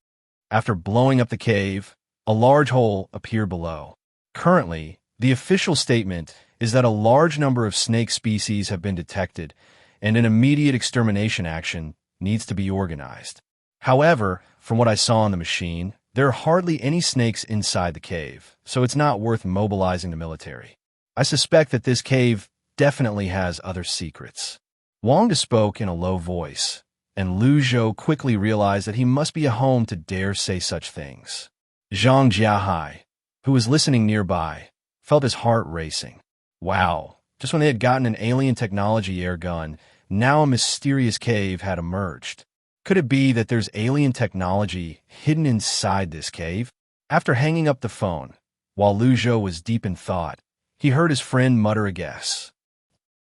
After blowing up the cave, a large hole appeared below. Currently, the official statement is that a large number of snake species have been detected, and an immediate extermination action needs to be organized. However, from what I saw on the machine, there are hardly any snakes inside the cave, so it's not worth mobilizing the military. I suspect that this cave definitely has other secrets. Wang De spoke in a low voice, and Lu Zhou quickly realized that he must be at home to dare say such things. Zhang Jiahai, who was listening nearby, felt his heart racing. Wow, just when they had gotten an alien technology air gun, now a mysterious cave had emerged. Could it be that there's alien technology hidden inside this cave? After hanging up the phone, while Lu Zhou was deep in thought, he heard his friend mutter a guess.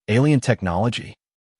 Alien technology?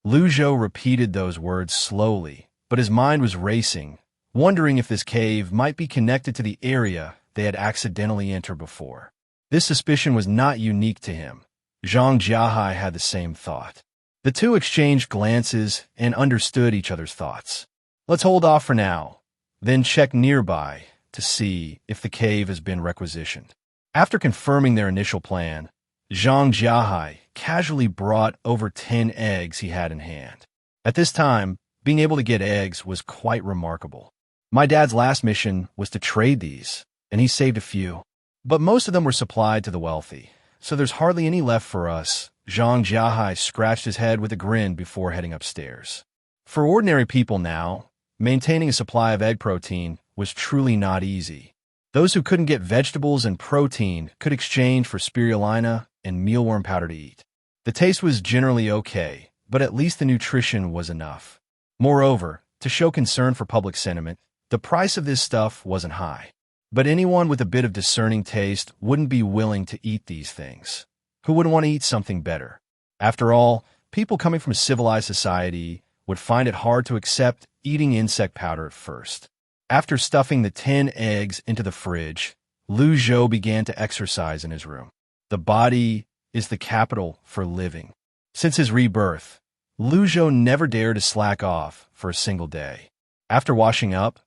Lu Zhou repeated those words slowly, but his mind was racing, wondering if this cave might be connected to the area they had accidentally entered before. This suspicion was not unique to him. Zhang Jiahai had the same thought. The two exchanged glances and understood each other's thoughts. Let's hold off for now, then check nearby to see if the cave has been requisitioned. After confirming their initial plan, Zhang Jiahai casually brought over 10 eggs he had in hand. At this time, being able to get eggs was quite remarkable. My dad's last mission was to trade these, and he saved a few. But most of them were supplied to the wealthy, so there's hardly any left for us. Zhang Jiahai scratched his head with a grin before heading upstairs. For ordinary people now, maintaining a supply of egg protein was truly not easy. Those who couldn't get vegetables and protein could exchange for spirulina and mealworm powder to eat. The taste was generally okay, but at least the nutrition was enough. Moreover, to show concern for public sentiment, the price of this stuff wasn't high. But anyone with a bit of discerning taste wouldn't be willing to eat these things. Who wouldn't want to eat something better? After all, people coming from a civilized society would find it hard to accept eating insect powder at first. After stuffing the 10 eggs into the fridge, Lu Zhou began to exercise in his room. The body is the capital for living. Since his rebirth, Lu Zhou never dared to slack off for a single day. After washing up,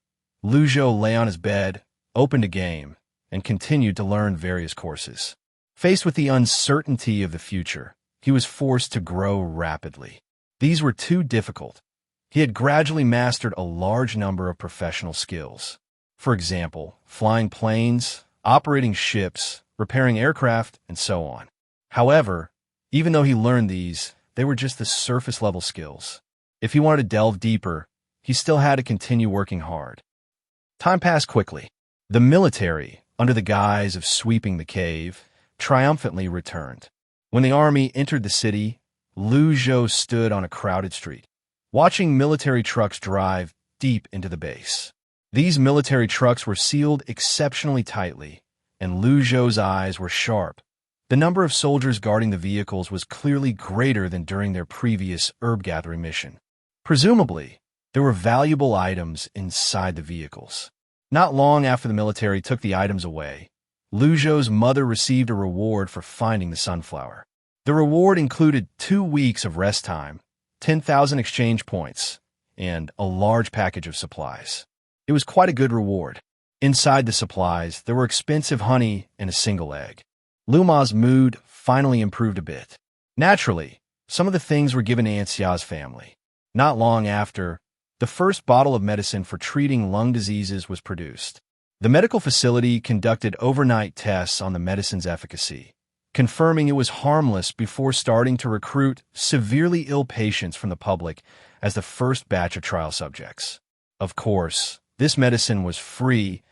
Lu Zhou lay on his bed, opened a game, and continued to learn various courses. Faced with the uncertainty of the future, he was forced to grow rapidly. These were too difficult. He had gradually mastered a large number of professional skills. For example, flying planes, operating ships, repairing aircraft, and so on. However, even though he learned these, they were just the surface-level skills. If he wanted to delve deeper, he still had to continue working hard. Time passed quickly. The military, under the guise of sweeping the cave, triumphantly returned. When the army entered the city, Lu Zhou stood on a crowded street, watching military trucks drive deep into the base. These military trucks were sealed exceptionally tightly, and Lu Zhou's eyes were sharp. The number of soldiers guarding the vehicles was clearly greater than during their previous herb-gathering mission. Presumably, there were valuable items inside the vehicles. Not long after the military took the items away, Lu Zhou's mother received a reward for finding the sunflower. The reward included 2 weeks of rest time, 10,000 exchange points, and a large package of supplies. It was quite a good reward. Inside the supplies, there were expensive honey and a single egg. Lu Ma's mood finally improved a bit. Naturally, some of the things were given to Aunt Xia's family. Not long after, the first bottle of medicine for treating lung diseases was produced. The medical facility conducted overnight tests on the medicine's efficacy, confirming it was harmless before starting to recruit severely ill patients from the public as the first batch of trial subjects. Of course, this medicine was free,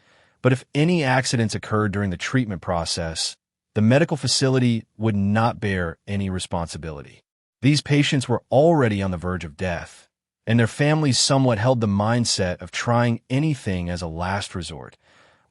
but if any accidents occurred during the treatment process, the medical facility would not bear any responsibility. These patients were already on the verge of death, and their families somewhat held the mindset of trying anything as a last resort,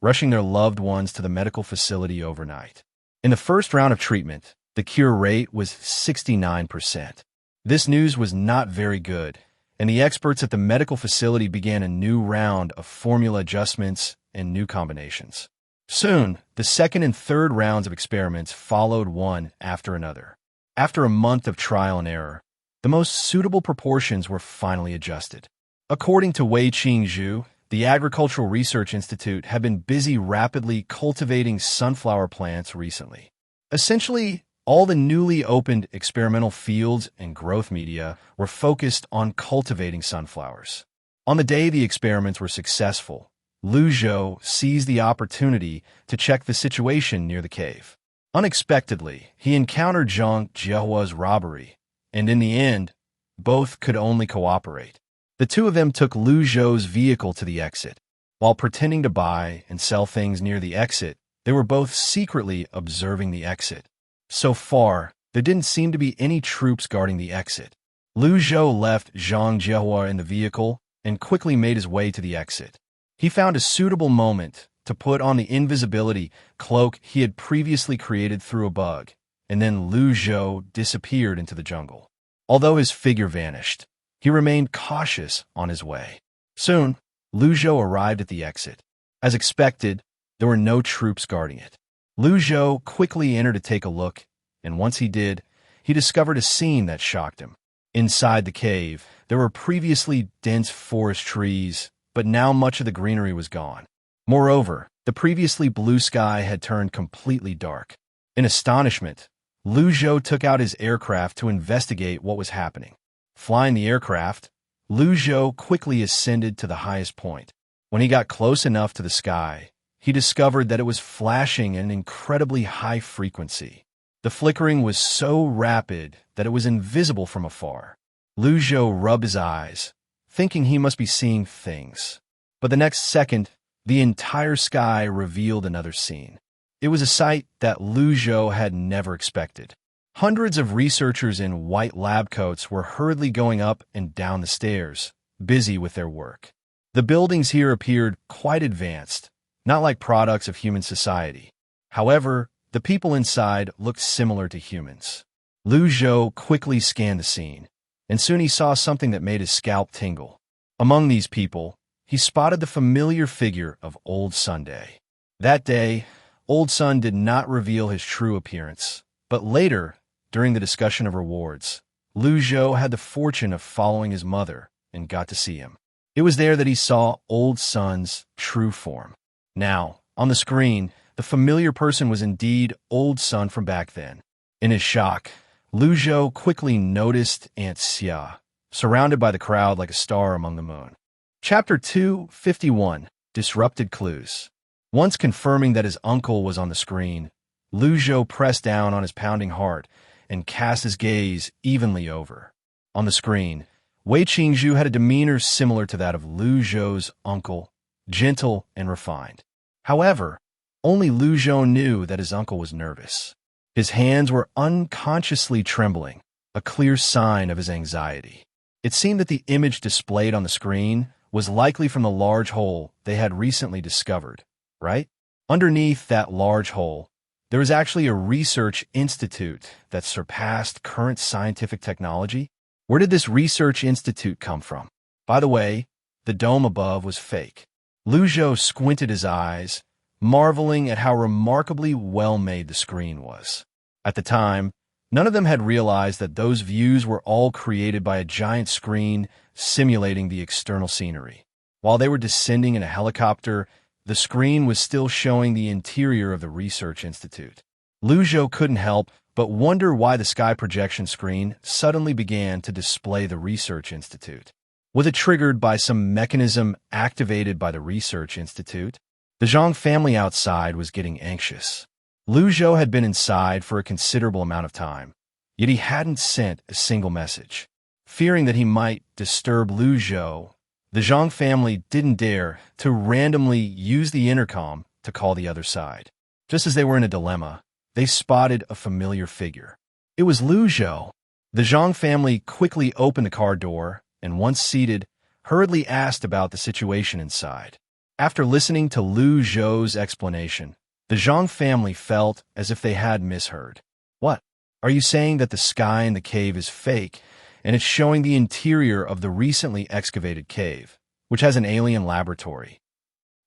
rushing their loved ones to the medical facility overnight. In the first round of treatment, the cure rate was 69%. This news was not very good, and the experts at the medical facility began a new round of formula adjustments and new combinations. Soon, the second and third rounds of experiments followed one after another. After a month of trial and error, the most suitable proportions were finally adjusted. According to Wei Qingzhu, the Agricultural Research Institute had been busy rapidly cultivating sunflower plants recently. Essentially, all the newly opened experimental fields and growth media were focused on cultivating sunflowers. On the day the experiments were successful, Lu Zhou seized the opportunity to check the situation near the cave. Unexpectedly, he encountered Zhang Jiehua's robbery, and in the end, both could only cooperate. The two of them took Lu Zhou's vehicle to the exit. While pretending to buy and sell things near the exit, they were both secretly observing the exit. So far, there didn't seem to be any troops guarding the exit. Lu Zhou left Zhang Jiehua in the vehicle and quickly made his way to the exit. He found a suitable moment to put on the invisibility cloak he had previously created through a bug, and then Lu Zhou disappeared into the jungle. Although his figure vanished, he remained cautious on his way. Soon, Lu Zhou arrived at the exit. As expected, there were no troops guarding it. Lu Zhou quickly entered to take a look, and once he did, he discovered a scene that shocked him. Inside the cave, there were previously dense forest trees, but now much of the greenery was gone. Moreover, the previously blue sky had turned completely dark. In astonishment, Lu Zhou took out his aircraft to investigate what was happening. Flying the aircraft, Lu Zhou quickly ascended to the highest point. When he got close enough to the sky, he discovered that it was flashing at an incredibly high frequency. The flickering was so rapid that it was invisible from afar. Lu Zhou rubbed his eyes, thinking he must be seeing things. But the next second, the entire sky revealed another scene. It was a sight that Lu Zhou had never expected. Hundreds of researchers in white lab coats were hurriedly going up and down the stairs, busy with their work. The buildings here appeared quite advanced, not like products of human society. However, the people inside looked similar to humans. Lu Zhou quickly scanned the scene, and soon he saw something that made his scalp tingle. Among these people, he spotted the familiar figure of Old Sunday. That day, Old Sun did not reveal his true appearance, but later, during the discussion of rewards, Lu Zhou had the fortune of following his mother and got to see him. It was there that he saw Old Sun's true form. Now, on the screen, the familiar person was indeed Old Sun from back then. In his shock, Lu Zhou quickly noticed Aunt Xia, surrounded by the crowd like a star among the moon. Chapter 251, Disrupted Clues. Once confirming that his uncle was on the screen, Lu Zhou pressed down on his pounding heart and cast his gaze evenly over. On the screen, Wei Qingzhu had a demeanor similar to that of Lu Zhou's uncle, gentle and refined. However, only Lu Zhou knew that his uncle was nervous. His hands were unconsciously trembling, a clear sign of his anxiety. It seemed that the image displayed on the screen was likely from the large hole they had recently discovered, right? Underneath that large hole, there was actually a research institute that surpassed current scientific technology. Where did this research institute come from? By the way, the dome above was fake. Lu Zhou squinted his eyes, marveling at how remarkably well-made the screen was. At the time, none of them had realized that those views were all created by a giant screen simulating the external scenery. While they were descending in a helicopter, the screen was still showing the interior of the research institute. Lu Zhou couldn't help but wonder why the sky projection screen suddenly began to display the research institute. Was it triggered by some mechanism activated by the research institute? The Zhang family outside was getting anxious. Lu Zhou had been inside for a considerable amount of time, yet he hadn't sent a single message. Fearing that he might disturb Lu Zhou, the Zhang family didn't dare to randomly use the intercom to call the other side. Just as they were in a dilemma, they spotted a familiar figure. It was Lu Zhou. The Zhang family quickly opened the car door and, once seated, hurriedly asked about the situation inside. After listening to Lu Zhou's explanation, the Zhang family felt as if they had misheard. What? Are you saying that the sky in the cave is fake, and it's showing the interior of the recently excavated cave, which has an alien laboratory?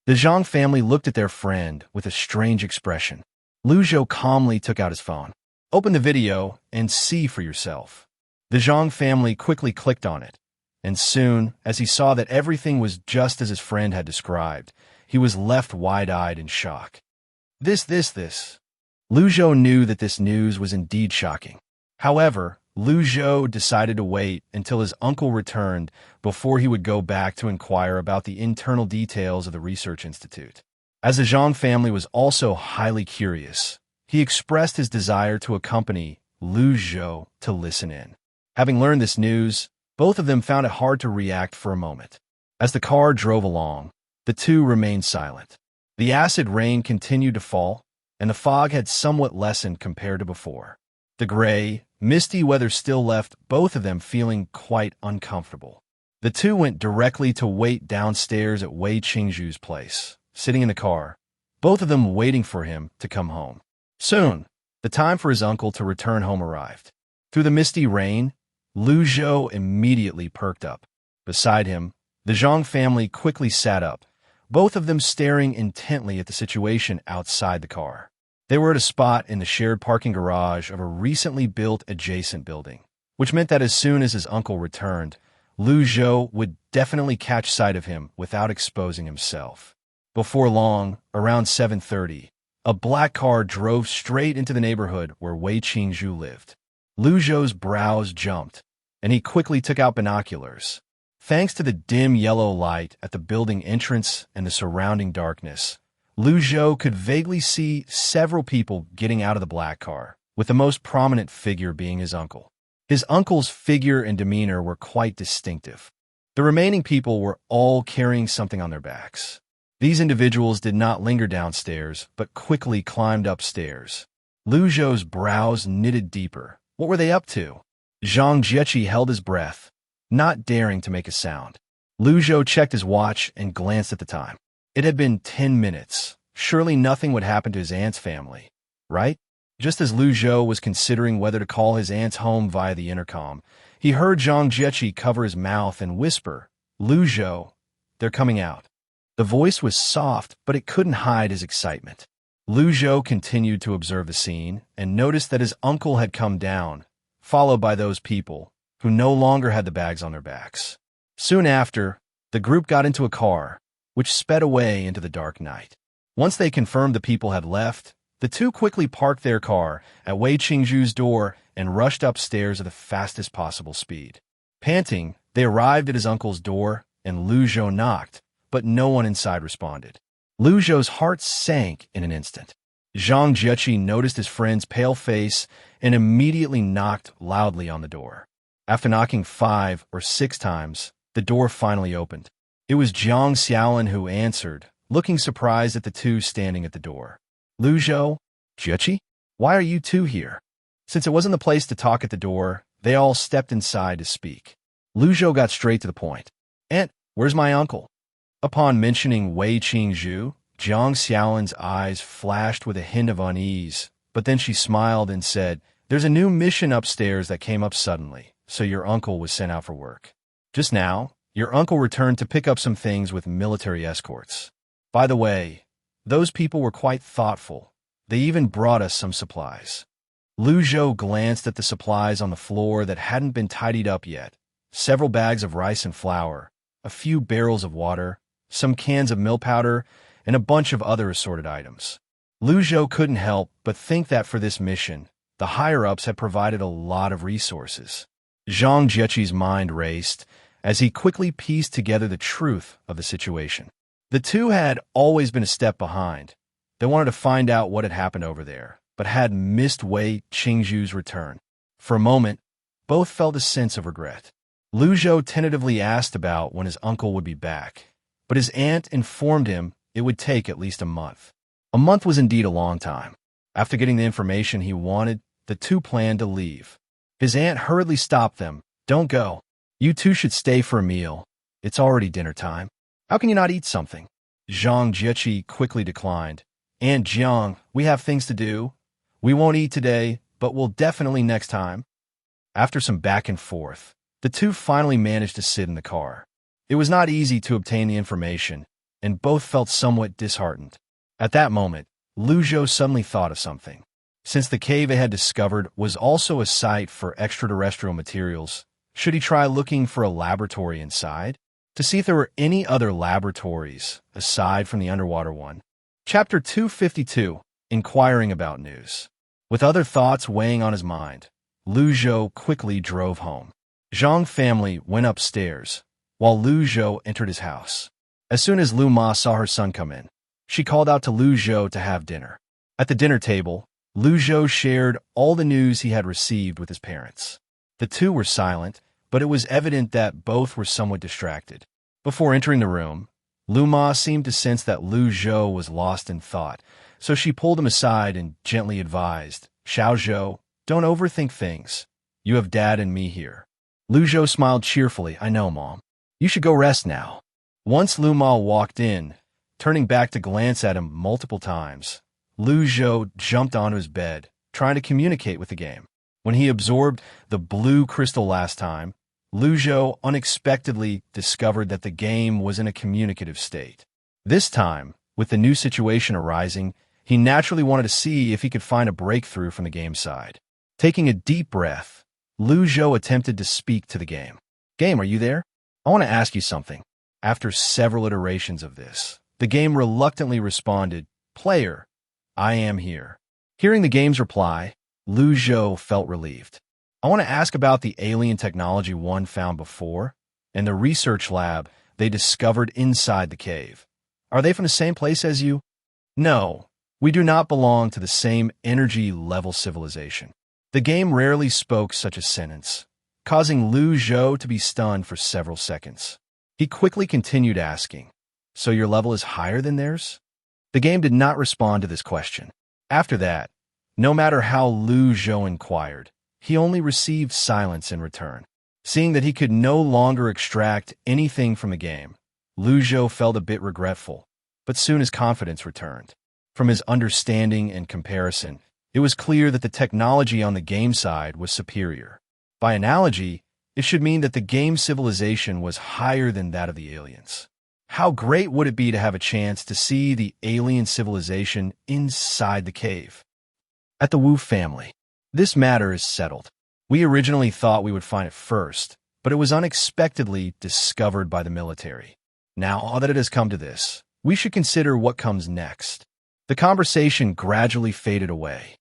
The Zhang family looked at their friend with a strange expression. Lu Zhou calmly took out his phone. Open the video and see for yourself. The Zhang family quickly clicked on it, and soon, as he saw that everything was just as his friend had described, he was left wide-eyed in shock. This. Lu Zhou knew that this news was indeed shocking. However, Lu Zhou decided to wait until his uncle returned before he would go back to inquire about the internal details of the research institute. As the Zhang family was also highly curious, he expressed his desire to accompany Lu Zhou to listen in. Having learned this news, both of them found it hard to react for a moment. As the car drove along, the two remained silent. The acid rain continued to fall, and the fog had somewhat lessened compared to before. The gray, misty weather still left both of them feeling quite uncomfortable. The two went directly to wait downstairs at Wei Qingzhu's place, sitting in the car, both of them waiting for him to come home. Soon, the time for his uncle to return home arrived. Through the misty rain, Lu Zhou immediately perked up. Beside him, the Zhang family quickly sat up, both of them staring intently at the situation outside the car. They were at a spot in the shared parking garage of a recently built adjacent building, which meant that as soon as his uncle returned, Lu Zhou would definitely catch sight of him without exposing himself. Before long, around 7:30, a black car drove straight into the neighborhood where Wei Qingzhu lived. Lu Zhou's brows jumped, and he quickly took out binoculars. Thanks to the dim yellow light at the building entrance and the surrounding darkness, Lu Zhou could vaguely see several people getting out of the black car, with the most prominent figure being his uncle. His uncle's figure and demeanor were quite distinctive. The remaining people were all carrying something on their backs. These individuals did not linger downstairs, but quickly climbed upstairs. Lu Zhou's brows knitted deeper. What were they up to? Zhang Jieqi held his breath, not daring to make a sound. Lu Zhou checked his watch and glanced at the time. It had been 10 minutes. Surely nothing would happen to his aunt's family, right? Just as Lu Zhou was considering whether to call his aunt's home via the intercom, he heard Zhang Jieqi cover his mouth and whisper, "Lu Zhou, they're coming out." The voice was soft, but it couldn't hide his excitement. Lu Zhou continued to observe the scene and noticed that his uncle had come down, followed by those people who no longer had the bags on their backs. Soon after, the group got into a car, which sped away into the dark night. Once they confirmed the people had left, the two quickly parked their car at Wei Qingzhu's door and rushed upstairs at the fastest possible speed. Panting, they arrived at his uncle's door, and Lu Zhou knocked, but no one inside responded. Lu Zhou's heart sank in an instant. Zhang Jieqi noticed his friend's pale face and immediately knocked loudly on the door. After knocking 5 or 6 times, the door finally opened. It was Jiang Xiaolin who answered, looking surprised at the two standing at the door. "Lu Zhou, Jieqi, why are you two here?" Since it wasn't the place to talk at the door, they all stepped inside to speak. Lu Zhou got straight to the point. "Aunt, where's my uncle?" Upon mentioning Wei Qingzhu, Jiang Xiaolin's eyes flashed with a hint of unease, but then she smiled and said, "There's a new mission upstairs that came up suddenly, so your uncle was sent out for work. Just now, your uncle returned to pick up some things with military escorts. By the way, those people were quite thoughtful. They even brought us some supplies." Lu Zhou glanced at the supplies on the floor that hadn't been tidied up yet. Several bags of rice and flour, a few barrels of water, some cans of mill powder, and a bunch of other assorted items. Lu Zhou couldn't help but think that for this mission, the higher-ups had provided a lot of resources. Zhang Jieqi's mind raced as he quickly pieced together the truth of the situation. The two had always been a step behind. They wanted to find out what had happened over there, but had missed Wei Qingzhu's return. For a moment, both felt a sense of regret. Lu Zhou tentatively asked about when his uncle would be back, but his aunt informed him it would take at least a month. A month was indeed a long time. After getting the information he wanted, the two planned to leave. His aunt hurriedly stopped them. "Don't go. You two should stay for a meal. It's already dinner time. How can you not eat something?" Zhang Jieqi quickly declined. "Aunt Jiang, we have things to do. We won't eat today, but we'll definitely next time." After some back and forth, the two finally managed to sit in the car. It was not easy to obtain the information, and both felt somewhat disheartened. At that moment, Lu Zhou suddenly thought of something. Since the cave they had discovered was also a site for extraterrestrial materials, Should he try looking for a laboratory inside? To see if there were any other laboratories aside from the underwater one. Chapter 252, Inquiring About News. With other thoughts weighing on his mind, Lu Zhou quickly drove home. Zhang family went upstairs, while Lu Zhou entered his house. As soon as Lu Ma saw her son come in, she called out to Lu Zhou to have dinner. At the dinner table, Lu Zhou shared all the news he had received with his parents. The two were silent, but it was evident that both were somewhat distracted. Before entering the room, Lu Ma seemed to sense that Lu Zhou was lost in thought, so she pulled him aside and gently advised, "Xiao Zhou, don't overthink things. You have Dad and me here." Lu Zhou smiled cheerfully. "I know, Mom. You should go rest now." Once Lu Ma walked in, turning back to glance at him multiple times, Lu Zhou jumped onto his bed, trying to communicate with the game. When he absorbed the blue crystal last time, Lu Zhou unexpectedly discovered that the game was in a communicative state. This time, with the new situation arising, he naturally wanted to see if he could find a breakthrough from the game side. Taking a deep breath, Lu Zhou attempted to speak to the game. "Game, are you there? I want to ask you something." After several iterations of this, the game reluctantly responded, "Player, I am here." Hearing the game's reply, Lu Zhou felt relieved. "I want to ask about the alien technology one found before, and the research lab they discovered inside the cave. Are they from the same place as you?" "No, we do not belong to the same energy-level civilization." The game rarely spoke such a sentence, causing Lu Zhou to be stunned for several seconds. He quickly continued asking, "So your level is higher than theirs?" The game did not respond to this question. After that, no matter how Lu Zhou inquired, he only received silence in return. Seeing that he could no longer extract anything from the game, Lu Zhou felt a bit regretful, but soon his confidence returned. From his understanding and comparison, it was clear that the technology on the game side was superior. By analogy, it should mean that the game civilization was higher than that of the aliens. How great would it be to have a chance to see the alien civilization inside the cave? At the Wu family, this matter is settled. We originally thought we would find it first, but it was unexpectedly discovered by the military. Now that it has come to this, we should consider what comes next. The conversation gradually faded away.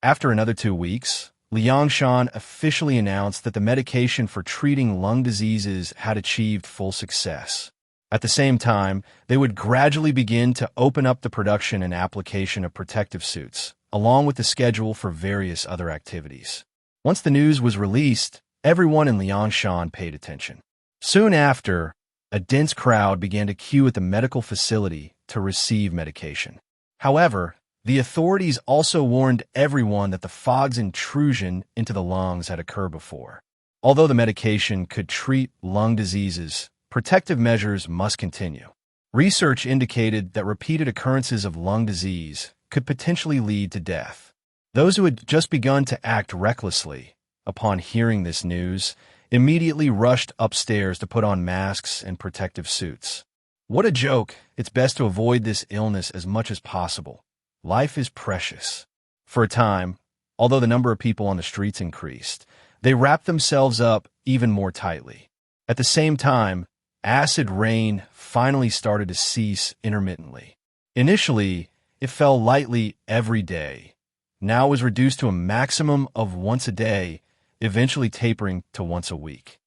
After another 2 weeks, Liangshan officially announced that the medication for treating lung diseases had achieved full success. At the same time, they would gradually begin to open up the production and application of protective suits, along with the schedule for various other activities. Once the news was released, everyone in Liangshan paid attention. Soon after, a dense crowd began to queue at the medical facility to receive medication. However, the authorities also warned everyone that the fog's intrusion into the lungs had occurred before. Although the medication could treat lung diseases, protective measures must continue. Research indicated that repeated occurrences of lung disease could potentially lead to death. Those who had just begun to act recklessly, upon hearing this news, immediately rushed upstairs to put on masks and protective suits. What a joke! It's best to avoid this illness as much as possible. Life is precious. For a time, although the number of people on the streets increased, they wrapped themselves up even more tightly. At the same time, acid rain finally started to cease intermittently. Initially, it fell lightly every day. Now it was reduced to a maximum of once a day, eventually tapering to once a week.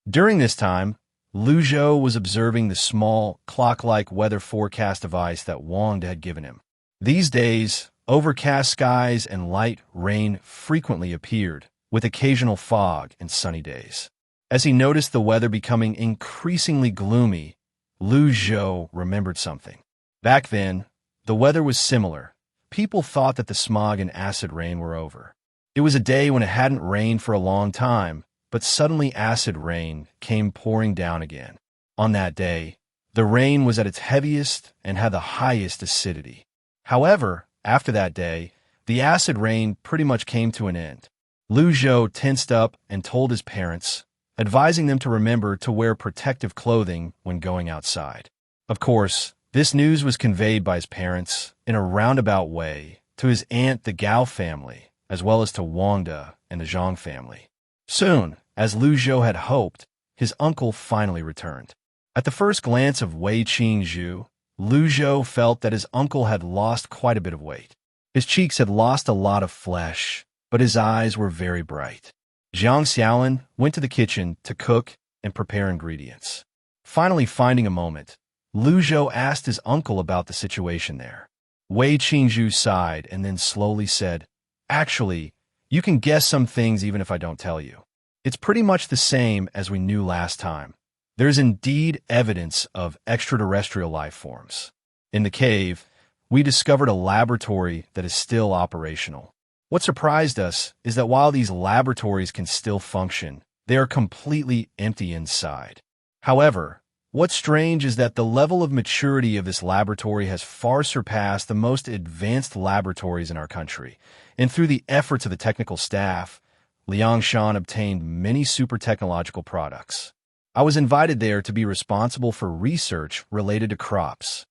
During this time, Lu Zhou was observing the small, clock-like weather forecast device that Wang had given him. These days, overcast skies and light rain frequently appeared, with occasional fog and sunny days. As he noticed the weather becoming increasingly gloomy, Lu Zhou remembered something. Back then, the weather was similar. People thought that the smog and acid rain were over. It was a day when it hadn't rained for a long time, but suddenly acid rain came pouring down again. On that day, the rain was at its heaviest and had the highest acidity. However, after that day, the acid rain pretty much came to an end. Lu Zhou tensed up and told his parents, advising them to remember to wear protective clothing when going outside. Of course, this news was conveyed by his parents in a roundabout way to his aunt, the Gao family, as well as to Wangda and the Zhang family. Soon, As Lu Zhou had hoped, his uncle finally returned. At the first glance of Wei Qingzhu, Lu Zhou felt that his uncle had lost quite a bit of weight. His cheeks had lost a lot of flesh, but his eyes were very bright. Zhang Xiaolin went to the kitchen to cook and prepare ingredients. Finally finding a moment, Lu Zhou asked his uncle about the situation there. Wei Qingzhu sighed and then slowly said, "Actually, you can guess some things even if I don't tell you. It's pretty much the same as we knew last time. There's indeed evidence of extraterrestrial life forms. In the cave, we discovered a laboratory that is still operational. What surprised us is that while these laboratories can still function, they are completely empty inside. However, what's strange is that the level of maturity of this laboratory has far surpassed the most advanced laboratories in our country, and through the efforts of the technical staff, Liangshan obtained many super technological products. I was invited there to be responsible for research related to crops."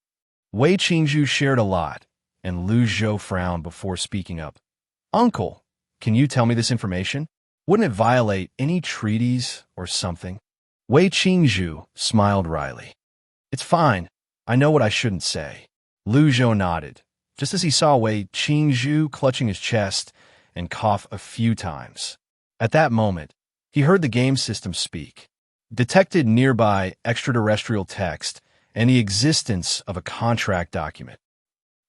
Wei Qingzhu shared a lot, and Lu Zhou frowned before speaking up. "Uncle, can you tell me this information? Wouldn't it violate any treaties or something?" Wei Qingzhu smiled wryly. "It's fine. I know what I shouldn't say." Lu Zhou nodded, just as he saw Wei Qingzhu clutching his chest and cough a few times. At that moment, he heard the game system speak. Detected nearby extraterrestrial text and the existence of a contract document.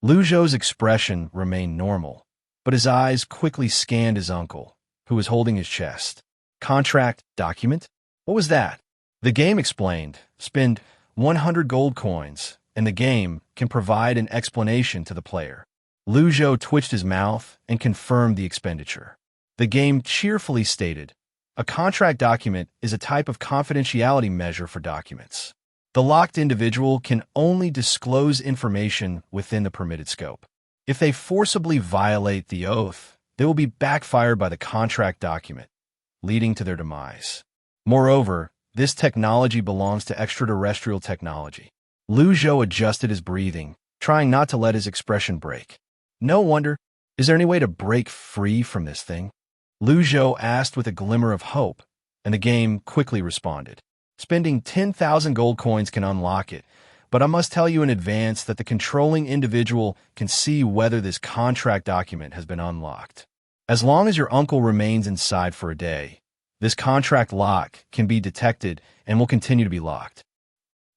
Lu Zhou's expression remained normal, but his eyes quickly scanned his uncle, who was holding his chest. "Contract document? What was that?" The game explained, "Spend 100 gold coins, and the game can provide an explanation to the player." Lu Zhou twitched his mouth and confirmed the expenditure. The game cheerfully stated, "A contract document is a type of confidentiality measure for documents. The locked individual can only disclose information within the permitted scope. If they forcibly violate the oath, they will be backfired by the contract document, leading to their demise. Moreover, this technology belongs to extraterrestrial technology." Lu Zhou adjusted his breathing, trying not to let his expression break. "No wonder. Is there any way to break free from this thing?" Lu Zhou asked with a glimmer of hope, and the game quickly responded. "Spending 10,000 gold coins can unlock it, but I must tell you in advance that the controlling individual can see whether this contract document has been unlocked. As long as your uncle remains inside for a day, this contract lock can be detected and will continue to be locked."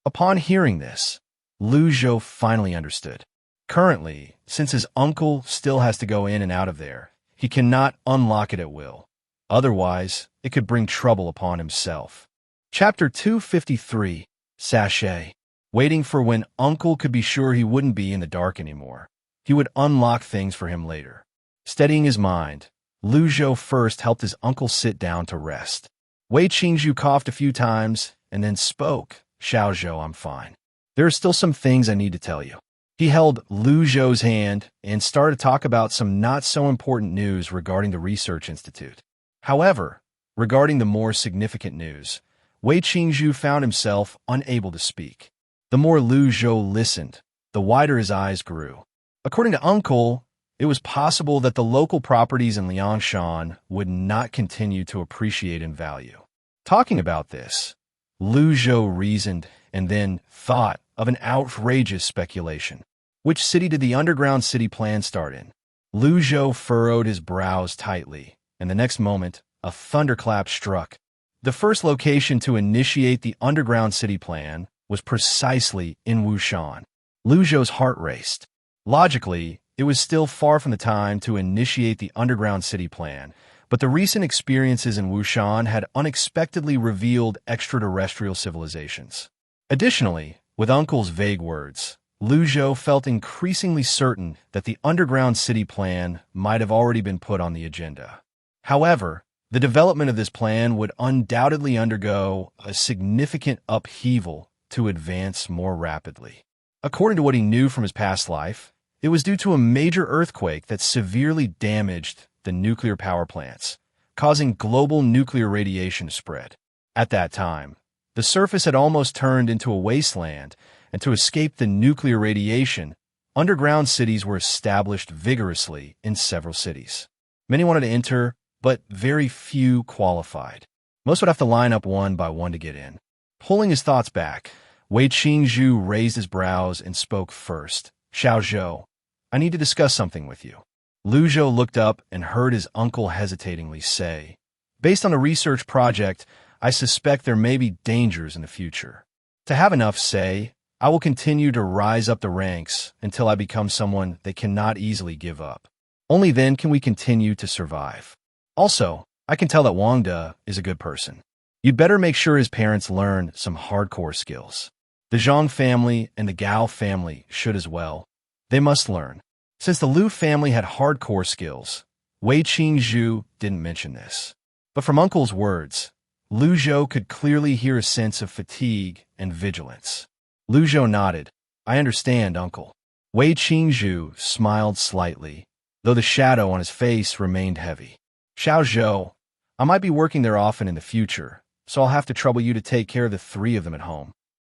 Upon hearing this, Lu Zhou finally understood. Currently, since his uncle still has to go in and out of there, he cannot unlock it at will. Otherwise, it could bring trouble upon himself. Chapter 253, Sachet. Waiting for when Uncle could be sure he wouldn't be in the dark anymore. He would unlock things for him later. Steadying his mind, Lu Zhou first helped his uncle sit down to rest. Wei Qingzhu coughed a few times and then spoke. "Xiao Zhou, I'm fine. There are still some things I need to tell you." He held Lu Zhou's hand and started to talk about some not-so-important news regarding the research institute. However, regarding the more significant news, Wei Qingzhu found himself unable to speak. The more Lu Zhou listened, the wider his eyes grew. According to Uncle, it was possible that the local properties in Liangshan would not continue to appreciate in value. Talking about this, Lu Zhou reasoned and then thought of an outrageous speculation. Which city did the underground city plan start in? Lu Zhou furrowed his brows tightly, and the next moment, a thunderclap struck. The first location to initiate the underground city plan was precisely in Wushan. Lu Zhou's heart raced. Logically, it was still far from the time to initiate the underground city plan, but the recent experiences in Wushan had unexpectedly revealed extraterrestrial civilizations. Additionally, with Uncle's vague words, Lu Zhou felt increasingly certain that the underground city plan might have already been put on the agenda. However, the development of this plan would undoubtedly undergo a significant upheaval to advance more rapidly. According to what he knew from his past life, it was due to a major earthquake that severely damaged the nuclear power plants, causing global nuclear radiation to spread. At that time, the surface had almost turned into a wasteland, and to escape the nuclear radiation, underground cities were established vigorously in several cities. Many wanted to enter, but very few qualified. Most would have to line up one by one to get in. Pulling his thoughts back, Wei Qingzhu raised his brows and spoke first. Xiao Zhou, I need to discuss something with you. Lu Zhou looked up and heard his uncle hesitatingly say, based on a research project, I suspect there may be dangers in the future. To have enough say, I will continue to rise up the ranks until I become someone they cannot easily give up. Only then can we continue to survive. Also, I can tell that Wang De is a good person. You'd better make sure his parents learn some hardcore skills. The Zhang family and the Gao family should as well. They must learn. Since the Lu family had hardcore skills, Wei Qingzhu didn't mention this. But from Uncle's words, Lu Zhou could clearly hear a sense of fatigue and vigilance. Lu Zhou nodded. I understand, Uncle. Wei Qingzhu smiled slightly, though the shadow on his face remained heavy. Xiao Zhou, I might be working there often in the future, so I'll have to trouble you to take care of the three of them at home.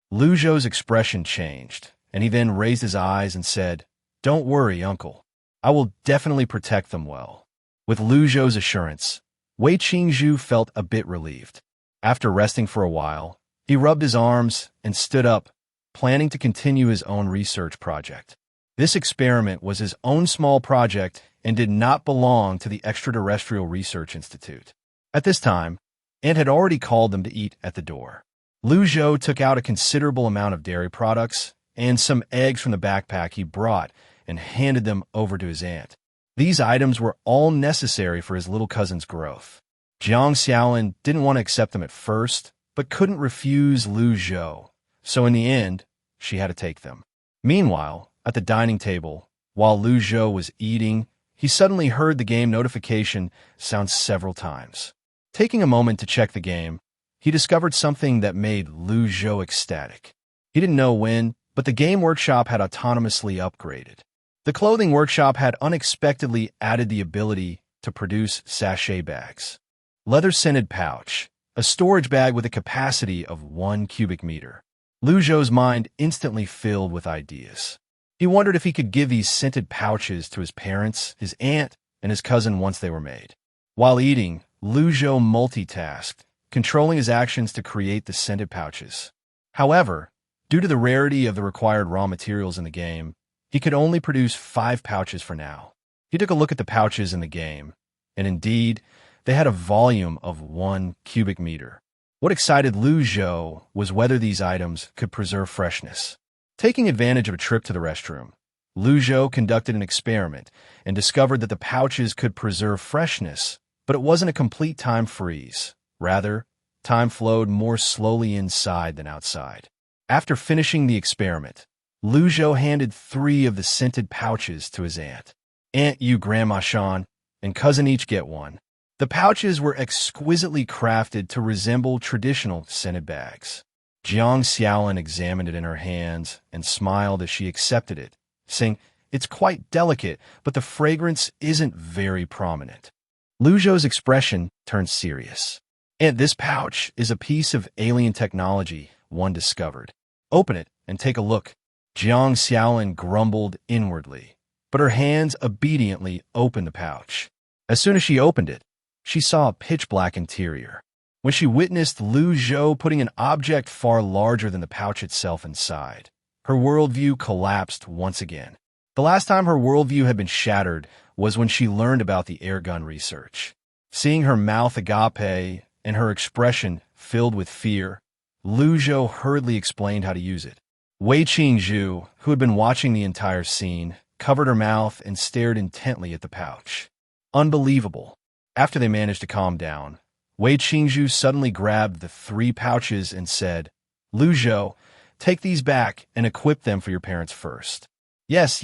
Lu Zhou's expression changed, and he then raised his eyes and said, Don't worry, Uncle. I will definitely protect them well. With Lu Zhou's assurance, Wei Qingzhu felt a bit relieved. After resting for a while, he rubbed his arms and stood up, planning to continue his own research project. This experiment was his own small project and did not belong to the Extraterrestrial Research Institute. At this time, Ant had already called them to eat at the door. Lu Zhou took out a considerable amount of dairy products and some eggs from the backpack he brought and handed them over to his aunt. These items were all necessary for his little cousin's growth. Jiang Xiaolin didn't want to accept them at first, but couldn't refuse Lu Zhou, so in the end, she had to take them. Meanwhile, at the dining table, while Lu Zhou was eating, he suddenly heard the game notification sound several times. Taking a moment to check the game, he discovered something that made Lu Zhou ecstatic. He didn't know when, but the game workshop had autonomously upgraded. The clothing workshop had unexpectedly added the ability to produce sachet bags. Leather-scented pouch, a storage bag with a capacity of 1 cubic meter. Lu Zhou's mind instantly filled with ideas. He wondered if he could give these scented pouches to his parents, his aunt, and his cousin once they were made. While eating, Lu Zhou multitasked, controlling his actions to create the scented pouches. However, due to the rarity of the required raw materials in the game, he could only produce 5 pouches for now. He took a look at the pouches in the game, and indeed, they had a volume of 1 cubic meter. What excited Lu Zhou was whether these items could preserve freshness. Taking advantage of a trip to the restroom, Lu Zhou conducted an experiment and discovered that the pouches could preserve freshness, but it wasn't a complete time freeze. Rather, time flowed more slowly inside than outside. After finishing the experiment, Lu Zhou handed 3 of the scented pouches to his aunt. Aunt, you, Grandma Shan, and cousin each get one. The pouches were exquisitely crafted to resemble traditional scented bags. Jiang Xiaolin examined it in her hands and smiled as she accepted it, saying, It's quite delicate, but the fragrance isn't very prominent. Lu Zhou's expression turned serious. And this pouch is a piece of alien technology one discovered. Open it and take a look. Jiang Xiaolin grumbled inwardly, but her hands obediently opened the pouch. As soon as she opened it, she saw a pitch-black interior. When she witnessed Lu Zhou putting an object far larger than the pouch itself inside, her worldview collapsed once again. The last time her worldview had been shattered was when she learned about the airgun research. Seeing her mouth agape and her expression filled with fear, Lu Zhou hurriedly explained how to use it. Wei Qingzhu, who had been watching the entire scene, covered her mouth and stared intently at the pouch. Unbelievable. After they managed to calm down, Wei Qingzhu suddenly grabbed the 3 pouches and said, Lu Zhou, take these back and equip them for your parents first. Yes,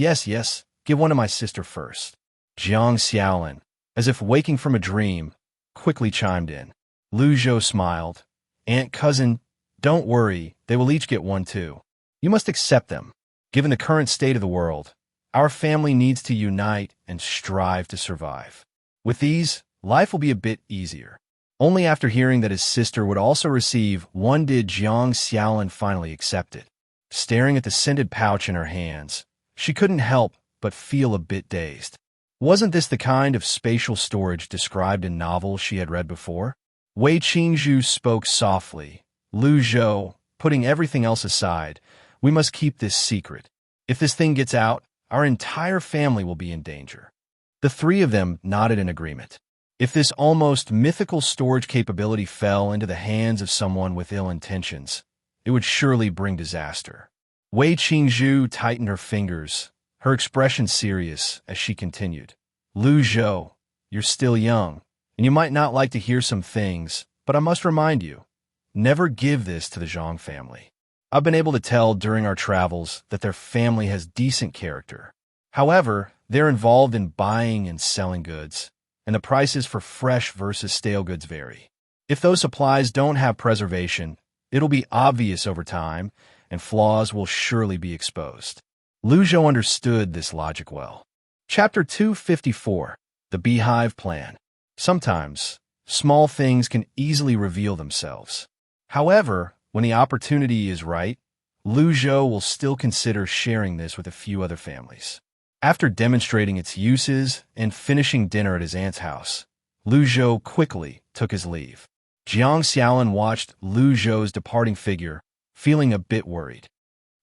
give one to my sister first. Jiang Xiaolin, as if waking from a dream, quickly chimed in. Lu Zhou smiled. Aunt, cousin, don't worry, they will each get one too. You must accept them. Given the current state of the world, our family needs to unite and strive to survive. With these, life will be a bit easier. Only after hearing that his sister would also receive one did Jiang Xiaolin finally accept it. Staring at the scented pouch in her hands, she couldn't help but feel a bit dazed. Wasn't this the kind of spatial storage described in novels she had read before? Wei Qingzhu spoke softly. Lu Zhou, putting everything else aside, we must keep this secret. If this thing gets out, our entire family will be in danger. The three of them nodded in agreement. If this almost mythical storage capability fell into the hands of someone with ill intentions, it would surely bring disaster. Wei Qingzhu tightened her fingers, her expression serious as she continued. Lu Zhou, you're still young, and you might not like to hear some things, but I must remind you, never give this to the Zhang family. I've been able to tell during our travels that their family has decent character. However, they're involved in buying and selling goods, and the prices for fresh versus stale goods vary. If those supplies don't have preservation, it'll be obvious over time, and flaws will surely be exposed. Lu Zhou understood this logic well. Chapter 254, The Beehive Plan. Sometimes, small things can easily reveal themselves. However, when the opportunity is right, Lu Zhou will still consider sharing this with a few other families. After demonstrating its uses and finishing dinner at his aunt's house, Lu Zhou quickly took his leave. Jiang Xiaolin watched Lu Zhou's departing figure, feeling a bit worried.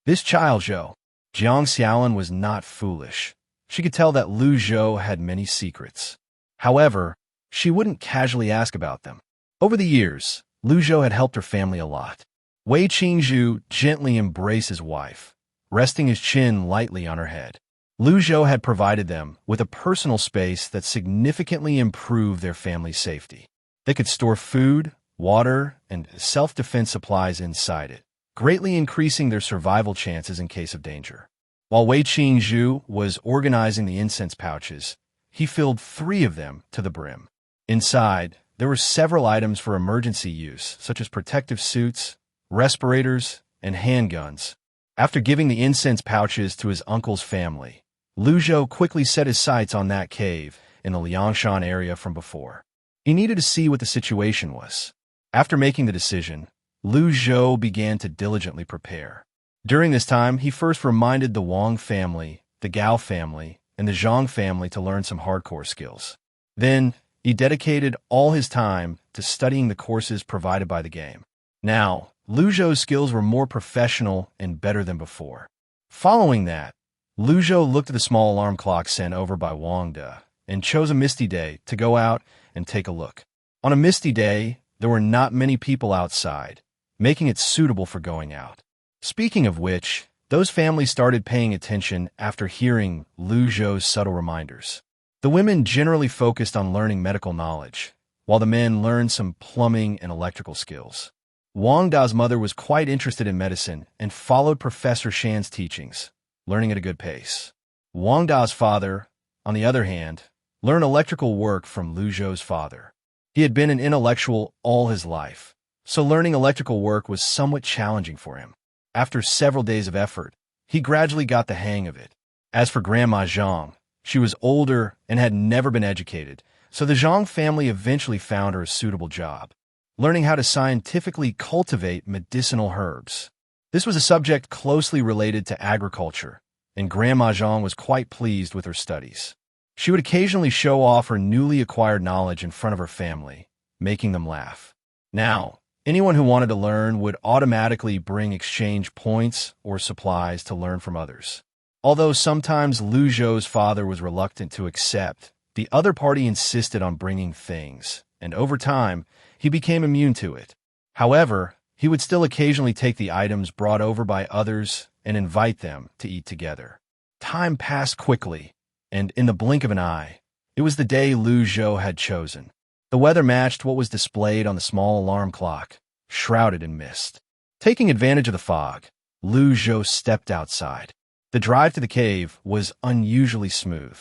This child Zhou, Jiang Xiaolin was not foolish. She could tell that Lu Zhou had many secrets. However, she wouldn't casually ask about them. Over the years, Lu Zhou had helped her family a lot. Wei Qingzhu gently embraced his wife, resting his chin lightly on her head. Lu Zhou had provided them with a personal space that significantly improved their family's safety. They could store food, water, and self-defense supplies inside it, greatly increasing their survival chances in case of danger. While Wei Qingzhu was organizing the incense pouches, he filled 3 of them to the brim. Inside, there were several items for emergency use, such as protective suits, respirators, and handguns. After giving the incense pouches to his uncle's family, Lu Zhou quickly set his sights on that cave in the Liangshan area from before. He needed to see what the situation was. After making the decision, Lu Zhou began to diligently prepare. During this time, he first reminded the Wang family, the Gao family, and the Zhang family to learn some hardcore skills. Then, he dedicated all his time to studying the courses provided by the game. Now, Lu Zhou's skills were more professional and better than before. Following that, Lu Zhou looked at the small alarm clock sent over by Wang De and chose a misty day to go out and take a look. On a misty day, there were not many people outside, making it suitable for going out. Speaking of which, those families started paying attention after hearing Lu Zhou's subtle reminders. The women generally focused on learning medical knowledge, while the men learned some plumbing and electrical skills. Wang Da's mother was quite interested in medicine and followed Professor Shan's teachings, learning at a good pace. Wang Da's father, on the other hand, learned electrical work from Lu Zhou's father. He had been an intellectual all his life, so learning electrical work was somewhat challenging for him. After several days of effort, he gradually got the hang of it. As for Grandma Zhang, she was older and had never been educated, so the Zhang family eventually found her a suitable job, learning how to scientifically cultivate medicinal herbs. This was a subject closely related to agriculture, and Grandma Zhang was quite pleased with her studies. She would occasionally show off her newly acquired knowledge in front of her family, making them laugh. Now, anyone who wanted to learn would automatically bring exchange points or supplies to learn from others. Although sometimes Lu Zhou's father was reluctant to accept, the other party insisted on bringing things, and over time, he became immune to it. However, he would still occasionally take the items brought over by others and invite them to eat together. Time passed quickly, and in the blink of an eye, it was the day Lu Zhou had chosen. The weather matched what was displayed on the small alarm clock, shrouded in mist. Taking advantage of the fog, Lu Zhou stepped outside. The drive to the cave was unusually smooth.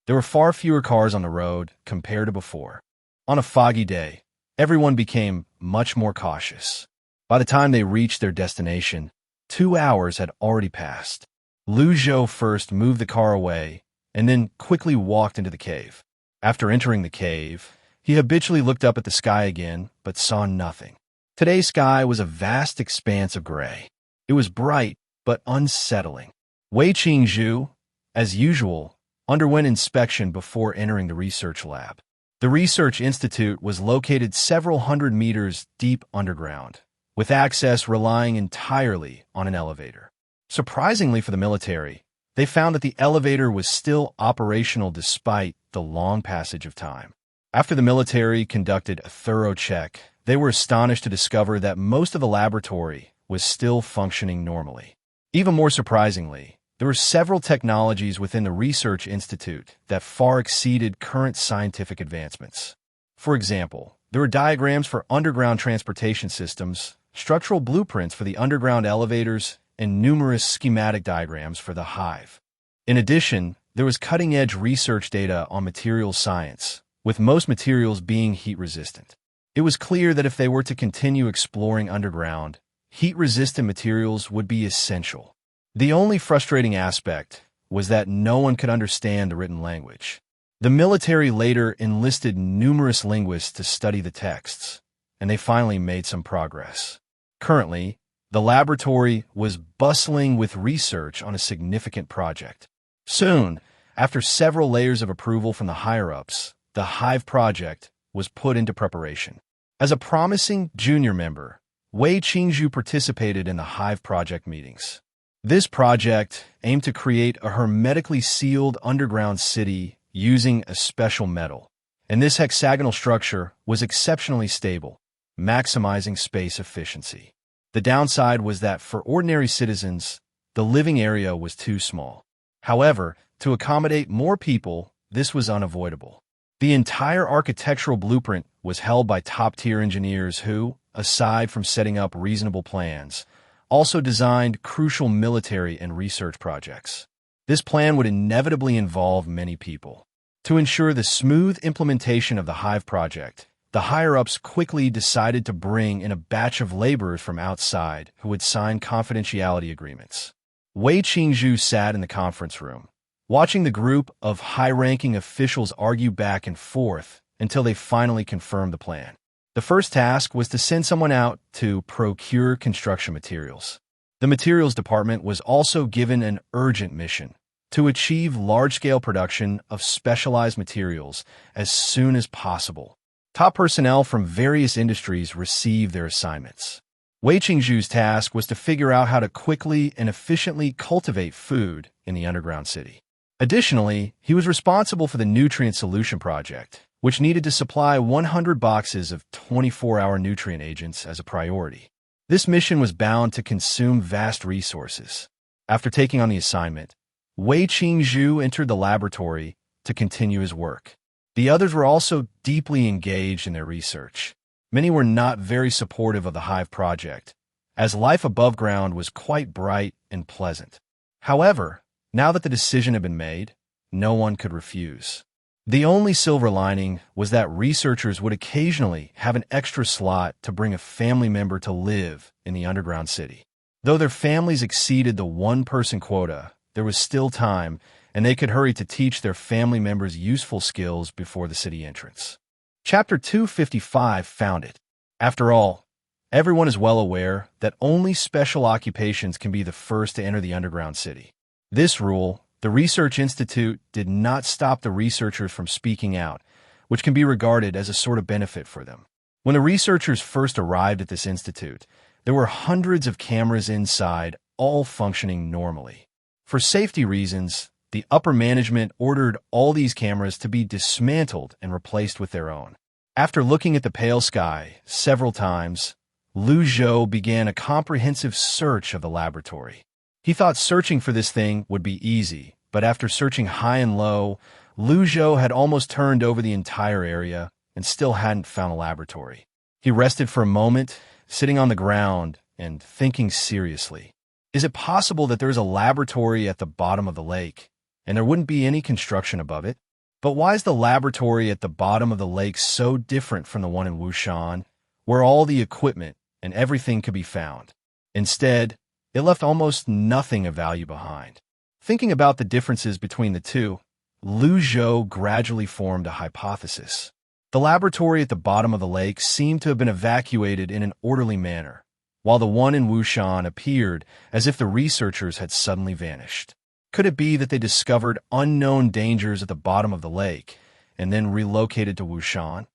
There were far fewer cars on the road compared to before. On a foggy day, everyone became much more cautious. By the time they reached their destination, 2 hours had already passed. Lu Zhou first moved the car away and then quickly walked into the cave. After entering the cave, he habitually looked up at the sky again, but saw nothing. Today's sky was a vast expanse of gray. It was bright, but unsettling. Wei Qingzhu, as usual, underwent inspection before entering the research lab. The research institute was located several hundred meters deep underground, with access relying entirely on an elevator. Surprisingly for the military, they found that the elevator was still operational despite the long passage of time. After the military conducted a thorough check, they were astonished to discover that most of the laboratory was still functioning normally. Even more surprisingly, there were several technologies within the research institute that far exceeded current scientific advancements. For example, there were diagrams for underground transportation systems, structural blueprints for the underground elevators, and numerous schematic diagrams for the hive. In addition, there was cutting-edge research data on materials science, with most materials being heat-resistant. It was clear that if they were to continue exploring underground, heat-resistant materials would be essential. The only frustrating aspect was that no one could understand the written language. The military later enlisted numerous linguists to study the texts, and they finally made some progress. Currently, the laboratory was bustling with research on a significant project. Soon, after several layers of approval from the higher-ups, the Hive project was put into preparation. As a promising junior member, Wei Qingzhu participated in the Hive project meetings. This project aimed to create a hermetically sealed underground city using a special metal, and this hexagonal structure was exceptionally stable, maximizing space efficiency. The downside was that for ordinary citizens, the living area was too small. However, to accommodate more people, this was unavoidable. The entire architectural blueprint was held by top-tier engineers who, aside from setting up reasonable plans, also designed crucial military and research projects. This plan would inevitably involve many people. To ensure the smooth implementation of the Hive project, the higher-ups quickly decided to bring in a batch of laborers from outside who would sign confidentiality agreements. Wei Qingzhu sat in the conference room, watching the group of high-ranking officials argue back and forth until they finally confirmed the plan. The first task was to send someone out to procure construction materials. The materials department was also given an urgent mission to achieve large-scale production of specialized materials as soon as possible. Top personnel from various industries received their assignments. Wei Qingzhu's task was to figure out how to quickly and efficiently cultivate food in the underground city. Additionally, he was responsible for the nutrient solution project, which needed to supply 100 boxes of 24-hour nutrient agents as a priority. This mission was bound to consume vast resources. After taking on the assignment, Wei Qingzhu entered the laboratory to continue his work. The others were also deeply engaged in their research. Many were not very supportive of the Hive project, as life above ground was quite bright and pleasant. However, now that the decision had been made, no one could refuse. The only silver lining was that researchers would occasionally have an extra slot to bring a family member to live in the underground city. Though their families exceeded the one-person quota, there was still time, and they could hurry to teach their family members useful skills before the city entrance. Chapter 255 found it. After all, everyone is well aware that only special occupations can be the first to enter the underground city. This rule, the Research Institute did not stop the researchers from speaking out, which can be regarded as a sort of benefit for them. When the researchers first arrived at this institute, there were hundreds of cameras inside, all functioning normally. For safety reasons, the upper management ordered all these cameras to be dismantled and replaced with their own. After looking at the pale sky several times, Lu Zhou began a comprehensive search of the laboratory. He thought searching for this thing would be easy, but after searching high and low, Lu Zhou had almost turned over the entire area and still hadn't found a laboratory. He rested for a moment, sitting on the ground and thinking seriously. Is it possible that there is a laboratory at the bottom of the lake, and there wouldn't be any construction above it? But why is the laboratory at the bottom of the lake so different from the one in Wushan, where all the equipment and everything could be found? Instead, it left almost nothing of value behind. Thinking about the differences between the two, Lu Zhou gradually formed a hypothesis. The laboratory at the bottom of the lake seemed to have been evacuated in an orderly manner, while the one in Wushan appeared as if the researchers had suddenly vanished. Could it be that they discovered unknown dangers at the bottom of the lake, and then relocated to Wushan,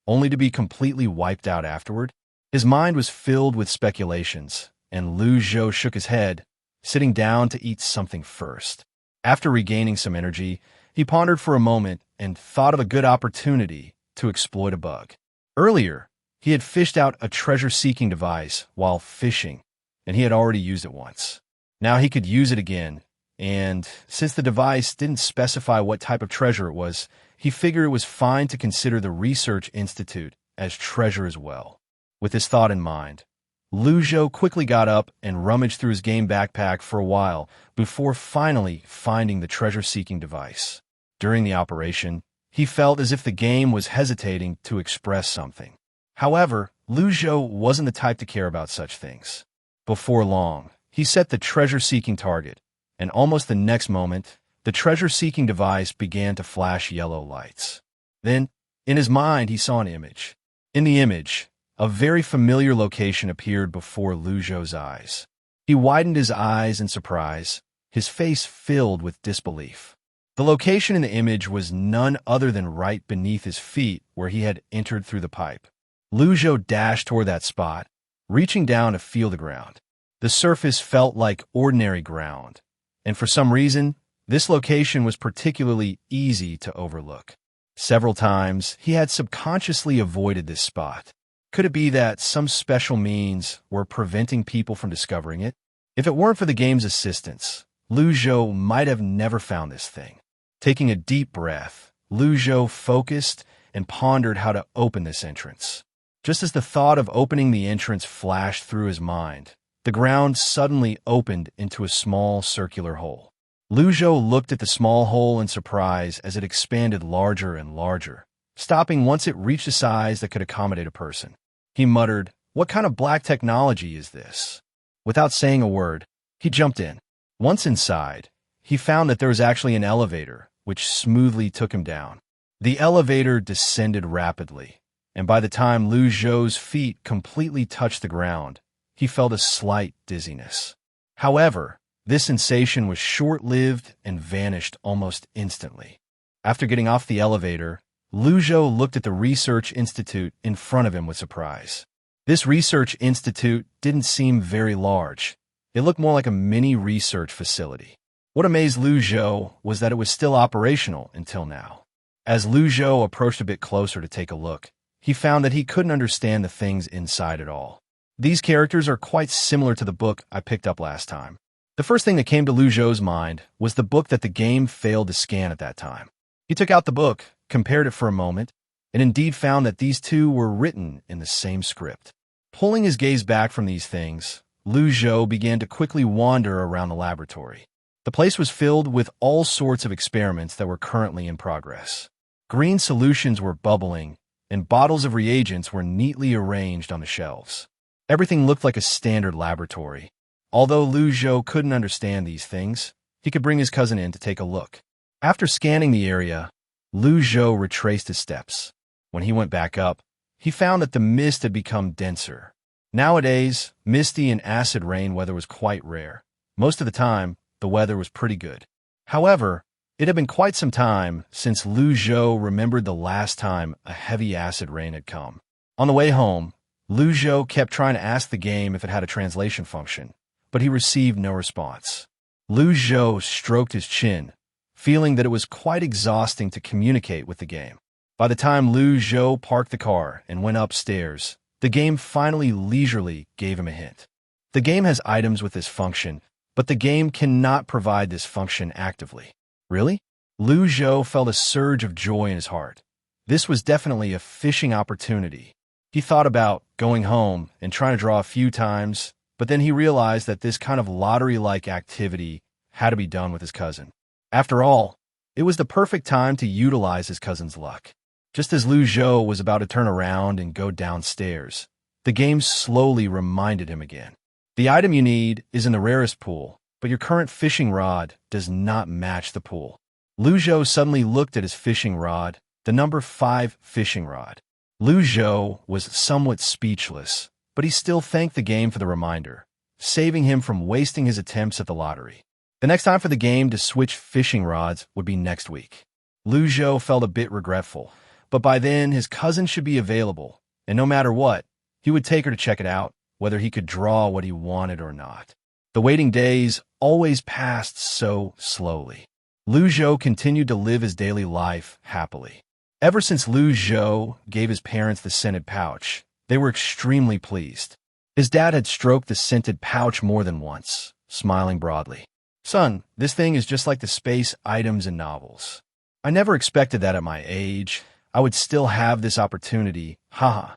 only to be completely wiped out afterward? His mind was filled with speculations, and Lu Zhou shook his head, sitting down to eat something first. After regaining some energy, he pondered for a moment and thought of a good opportunity to exploit a bug. Earlier, he had fished out a treasure-seeking device while fishing, and he had already used it once. Now he could use it again, and since the device didn't specify what type of treasure it was, he figured it was fine to consider the research institute as treasure as well. With this thought in mind, Lu Zhou quickly got up and rummaged through his game backpack for a while before finally finding the treasure-seeking device. During the operation, he felt as if the game was hesitating to express something. However, Lu Zhou wasn't the type to care about such things. Before long, he set the treasure-seeking target, and almost the next moment, the treasure-seeking device began to flash yellow lights. Then, in his mind, he saw an image. In the image, a very familiar location appeared before Lu Zhou's eyes. He widened his eyes in surprise, his face filled with disbelief. The location in the image was none other than right beneath his feet where he had entered through the pipe. Lu Zhou dashed toward that spot, reaching down to feel the ground. The surface felt like ordinary ground, and for some reason, this location was particularly easy to overlook. Several times, he had subconsciously avoided this spot. Could it be that some special means were preventing people from discovering it? If it weren't for the game's assistance, Lu Zhou might have never found this thing. Taking a deep breath, Lu Zhou focused and pondered how to open this entrance. Just as the thought of opening the entrance flashed through his mind, the ground suddenly opened into a small circular hole. Lu Zhou looked at the small hole in surprise as it expanded larger and larger, stopping once it reached a size that could accommodate a person. He muttered, "What kind of black technology is this?" Without saying a word, he jumped in. Once inside, he found that there was actually an elevator, which smoothly took him down. The elevator descended rapidly, and by the time Lu Zhou's feet completely touched the ground, he felt a slight dizziness. However, this sensation was short-lived and vanished almost instantly. After getting off the elevator, Lu Zhou looked at the research institute in front of him with surprise. This research institute didn't seem very large. It looked more like a mini research facility. What amazed Lu Zhou was that it was still operational until now. As Lu Zhou approached a bit closer to take a look, he found that he couldn't understand the things inside at all. These characters are quite similar to the book I picked up last time. The first thing that came to Lu Zhou's mind was the book that the game failed to scan at that time. He took out the book, compared it for a moment, and indeed found that these two were written in the same script. Pulling his gaze back from these things, Lu Zhou began to quickly wander around the laboratory. The place was filled with all sorts of experiments that were currently in progress. Green solutions were bubbling, and bottles of reagents were neatly arranged on the shelves. Everything looked like a standard laboratory. Although Lu Zhou couldn't understand these things, he could bring his cousin in to take a look. After scanning the area, Lu Zhou retraced his steps. When he went back up, he found that the mist had become denser. Nowadays, misty and acid rain weather was quite rare. Most of the time, the weather was pretty good. However, it had been quite some time since Lu Zhou remembered the last time a heavy acid rain had come. On the way home, Lu Zhou kept trying to ask the game if it had a translation function, but he received no response. Lu Zhou stroked his chin, feeling that it was quite exhausting to communicate with the game. By the time Lu Zhou parked the car and went upstairs, the game finally leisurely gave him a hint. The game has items with this function, but the game cannot provide this function actively. Really? Lu Zhou felt a surge of joy in his heart. This was definitely a fishing opportunity. He thought about going home and trying to draw a few times, but then he realized that this kind of lottery-like activity had to be done with his cousin. After all, it was the perfect time to utilize his cousin's luck. Just as Lu Zhou was about to turn around and go downstairs, the game slowly reminded him again. The item you need is in the rarest pool, but your current fishing rod does not match the pool. Lu Zhou suddenly looked at his fishing rod, the number 5 fishing rod. Lu Zhou was somewhat speechless, but he still thanked the game for the reminder, saving him from wasting his attempts at the lottery. The next time for the game to switch fishing rods would be next week. Lu Zhou felt a bit regretful, but by then his cousin should be available, and no matter what, he would take her to check it out, whether he could draw what he wanted or not. The waiting days always passed so slowly. Lu Zhou continued to live his daily life happily. Ever since Lu Zhou gave his parents the scented pouch, they were extremely pleased. His dad had stroked the scented pouch more than once, smiling broadly. "Son, this thing is just like the space items in novels. I never expected that at my age I would still have this opportunity, haha."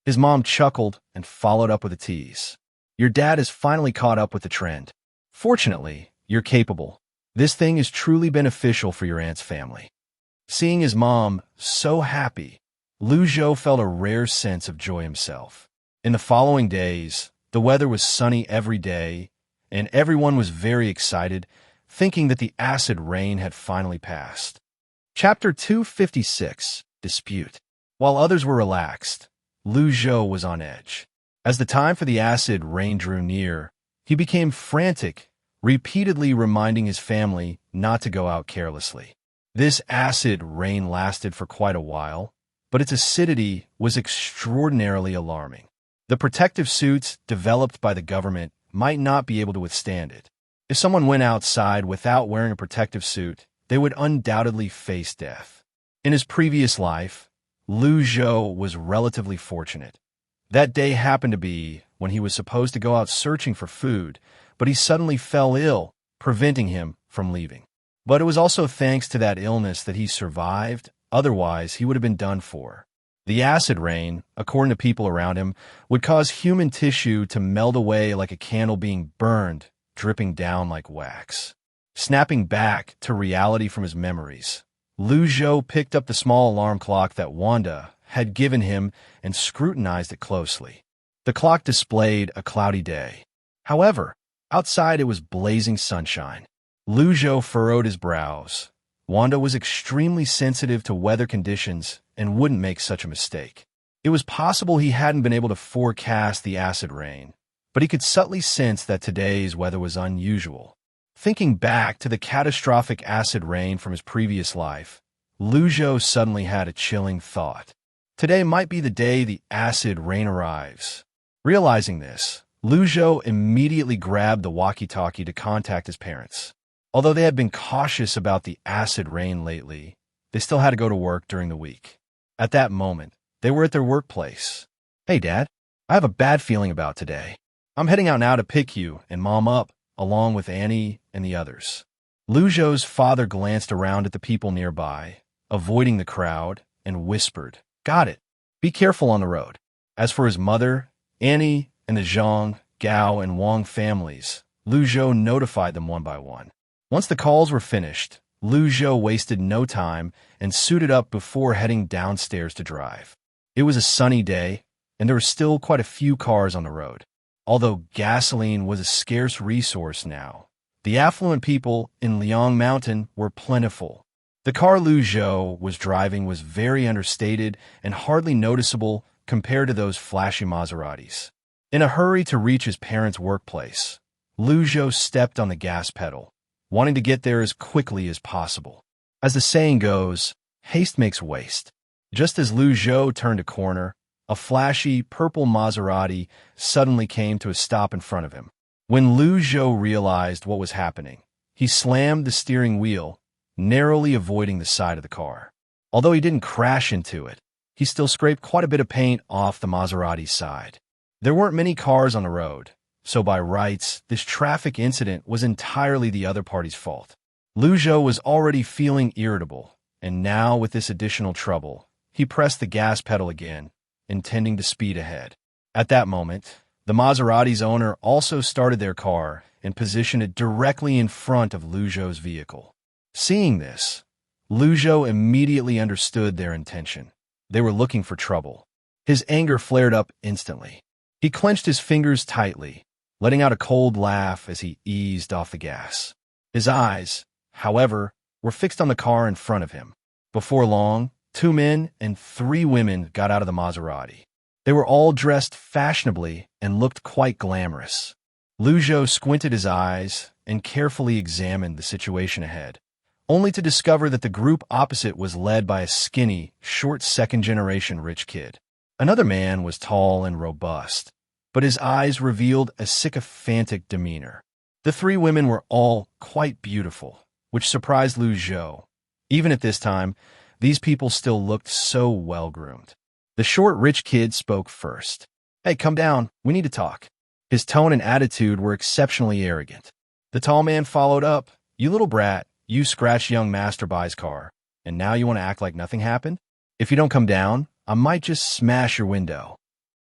His mom chuckled and followed up with a tease. "Your dad has finally caught up with the trend. Fortunately, you're capable. This thing is truly beneficial for your aunt's family." Seeing his mom so happy, Lu Zhou felt a rare sense of joy himself. In the following days, the weather was sunny every day, and everyone was very excited, thinking that the acid rain had finally passed. Chapter 256, Dispute. While others were relaxed, Lu Zhou was on edge. As the time for the acid rain drew near, he became frantic, repeatedly reminding his family not to go out carelessly. This acid rain lasted for quite a while, but its acidity was extraordinarily alarming. The protective suits developed by the government might not be able to withstand it. If someone went outside without wearing a protective suit, they would undoubtedly face death. In his previous life, Lu Zhou was relatively fortunate. That day happened to be when he was supposed to go out searching for food, but he suddenly fell ill, preventing him from leaving. But it was also thanks to that illness that he survived, otherwise he would have been done for. The acid rain, according to people around him, would cause human tissue to melt away like a candle being burned, dripping down like wax. Snapping back to reality from his memories, Lu Zhou picked up the small alarm clock that Wanda had given him and scrutinized it closely. The clock displayed a cloudy day. However, outside it was blazing sunshine. Lu Zhou furrowed his brows. Wanda was extremely sensitive to weather conditions and wouldn't make such a mistake. It was possible he hadn't been able to forecast the acid rain, but he could subtly sense that today's weather was unusual. Thinking back to the catastrophic acid rain from his previous life, Lu Zhou suddenly had a chilling thought. Today might be the day the acid rain arrives. Realizing this, Lu Zhou immediately grabbed the walkie-talkie to contact his parents. Although they had been cautious about the acid rain lately, they still had to go to work during the week. At that moment, they were at their workplace. "Hey, Dad, I have a bad feeling about today. I'm heading out now to pick you and Mom up, along with Annie and the others." Lu Zhou's father glanced around at the people nearby, avoiding the crowd, and whispered, "Got it. Be careful on the road." As for his mother, Annie, and the Zhang, Gao, and Wang families, Lu Zhou notified them one by one. Once the calls were finished, Lu Zhou wasted no time and suited up before heading downstairs to drive. It was a sunny day, and there were still quite a few cars on the road. Although gasoline was a scarce resource now, the affluent people in Liang Mountain were plentiful. The car Lu Zhou was driving was very understated and hardly noticeable compared to those flashy Maseratis. In a hurry to reach his parents' workplace, Lu Zhou stepped on the gas pedal, wanting to get there as quickly as possible. As the saying goes, haste makes waste. Just as Lu Zhou turned a corner, a flashy purple Maserati suddenly came to a stop in front of him. When Lu Zhou realized what was happening, he slammed the steering wheel, narrowly avoiding the side of the car. Although he didn't crash into it, he still scraped quite a bit of paint off the Maserati's side. There weren't many cars on the road, so by rights, this traffic incident was entirely the other party's fault. Lu Zhou was already feeling irritable, and now with this additional trouble, he pressed the gas pedal again, intending to speed ahead. At that moment, the Maserati's owner also started their car and positioned it directly in front of Lu Zhou's vehicle. Seeing this, Lu Zhou immediately understood their intention. They were looking for trouble. His anger flared up instantly. He clenched his fingers tightly, letting out a cold laugh as he eased off the gas. His eyes, however, were fixed on the car in front of him. Before long, 2 men and 3 women got out of the Maserati. They were all dressed fashionably and looked quite glamorous. Lu Zhou squinted his eyes and carefully examined the situation ahead. only to discover that the group opposite was led by a skinny, short second-generation rich kid. Another man was tall and robust, but his eyes revealed a sycophantic demeanor. The three women were all quite beautiful, which surprised Lu Zhou. Even at this time, these people still looked so well-groomed. The short rich kid spoke first. "Hey, come down. We need to talk." His tone and attitude were exceptionally arrogant. The tall man followed up. "You little brat, you scratched young Master Bai's car, and now you want to act like nothing happened? If you don't come down, I might just smash your window."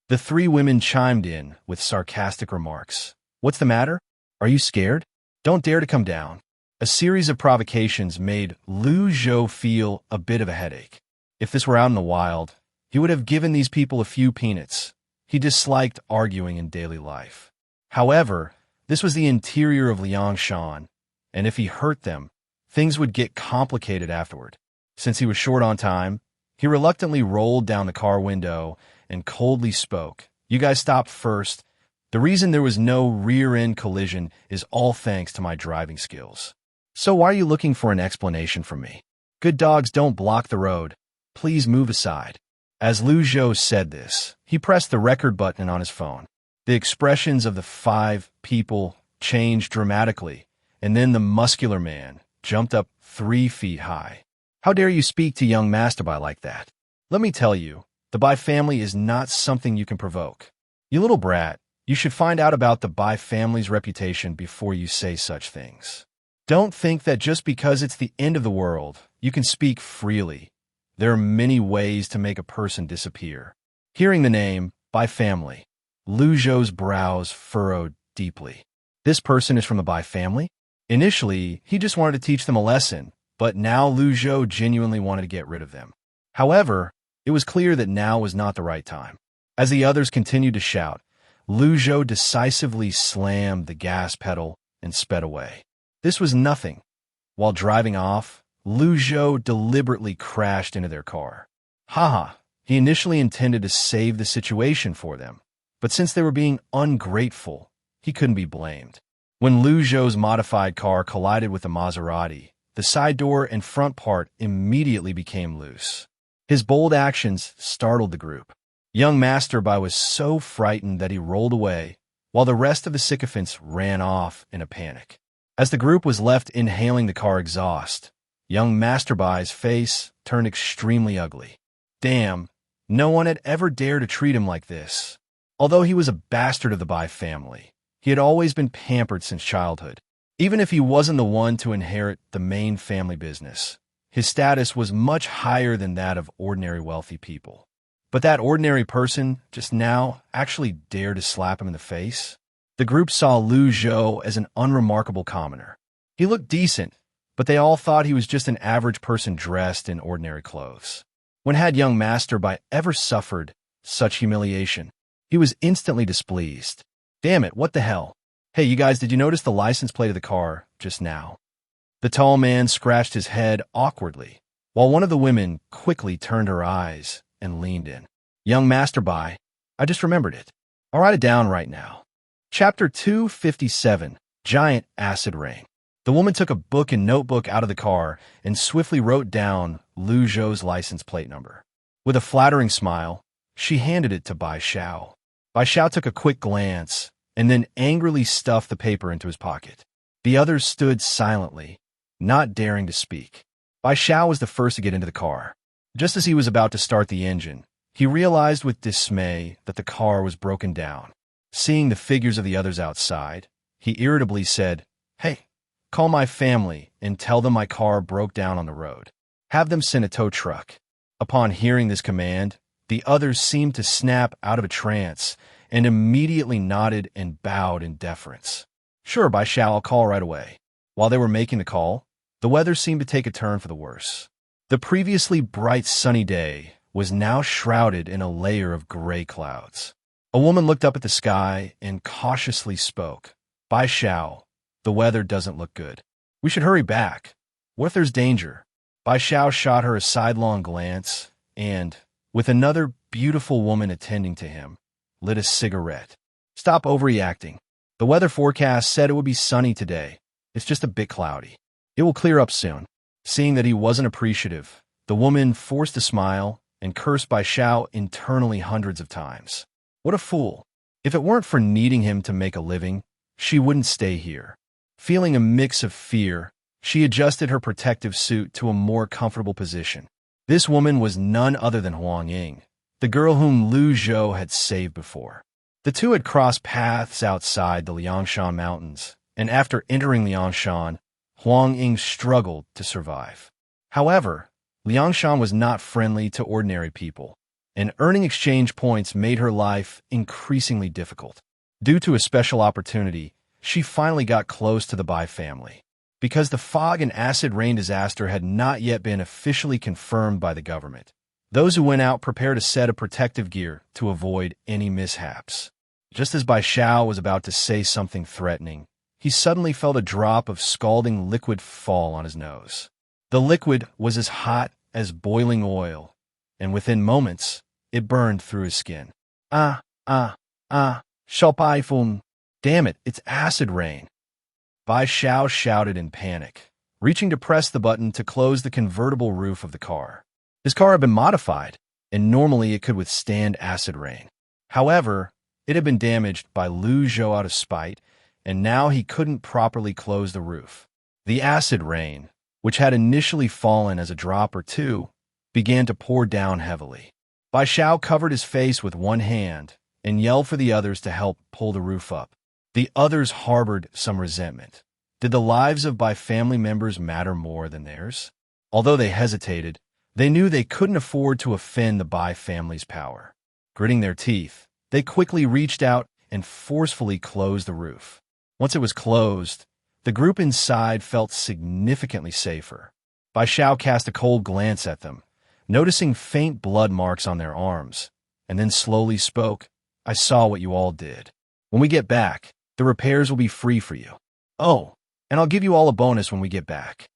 The three women chimed in with sarcastic remarks. "What's the matter? Are you scared? Don't dare to come down." A series of provocations made Lu Zhou feel a bit of a headache. If this were out in the wild, he would have given these people a few peanuts. He disliked arguing in daily life. However, this was the interior of Liangshan, and if he hurt them, things would get complicated afterward. Since he was short on time, he reluctantly rolled down the car window and coldly spoke. "You guys stopped first. The reason there was no rear-end collision is all thanks to my driving skills. So why are you looking for an explanation from me? Good dogs don't block the road. Please move aside." As Lu Zhou said this, he pressed the record button on his phone. The expressions of the five people changed dramatically, and then the muscular man jumped up 3 feet high. "How dare you speak to young Master Bai like that? Let me tell you, the Bai family is not something you can provoke. You little brat, you should find out about the Bai family's reputation before you say such things. Don't think that just because it's the end of the world, you can speak freely. There are many ways to make a person disappear." Hearing the name, Bai family, Lu Zhou's brows furrowed deeply. This person is from the Bai family? Initially, he just wanted to teach them a lesson, but now Lu Zhou genuinely wanted to get rid of them. However, it was clear that now was not the right time. As the others continued to shout, Lu Zhou decisively slammed the gas pedal and sped away. This was nothing. While driving off, Lu Zhou deliberately crashed into their car. Haha, he initially intended to save the situation for them, but since they were being ungrateful, he couldn't be blamed. When Lu Zhou's modified car collided with the Maserati, the side door and front part immediately became loose. His bold actions startled the group. Young Master Bai was so frightened that he rolled away, while the rest of the sycophants ran off in a panic. As the group was left inhaling the car exhaust, young Master Bai's face turned extremely ugly. Damn, no one had ever dared to treat him like this. Although he was a bastard of the Bai family, he had always been pampered since childhood. Even if he wasn't the one to inherit the main family business, his status was much higher than that of ordinary wealthy people. But that ordinary person just now actually dared to slap him in the face? The group saw Lu Zhou as an unremarkable commoner. He looked decent, but they all thought he was just an average person dressed in ordinary clothes. When had young Master Bai ever suffered such humiliation? He was instantly displeased. Damn it, what the hell? Hey, you guys, did you notice the license plate of the car just now? The tall man scratched his head awkwardly, while one of the women quickly turned her eyes and leaned in. Young Master Bai, I just remembered it. I'll write it down right now. Chapter 257, Giant Acid Rain. The woman took a book and notebook out of the car and swiftly wrote down Lu Zhou's license plate number. With a flattering smile, she handed it to Bai Xiao. Bai Xiao took a quick glance and then angrily stuffed the paper into his pocket. The others stood silently, not daring to speak. Bai Xiao was the first to get into the car. Just as he was about to start the engine, he realized with dismay that the car was broken down. Seeing the figures of the others outside, he irritably said, Hey, call my family and tell them my car broke down on the road. Have them send a tow truck. Upon hearing this command, the others seemed to snap out of a trance and immediately nodded and bowed in deference. Sure, Bai Xiao, I'll call right away. While they were making the call, the weather seemed to take a turn for the worse. The previously bright sunny day was now shrouded in a layer of gray clouds. A woman looked up at the sky and cautiously spoke. Bai Xiao, the weather doesn't look good. We should hurry back. What if there's danger? Bai Xiao shot her a sidelong glance and, with another beautiful woman attending to him, lit a cigarette. Stop overreacting. The weather forecast said it would be sunny today. It's just a bit cloudy. It will clear up soon. Seeing that he wasn't appreciative, the woman forced a smile and cursed Bai Xiao internally hundreds of times. What a fool. If it weren't for needing him to make a living, she wouldn't stay here. Feeling a mix of fear, she adjusted her protective suit to a more comfortable position. This woman was none other than Huang Ying, the girl whom Lu Zhou had saved before. The two had crossed paths outside the Liangshan Mountains, and after entering Liangshan, Huang Ying struggled to survive. However, Liangshan was not friendly to ordinary people, and earning exchange points made her life increasingly difficult. Due to a special opportunity, she finally got close to the Bai family. Because the fog and acid rain disaster had not yet been officially confirmed by the government, those who went out prepared a set of protective gear to avoid any mishaps. Just as Bai Xiao was about to say something threatening, he suddenly felt a drop of scalding liquid fall on his nose. The liquid was as hot as boiling oil, and within moments, it burned through his skin. Shalpaifun. Damn it, it's acid rain. Bai Xiao shouted in panic, reaching to press the button to close the convertible roof of the car. His car had been modified, and normally it could withstand acid rain. However, it had been damaged by Lu Zhou out of spite, and now he couldn't properly close the roof. The acid rain, which had initially fallen as a drop or two, began to pour down heavily. Bai Xiao covered his face with one hand and yelled for the others to help pull the roof up. The others harbored some resentment. Did the lives of Bai family members matter more than theirs? Although they hesitated, they knew they couldn't afford to offend the Bai family's power. Gritting their teeth, they quickly reached out and forcefully closed the roof. Once it was closed, the group inside felt significantly safer. Bai Xiao cast a cold glance at them, noticing faint blood marks on their arms, and then slowly spoke, "I saw what you all did. When we get back, the repairs will be free for you. Oh, and I'll give you all a bonus when we get back."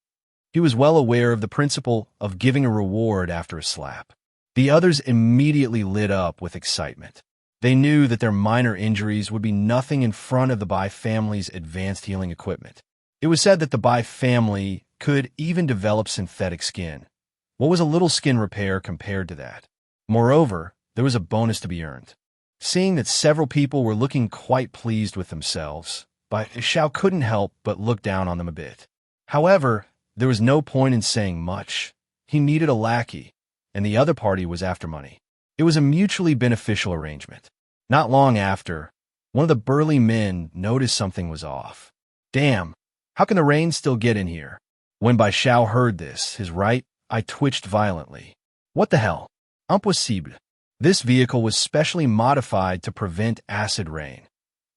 He was well aware of the principle of giving a reward after a slap. The others immediately lit up with excitement. They knew that their minor injuries would be nothing in front of the Bai family's advanced healing equipment. It was said that the Bai family could even develop synthetic skin. What was a little skin repair compared to that? Moreover, there was a bonus to be earned. Seeing that several people were looking quite pleased with themselves, Bai Xiao couldn't help but look down on them a bit. However, there was no point in saying much. He needed a lackey, and the other party was after money. It was a mutually beneficial arrangement. Not long after, one of the burly men noticed something was off. "Damn, how can the rain still get in here?" When Bai Xiao heard this, his right eye twitched violently. What the hell? Impossible. This vehicle was specially modified to prevent acid rain.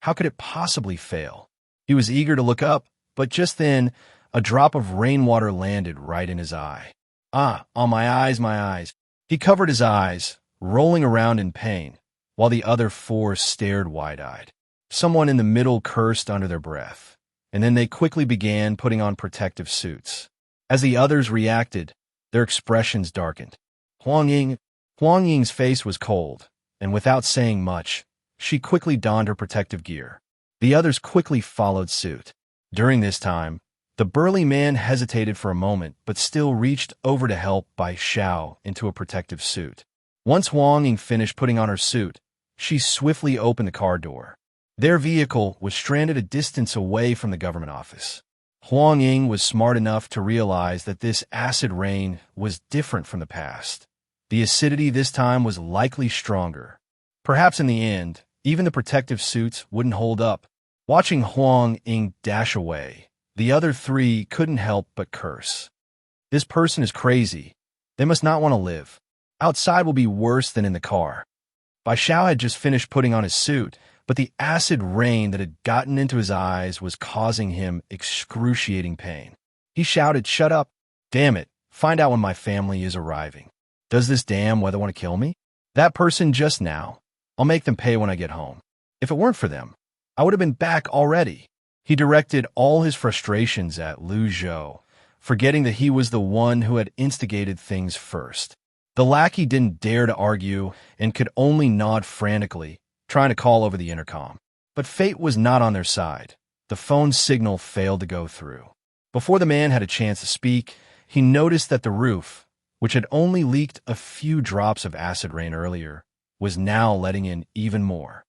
How could it possibly fail? He was eager to look up, but just then, a drop of rainwater landed right in his eye. "Ah, on my eyes, my eyes." He covered his eyes, rolling around in pain, while the other four stared wide-eyed. Someone in the middle cursed under their breath, and then they quickly began putting on protective suits. As the others reacted, their expressions darkened. Huang Ying's face was cold, and without saying much, she quickly donned her protective gear. The others quickly followed suit. During this time, the burly man hesitated for a moment, but still reached over to help Bai Xiao into a protective suit. Once Huang Ying finished putting on her suit, she swiftly opened the car door. Their vehicle was stranded a distance away from the government office. Huang Ying was smart enough to realize that this acid rain was different from the past. The acidity this time was likely stronger. Perhaps in the end, even the protective suits wouldn't hold up. Watching Huang Ying dash away, the other three couldn't help but curse. This person is crazy. They must not want to live. Outside will be worse than in the car. Bai Xiao had just finished putting on his suit, but the acid rain that had gotten into his eyes was causing him excruciating pain. He shouted, "Shut up! Damn it, find out when my family is arriving. Does this damn weather want to kill me? That person just now. I'll make them pay when I get home. If it weren't for them, I would have been back already." He directed all his frustrations at Lu Zhou, forgetting that he was the one who had instigated things first. The lackey didn't dare to argue and could only nod frantically, trying to call over the intercom. But fate was not on their side. The phone signal failed to go through. Before the man had a chance to speak, he noticed that the roof, which had only leaked a few drops of acid rain earlier, was now letting in even more.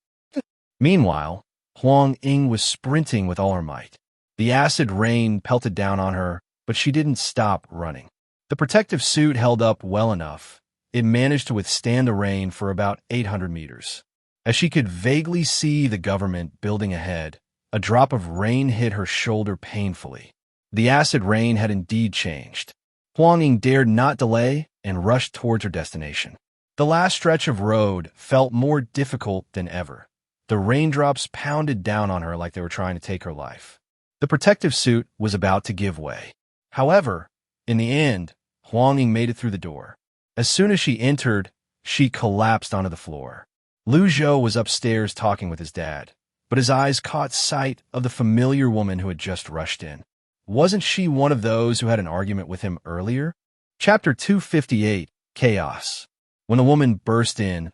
Meanwhile, Huang Ying was sprinting with all her might. The acid rain pelted down on her, but she didn't stop running. The protective suit held up well enough. It managed to withstand the rain for about 800 meters. As she could vaguely see the government building ahead, a drop of rain hit her shoulder painfully. The acid rain had indeed changed. Huang Ying dared not delay and rushed towards her destination. The last stretch of road felt more difficult than ever. The raindrops pounded down on her like they were trying to take her life. The protective suit was about to give way. However, in the end, Huang Ying made it through the door. As soon as she entered, she collapsed onto the floor. Lu Zhou was upstairs talking with his dad, but his eyes caught sight of the familiar woman who had just rushed in. Wasn't she one of those who had an argument with him earlier? Chapter 258, Chaos. When the woman burst in,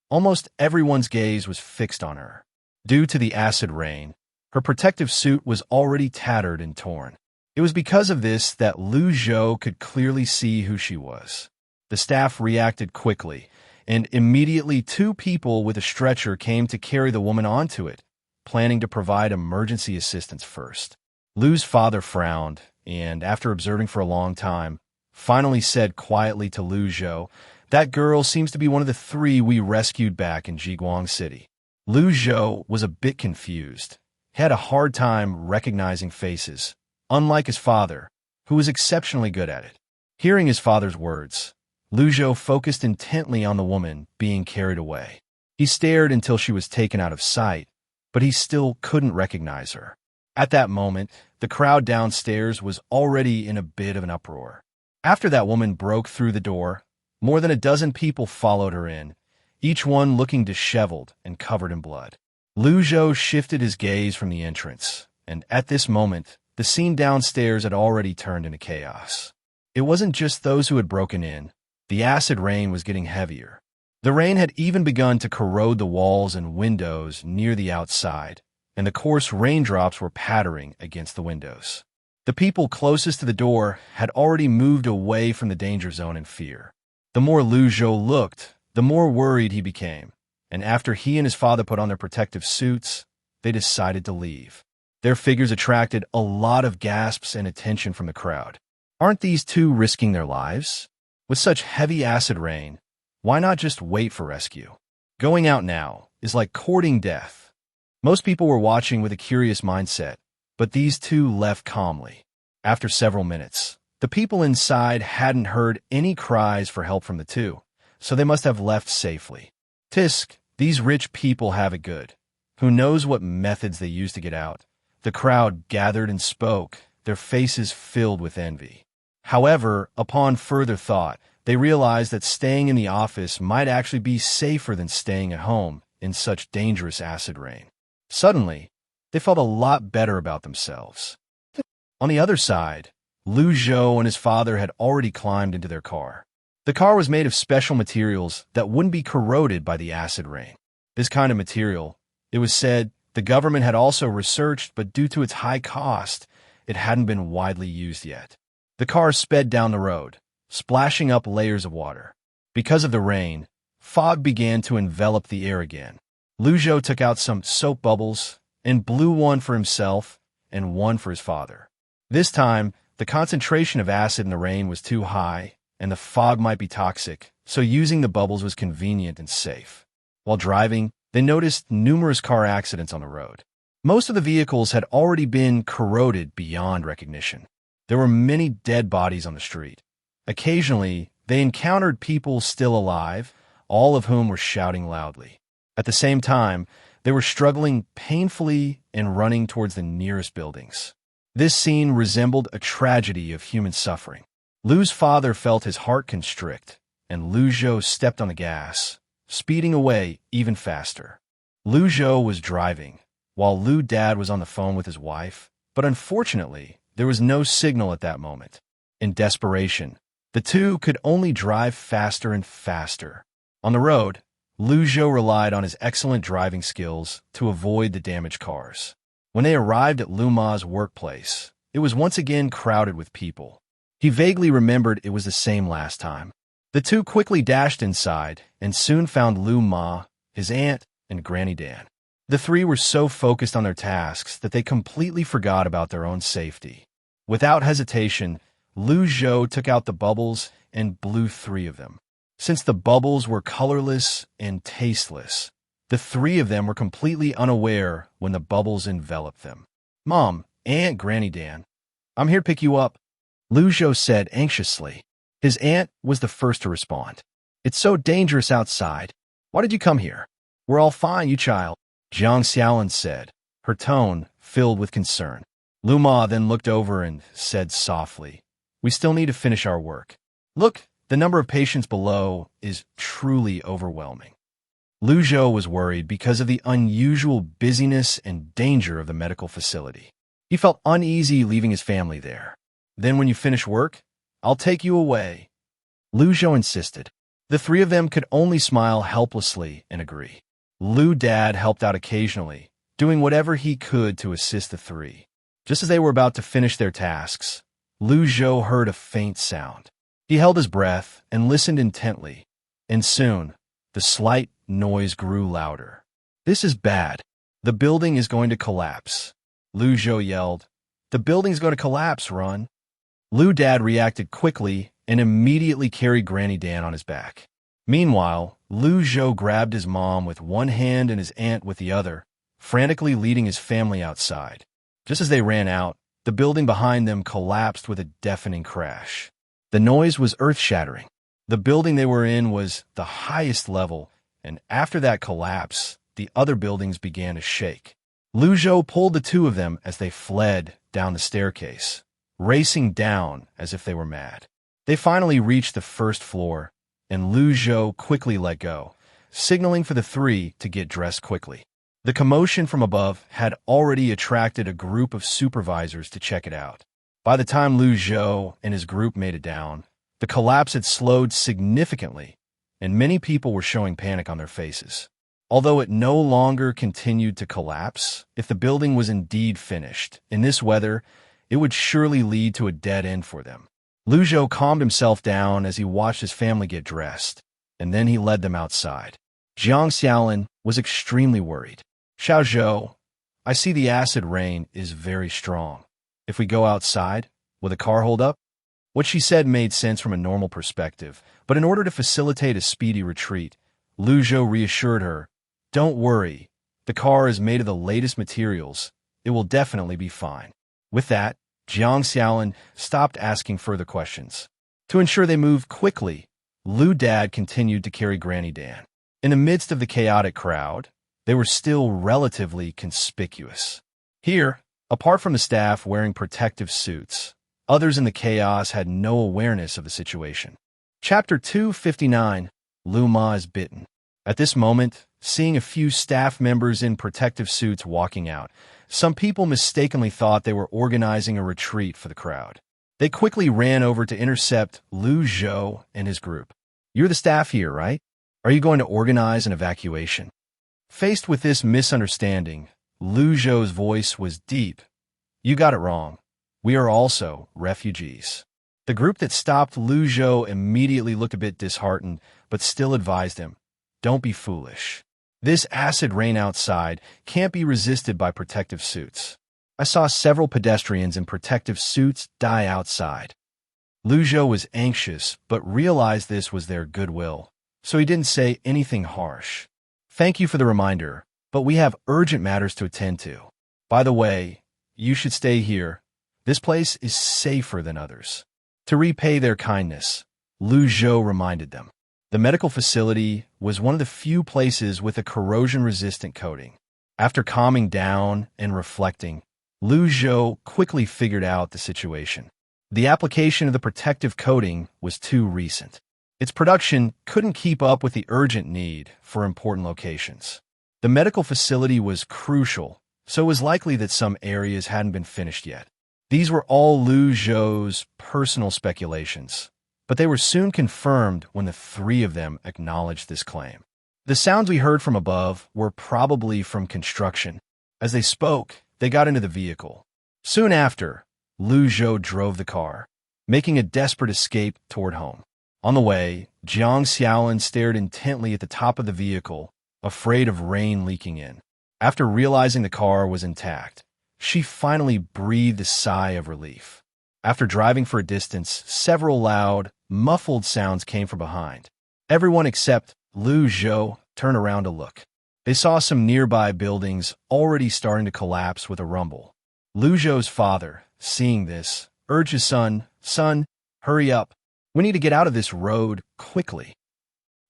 almost everyone's gaze was fixed on her. Due to the acid rain, her protective suit was already tattered and torn. It was because of this that Lu Zhou could clearly see who she was. The staff reacted quickly, and immediately 2 people with a stretcher came to carry the woman onto it, planning to provide emergency assistance first. Lu's father frowned, and after observing for a long time, finally said quietly to Lu Zhou, "That girl seems to be one of the 3 we rescued back in Jiguang City." Lu Zhou was a bit confused. He had a hard time recognizing faces, unlike his father, who was exceptionally good at it. Hearing his father's words, Lu Zhou focused intently on the woman being carried away. He stared until she was taken out of sight, but he still couldn't recognize her. At that moment, the crowd downstairs was already in a bit of an uproar. After that woman broke through the door, more than a dozen people followed her in, each one looking disheveled and covered in blood. Lu Zhou shifted his gaze from the entrance, and at this moment, the scene downstairs had already turned into chaos. It wasn't just those who had broken in. The acid rain was getting heavier. The rain had even begun to corrode the walls and windows near the outside, and the coarse raindrops were pattering against the windows. The people closest to the door had already moved away from the danger zone in fear. The more Lu Zhou looked, the more worried he became, and after he and his father put on their protective suits, they decided to leave. Their figures attracted a lot of gasps and attention from the crowd. Aren't these 2 risking their lives? With such heavy acid rain, why not just wait for rescue? Going out now is like courting death. Most people were watching with a curious mindset, but these 2 left calmly. After several minutes, the people inside hadn't heard any cries for help from the 2, so they must have left safely. Tisk, these rich people have it good. Who knows what methods they used to get out? The crowd gathered and spoke, their faces filled with envy. However, upon further thought, they realized that staying in the office might actually be safer than staying at home in such dangerous acid rain. Suddenly, they felt a lot better about themselves. On the other side, Lu Zhou and his father had already climbed into their car. The car was made of special materials that wouldn't be corroded by the acid rain. This kind of material, it was said, the government had also researched, but due to its high cost, it hadn't been widely used yet. The car sped down the road, splashing up layers of water. Because of the rain, fog began to envelop the air again. Lu Zhou took out some soap bubbles and blew one for himself and one for his father. This time, the concentration of acid in the rain was too high, and the fog might be toxic, so using the bubbles was convenient and safe. While driving, they noticed numerous car accidents on the road. Most of the vehicles had already been corroded beyond recognition. There were many dead bodies on the street. Occasionally, they encountered people still alive, all of whom were shouting loudly. At the same time, they were struggling painfully and running towards the nearest buildings. This scene resembled a tragedy of human suffering. Lu's father felt his heart constrict, and Lu Zhou stepped on the gas, speeding away even faster. Lu Zhou was driving, while Lu Dad was on the phone with his wife, but unfortunately, there was no signal at that moment. In desperation, the 2 could only drive faster and faster. On the road, Lu Zhou relied on his excellent driving skills to avoid the damaged cars. When they arrived at Lu Ma's workplace, it was once again crowded with people. He vaguely remembered it was the same last time. The two quickly dashed inside and soon found Lu Ma, his aunt, and Granny Dan. The three were so focused on their tasks that they completely forgot about their own safety. Without hesitation, Lu Zhou took out the bubbles and blew 3 of them. Since the bubbles were colorless and tasteless, the 3 of them were completely unaware when the bubbles enveloped them. "Mom, Aunt Granny Dan, I'm here to pick you up," Lu Zhou said anxiously. His aunt was the first to respond. "It's so dangerous outside. Why did you come here?" "We're all fine, you child," Jiang Xiaolin said, her tone filled with concern. Lu Ma then looked over and said softly, "We still need to finish our work. Look, the number of patients below is truly overwhelming." Lu Zhou was worried because of the unusual busyness and danger of the medical facility. He felt uneasy leaving his family there. "Then when you finish work, I'll take you away," Lu Zhou insisted. The 3 of them could only smile helplessly and agree. Lu Dad helped out occasionally, doing whatever he could to assist the 3. Just as they were about to finish their tasks, Lu Zhou heard a faint sound. He held his breath and listened intently, and soon, the slight noise grew louder. "This is bad. The building is going to collapse," Lu Zhou yelled. "The building's going to collapse, run." Lu Dad reacted quickly and immediately carried Granny Dan on his back. Meanwhile, Lu Zhou grabbed his mom with one hand and his aunt with the other, frantically leading his family outside. Just as they ran out, the building behind them collapsed with a deafening crash. The noise was earth-shattering. The building they were in was the highest level, and after that collapse, the other buildings began to shake. Lu Zhou pulled the 2 of them as they fled down the staircase, racing down as if they were mad. They finally reached the first floor, and Lu Zhou quickly let go, signaling for the 3 to get dressed quickly. The commotion from above had already attracted a group of supervisors to check it out. By the time Lu Zhou and his group made it down, the collapse had slowed significantly, and many people were showing panic on their faces. Although it no longer continued to collapse, if the building was indeed finished, in this weather, it would surely lead to a dead end for them. Lu Zhou calmed himself down as he watched his family get dressed, and then he led them outside. Jiang Xiaolin was extremely worried. "Xiao Zhou, I see the acid rain is very strong. If we go outside, will the car hold up?" What she said made sense from a normal perspective, but in order to facilitate a speedy retreat, Lu Zhou reassured her, "Don't worry, the car is made of the latest materials. It will definitely be fine." With that, Jiang Xiaolin stopped asking further questions. To ensure they moved quickly, Lu Dad continued to carry Granny Dan. In the midst of the chaotic crowd, they were still relatively conspicuous. Here, apart from the staff wearing protective suits, others in the chaos had no awareness of the situation. Chapter 259, Lu Ma is bitten. At this moment, seeing a few staff members in protective suits walking out, some people mistakenly thought they were organizing a retreat for the crowd. They quickly ran over to intercept Lu Zhou and his group. "You're the staff here, right? Are you going to organize an evacuation?" Faced with this misunderstanding, Lu Zhou's voice was deep. "You got it wrong. We are also refugees." The group that stopped Lu Zhou immediately looked a bit disheartened, but still advised him, "Don't be foolish. This acid rain outside can't be resisted by protective suits. I saw several pedestrians in protective suits die outside." Lu Zhou was anxious, but realized this was their goodwill, so he didn't say anything harsh. "Thank you for the reminder, but we have urgent matters to attend to. By the way, you should stay here. This place is safer than others." To repay their kindness, Lu Zhou reminded them. The medical facility was one of the few places with a corrosion-resistant coating. After calming down and reflecting, Lu Zhou quickly figured out the situation. The application of the protective coating was too recent. Its production couldn't keep up with the urgent need for important locations. The medical facility was crucial, so it was likely that some areas hadn't been finished yet. These were all Lu Zhou's personal speculations, but they were soon confirmed when the 3 of them acknowledged this claim. The sounds we heard from above were probably from construction. As they spoke, they got into the vehicle. Soon after, Lu Zhou drove the car. making a desperate escape toward home. On the way, Jiang Xiaolin stared intently at the top of the vehicle, afraid of rain leaking in. After realizing the car was intact, she finally breathed a sigh of relief. After driving for a distance, several loud, muffled sounds came from behind. Everyone except Lu Zhou turned around to look. They saw some nearby buildings already starting to collapse with a rumble. Lu Zhou's father, seeing this, urged his son, "Son, hurry up. We need to get out of this road quickly."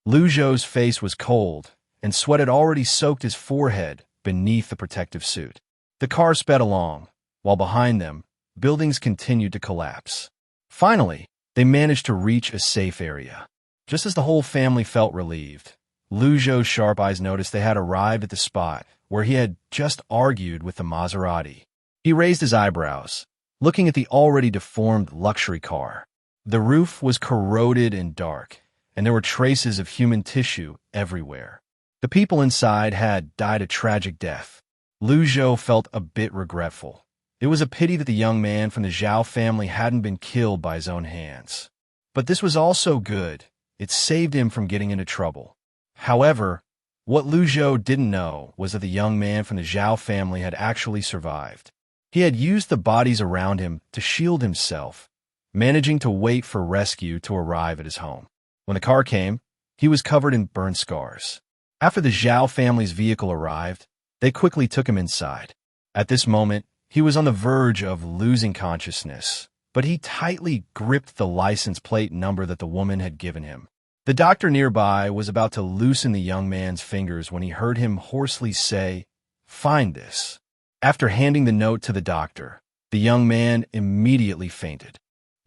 Lu Zhou's face was cold, and sweat had already soaked his forehead beneath the protective suit. The car sped along, while behind them, buildings continued to collapse. Finally, they managed to reach a safe area. Just as the whole family felt relieved, Lu Zhou's sharp eyes noticed they had arrived at the spot where he had just argued with the Maserati. He raised his eyebrows, looking at the already deformed luxury car. The roof was corroded and dark, and there were traces of human tissue everywhere. The people inside had died a tragic death. Lu Zhou felt a bit regretful. It was a pity that the young man from the Zhao family hadn't been killed by his own hands. But this was also good. It saved him from getting into trouble. However, what Lu Zhou didn't know was that the young man from the Zhao family had actually survived. He had used the bodies around him to shield himself, managing to wait for rescue to arrive at his home. When the car came, he was covered in burn scars. After the Zhao family's vehicle arrived, they quickly took him inside. At this moment, he was on the verge of losing consciousness, but he tightly gripped the license plate number that the woman had given him. The doctor nearby was about to loosen the young man's fingers when he heard him hoarsely say, "Find this." After handing the note to the doctor, the young man immediately fainted.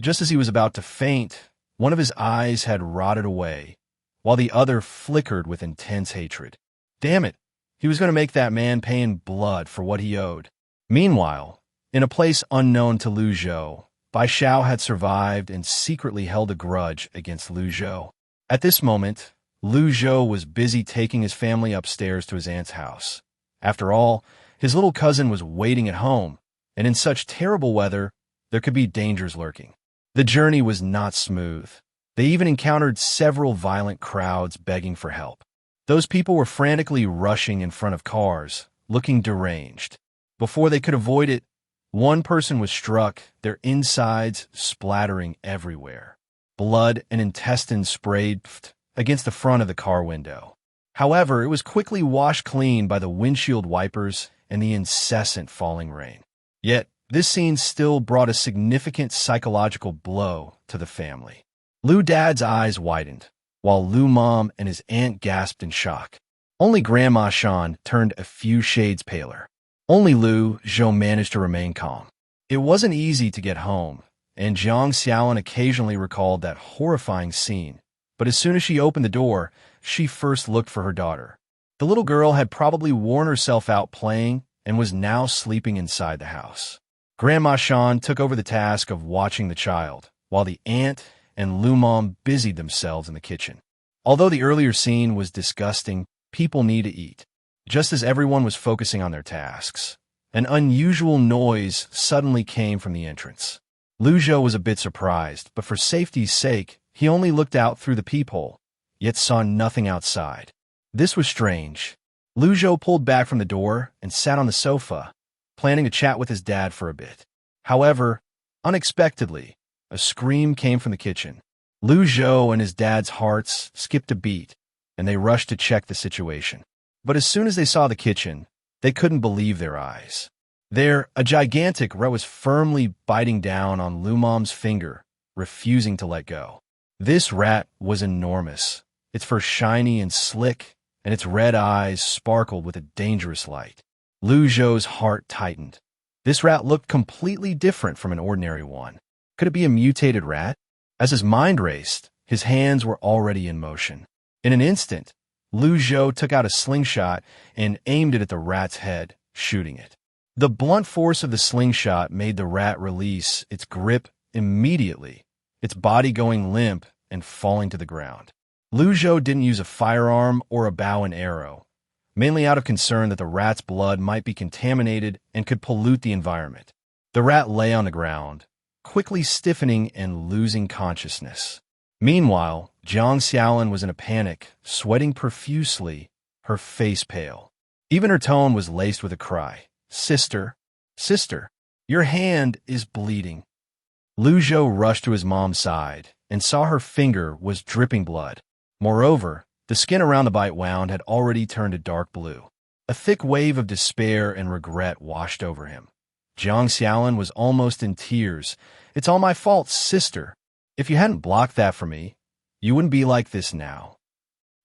Just as he was about to faint, one of his eyes had rotted away, while the other flickered with intense hatred. Damn it, he was going to make that man pay in blood for what he owed. Meanwhile, in a place unknown to Lu Zhou, Bai Xiao had survived and secretly held a grudge against Lu Zhou. At this moment, Lu Zhou was busy taking his family upstairs to his aunt's house. After all, his little cousin was waiting at home, and in such terrible weather, there could be dangers lurking. The journey was not smooth. They even encountered several violent crowds begging for help. Those people were frantically rushing in front of cars, looking deranged. Before they could avoid it, one person was struck, their insides splattering everywhere. Blood and intestines sprayed against the front of the car window. However, it was quickly washed clean by the windshield wipers and the incessant falling rain. Yet, this scene still brought a significant psychological blow to the family. Lu Dad's eyes widened, while Lu Mom and his aunt gasped in shock. Only Grandma Shan turned a few shades paler. Only Lu Zhou managed to remain calm. It wasn't easy to get home, and Jiang Xiaolin occasionally recalled that horrifying scene. But as soon as she opened the door, she first looked for her daughter. The little girl had probably worn herself out playing and was now sleeping inside the house. Grandma Shan took over the task of watching the child, while the aunt and Lu Mom busied themselves in the kitchen. Although the earlier scene was disgusting, people need to eat. Just as everyone was focusing on their tasks, an unusual noise suddenly came from the entrance. Lu Zhou was a bit surprised, but for safety's sake, he only looked out through the peephole, yet saw nothing outside. This was strange. Lu Zhou pulled back from the door and sat on the sofa, planning to chat with his dad for a bit. However, unexpectedly, a scream came from the kitchen. Lu Zhou and his dad's hearts skipped a beat, and they rushed to check the situation. But as soon as they saw the kitchen, they couldn't believe their eyes. There, a gigantic rat was firmly biting down on Lu Mom's finger, refusing to let go. This rat was enormous, its fur shiny and slick, and its red eyes sparkled with a dangerous light. Lu Zhou's heart tightened. This rat looked completely different from an ordinary one. Could it be a mutated rat? As his mind raced, his hands were already in motion. In an instant, Lu Zhou took out a slingshot and aimed it at the rat's head, shooting it. The blunt force of the slingshot made the rat release its grip immediately, its body going limp and falling to the ground. Lu Zhou didn't use a firearm or a bow and arrow, mainly out of concern that the rat's blood might be contaminated and could pollute the environment. The rat lay on the ground, quickly stiffening and losing consciousness. Meanwhile, Jiang Xiaolin was in a panic, sweating profusely, her face pale. Even her tone was laced with a cry. "Sister, sister, your hand is bleeding." Lu Zhou rushed to his mom's side and saw her finger was dripping blood. Moreover, the skin around the bite wound had already turned a dark blue. A thick wave of despair and regret washed over him. Jiang Xiaolin was almost in tears. "It's all my fault, sister. If you hadn't blocked that for me, you wouldn't be like this now."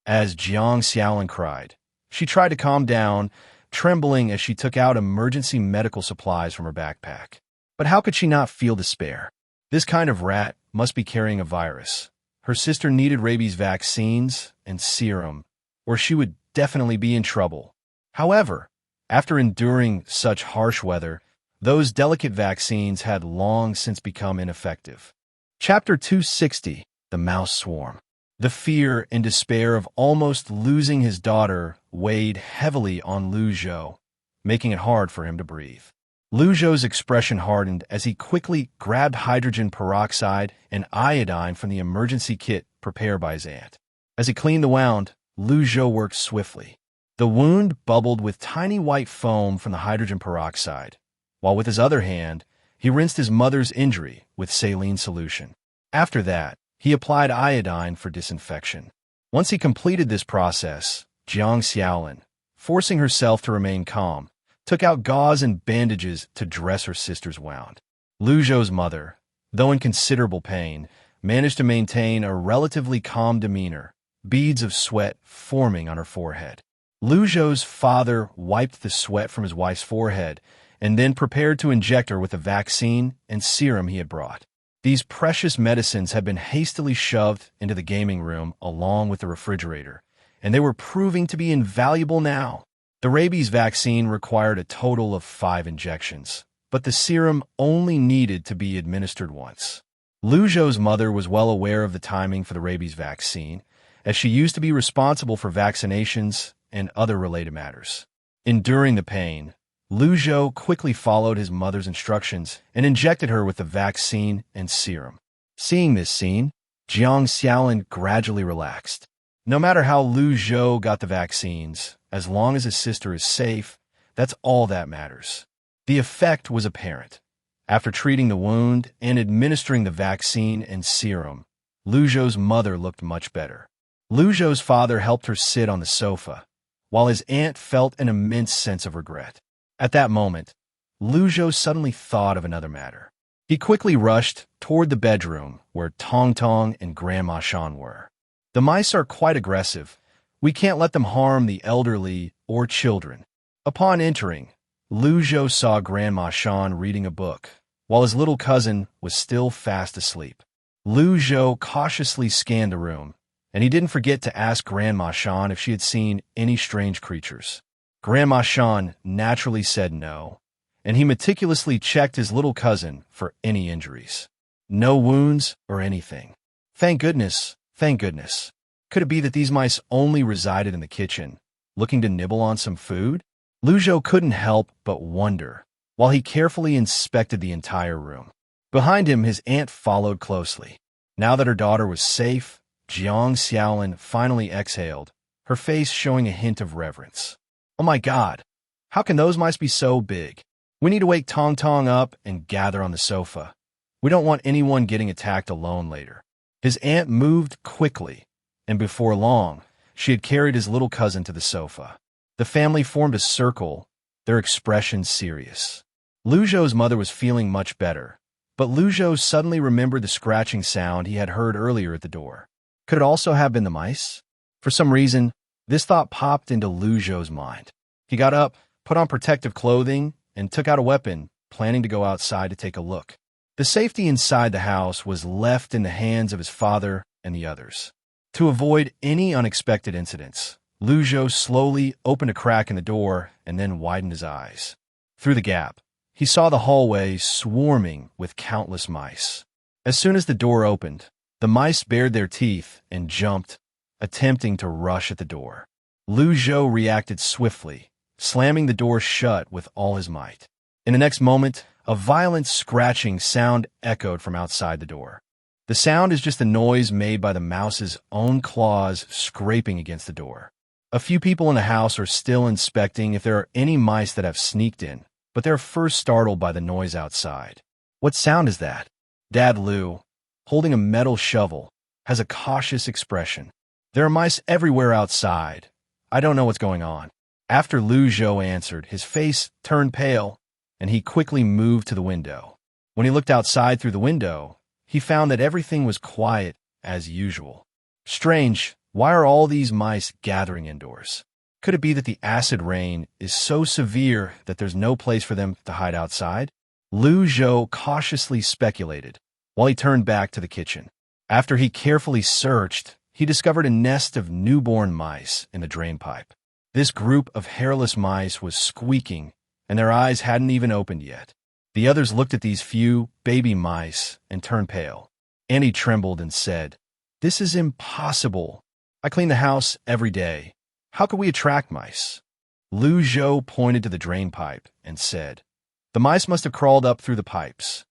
As Jiang Xiaolin cried, she tried to calm down, trembling as she took out emergency medical supplies from her backpack. But how could she not feel despair? This kind of rat must be carrying a virus. Her sister needed rabies vaccines and serum, or she would definitely be in trouble. However, after enduring such harsh weather, those delicate vaccines had long since become ineffective. Chapter 260, The Mouse Swarm. The fear and despair of almost losing his daughter weighed heavily on Lu Zhou, making it hard for him to breathe. Lu Zhou's expression hardened as he quickly grabbed hydrogen peroxide and iodine from the emergency kit prepared by his aunt. As he cleaned the wound, Lu Zhou worked swiftly. The wound bubbled with tiny white foam from the hydrogen peroxide, while with his other hand, he rinsed his mother's injury with saline solution. After that, he applied iodine for disinfection. Once he completed this process, Jiang Xiaolin, forcing herself to remain calm, took out gauze and bandages to dress her sister's wound. Lu Zhou's mother, though in considerable pain, managed to maintain a relatively calm demeanor, beads of sweat forming on her forehead. Lu Zhou's father wiped the sweat from his wife's forehead and then prepared to inject her with the vaccine and serum he had brought. These precious medicines had been hastily shoved into the gaming room along with the refrigerator, and they were proving to be invaluable now. The rabies vaccine required a total of 5 injections, but the serum only needed to be administered once. Lu Zhou's mother was well aware of the timing for the rabies vaccine, as she used to be responsible for vaccinations and other related matters. Enduring the pain, Lu Zhou quickly followed his mother's instructions and injected her with the vaccine and serum. Seeing this scene, Jiang Xiaolin gradually relaxed. No matter how Lu Zhou got the vaccines, as long as his sister is safe, that's all that matters. The effect was apparent. After treating the wound and administering the vaccine and serum, Lu Zhou's mother looked much better. Lu Zhou's father helped her sit on the sofa, while his aunt felt an immense sense of regret. At that moment, Lu Zhou suddenly thought of another matter. He quickly rushed toward the bedroom where Tong Tong and Grandma Shan were. "The mice are quite aggressive. We can't let them harm the elderly or children." Upon entering, Lu Zhou saw Grandma Shan reading a book, while his little cousin was still fast asleep. Lu Zhou cautiously scanned the room, and he didn't forget to ask Grandma Shan if she had seen any strange creatures. Grandma Shan naturally said no, and he meticulously checked his little cousin for any injuries. No wounds or anything. Thank goodness, thank goodness. Could it be that these mice only resided in the kitchen, looking to nibble on some food? Lu Zhou couldn't help but wonder, while he carefully inspected the entire room. Behind him, his aunt followed closely. Now that her daughter was safe, Jiang Xiaolin finally exhaled, her face showing a hint of reverence. "Oh my God, how can those mice be so big? We need to wake Tong Tong up and gather on the sofa. We don't want anyone getting attacked alone later." His aunt moved quickly, and before long, she had carried his little cousin to the sofa. The family formed a circle, their expressions serious. Lu Zhou's mother was feeling much better, but Lu Zhou suddenly remembered the scratching sound he had heard earlier at the door. Could it also have been the mice? For some reason, this thought popped into Lu Zhou's mind. He got up, put on protective clothing, and took out a weapon, planning to go outside to take a look. The safety inside the house was left in the hands of his father and the others. To avoid any unexpected incidents, Lu Zhou slowly opened a crack in the door and then widened his eyes. Through the gap, he saw the hallway swarming with countless mice. As soon as the door opened, the mice bared their teeth and jumped, attempting to rush at the door. Lu Zhou reacted swiftly, slamming the door shut with all his might. In the next moment, A violent scratching sound echoed from outside the door. The sound is just the noise made by the mouse's own claws scraping against the door. A few people in the house are still inspecting if there are any mice that have sneaked in, but they're first startled by the noise outside. What sound is that? Dad Lu, holding a metal shovel, has a cautious expression. There are mice everywhere outside. I don't know what's going on. After Lu Zhou answered, his face turned pale, and he quickly moved to the window. When he looked outside through the window, he found that everything was quiet as usual. Strange, why are all these mice gathering indoors? Could it be that the acid rain is so severe that there's no place for them to hide outside? Lu Zhou cautiously speculated, while he turned back to the kitchen. After he carefully searched, he discovered a nest of newborn mice in the drainpipe. This group of hairless mice was squeaking, and their eyes hadn't even opened yet. The others looked at these few baby mice and turned pale. Annie trembled and said, "This is impossible. I clean the house every day. How could we attract mice?" Lu Zhou pointed to the drainpipe and said, "The mice must have crawled up through the pipes."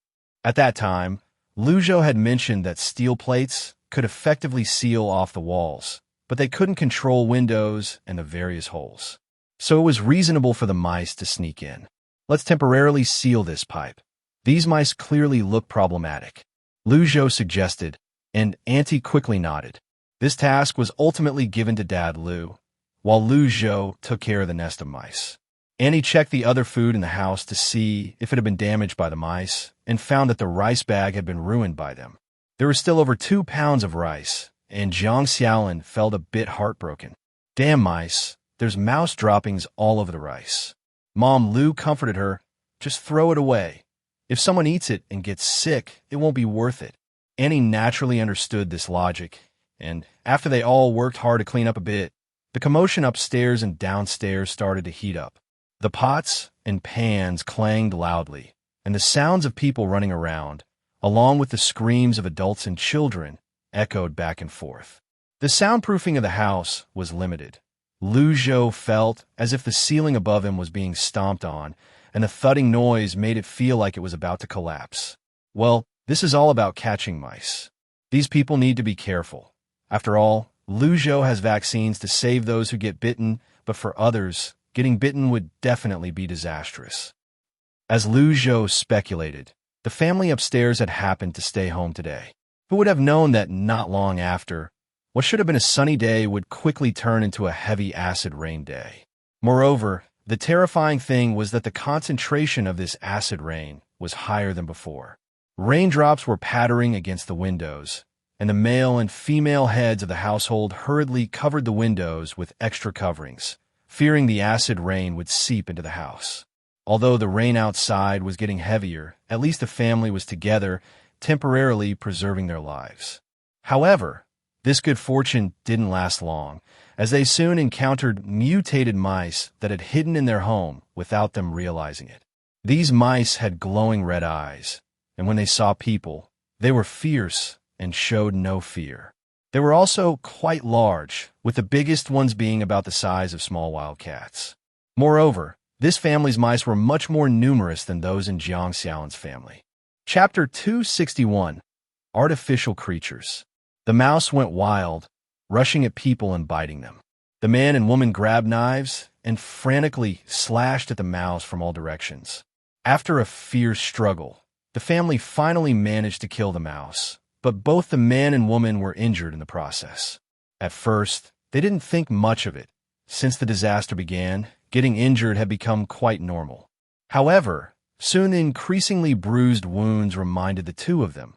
At that time, Lu Zhou had mentioned that steel plates could effectively seal off the walls, but they couldn't control windows and the various holes. So it was reasonable for the mice to sneak in. Let's temporarily seal this pipe. These mice clearly look problematic, Lu Zhou suggested, and Auntie quickly nodded. This task was ultimately given to Dad Lu, while Lu Zhou took care of the nest of mice. Annie checked the other food in the house to see if it had been damaged by the mice, and found that the rice bag had been ruined by them. There was still over 2 pounds of rice, and Jiang Xiaolin felt a bit heartbroken. "Damn mice, there's mouse droppings all over the rice." Mom Lu comforted her, "Just throw it away. If someone eats it and gets sick, it won't be worth it." Annie naturally understood this logic, and after they all worked hard to clean up a bit, the commotion upstairs and downstairs started to heat up. The pots and pans clanged loudly, and the sounds of people running around, along with the screams of adults and children, echoed back and forth. The soundproofing of the house was limited. Lu Zhou felt as if the ceiling above him was being stomped on, and the thudding noise made it feel like it was about to collapse. Well, this is all about catching mice. These people need to be careful. After all, Lu Zhou has vaccines to save those who get bitten, but for others, getting bitten would definitely be disastrous. As Lu Zhou speculated, the family upstairs had happened to stay home today. Who would have known that not long after, what should have been a sunny day would quickly turn into a heavy acid rain day? Moreover, the terrifying thing was that the concentration of this acid rain was higher than before. Raindrops were pattering against the windows, and the male and female heads of the household hurriedly covered the windows with extra coverings, fearing the acid rain would seep into the house. Although the rain outside was getting heavier, at least the family was together, temporarily preserving their lives. However, this good fortune didn't last long, as they soon encountered mutated mice that had hidden in their home without them realizing it. These mice had glowing red eyes, and when they saw people, they were fierce and showed no fear. They were also quite large, with the biggest ones being about the size of small wild cats. Moreover, this family's mice were much more numerous than those in Jiang Xiaolin's family. Chapter 261, Artificial Creatures. The mouse went wild, rushing at people and biting them. The man and woman grabbed knives and frantically slashed at the mouse from all directions. After a fierce struggle, the family finally managed to kill the mouse, but both the man and woman were injured in the process. At first, they didn't think much of it. Since the disaster began, getting injured had become quite normal. However, soon the increasingly bruised wounds reminded the two of them.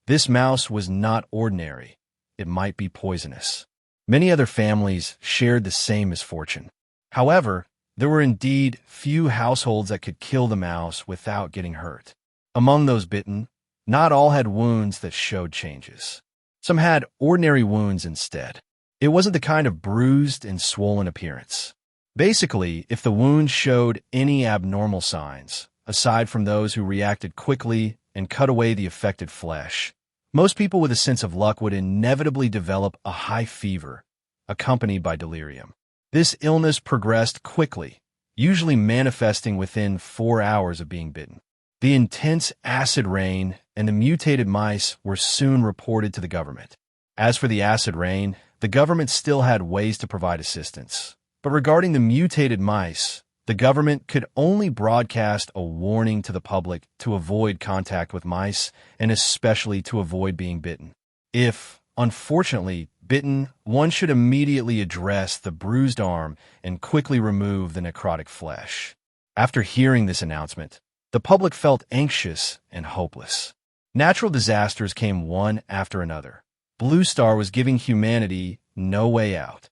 This mouse was not ordinary. It might be poisonous. Many other families shared the same misfortune. However, there were indeed few households that could kill the mouse without getting hurt. Among those bitten, not all had wounds that showed changes. Some had ordinary wounds instead. It wasn't the kind of bruised and swollen appearance. Basically, if the wound showed any abnormal signs, aside from those who reacted quickly and cut away the affected flesh, most people with a sense of luck would inevitably develop a high fever, accompanied by delirium. This illness progressed quickly, usually manifesting within 4 hours of being bitten. The intense acid rain and the mutated mice were soon reported to the government. As for the acid rain, the government still had ways to provide assistance. But regarding the mutated mice, the government could only broadcast a warning to the public to avoid contact with mice and especially to avoid being bitten. If, unfortunately, bitten, one should immediately address the bruised arm and quickly remove the necrotic flesh. After hearing this announcement, the public felt anxious and hopeless. Natural disasters came one after another. Blue Star was giving humanity no way out.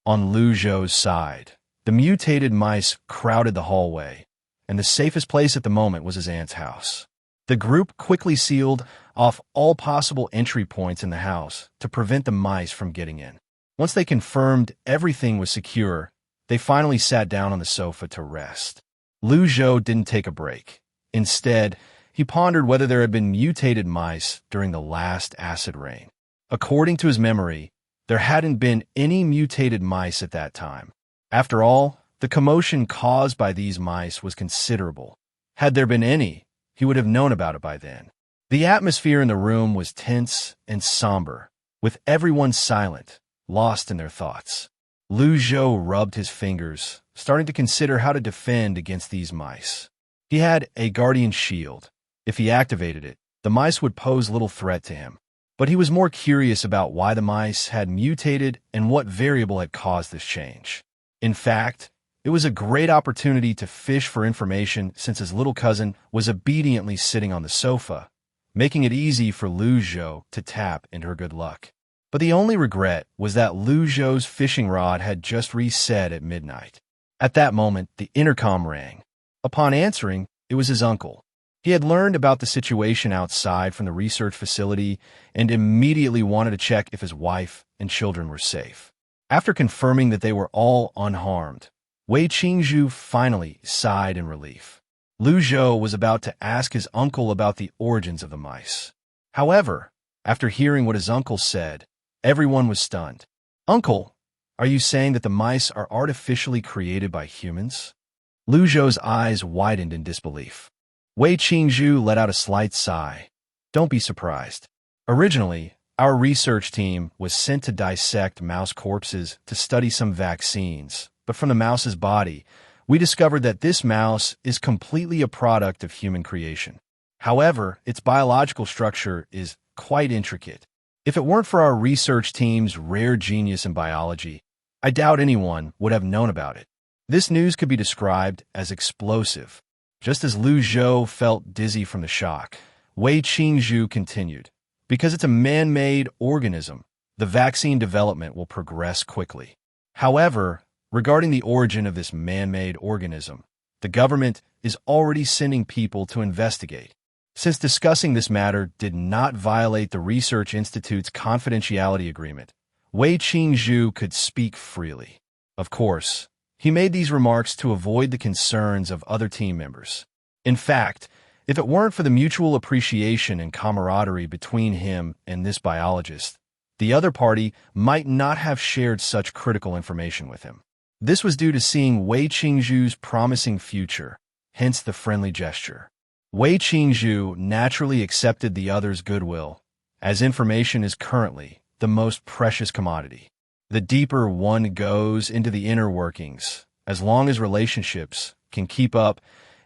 On Lu Zhou's side, the mutated mice crowded the hallway, and the safest place at the moment was his aunt's house. The group quickly sealed off all possible entry points in the house to prevent the mice from getting in. Once they confirmed everything was secure, they finally sat down on the sofa to rest. Lu Zhou didn't take a break. Instead, he pondered whether there had been mutated mice during the last acid rain. According to his memory, there hadn't been any mutated mice at that time. After all, the commotion caused by these mice was considerable. Had there been any, he would have known about it by then. The atmosphere in the room was tense and somber, with everyone silent, lost in their thoughts. Lu Zhou rubbed his fingers, starting to consider how to defend against these mice. He had a guardian shield. If he activated it, the mice would pose little threat to him. But he was more curious about why the mice had mutated and what variable had caused this change. In fact, it was a great opportunity to fish for information since his little cousin was obediently sitting on the sofa, making it easy for Lu Zhou to tap into her good luck. But the only regret was that Lu Zhou's fishing rod had just reset at midnight. At that moment, the intercom rang. Upon answering, it was his uncle. He had learned about the situation outside from the research facility and immediately wanted to check if his wife and children were safe. After confirming that they were all unharmed, Wei Qingzhu finally sighed in relief. Lu Zhou was about to ask his uncle about the origins of the mice. However, after hearing what his uncle said, everyone was stunned. "Uncle, are you saying that the mice are artificially created by humans?" Lu Zhou's eyes widened in disbelief. Wei Qingzhu let out a slight sigh. "Don't be surprised. Originally, our research team was sent to dissect mouse corpses to study some vaccines, but from the mouse's body, we discovered that this mouse is completely a product of human creation. However, its biological structure is quite intricate. If it weren't for our research team's rare genius in biology, I doubt anyone would have known about it." This news could be described as explosive. Just as Lu Zhou felt dizzy from the shock, Wei Qingzhu continued, "Because it's a man-made organism, the vaccine development will progress quickly. However, regarding the origin of this man-made organism, the government is already sending people to investigate. Since discussing this matter did not violate the Research Institute's confidentiality agreement, Wei Qingzhu could speak freely. Of course, he made these remarks to avoid the concerns of other team members. In fact, if it weren't for the mutual appreciation and camaraderie between him and this biologist, the other party might not have shared such critical information with him. This was due to seeing Wei Qingzhu's promising future, hence the friendly gesture. Wei Qingzhu naturally accepted the other's goodwill, as information is currently the most precious commodity. The deeper one goes into the inner workings, as long as relationships can keep up,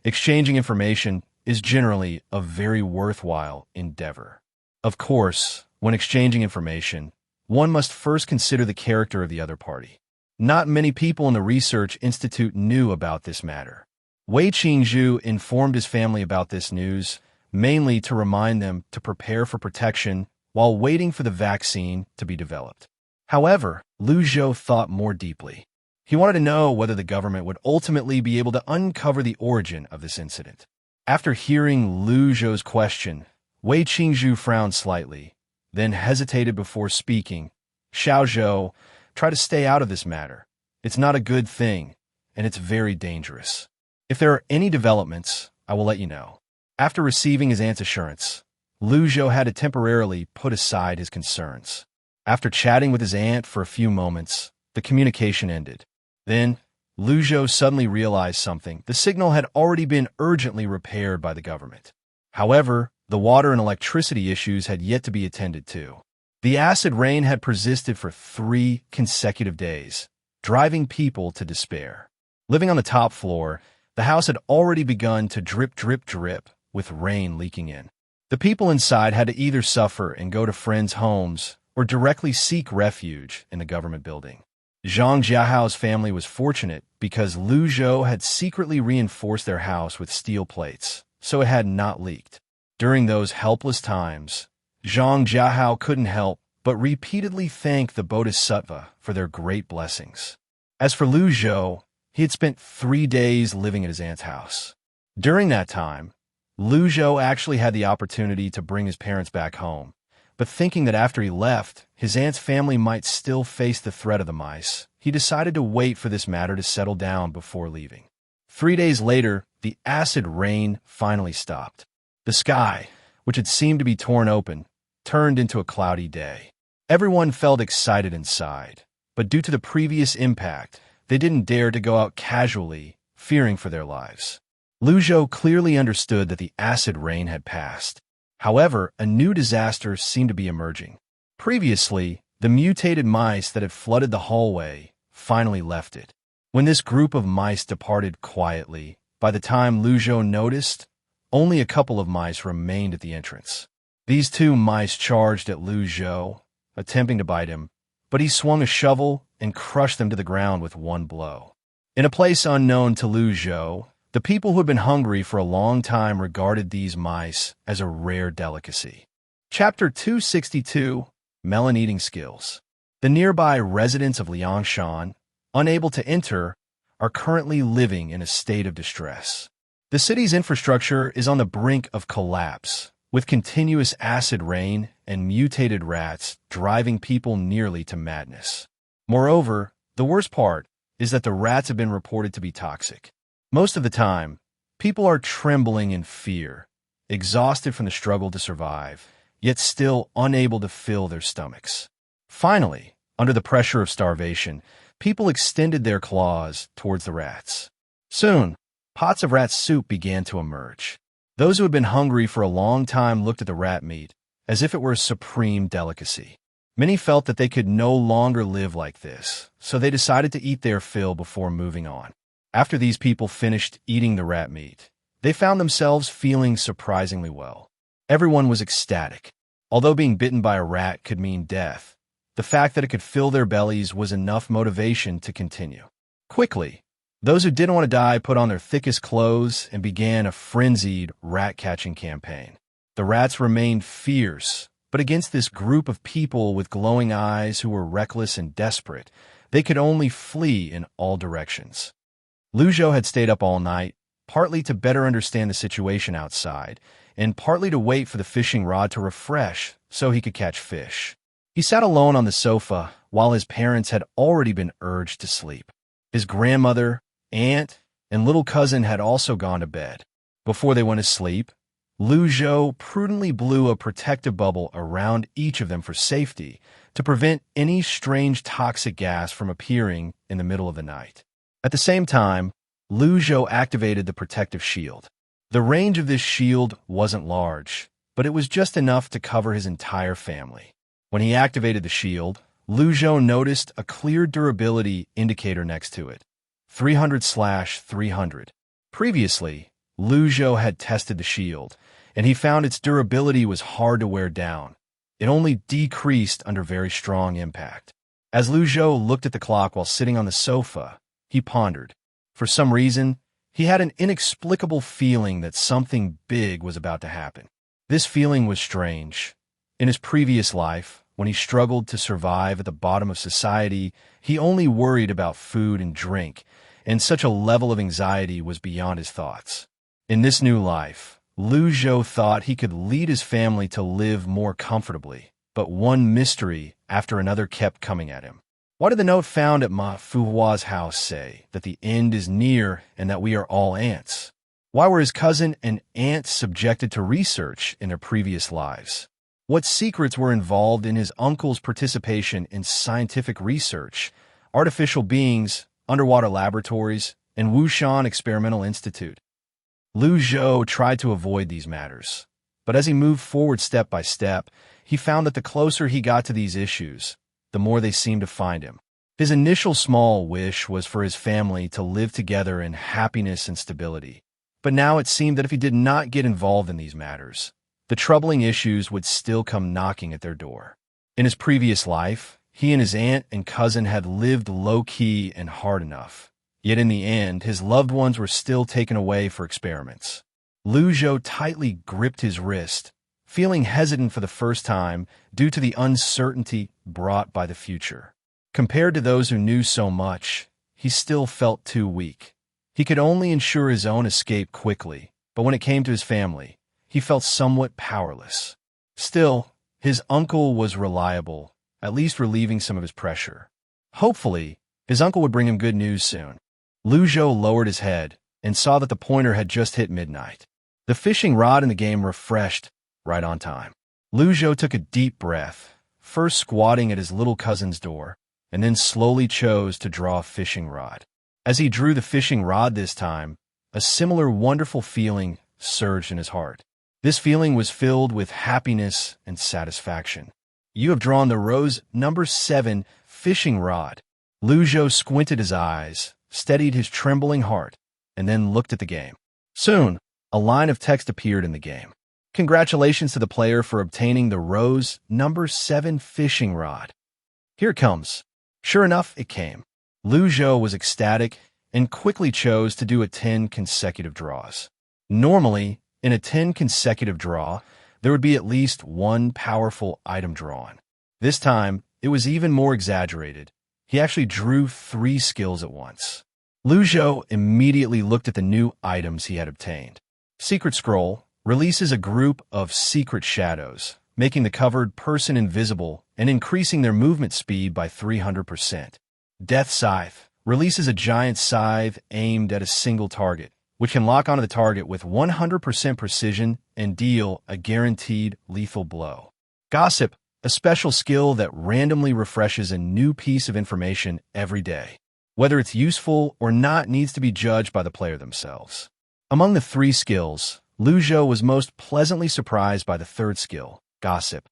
exchanging information is generally a very worthwhile endeavor. Of course, when exchanging information, one must first consider the character of the other party. Not many people in the Research Institute knew about this matter. Wei Qingzhu informed his family about this news, mainly to remind them to prepare for protection while waiting for the vaccine to be developed. However, Lu Zhou thought more deeply. He wanted to know whether the government would ultimately be able to uncover the origin of this incident. After hearing Lu Zhou's question, Wei Qingzhu frowned slightly, then hesitated before speaking. "Xiao Zhou, try to stay out of this matter. It's not a good thing, and it's very dangerous. If there are any developments, I will let you know." After receiving his aunt's assurance, Lu Zhou had to temporarily put aside his concerns. After chatting with his aunt for a few moments, the communication ended. Then, Lu Zhou suddenly realized something. The signal had already been urgently repaired by the government. However, the water and electricity issues had yet to be attended to. The acid rain had persisted for 3 consecutive days, driving people to despair. Living on the top floor, the house had already begun to drip, drip, drip, with rain leaking in. The people inside had to either suffer and go to friends' homes or directly seek refuge in the government building. Zhang Jiahao's family was fortunate because Lu Zhou had secretly reinforced their house with steel plates, so it had not leaked. During those helpless times, Zhang Jiahao couldn't help but repeatedly thank the Bodhisattva for their great blessings. As for Lu Zhou, he had spent 3 days living at his aunt's house. During that time, Lu Zhou actually had the opportunity to bring his parents back home, but thinking that after he left, his aunt's family might still face the threat of the mice, he decided to wait for this matter to settle down before leaving. 3 days later, the acid rain finally stopped. The sky, which had seemed to be torn open, turned into a cloudy day. Everyone felt excited inside, but due to the previous impact, they didn't dare to go out casually, fearing for their lives. Lu Zhou clearly understood that the acid rain had passed. However, a new disaster seemed to be emerging. Previously, the mutated mice that had flooded the hallway finally left it. When this group of mice departed quietly, by the time Lu Zhou noticed, only a couple of mice remained at the entrance. These 2 mice charged at Lu Zhou, attempting to bite him, but he swung a shovel and crushed them to the ground with one blow. In a place unknown to Lu Zhou, the people who had been hungry for a long time regarded these mice as a rare delicacy. Chapter 262, Melon-Eating Skills. The nearby residents of Liangshan, unable to enter, are currently living in a state of distress. The city's infrastructure is on the brink of collapse, with continuous acid rain and mutated rats driving people nearly to madness. Moreover, the worst part is that the rats have been reported to be toxic. Most of the time, people are trembling in fear, exhausted from the struggle to survive, yet still unable to fill their stomachs. Finally, under the pressure of starvation, people extended their claws towards the rats. Soon, pots of rat soup began to emerge. Those who had been hungry for a long time looked at the rat meat as if it were a supreme delicacy. Many felt that they could no longer live like this, so they decided to eat their fill before moving on. After these people finished eating the rat meat, they found themselves feeling surprisingly well. Everyone was ecstatic. Although being bitten by a rat could mean death, the fact that it could fill their bellies was enough motivation to continue. Quickly, those who didn't want to die put on their thickest clothes and began a frenzied rat-catching campaign. The rats remained fierce, but against this group of people with glowing eyes who were reckless and desperate, they could only flee in all directions. Lu Zhou had stayed up all night, partly to better understand the situation outside, and partly to wait for the fishing rod to refresh so he could catch fish. He sat alone on the sofa while his parents had already been urged to sleep. His grandmother, aunt, and little cousin had also gone to bed. Before they went to sleep, Lu Zhou prudently blew a protective bubble around each of them for safety to prevent any strange toxic gas from appearing in the middle of the night. At the same time, Lu Zhou activated the protective shield. The range of this shield wasn't large, but it was just enough to cover his entire family. When he activated the shield, Lu Zhou noticed a clear durability indicator next to it, 300/300. Previously, Lu Zhou had tested the shield, and he found its durability was hard to wear down. It only decreased under very strong impact. As Lu Zhou looked at the clock while sitting on the sofa, he pondered. For some reason, he had an inexplicable feeling that something big was about to happen. This feeling was strange. In his previous life, when he struggled to survive at the bottom of society, he only worried about food and drink, and such a level of anxiety was beyond his thoughts. In this new life, Lu Zhou thought he could lead his family to live more comfortably, but one mystery after another kept coming at him. Why did the note found at manhwa's house say that the end is near and that we are all ants? Why were his cousin and aunt subjected to research in their previous lives? What secrets were involved in his uncle's participation in scientific research? Artificial beings underwater laboratories, and Wushan Experimental Institute. Lu Zhou tried to avoid these matters, but as he moved forward step by step, he found that the closer he got to these issues, the more they seemed to find him. His initial small wish was for his family to live together in happiness and stability, but now it seemed that if he did not get involved in these matters, the troubling issues would still come knocking at their door. In his previous life, he and his aunt and cousin had lived low-key and hard enough. Yet in the end, his loved ones were still taken away for experiments. Lu Zhou tightly gripped his wrist, feeling hesitant for the first time due to the uncertainty brought by the future. Compared to those who knew so much, he still felt too weak. He could only ensure his own escape quickly, but when it came to his family, he felt somewhat powerless. Still, his uncle was reliable, at least relieving some of his pressure. Hopefully, his uncle would bring him good news soon. Lu Zhou lowered his head and saw that the pointer had just hit midnight. The fishing rod in the game refreshed right on time. Lu Zhou took a deep breath, first squatting at his little cousin's door, and then slowly chose to draw a fishing rod. As he drew the fishing rod this time, a similar wonderful feeling surged in his heart. This feeling was filled with happiness and satisfaction. You have drawn the rose number 7 fishing rod. Lu Zhou squinted his eyes, steadied his trembling heart, and then looked at the game. Soon, a line of text appeared in the game. Congratulations to the player for obtaining the rose number 7 fishing rod. Here it comes. Sure enough, it came. Lu Zhou was ecstatic and quickly chose to do 10 consecutive draws. Normally, in a 10 consecutive draw, there would be at least one powerful item drawn. This time, it was even more exaggerated. He actually drew 3 skills at once. Lu Zhou immediately looked at the new items he had obtained. Secret Scroll releases a group of secret shadows, making the covered person invisible and increasing their movement speed by 300%. Death Scythe releases a giant scythe aimed at a single target, which can lock onto the target with 100% precision and deal a guaranteed lethal blow. Gossip, a special skill that randomly refreshes a new piece of information every day. Whether it's useful or not needs to be judged by the player themselves. Among the 3 skills, Lu Zhou was most pleasantly surprised by the 3rd skill, Gossip.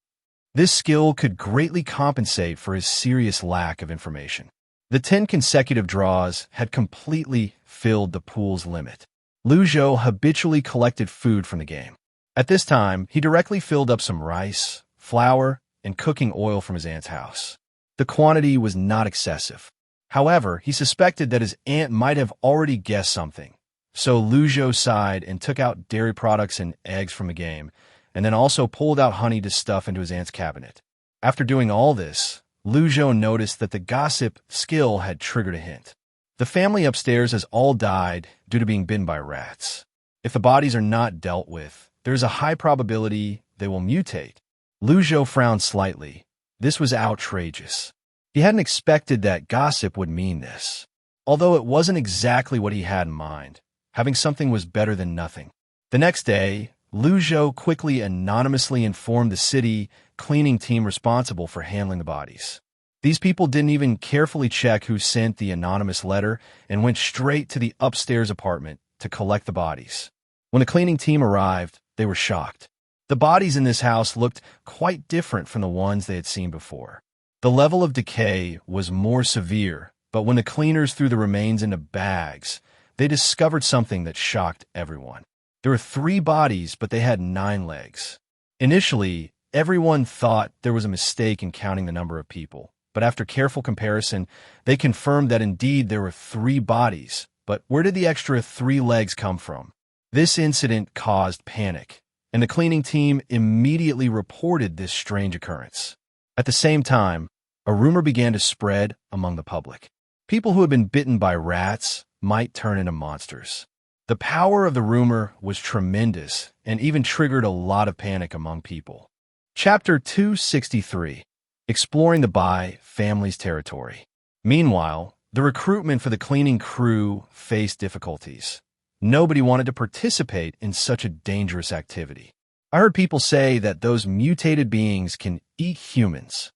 This skill could greatly compensate for his serious lack of information. The 10 consecutive draws had completely filled the pool's limit. Lu Zhou habitually collected food from the game. At this time, he directly filled up some rice, flour, and cooking oil from his aunt's house. The quantity was not excessive. However, he suspected that his aunt might have already guessed something. So Lu Zhou sighed and took out dairy products and eggs from the game, and then also pulled out honey to stuff into his aunt's cabinet. After doing all this, Lu Zhou noticed that the gossip skill had triggered a hint. The family upstairs has all died due to being bitten by rats. If the bodies are not dealt with, there is a high probability they will mutate. Lu Zhou frowned slightly. This was outrageous. He hadn't expected that gossip would mean this. Although it wasn't exactly what he had in mind, having something was better than nothing. The next day, Lu Zhou quickly anonymously informed the city cleaning team responsible for handling the bodies. These people didn't even carefully check who sent the anonymous letter and went straight to the upstairs apartment to collect the bodies. When the cleaning team arrived, they were shocked. The bodies in this house looked quite different from the ones they had seen before. The level of decay was more severe, but when the cleaners threw the remains into bags, they discovered something that shocked everyone. There were 3 bodies, but they had 9 legs. Initially, everyone thought there was a mistake in counting the number of people, but after careful comparison, they confirmed that indeed there were 3 bodies. But where did the extra 3 legs come from? This incident caused panic, and the cleaning team immediately reported this strange occurrence. At the same time, a rumor began to spread among the public. People who had been bitten by rats might turn into monsters. The power of the rumor was tremendous and even triggered a lot of panic among people. Chapter 263, Exploring the Bai Family's Territory. Meanwhile, the recruitment for the cleaning crew faced difficulties. Nobody wanted to participate in such a dangerous activity. I heard people say that those mutated beings can eat humans.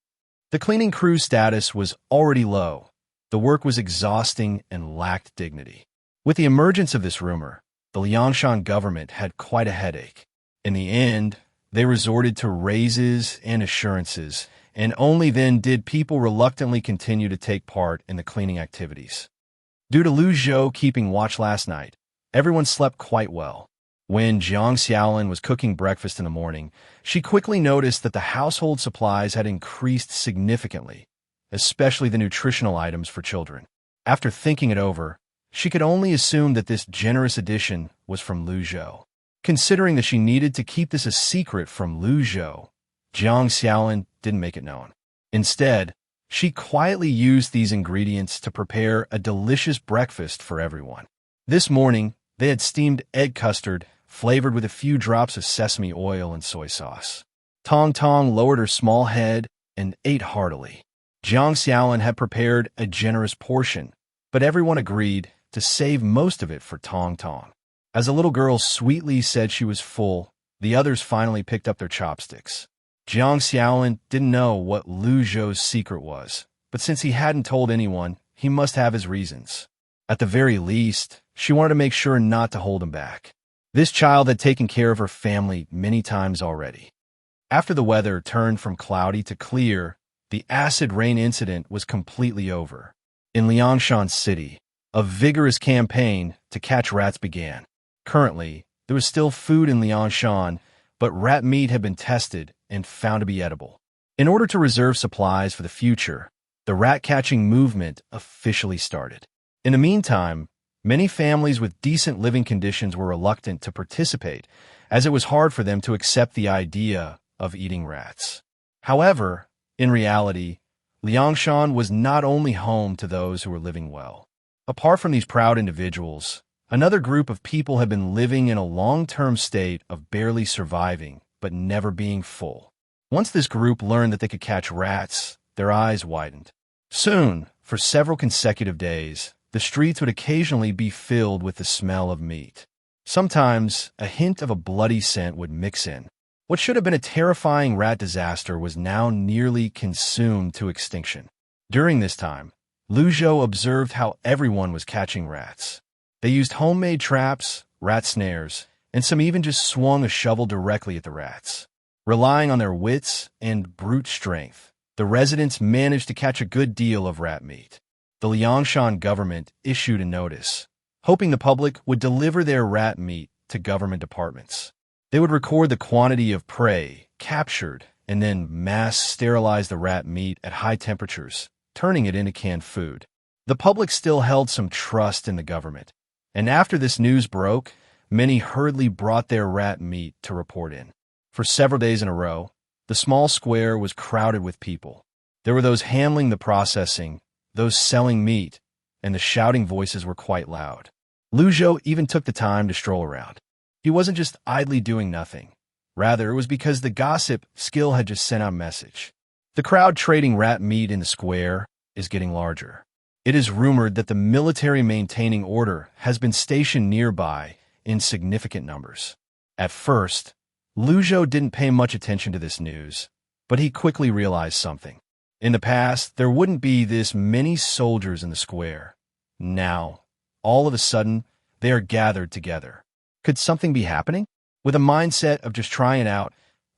The cleaning crew's status was already low, The work was exhausting and lacked dignity. With the emergence of this rumor, the Liangshan government had quite a headache. In the end, they resorted to raises and assurances, and only then did people reluctantly continue to take part in the cleaning activities. Due to Lu Zhou keeping watch last night, everyone slept quite well. When Jiang Xiaolin was cooking breakfast in the morning, she quickly noticed that the household supplies had increased significantly, especially the nutritional items for children. After thinking it over, she could only assume that this generous addition was from Lu Zhou. Considering that she needed to keep this a secret from Lu Zhou, Jiang Xiaolin didn't make it known. Instead, she quietly used these ingredients to prepare a delicious breakfast for everyone. This morning, they had steamed egg custard flavored with a few drops of sesame oil and soy sauce. Tong Tong lowered her small head and ate heartily. Jiang Xiaolin had prepared a generous portion, but everyone agreed to save most of it for Tong Tong. As the little girl sweetly said she was full, the others finally picked up their chopsticks. Jiang Xiaolin didn't know what Lu Zhou's secret was, but since he hadn't told anyone, he must have his reasons. At the very least, she wanted to make sure not to hold him back. This child had taken care of her family many times already. After the weather turned from cloudy to clear, the acid rain incident was completely over. In Liangshan City, a vigorous campaign to catch rats began. Currently, there was still food in Liangshan, but rat meat had been tested and found to be edible. In order to reserve supplies for the future, the rat-catching movement officially started. In the meantime, many families with decent living conditions were reluctant to participate, as it was hard for them to accept the idea of eating rats. However, in reality, Liangshan was not only home to those who were living well. Apart from these proud individuals, another group of people had been living in a long-term state of barely surviving but never being full. Once this group learned that they could catch rats, their eyes widened. Soon, for several consecutive days, the streets would occasionally be filled with the smell of meat. Sometimes, a hint of a bloody scent would mix in. What should have been a terrifying rat disaster was now nearly consumed to extinction. During this time, Lu Zhou observed how everyone was catching rats. They used homemade traps, rat snares, and some even just swung a shovel directly at the rats. Relying on their wits and brute strength, the residents managed to catch a good deal of rat meat. The Liangshan government issued a notice, hoping the public would deliver their rat meat to government departments. They would record the quantity of prey captured and then mass sterilize the rat meat at high temperatures, turning it into canned food. The public still held some trust in the government, and after this news broke, many hurriedly brought their rat meat to report in. For several days in a row, the small square was crowded with people. There were those handling the processing, those selling meat, and the shouting voices were quite loud. Lu Zhou even took the time to stroll around. He wasn't just idly doing nothing. Rather, it was because the gossip skill had just sent out a message. The crowd trading rat meat in the square is getting larger. It is rumored that the military maintaining order has been stationed nearby in significant numbers. At first, Lu Zhou didn't pay much attention to this news, but he quickly realized something. In the past, there wouldn't be this many soldiers in the square. Now, all of a sudden, they are gathered together. Could something be happening? With a mindset of just trying it out,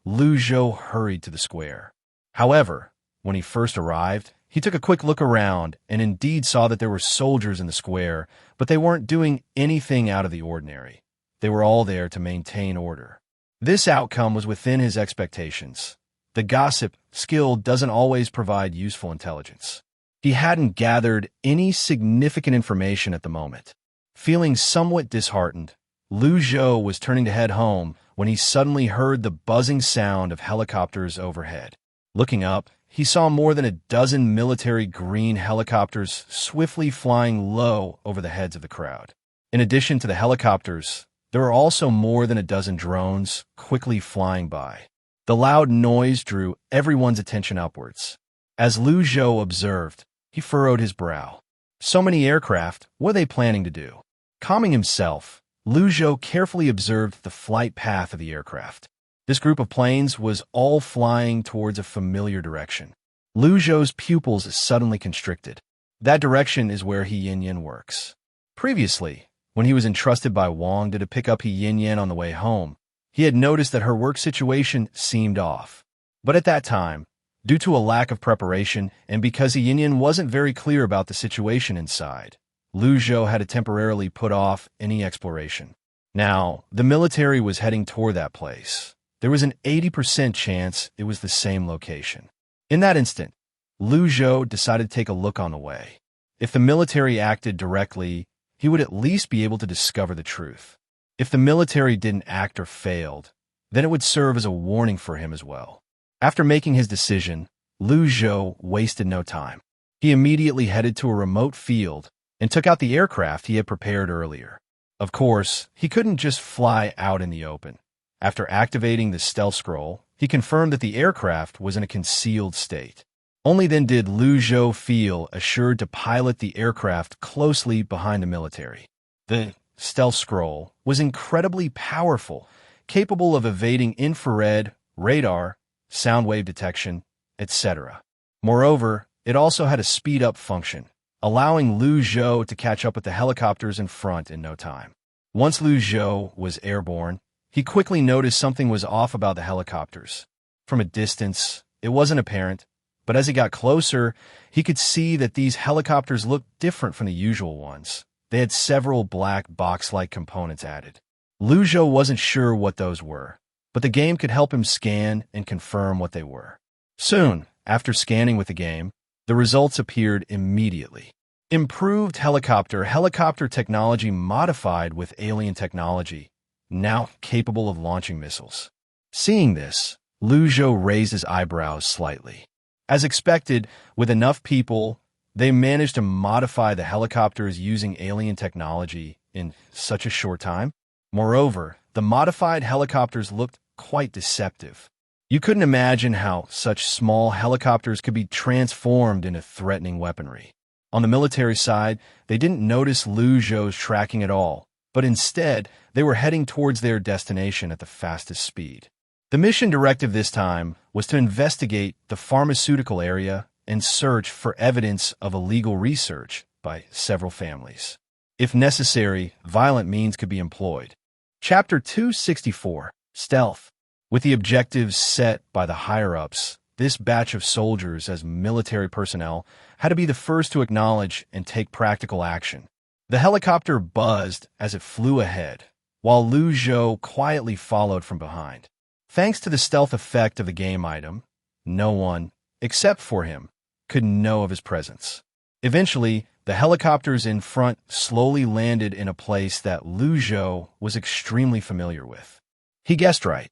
Lu Zhou hurried to the square. However, when he first arrived, he took a quick look around and indeed saw that there were soldiers in the square, but they weren't doing anything out of the ordinary. They were all there to maintain order. This outcome was within his expectations. The gossip skill doesn't always provide useful intelligence. He hadn't gathered any significant information at the moment. Feeling somewhat disheartened, Lu Zhou was turning to head home when he suddenly heard the buzzing sound of helicopters overhead. Looking up, he saw more than a dozen military green helicopters swiftly flying low over the heads of the crowd. In addition to the helicopters, there were also more than a dozen drones quickly flying by. The loud noise drew everyone's attention upwards. As Lu Zhou observed, he furrowed his brow. So many aircraft, what are they planning to do? Calming himself, Lu Zhou carefully observed the flight path of the aircraft. This group of planes was all flying towards a familiar direction. Lu Zhou's pupils suddenly constricted. That direction is where He Yin works. Previously, when he was entrusted by Wang to pick up He Yin on the way home, he had noticed that her work situation seemed off. But at that time, due to a lack of preparation and because He Yin wasn't very clear about the situation inside, Lu Zhou had to temporarily put off any exploration. Now, the military was heading toward that place. There was an 80% chance it was the same location. In that instant, Lu Zhou decided to take a look on the way. If the military acted directly, he would at least be able to discover the truth. If the military didn't act or failed, then it would serve as a warning for him as well. After making his decision, Lu Zhou wasted no time. He immediately headed to a remote field and took out the aircraft he had prepared earlier. Of course, he couldn't just fly out in the open. After activating the stealth scroll, he confirmed that the aircraft was in a concealed state. Only then did Lu Zhou feel assured to pilot the aircraft closely behind the military. The stealth scroll was incredibly powerful, capable of evading infrared, radar, sound wave detection, etc. Moreover, it also had a speed-up function, allowing Lu Zhou to catch up with the helicopters in front in no time. Once Lu Zhou was airborne, he quickly noticed something was off about the helicopters. From a distance, it wasn't apparent, but as he got closer, he could see that these helicopters looked different from the usual ones. They had several black box-like components added. Lu Zhou wasn't sure what those were, but the game could help him scan and confirm what they were. Soon, after scanning with the game, the results appeared immediately. Improved helicopter technology modified with alien technology, now capable of launching missiles. Seeing this, Lu Zhou raised his eyebrows slightly. As expected, with enough people, they managed to modify the helicopters using alien technology in such a short time. Moreover, the modified helicopters looked quite deceptive. You couldn't imagine how such small helicopters could be transformed into threatening weaponry. On the military side, they didn't notice Lu Zhou's tracking at all, but instead, they were heading towards their destination at the fastest speed. The mission directive this time was to investigate the pharmaceutical area and search for evidence of illegal research by several families. If necessary, violent means could be employed. Chapter 264, Stealth. With the objectives set by the higher-ups, this batch of soldiers as military personnel had to be the first to acknowledge and take practical action. The helicopter buzzed as it flew ahead, while Lu Zhou quietly followed from behind. Thanks to the stealth effect of the game item, no one, except for him, could know of his presence. Eventually, the helicopters in front slowly landed in a place that Lu Zhou was extremely familiar with. He guessed right.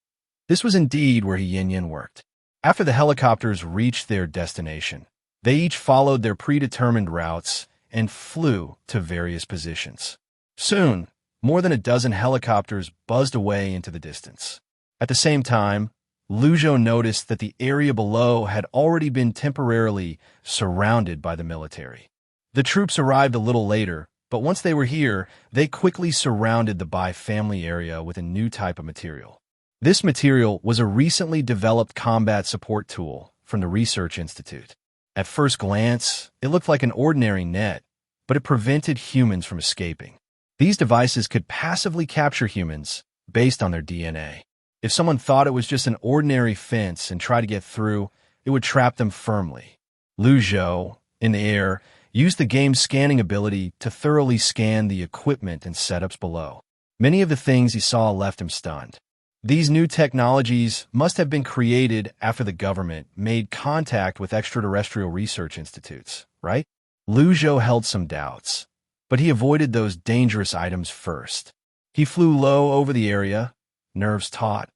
This was indeed where He Yin worked. After the helicopters reached their destination, they each followed their predetermined routes and flew to various positions. Soon, more than a dozen helicopters buzzed away into the distance. At the same time, Lu Zhou noticed that the area below had already been temporarily surrounded by the military. The troops arrived a little later, but once they were here, they quickly surrounded the Bai family area with a new type of material. This material was a recently developed combat support tool from the Research Institute. At first glance, it looked like an ordinary net, but it prevented humans from escaping. These devices could passively capture humans based on their DNA. If someone thought it was just an ordinary fence and tried to get through, it would trap them firmly. Lu Zhou, in the air, used the game's scanning ability to thoroughly scan the equipment and setups below. Many of the things he saw left him stunned. These new technologies must have been created after the government made contact with extraterrestrial research institutes, right? Lu Zhou held some doubts, but he avoided those dangerous items first. He flew low over the area, nerves taut,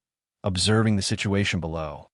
observing the situation below.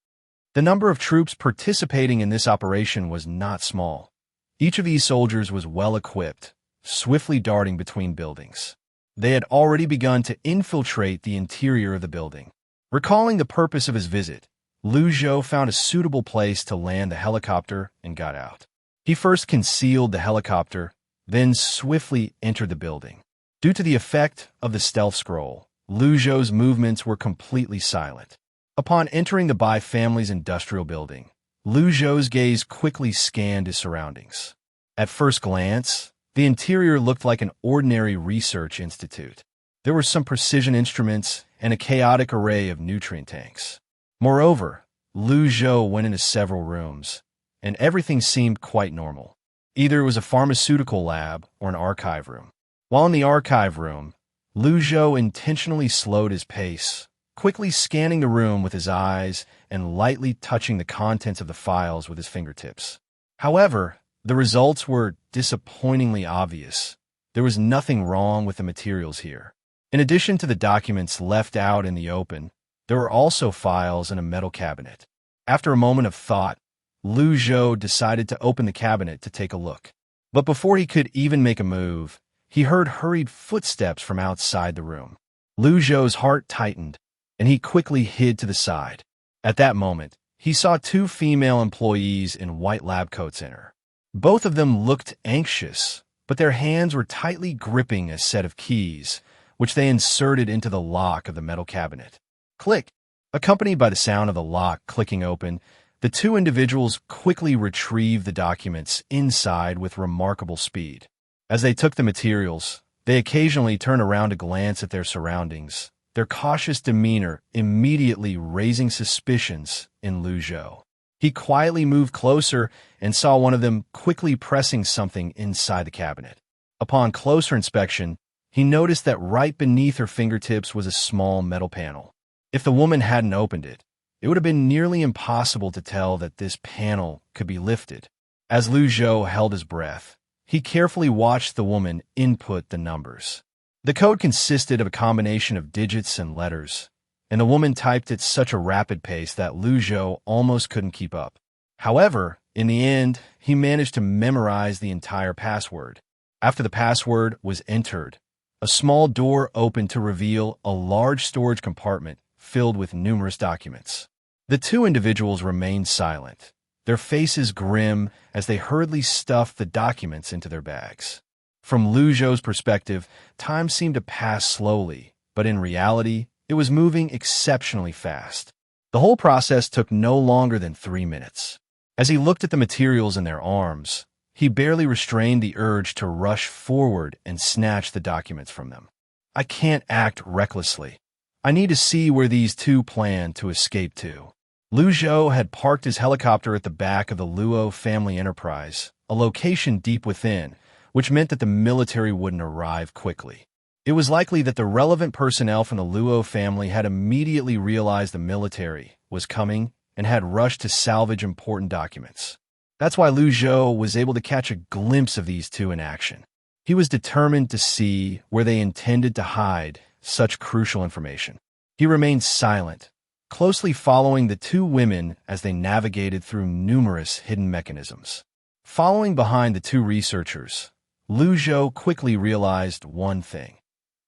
The number of troops participating in this operation was not small. Each of these soldiers was well equipped, swiftly darting between buildings. They had already begun to infiltrate the interior of the building. Recalling the purpose of his visit, Lu Zhou found a suitable place to land the helicopter and got out. He first concealed the helicopter, then swiftly entered the building. Due to the effect of the stealth scroll, Lu Zhou's movements were completely silent. Upon entering the Bai family's industrial building, Lu Zhou's gaze quickly scanned his surroundings. At first glance, the interior looked like an ordinary research institute. There were some precision instruments and a chaotic array of nutrient tanks. Moreover, Lu Zhou went into several rooms, and everything seemed quite normal. Either it was a pharmaceutical lab or an archive room. While in the archive room, Lu Zhou intentionally slowed his pace, quickly scanning the room with his eyes and lightly touching the contents of the files with his fingertips. However, the results were disappointingly obvious. There was nothing wrong with the materials here. In addition to the documents left out in the open, there were also files in a metal cabinet. After a moment of thought, Lu Zhou decided to open the cabinet to take a look. But before he could even make a move, he heard hurried footsteps from outside the room. Lu Zhou's heart tightened, and he quickly hid to the side. At that moment, he saw two female employees in white lab coats enter. Both of them looked anxious, but their hands were tightly gripping a set of keys, which they inserted into the lock of the metal cabinet. Click! Accompanied by the sound of the lock clicking open, the two individuals quickly retrieved the documents inside with remarkable speed. As they took the materials, they occasionally turned around to glance at their surroundings, their cautious demeanor immediately raising suspicions in Lu Zhou. He quietly moved closer and saw one of them quickly pressing something inside the cabinet. Upon closer inspection, he noticed that right beneath her fingertips was a small metal panel. If the woman hadn't opened it, it would have been nearly impossible to tell that this panel could be lifted. As Lu Zhou held his breath, he carefully watched the woman input the numbers. The code consisted of a combination of digits and letters, and the woman typed at such a rapid pace that Lu Zhou almost couldn't keep up. However, in the end, he managed to memorize the entire password. After the password was entered, a small door opened to reveal a large storage compartment filled with numerous documents. The two individuals remained silent, their faces grim as they hurriedly stuffed the documents into their bags. From Lu Zhou's perspective, time seemed to pass slowly, but in reality, it was moving exceptionally fast. The whole process took no longer than 3 minutes. As he looked at the materials in their arms, he barely restrained the urge to rush forward and snatch the documents from them. I can't act recklessly. I need to see where these two plan to escape to. Lu Zhou had parked his helicopter at the back of the Luo family enterprise, a location deep within, which meant that the military wouldn't arrive quickly. It was likely that the relevant personnel from the Luo family had immediately realized the military was coming and had rushed to salvage important documents. That's why Lu Zhou was able to catch a glimpse of these two in action. He was determined to see where they intended to hide such crucial information. He remained silent, closely following the two women as they navigated through numerous hidden mechanisms. Following behind the two researchers, Lu Zhou quickly realized one thing.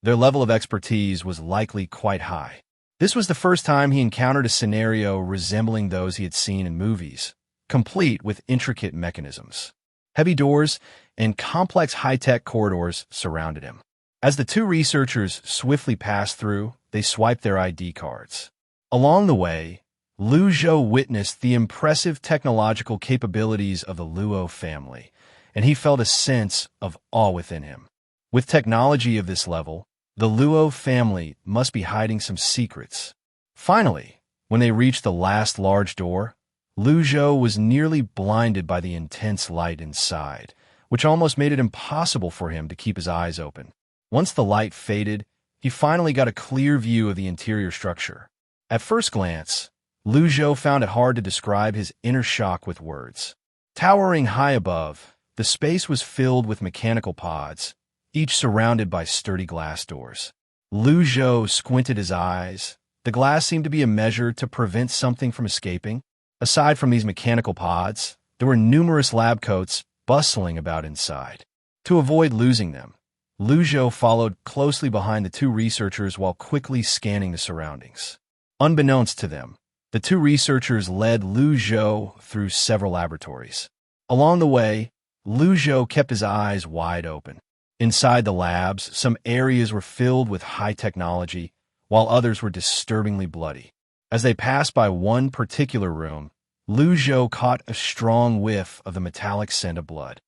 Their level of expertise was likely quite high. This was the first time he encountered a scenario resembling those he had seen in movies, complete with intricate mechanisms. Heavy doors and complex high-tech corridors surrounded him. As the two researchers swiftly passed through, they swiped their ID cards. Along the way, Lu Zhou witnessed the impressive technological capabilities of the Luo family, and he felt a sense of awe within him. With technology of this level, the Luo family must be hiding some secrets. Finally, when they reached the last large door, Lu Zhou was nearly blinded by the intense light inside, which almost made it impossible for him to keep his eyes open. Once the light faded, he finally got a clear view of the interior structure. At first glance, Lu Zhou found it hard to describe his inner shock with words. Towering high above, the space was filled with mechanical pods, each surrounded by sturdy glass doors. Lu Zhou squinted his eyes. The glass seemed to be a measure to prevent something from escaping. Aside from these mechanical pods, there were numerous lab coats bustling about inside. To avoid losing them, Lu Zhou followed closely behind the two researchers while quickly scanning the surroundings. Unbeknownst to them, the two researchers led Lu Zhou through several laboratories. Along the way, Lu Zhou kept his eyes wide open. Inside the labs, some areas were filled with high technology, while others were disturbingly bloody. As they passed by one particular room, Lu Zhou caught a strong whiff of the metallic scent of blood.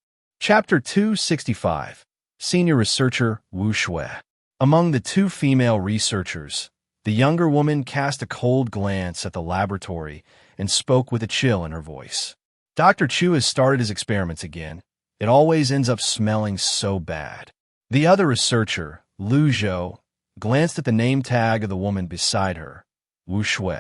Chapter 265. Senior Researcher Wu Shui. Among the two female researchers, the younger woman cast a cold glance at the laboratory and spoke with a chill in her voice. Dr. Chu has started his experiments again. It always ends up smelling so bad. The other researcher, Lu Zhou, glanced at the name tag of the woman beside her, Wu Shui.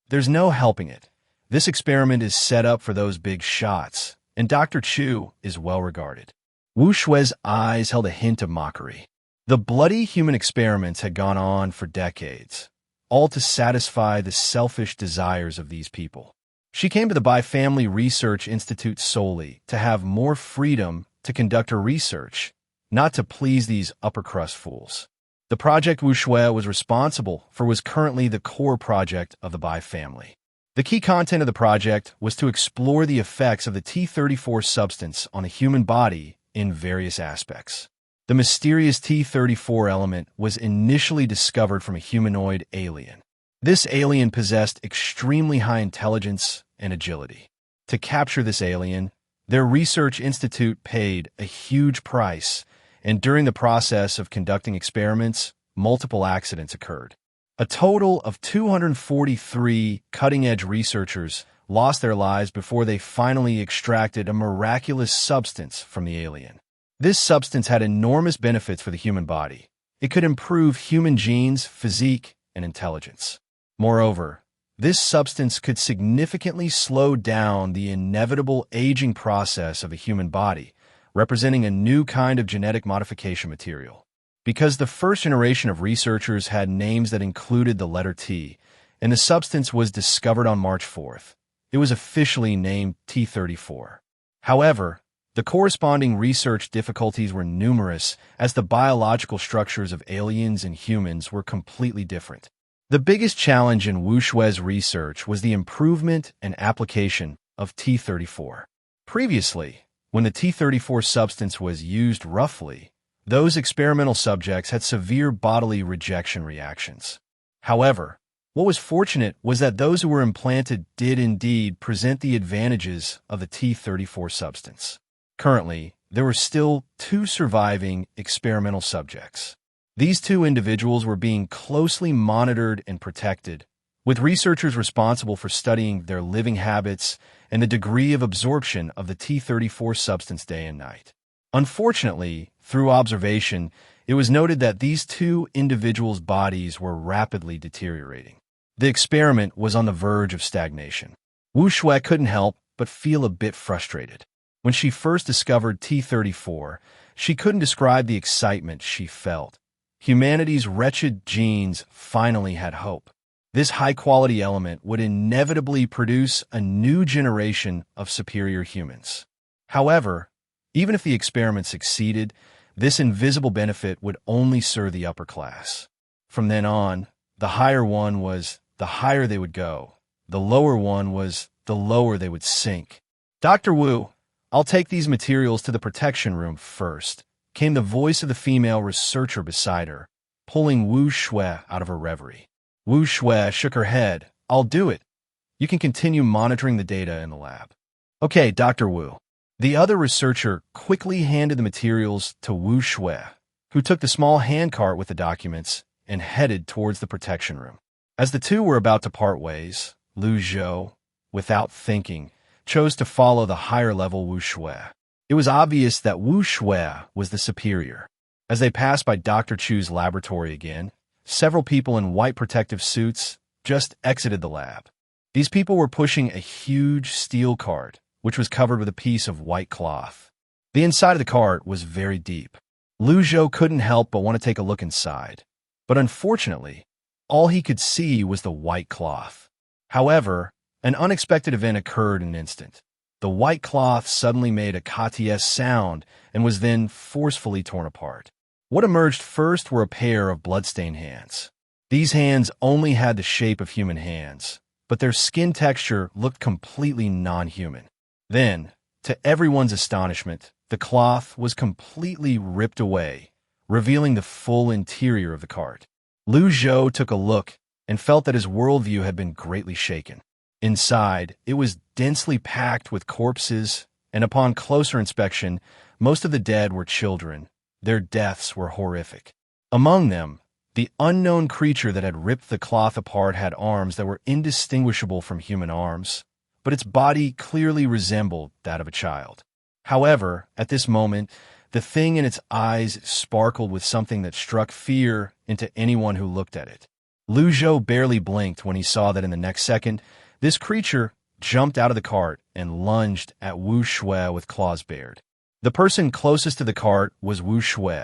There's no helping it. This experiment is set up for those big shots, and Dr. Chu is well regarded. Wu Shui's eyes held a hint of mockery. The bloody human experiments had gone on for decades, all to satisfy the selfish desires of these people. She came to the Bai Family Research Institute solely to have more freedom to conduct her research, not to please these upper-crust fools. The project Wu Shui was responsible for was currently the core project of the Bai family. The key content of the project was to explore the effects of the T-34 substance on the human body in various aspects. The mysterious T-34 element was initially discovered from a humanoid alien. This alien possessed extremely high intelligence and agility. To capture this alien, their research institute paid a huge price, and during the process of conducting experiments, multiple accidents occurred. A total of 243 cutting-edge researchers lost their lives before they finally extracted a miraculous substance from the alien. This substance had enormous benefits for the human body. It could improve human genes, physique, and intelligence. Moreover, this substance could significantly slow down the inevitable aging process of the human body, representing a new kind of genetic modification material. Because the first generation of researchers had names that included the letter T, and the substance was discovered on March 4th, it was officially named T-34. However, the corresponding research difficulties were numerous as the biological structures of aliens and humans were completely different. The biggest challenge in Wu Shui's research was the improvement and application of T-34. Previously, when the T-34 substance was used roughly, those experimental subjects had severe bodily rejection reactions. However, what was fortunate was that those who were implanted did indeed present the advantages of the T-34 substance. Currently, there were still 2 surviving experimental subjects. These 2 individuals were being closely monitored and protected, with researchers responsible for studying their living habits and the degree of absorption of the T-34 substance day and night. Unfortunately, through observation, it was noted that these 2 individuals' bodies were rapidly deteriorating. The experiment was on the verge of stagnation. Wu Shui couldn't help but feel a bit frustrated. When she first discovered T-34, she couldn't describe the excitement she felt. Humanity's wretched genes finally had hope. This high-quality element would inevitably produce a new generation of superior humans. However, even if the experiment succeeded, this invisible benefit would only serve the upper class. From then on, the higher one was the higher they would go. The lower one was the lower they would sink. Dr. Wu, I'll take these materials to the protection room first, came the voice of the female researcher beside her, pulling Wu Shui out of her reverie. Wu Shui shook her head. I'll do it. You can continue monitoring the data in the lab. Okay, Dr. Wu. The other researcher quickly handed the materials to Wu Shui, who took the small handcart with the documents and headed towards the protection room. As the 2 were about to part ways, Lu Zhou, without thinking, chose to follow the higher-level Wu Shui. It was obvious that Wu Shui was the superior. As they passed by Dr. Chu's laboratory again, several people in white protective suits just exited the lab. These people were pushing a huge steel cart, which was covered with a piece of white cloth. The inside of the cart was very deep. Lu Zhou couldn't help but want to take a look inside. But unfortunately, all he could see was the white cloth. However, an unexpected event occurred in an instant. The white cloth suddenly made a KTS sound and was then forcefully torn apart. What emerged first were a pair of bloodstained hands. These hands only had the shape of human hands, but their skin texture looked completely non-human. Then, to everyone's astonishment, the cloth was completely ripped away, revealing the full interior of the cart. Lu Zhou took a look and felt that his worldview had been greatly shaken. Inside, it was densely packed with corpses, and upon closer inspection, Most of the dead were children. Their deaths were horrific. Among them, the unknown creature that had ripped the cloth apart had arms that were indistinguishable from human arms, but its body clearly resembled that of a child. However, at this moment, the thing in its eyes sparkled with something that struck fear into anyone who looked at it. Lu Zhou barely blinked when he saw that in the next second, this creature jumped out of the cart and lunged at Wu Shui with claws bared. The person closest to the cart was Wu Shui,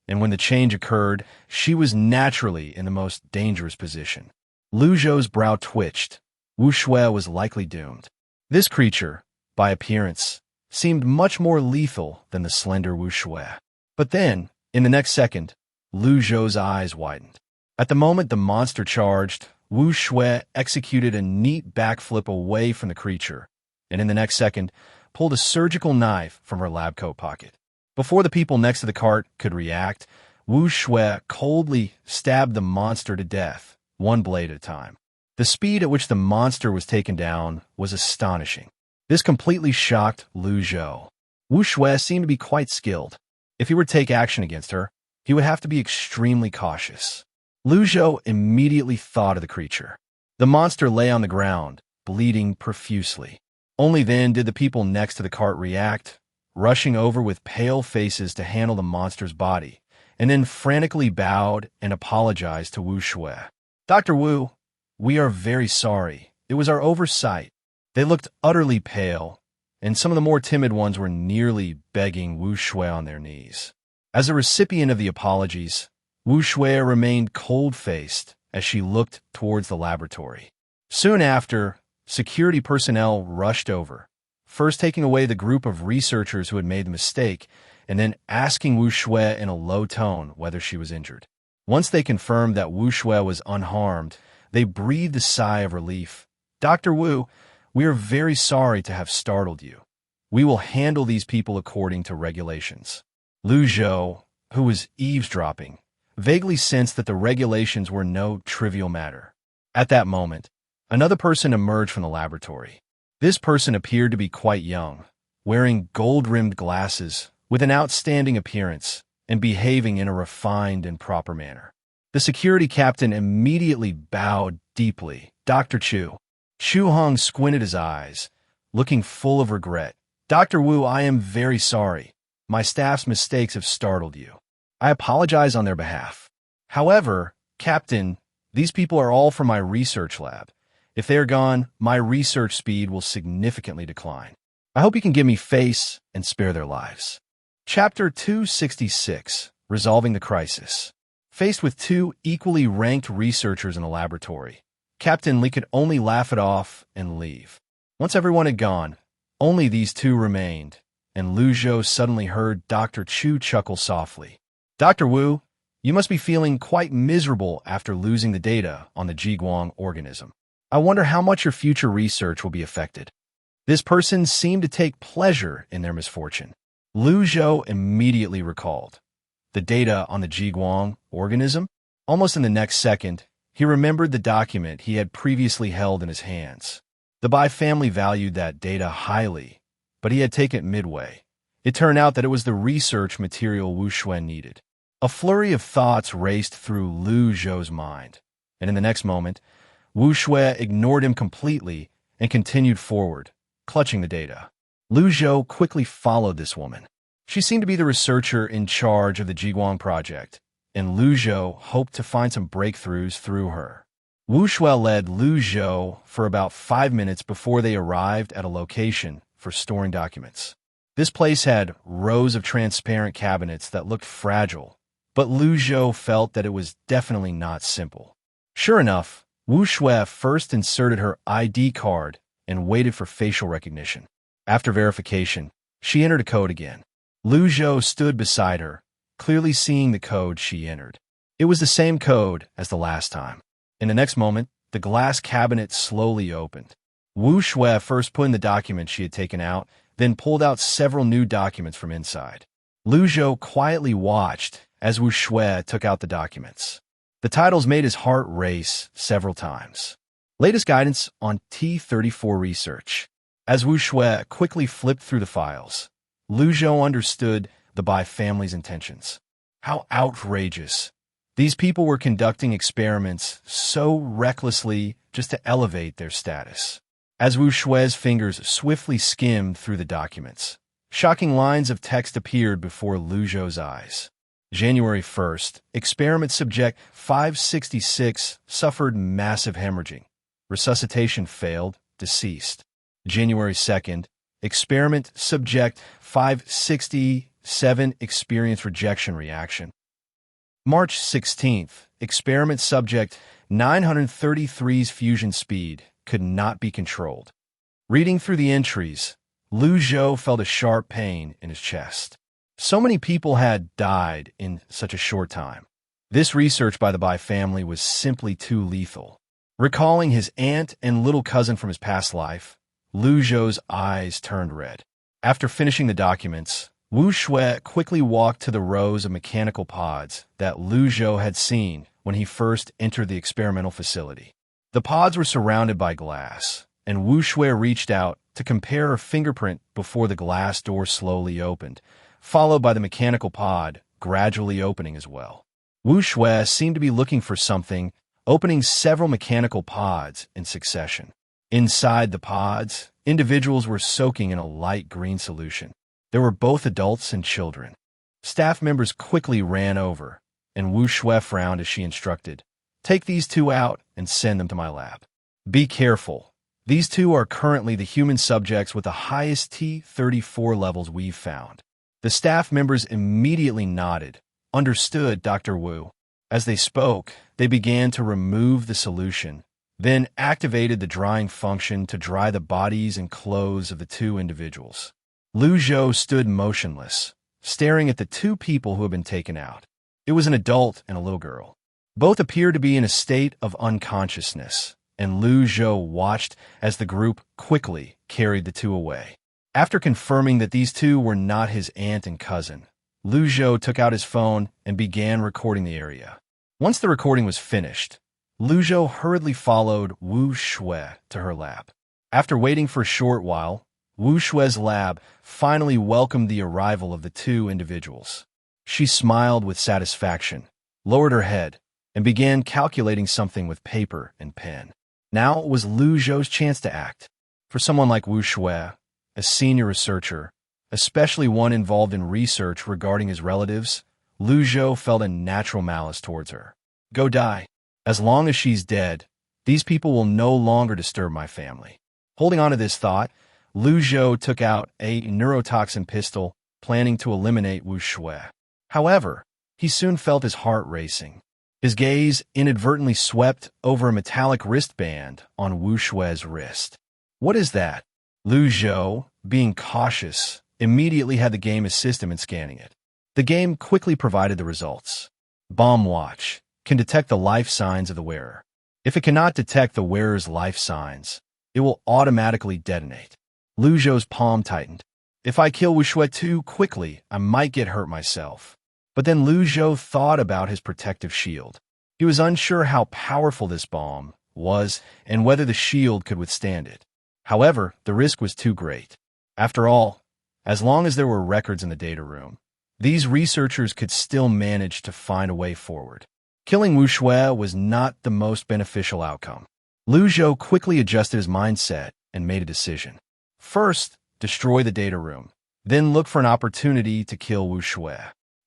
and when the change occurred, she was naturally in the most dangerous position. Lu Zhou's brow twitched. Wu Shui was likely doomed. This creature, by appearance, seemed much more lethal than the slender Wu Shui. But then, in the next second, Lu Zhou's eyes widened. At the moment the monster charged, Wu Shui executed a neat backflip away from the creature, and in the next second, pulled a surgical knife from her lab coat pocket. Before the people next to the cart could react, Wu Shui coldly stabbed the monster to death, one blade at a time. The speed at which the monster was taken down was astonishing. This completely shocked Lu Zhou. Wu Shui seemed to be quite skilled. If he were to take action against her, he would have to be extremely cautious. Lu Zhou immediately thought of the creature. The monster lay on the ground, bleeding profusely. Only then did the people next to the cart react, rushing over with pale faces to handle the monster's body, and then frantically bowed and apologized to Wu Shui. "Dr. Wu, we are very sorry. It was our oversight." They looked utterly pale, and some of the more timid ones were nearly begging Wu Shui on their knees. As a recipient of the apologies, Wu Shui remained cold-faced as she looked towards the laboratory. Soon after, security personnel rushed over, first taking away the group of researchers who had made the mistake, and then asking Wu Shui in a low tone whether she was injured. Once they confirmed that Wu Shui was unharmed, they breathed a sigh of relief. "Dr. Wu, we are very sorry to have startled you. We will handle these people according to regulations." Lu Zhou, who was eavesdropping, vaguely sensed that the regulations were no trivial matter. At that moment, another person emerged from the laboratory. This person appeared to be quite young, wearing gold-rimmed glasses, with an outstanding appearance, and behaving in a refined and proper manner. The security captain immediately bowed deeply. "Dr. Chu." Chu Hong squinted his eyes, looking full of regret. "Dr. Wu, I am very sorry. My staff's mistakes have startled you. I apologize on their behalf. However, Captain, these people are all from my research lab. If they are gone, my research speed will significantly decline. I hope you can give me face and spare their lives." Chapter 266, Resolving the Crisis. Faced with two equally ranked researchers in a laboratory, Captain Li could only laugh it off and leave. Once everyone had gone, only these two remained, and Lu Zhou suddenly heard Dr. Chu chuckle softly. "Dr. Wu, you must be feeling quite miserable after losing the data on the Jiguang organism. I wonder how much your future research will be affected." This person seemed to take pleasure in their misfortune. Lu Zhou immediately recalled the data on the Jiguang organism. Almost in the next second, he remembered the document he had previously held in his hands. The Bai family valued that data highly, but he had taken it midway. It turned out that it was the research material Wu Shui needed. A flurry of thoughts raced through Lu Zhou's mind, and in the next moment, Wu Shui ignored him completely and continued forward, clutching the data. Lu Zhou quickly followed this woman. She seemed to be the researcher in charge of the Jiguang project, and Lu Zhou hoped to find some breakthroughs through her. Wu Shui led Lu Zhou for about 5 minutes before they arrived at a location for storing documents. This place had rows of transparent cabinets that looked fragile, but Lu Zhou felt that it was definitely not simple. Sure enough, Wu Shui first inserted her ID card and waited for facial recognition. After verification, she entered a code again. Lu Zhou stood beside her, clearly seeing the code she entered. It was the same code as the last time. In the next moment, the glass cabinet slowly opened. Wu Shui first put in the document she had taken out, then pulled out several new documents from inside. Lu Zhou quietly watched as Wu Shui took out the documents. The titles made his heart race several times. Latest guidance on T-34 research. As Wu Shui quickly flipped through the files, Lu Zhou understood the Bai family's intentions. How outrageous. These people were conducting experiments so recklessly just to elevate their status. As Wu Shui's fingers swiftly skimmed through the documents, shocking lines of text appeared before Lu Zhou's eyes. January 1st, experiment subject 566 suffered massive hemorrhaging. Resuscitation failed, deceased. January 2nd, experiment subject 567 experienced rejection reaction. March 16th, experiment subject 933's fusion speed could not be controlled. Reading through the entries, Lu Zhou felt a sharp pain in his chest. So many people had died in such a short time. This research by the Bai family was simply too lethal. Recalling his aunt and little cousin from his past life, Lu Zhou's eyes turned red. After finishing the documents, Wu Shui quickly walked to the rows of mechanical pods that Lu Zhou had seen when he first entered the experimental facility. The pods were surrounded by glass, and Wu Shui reached out to compare her fingerprint before the glass door slowly opened, followed by the mechanical pod gradually opening as well. Wu Shui seemed to be looking for something, opening several mechanical pods in succession. Inside the pods, individuals were soaking in a light green solution. There were both adults and children. Staff members quickly ran over, and Wu Shui frowned as she instructed, "Take these two out and send them to my lab. Be careful. These two are currently the human subjects with the highest T34 levels we've found." The staff members immediately nodded, understood Dr. Wu. As they spoke, they began to remove the solution, then activated the drying function to dry the bodies and clothes of the two individuals. Lu Zhou stood motionless, staring at the two people who had been taken out. It was an adult and a little girl. Both appeared to be in a state of unconsciousness, and Lu Zhou watched as the group quickly carried the two away. After confirming that these two were not his aunt and cousin, Lu Zhou took out his phone and began recording the area. Once the recording was finished, Lu Zhou hurriedly followed Wu Shui to her lab. After waiting for a short while, Wu Shui's lab finally welcomed the arrival of the two individuals. She smiled with satisfaction, lowered her head, and began calculating something with paper and pen. Now it was Lu Zhou's chance to act. For someone like Wu Shui, a senior researcher, especially one involved in research regarding his relatives, Lu Zhou felt a natural malice towards her. Go die. As long as she's dead, these people will no longer disturb my family. Holding on to this thought, Lu Zhou took out a neurotoxin pistol, planning to eliminate Wu Shui. However, he soon felt his heart racing. His gaze inadvertently swept over a metallic wristband on Wu Shui's wrist. What is that? Lu Zhou, being cautious, immediately had the game assist him in scanning it. The game quickly provided the results. Bomb Watch can detect the life signs of the wearer. If it cannot detect the wearer's life signs, it will automatically detonate. Lu Zhou's palm tightened. If I kill Wu Shui too quickly, I might get hurt myself. But then Lu Zhou thought about his protective shield. He was unsure how powerful this bomb was and whether the shield could withstand it. However, the risk was too great. After all, as long as there were records in the data room, these researchers could still manage to find a way forward. Killing Wu Shui was not the most beneficial outcome. Lu Zhou quickly adjusted his mindset and made a decision. First, destroy the data room, then look for an opportunity to kill Wu Shui.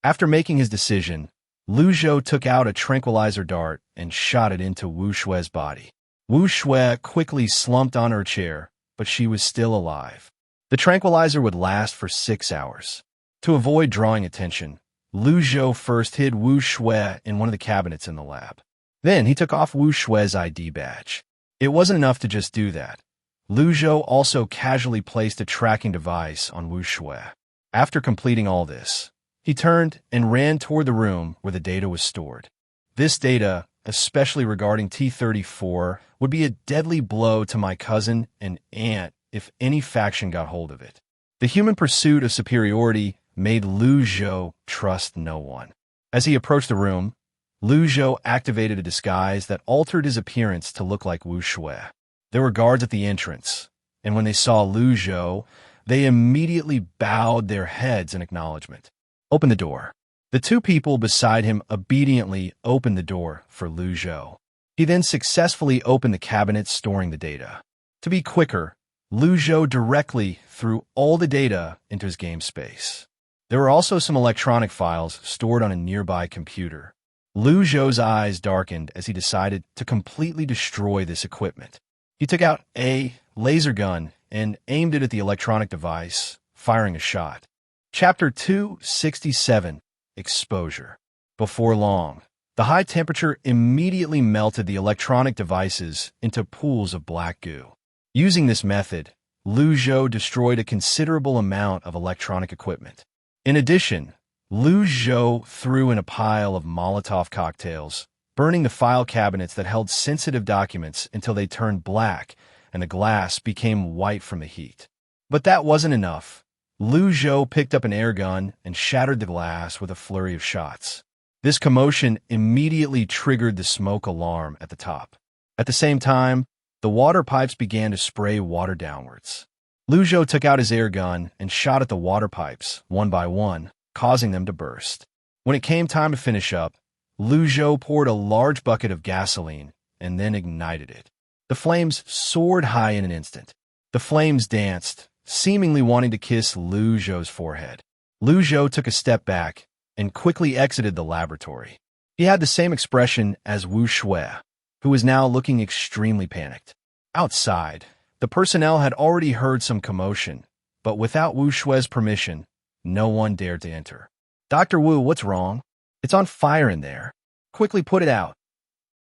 After making his decision, Lu Zhou took out a tranquilizer dart and shot it into Wu Shui's body. Wu Shui quickly slumped on her chair, but she was still alive. The tranquilizer would last for 6 hours. To avoid drawing attention, Lu Zhou first hid Wu Shui in one of the cabinets in the lab. Then he took off Wu Shui's ID badge. It wasn't enough to just do that. Lu Zhou also casually placed a tracking device on Wu Shui. After completing all this, he turned and ran toward the room where the data was stored. This data, especially regarding T34, would be a deadly blow to my cousin and aunt if any faction got hold of it. The human pursuit of superiority made Lu Zhou trust no one. As he approached the room, Lu Zhou activated a disguise that altered his appearance to look like Wu Shui. There were guards at the entrance, and when they saw Lu Zhou, They immediately bowed their heads in acknowledgement. Open the door. The two people beside him obediently opened the door for Lu Zhou. He then successfully opened the cabinet storing the data. To be quicker, Lu Zhou directly threw all the data into his game space. There were also some electronic files stored on a nearby computer. Lu Zhou's eyes darkened as he decided to completely destroy this equipment. He took out a laser gun and aimed it at the electronic device, firing a shot. Chapter 267, Exposure. Before long, the high temperature immediately melted the electronic devices into pools of black goo. Using this method, Lu Zhou destroyed a considerable amount of electronic equipment. In addition, Lu Zhou threw in a pile of Molotov cocktails, burning the file cabinets that held sensitive documents until they turned black and the glass became white from the heat. But that wasn't enough. Lu Zhou picked up an air gun and shattered the glass with a flurry of shots. This commotion immediately triggered the smoke alarm at the top. At the same time, the water pipes began to spray water downwards. Lu Zhou took out his air gun and shot at the water pipes, one by one, causing them to burst. When it came time to finish up, Lu Zhou poured a large bucket of gasoline and then ignited it. The flames soared high in an instant. The flames danced, seemingly wanting to kiss Lu Zhou's forehead. Lu Zhou took a step back and quickly exited the laboratory. He had the same expression as Wu Shui, who was now looking extremely panicked. Outside, the personnel had already heard some commotion, but without Wu Shui's permission, no one dared to enter. "Dr. Wu, what's wrong? It's on fire in there. Quickly put it out."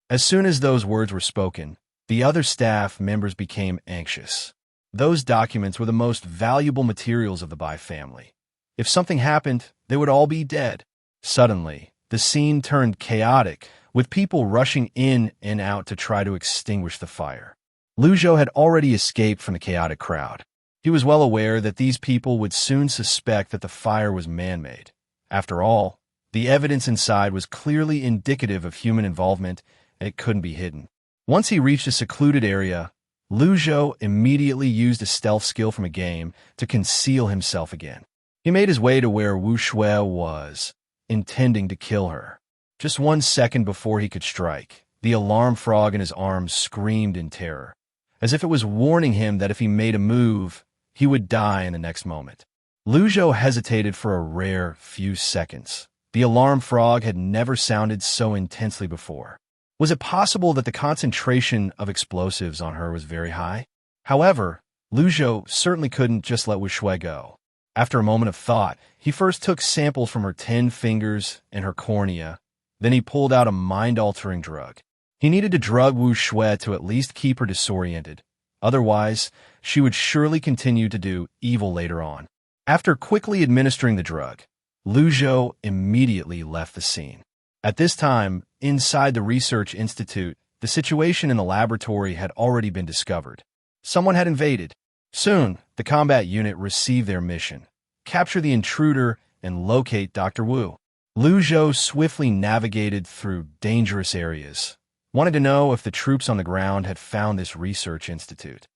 As soon as those words were spoken, the other staff members became anxious. Those documents were the most valuable materials of the Bai family. If something happened, they would all be dead. Suddenly, the scene turned chaotic, with people rushing in and out to try to extinguish the fire. Lu Zhou had already escaped from the chaotic crowd. He was well aware that these people would soon suspect that the fire was man-made. After all, the evidence inside was clearly indicative of human involvement, and it couldn't be hidden. Once he reached a secluded area, Lu Zhou immediately used a stealth skill from a game to conceal himself again. He made his way to where Wu Shui was, intending to kill her. Just 1 second before he could strike, the alarm frog in his arms screamed in terror, as if it was warning him that if he made a move, he would die in the next moment. Lu Zhou hesitated for a rare few seconds. The alarm frog had never sounded so intensely before. Was it possible that the concentration of explosives on her was very high? However, Lu Zhou certainly couldn't just let Wu Shui go. After a moment of thought, he first took samples from her 10 fingers and her cornea. Then he pulled out a mind-altering drug. He needed to drug Wu Shui to at least keep her disoriented. Otherwise, she would surely continue to do evil later on. After quickly administering the drug, Lu Zhou immediately left the scene. At this time, inside the research institute, the situation in the laboratory had already been discovered. Someone had invaded. Soon, the combat unit received their mission: capture the intruder and locate Dr. Wu. Lu Zhou swiftly navigated through dangerous areas, wanted to know if the troops on the ground had found this research institute.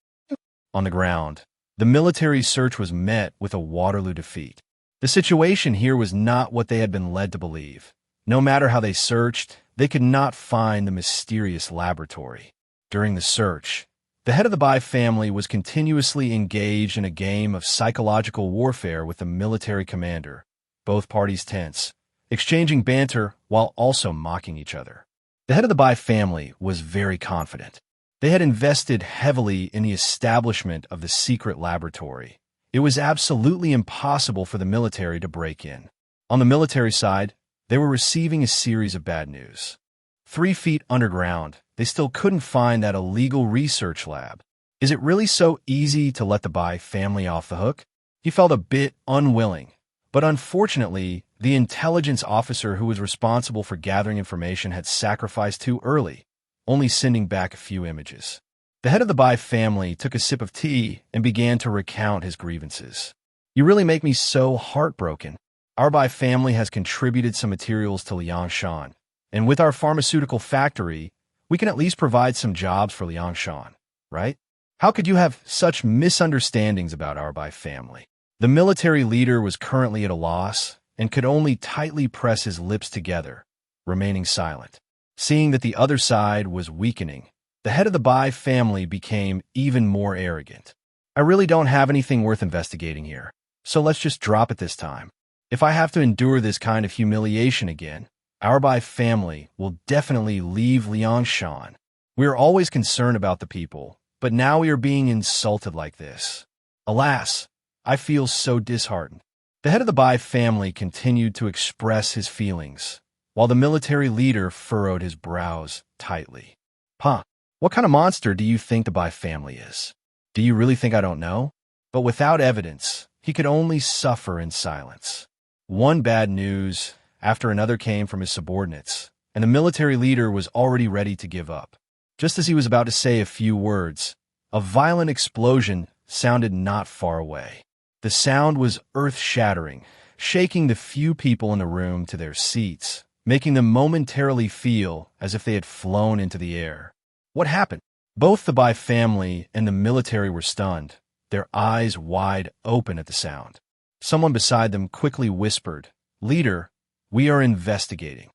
On the ground, the military search was met with a Waterloo defeat. The situation here was not what they had been led to believe. No matter how they searched, they could not find the mysterious laboratory. During the search, the head of the Bai family was continuously engaged in a game of psychological warfare with the military commander, both parties tense, exchanging banter while also mocking each other. The head of the Bai family was very confident. They had invested heavily in the establishment of the secret laboratory. It was absolutely impossible for the military to break in. On the military side, they were receiving a series of bad news. 3 feet underground, they still couldn't find that illegal research lab. Is it really so easy to let the Bai family off the hook? He felt a bit unwilling, but unfortunately, the intelligence officer who was responsible for gathering information had sacrificed too early, only sending back a few images. The head of the Bai family took a sip of tea and began to recount his grievances. "You really make me so heartbroken. Our Bai family has contributed some materials to Liangshan, and with our pharmaceutical factory, we can at least provide some jobs for Liangshan, right? How could you have such misunderstandings about our Bai family? The military leader was currently at a loss and could only tightly press his lips together, remaining silent. Seeing that the other side was weakening, the head of the Bai family became even more arrogant. I really don't have anything worth investigating here, so let's just drop it this time. If I have to endure this kind of humiliation again, our Bai family will definitely leave Liangshan. We are always concerned about the people, but now we are being insulted like this. Alas, I feel so disheartened. The head of the Bai family continued to express his feelings, while the military leader furrowed his brows tightly. What kind of monster do you think the Bai family is? Do you really think I don't know? But without evidence, he could only suffer in silence. One bad news after another came from his subordinates, and the military leader was already ready to give up. Just as he was about to say a few words, a violent explosion sounded not far away. The sound was earth-shattering, shaking the few people in the room to their seats, making them momentarily feel as if they had flown into the air. What happened? Both the Bai family and the military were stunned, their eyes wide open at the sound. Someone beside them quickly whispered, "Leader, we are investigating."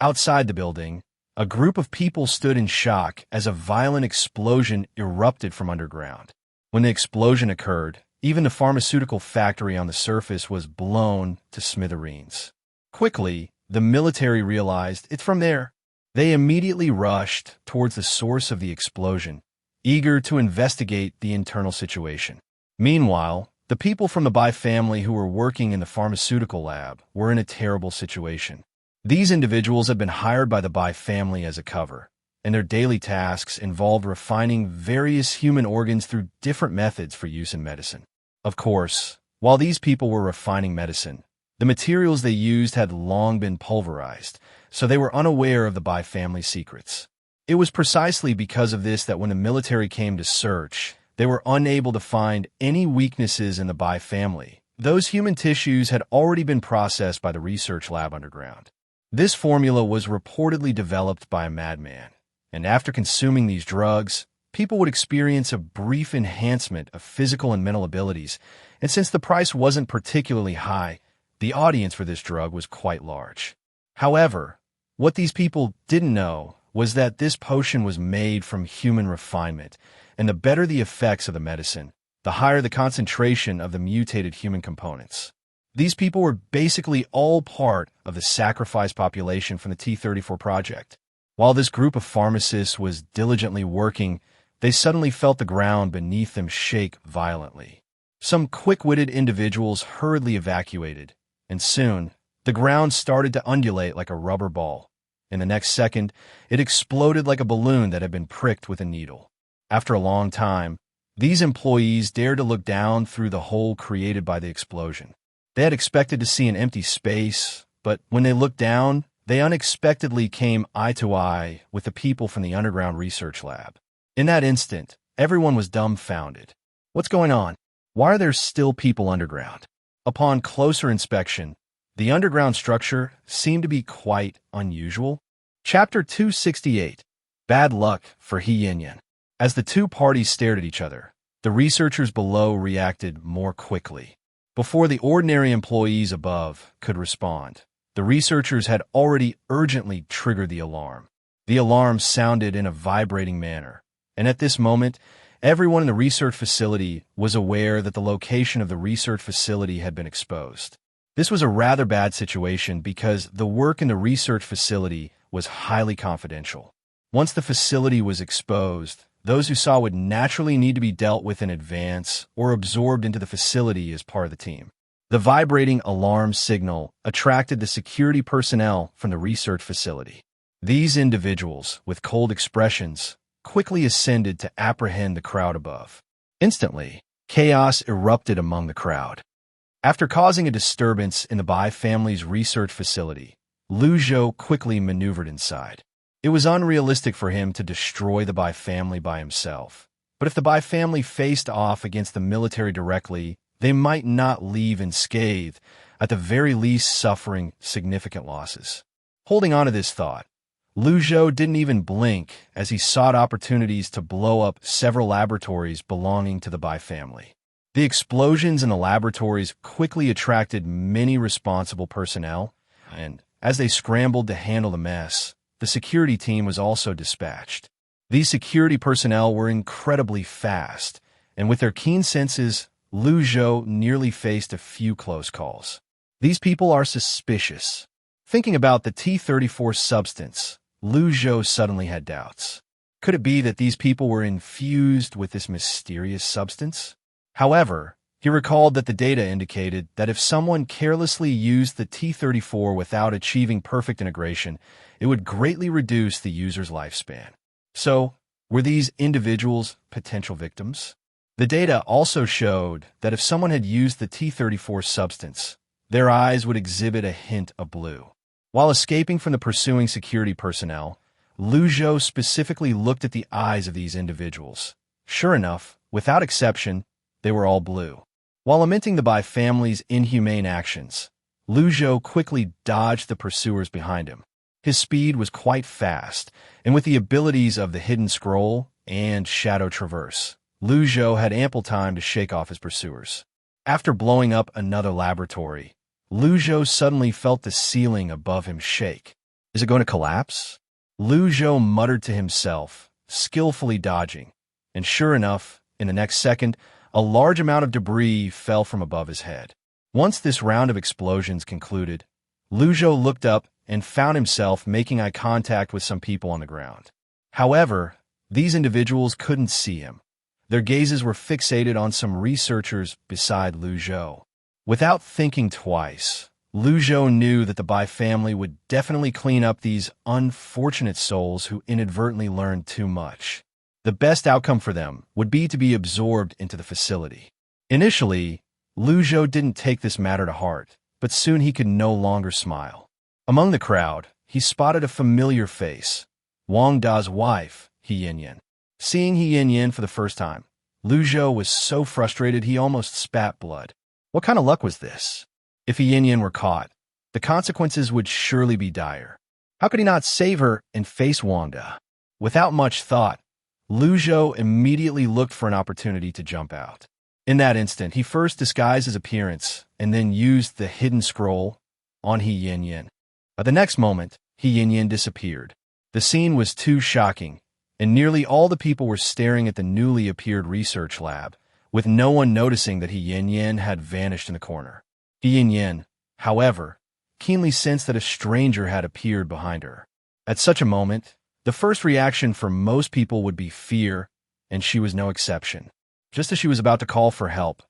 Outside the building, a group of people stood in shock as a violent explosion erupted from underground. When the explosion occurred, even the pharmaceutical factory on the surface was blown to smithereens. Quickly, the military realized it's from there. They immediately rushed towards the source of the explosion, eager to investigate the internal situation. Meanwhile, the people from the Bai family who were working in the pharmaceutical lab were in a terrible situation. These individuals had been hired by the Bai family as a cover, and their daily tasks involved refining various human organs through different methods for use in medicine. Of course, while these people were refining medicine, the materials they used had long been pulverized, so they were unaware of the Bai family's secrets. It was precisely because of this that when the military came to search, they were unable to find any weaknesses in the Bai family. Those human tissues had already been processed by the research lab underground. This formula was reportedly developed by a madman, and after consuming these drugs, people would experience a brief enhancement of physical and mental abilities, and since the price wasn't particularly high, the audience for this drug was quite large. However, what these people didn't know was that this potion was made from human refinement, and the better the effects of the medicine, the higher the concentration of the mutated human components. These people were basically all part of the sacrifice population from the T-34 project. While this group of pharmacists was diligently working, they suddenly felt the ground beneath them shake violently. Some quick-witted individuals hurriedly evacuated, and soon, the ground started to undulate like a rubber ball. In the next second, it exploded like a balloon that had been pricked with a needle. After a long time, these employees dared to look down through the hole created by the explosion. They had expected to see an empty space, but when they looked down, they unexpectedly came eye to eye with the people from the underground research lab. In that instant, everyone was dumbfounded. What's going on? Why are there still people underground? Upon closer inspection, the underground structure seemed to be quite unusual. Chapter 268, Bad Luck for He Yin. As the two parties stared at each other, the researchers below reacted more quickly. Before the ordinary employees above could respond, the researchers had already urgently triggered the alarm. The alarm sounded in a vibrating manner, and at this moment, everyone in the research facility was aware that the location of the research facility had been exposed. This was a rather bad situation because the work in the research facility was highly confidential. Once the facility was exposed, those who saw would naturally need to be dealt with in advance or absorbed into the facility as part of the team. The vibrating alarm signal attracted the security personnel from the research facility. These individuals, with cold expressions, quickly ascended to apprehend the crowd above. Instantly, chaos erupted among the crowd. After causing a disturbance in the Bai family's research facility, Lu Zhou quickly maneuvered inside. It was unrealistic for him to destroy the Bai family by himself, but if the Bai family faced off against the military directly, they might not leave unscathed, at the very least suffering significant losses. Holding on to this thought, Lu Zhou didn't even blink as he sought opportunities to blow up several laboratories belonging to the Bai family. The explosions in the laboratories quickly attracted many responsible personnel, and as they scrambled to handle the mess, the security team was also dispatched. These security personnel were incredibly fast, and with their keen senses, Lu Zhou nearly faced a few close calls. These people are suspicious. Thinking about the T-34 substance, Lu Zhou suddenly had doubts. Could it be that these people were infused with this mysterious substance? However, he recalled that the data indicated that if someone carelessly used the T-34 without achieving perfect integration, it would greatly reduce the user's lifespan. So, were these individuals potential victims? The data also showed that if someone had used the T-34 substance, their eyes would exhibit a hint of blue. While escaping from the pursuing security personnel, Lu Zhou specifically looked at the eyes of these individuals. Sure enough, without exception, they were all blue. While lamenting the Bai family's inhumane actions, Lu Zhou quickly dodged the pursuers behind him. His speed was quite fast, and with the abilities of the Hidden Scroll and Shadow Traverse, Lu Zhou had ample time to shake off his pursuers. After blowing up another laboratory, Lu Zhou suddenly felt the ceiling above him shake. Is it going to collapse? Lu Zhou muttered to himself, skillfully dodging, and sure enough, in the next second, a large amount of debris fell from above his head. Once this round of explosions concluded, Lu Zhou looked up and found himself making eye contact with some people on the ground. However, these individuals couldn't see him. Their gazes were fixated on some researchers beside Lu Zhou. Without thinking twice, Lu Zhou knew that the Bai family would definitely clean up these unfortunate souls who inadvertently learned too much. The best outcome for them would be to be absorbed into the facility. Initially, Lu Zhou didn't take this matter to heart, but soon he could no longer smile. Among the crowd, he spotted a familiar face, Wang Da's wife, He Yinyan. Seeing He Yinyan for the first time, Lu Zhou was so frustrated he almost spat blood. What kind of luck was this? If He Yinyan were caught, the consequences would surely be dire. How could he not save her and face Wang Da? Without much thought, Lu Zhou immediately looked for an opportunity to jump out. In that instant, he first disguised his appearance and then used the hidden scroll on He Yinyan. At the next moment, He Yinyan disappeared. The scene was too shocking, and nearly all the people were staring at the newly appeared research lab, with no one noticing that He Yinyan had vanished in the corner. He Yinyan, however, keenly sensed that a stranger had appeared behind her. At such a moment, the first reaction for most people would be fear, and she was no exception. Just as she was about to call for help,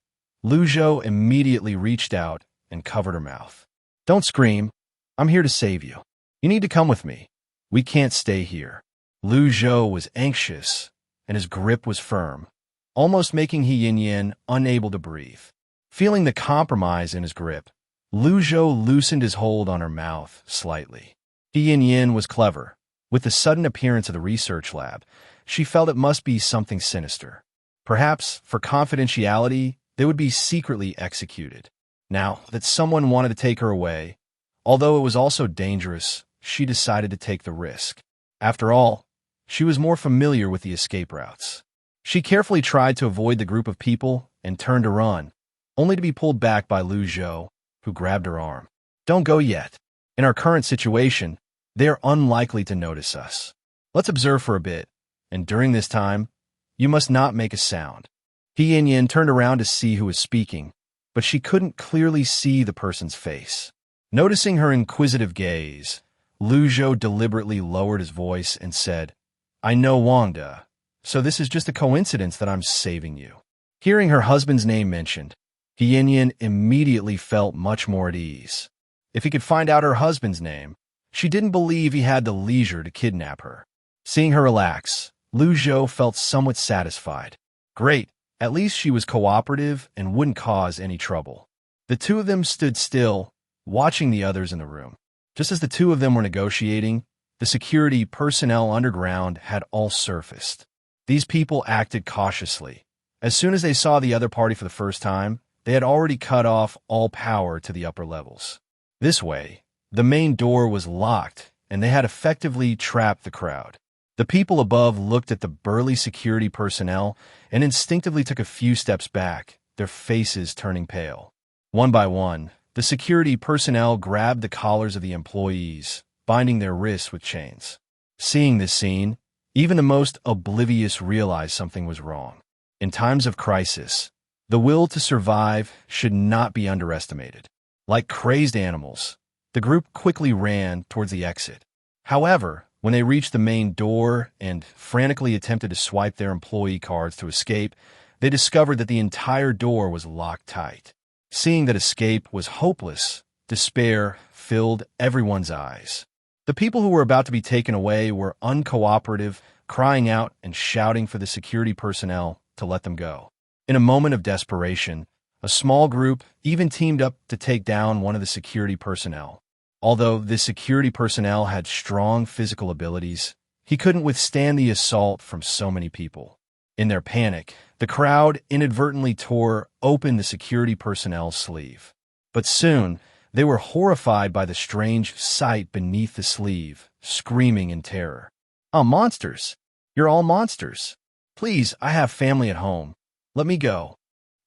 Lu Zhou immediately reached out and covered her mouth. "Don't scream. I'm here to save you. You need to come with me. We can't stay here." Lu Zhou was anxious, and his grip was firm, almost making He Yinyan unable to breathe. Feeling the compromise in his grip, Lu Zhou loosened his hold on her mouth slightly. He Yinyan was clever. With the sudden appearance of the research lab, she felt it must be something sinister. Perhaps, for confidentiality, they would be secretly executed. Now that someone wanted to take her away, although it was also dangerous, she decided to take the risk. After all, she was more familiar with the escape routes. She carefully tried to avoid the group of people and turned to run, only to be pulled back by Lu Zhou, who grabbed her arm. "Don't go yet. In our current situation, they are unlikely to notice us. Let's observe for a bit, and during this time, you must not make a sound." He Yinyan turned around to see who was speaking, but she couldn't clearly see the person's face. Noticing her inquisitive gaze, Lu Zhou deliberately lowered his voice and said, "I know Wang Da, so this is just a coincidence that I'm saving you." Hearing her husband's name mentioned, He Yinyan immediately felt much more at ease. If he could find out her husband's name, she didn't believe he had the leisure to kidnap her. Seeing her relax, Lu Zhou felt somewhat satisfied. Great, at least she was cooperative and wouldn't cause any trouble. The two of them stood still, watching the others in the room. Just as the two of them were negotiating, the security personnel underground had all surfaced. These people acted cautiously. As soon as they saw the other party for the first time, they had already cut off all power to the upper levels. This way, the main door was locked, and they had effectively trapped the crowd. The people above looked at the burly security personnel and instinctively took a few steps back, their faces turning pale. One by one, the security personnel grabbed the collars of the employees, binding their wrists with chains. Seeing this scene, even the most oblivious realized something was wrong. In times of crisis, the will to survive should not be underestimated. Like crazed animals, the group quickly ran towards the exit. However, when they reached the main door and frantically attempted to swipe their employee cards to escape, they discovered that the entire door was locked tight. Seeing that escape was hopeless, despair filled everyone's eyes. The people who were about to be taken away were uncooperative, crying out and shouting for the security personnel to let them go. In a moment of desperation, a small group even teamed up to take down one of the security personnel. Although this security personnel had strong physical abilities, he couldn't withstand the assault from so many people. In their panic, the crowd inadvertently tore open the security personnel's sleeve. But soon, they were horrified by the strange sight beneath the sleeve, screaming in terror. "Oh, monsters! You're all monsters! Please, I have family at home. Let me go."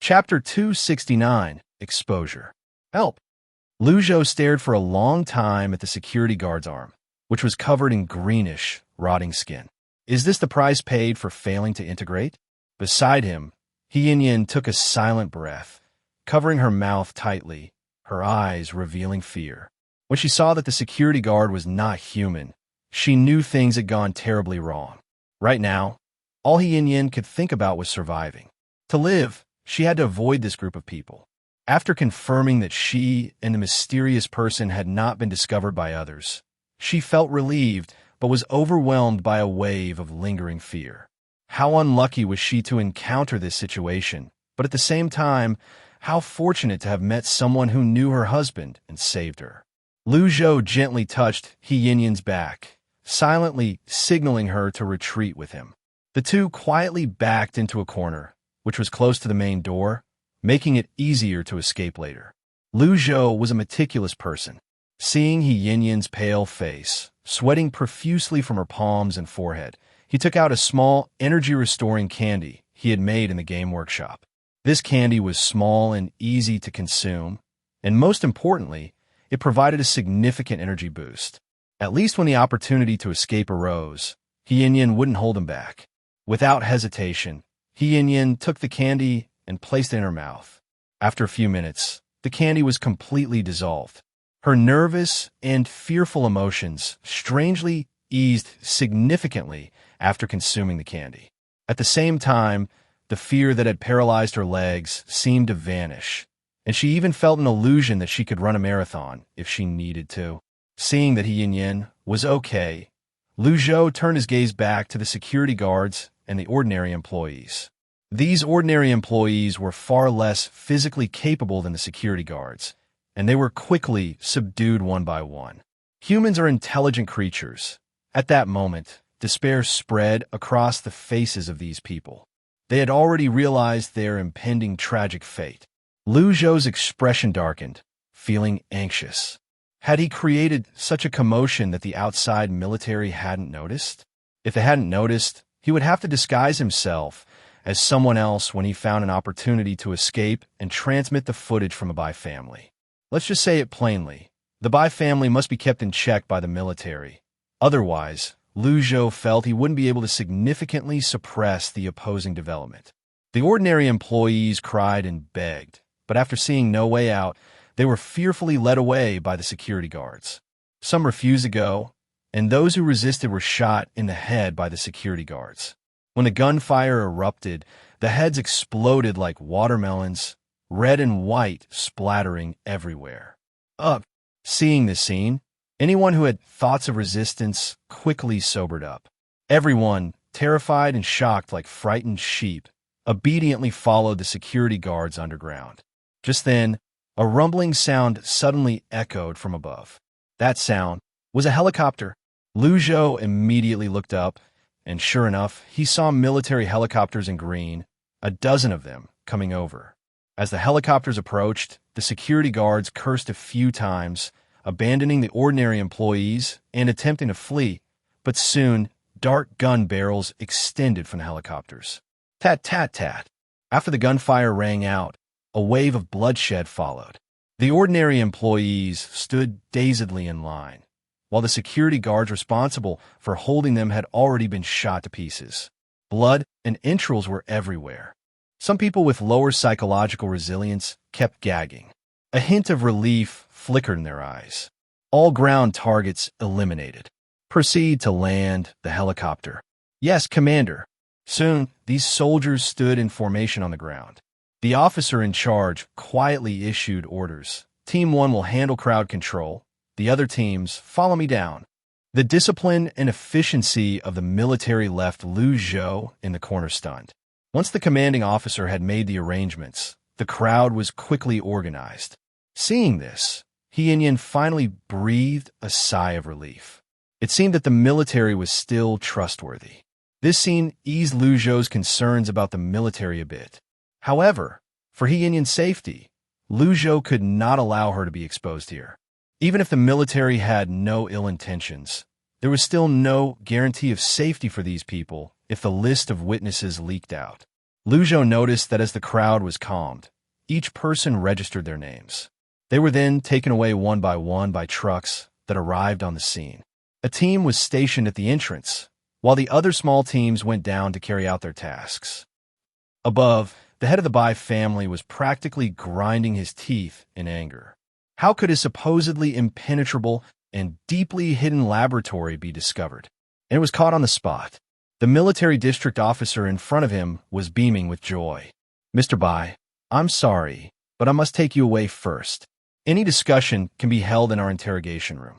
Chapter 269, Exposure. Help! Lu Zhou stared for a long time at the security guard's arm, which was covered in greenish, rotting skin. Is this the price paid for failing to integrate? Beside him, Yin took a silent breath, covering her mouth tightly, her eyes revealing fear. When she saw that the security guard was not human, she knew things had gone terribly wrong. Right now, all Yin could think about was surviving. To live, she had to avoid this group of people. After confirming that she and the mysterious person had not been discovered by others, she felt relieved but was overwhelmed by a wave of lingering fear. How unlucky was she to encounter this situation, but at the same time, how fortunate to have met someone who knew her husband and saved her. Lu Zhou gently touched Yin's back, silently signaling her to retreat with him. The two quietly backed into a corner, which was close to the main door, making it easier to escape later. Lu Zhou was a meticulous person. Seeing Yin's pale face, sweating profusely from her palms and forehead, he took out a small, energy-restoring candy he had made in the game workshop. This candy was small and easy to consume, and most importantly, it provided a significant energy boost. At least when the opportunity to escape arose, Yin wouldn't hold him back. Without hesitation, Yin took the candy and placed it in her mouth. After a few minutes, the candy was completely dissolved. Her nervous and fearful emotions strangely eased significantly after consuming the candy. At the same time, the fear that had paralyzed her legs seemed to vanish, and she even felt an illusion that she could run a marathon if she needed to. Seeing that Yin was okay, Lu Zhou turned his gaze back to the security guards and the ordinary employees. These ordinary employees were far less physically capable than the security guards, and they were quickly subdued one by one. Humans are intelligent creatures. At that moment, despair spread across the faces of these people. They had already realized their impending tragic fate. Lu Zhou's expression darkened, feeling anxious. Had he created such a commotion that the outside military hadn't noticed? If they hadn't noticed, he would have to disguise himself as someone else when he found an opportunity to escape and transmit the footage from a Bai family. Let's just say it plainly. The Bai family must be kept in check by the military. Otherwise, Lu Zhou felt he wouldn't be able to significantly suppress the opposing development. The ordinary employees cried and begged, but after seeing no way out, they were fearfully led away by the security guards. Some refused to go, and those who resisted were shot in the head by the security guards. When the gunfire erupted, the heads exploded like watermelons, red and white splattering everywhere. Seeing this scene, anyone who had thoughts of resistance quickly sobered up. Everyone, terrified and shocked like frightened sheep, obediently followed the security guards underground. Just then, a rumbling sound suddenly echoed from above. That sound was a helicopter. Lu Zhou immediately looked up, and sure enough, he saw military helicopters in green, a dozen of them, coming over. As the helicopters approached, the security guards cursed a few times, abandoning the ordinary employees and attempting to flee, but soon dark gun barrels extended from the helicopters. Tat tat tat. After the gunfire rang out, a wave of bloodshed followed. The ordinary employees stood dazedly in line, while the security guards responsible for holding them had already been shot to pieces. Blood and entrails were everywhere. Some people with lower psychological resilience kept gagging. A hint of relief flickered in their eyes. All ground targets eliminated. Proceed to land the helicopter. Yes, Commander. Soon, these soldiers stood in formation on the ground. The officer in charge quietly issued orders. Team 1 will handle crowd control. The other teams, follow me down. The discipline and efficiency of the military left Lu Zhou in the corner stunned. Once the commanding officer had made the arrangements, the crowd was quickly organized. Seeing this, He Yin finally breathed a sigh of relief. It seemed that the military was still trustworthy. This scene eased Lu Zhou's concerns about the military a bit. However, for He Yin's safety, Lu Zhou could not allow her to be exposed here. Even if the military had no ill intentions, there was still no guarantee of safety for these people if the list of witnesses leaked out. Lu Zhou noticed that as the crowd was calmed, each person registered their names. They were then taken away one by trucks that arrived on the scene. A team was stationed at the entrance, while the other small teams went down to carry out their tasks. Above, the head of the Bai family was practically grinding his teeth in anger. How could his supposedly impenetrable and deeply hidden laboratory be discovered? And it was caught on the spot. The military district officer in front of him was beaming with joy. Mr. Bai, I'm sorry, but I must take you away first. Any discussion can be held in our interrogation room.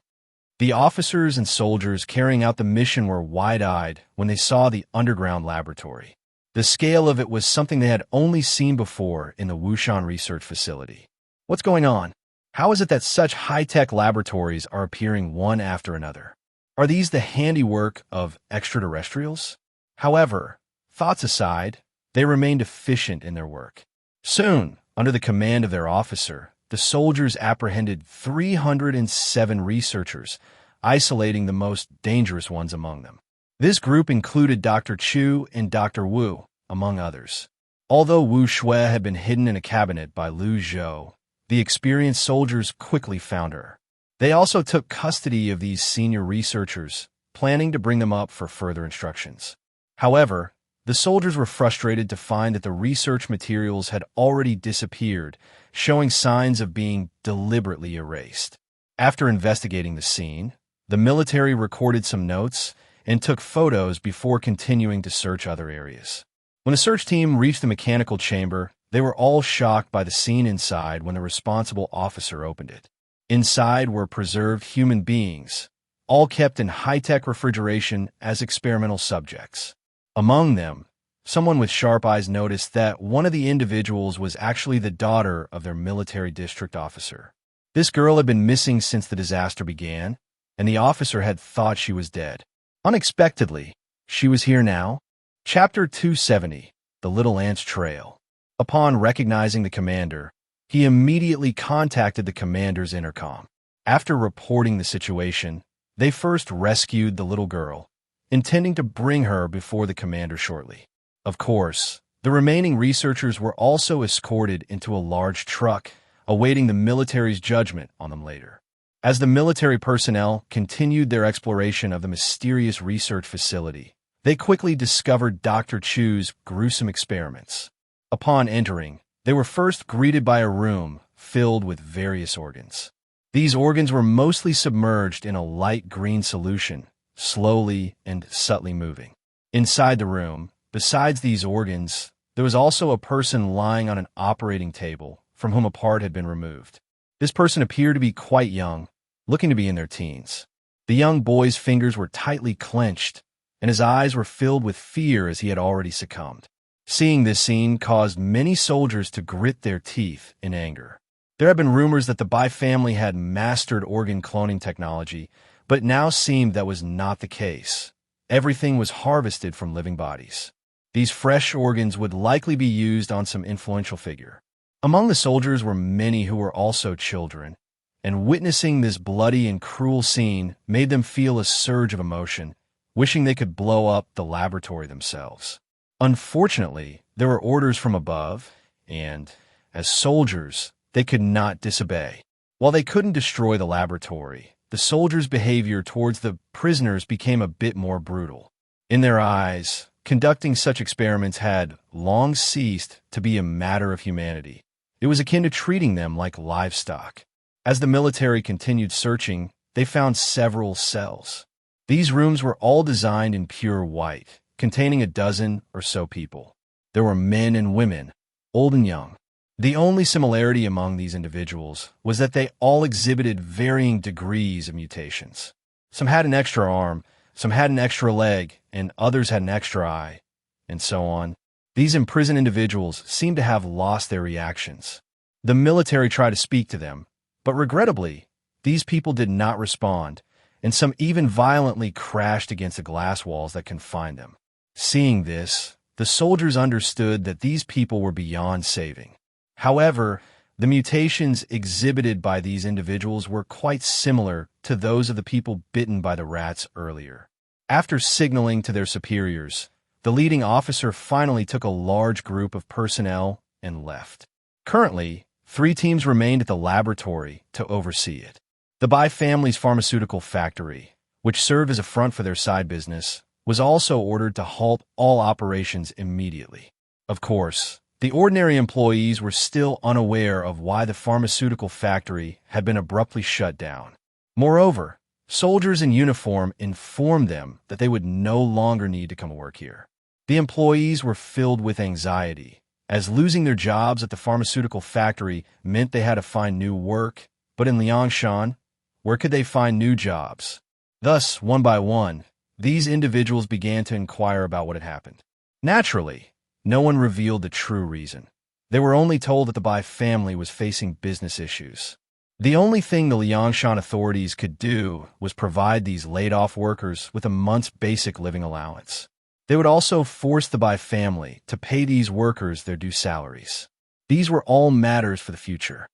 The officers and soldiers carrying out the mission were wide-eyed when they saw the underground laboratory. The scale of it was something they had only seen before in the Wushan research facility. What's going on? How is it that such high-tech laboratories are appearing one after another? Are these the handiwork of extraterrestrials? However, thoughts aside, they remained efficient in their work. Soon, under the command of their officer, the soldiers apprehended 307 researchers, isolating the most dangerous ones among them. This group included Dr. Chu and Dr. Wu, among others. Although Wu Shui had been hidden in a cabinet by Lu Zhou, the experienced soldiers quickly found her. They also took custody of these senior researchers, planning to bring them up for further instructions. However, the soldiers were frustrated to find that the research materials had already disappeared, showing signs of being deliberately erased. After investigating the scene, the military recorded some notes and took photos before continuing to search other areas. When the search team reached the mechanical chamber, they were all shocked by the scene inside when the responsible officer opened it. Inside were preserved human beings, all kept in high-tech refrigeration as experimental subjects. Among them, someone with sharp eyes noticed that one of the individuals was actually the daughter of their military district officer. This girl had been missing since the disaster began, and the officer had thought she was dead. Unexpectedly, she was here now. Chapter 270, The Little Ant's Trail. Upon recognizing the commander, he immediately contacted the commander's intercom. After reporting the situation, they first rescued the little girl, intending to bring her before the commander shortly. Of course, the remaining researchers were also escorted into a large truck, awaiting the military's judgment on them later. As the military personnel continued their exploration of the mysterious research facility, they quickly discovered Dr. Chu's gruesome experiments. Upon entering, they were first greeted by a room filled with various organs. These organs were mostly submerged in a light green solution, slowly and subtly moving. Inside the room, besides these organs, there was also a person lying on an operating table from whom a part had been removed. This person appeared to be quite young, looking to be in their teens. The young boy's fingers were tightly clenched, and his eyes were filled with fear as he had already succumbed. Seeing this scene caused many soldiers to grit their teeth in anger. There had been rumors that the Bai family had mastered organ cloning technology, but it now seemed that was not the case. Everything was harvested from living bodies. These fresh organs would likely be used on some influential figure. Among the soldiers were many who were also children, and witnessing this bloody and cruel scene made them feel a surge of emotion, wishing they could blow up the laboratory themselves. Unfortunately, there were orders from above, and, as soldiers, they could not disobey. While they couldn't destroy the laboratory, the soldiers' behavior towards the prisoners became a bit more brutal. In their eyes, conducting such experiments had long ceased to be a matter of humanity. It was akin to treating them like livestock. As the military continued searching, they found several cells. These rooms were all designed in pure white, containing a dozen or so people. There were men and women, old and young. The only similarity among these individuals was that they all exhibited varying degrees of mutations. Some had an extra arm, some had an extra leg, and others had an extra eye, and so on. These imprisoned individuals seemed to have lost their reactions. The military tried to speak to them, but regrettably, these people did not respond, and some even violently crashed against the glass walls that confined them. Seeing this, the soldiers understood that these people were beyond saving. However, the mutations exhibited by these individuals were quite similar to those of the people bitten by the rats earlier. After signaling to their superiors, the leading officer finally took a large group of personnel and left. Currently, 3 teams remained at the laboratory to oversee it. The Bai family's pharmaceutical factory, which served as a front for their side business, was also ordered to halt all operations immediately. Of course, the ordinary employees were still unaware of why the pharmaceutical factory had been abruptly shut down. Moreover, soldiers in uniform informed them that they would no longer need to come work here. The employees were filled with anxiety, as losing their jobs at the pharmaceutical factory meant they had to find new work, but in Liangshan, where could they find new jobs? Thus, one by one, these individuals began to inquire about what had happened. Naturally, no one revealed the true reason. They were only told that the Bai family was facing business issues. The only thing the Liangshan authorities could do was provide these laid-off workers with a month's basic living allowance. They would also force the Bai family to pay these workers their due salaries. These were all matters for the future.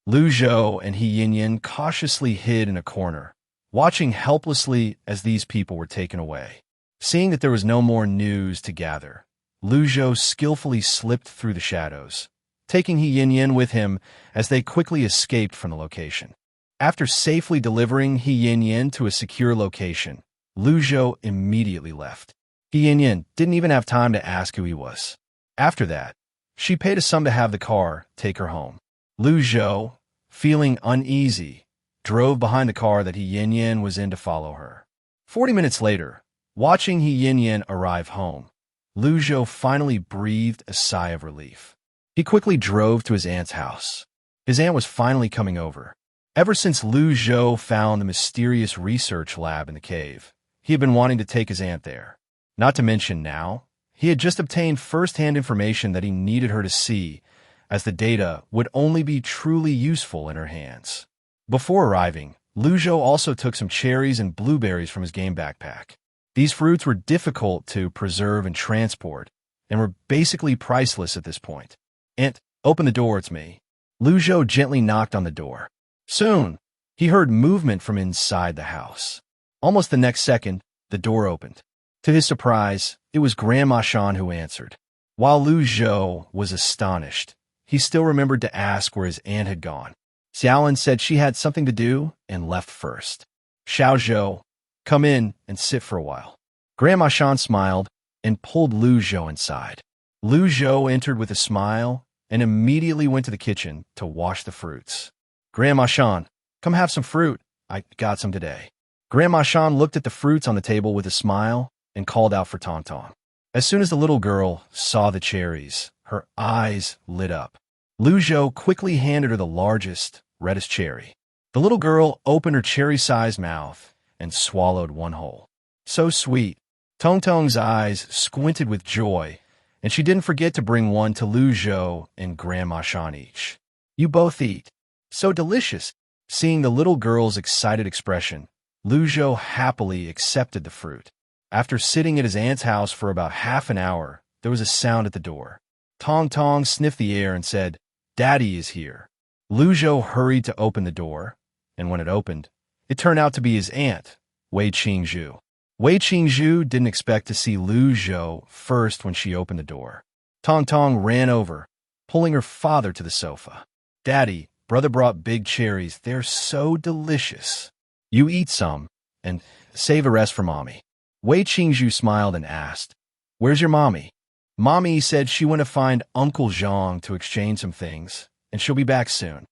Lu Zhou and He Yinyan cautiously hid in a corner, watching helplessly as these people were taken away. Seeing that there was no more news to gather, Lu Zhou skillfully slipped through the shadows, taking He Yinyan with him as they quickly escaped from the location. After safely delivering He Yinyan to a secure location, Lu Zhou immediately left. He Yinyan didn't even have time to ask who he was. After that, she paid a sum to have the car take her home. Lu Zhou, feeling uneasy, drove behind the car that He Yinyan was in to follow her. 40 minutes later, watching He Yinyan arrive home, Lu Zhou finally breathed a sigh of relief. He quickly drove to his aunt's house. His aunt was finally coming over. Ever since Lu Zhou found the mysterious research lab in the cave, he had been wanting to take his aunt there. Not to mention now, he had just obtained first-hand information that he needed her to see, as the data would only be truly useful in her hands. Before arriving, Lu Zhou also took some cherries and blueberries from his game backpack. These fruits were difficult to preserve and transport, and were basically priceless at this point. "Aunt, open the door, it's me." Lu Zhou gently knocked on the door. Soon, he heard movement from inside the house. Almost the next second, the door opened. To his surprise, it was Grandma Shan who answered. While Lu Zhou was astonished, he still remembered to ask where his aunt had gone. Xiaolin said she had something to do and left first. "Xiao Zhou, come in and sit for a while." Grandma Shan smiled and pulled Lu Zhou inside. Lu Zhou entered with a smile and immediately went to the kitchen to wash the fruits. "Grandma Shan, come have some fruit. I got some today." Grandma Shan looked at the fruits on the table with a smile and called out for Tong Tong. As soon as the little girl saw the cherries, her eyes lit up. Lu Zhou quickly handed her the largest, reddest cherry. The little girl opened her cherry-sized mouth and swallowed one whole. So sweet. Tong Tong's eyes squinted with joy, and she didn't forget to bring one to Lu Zhou and Grandma Shan each. "You both eat. So delicious." Seeing the little girl's excited expression, Lu Zhou happily accepted the fruit. After sitting at his aunt's house for about half an hour, there was a sound at the door. Tong Tong sniffed the air and said, "Daddy is here." Lu Zhou hurried to open the door, and when it opened, it turned out to be his aunt, Wei Qingzhu. Wei Qingzhu didn't expect to see Lu Zhou first when she opened the door. Tong Tong ran over, pulling her father to the sofa. "Daddy, brother brought big cherries. They're so delicious. You eat some, and save the rest for Mommy." Wei Qingzhu smiled and asked, "Where's your mommy?" "Mommy said she went to find Uncle Zhang to exchange some things, and she'll be back soon."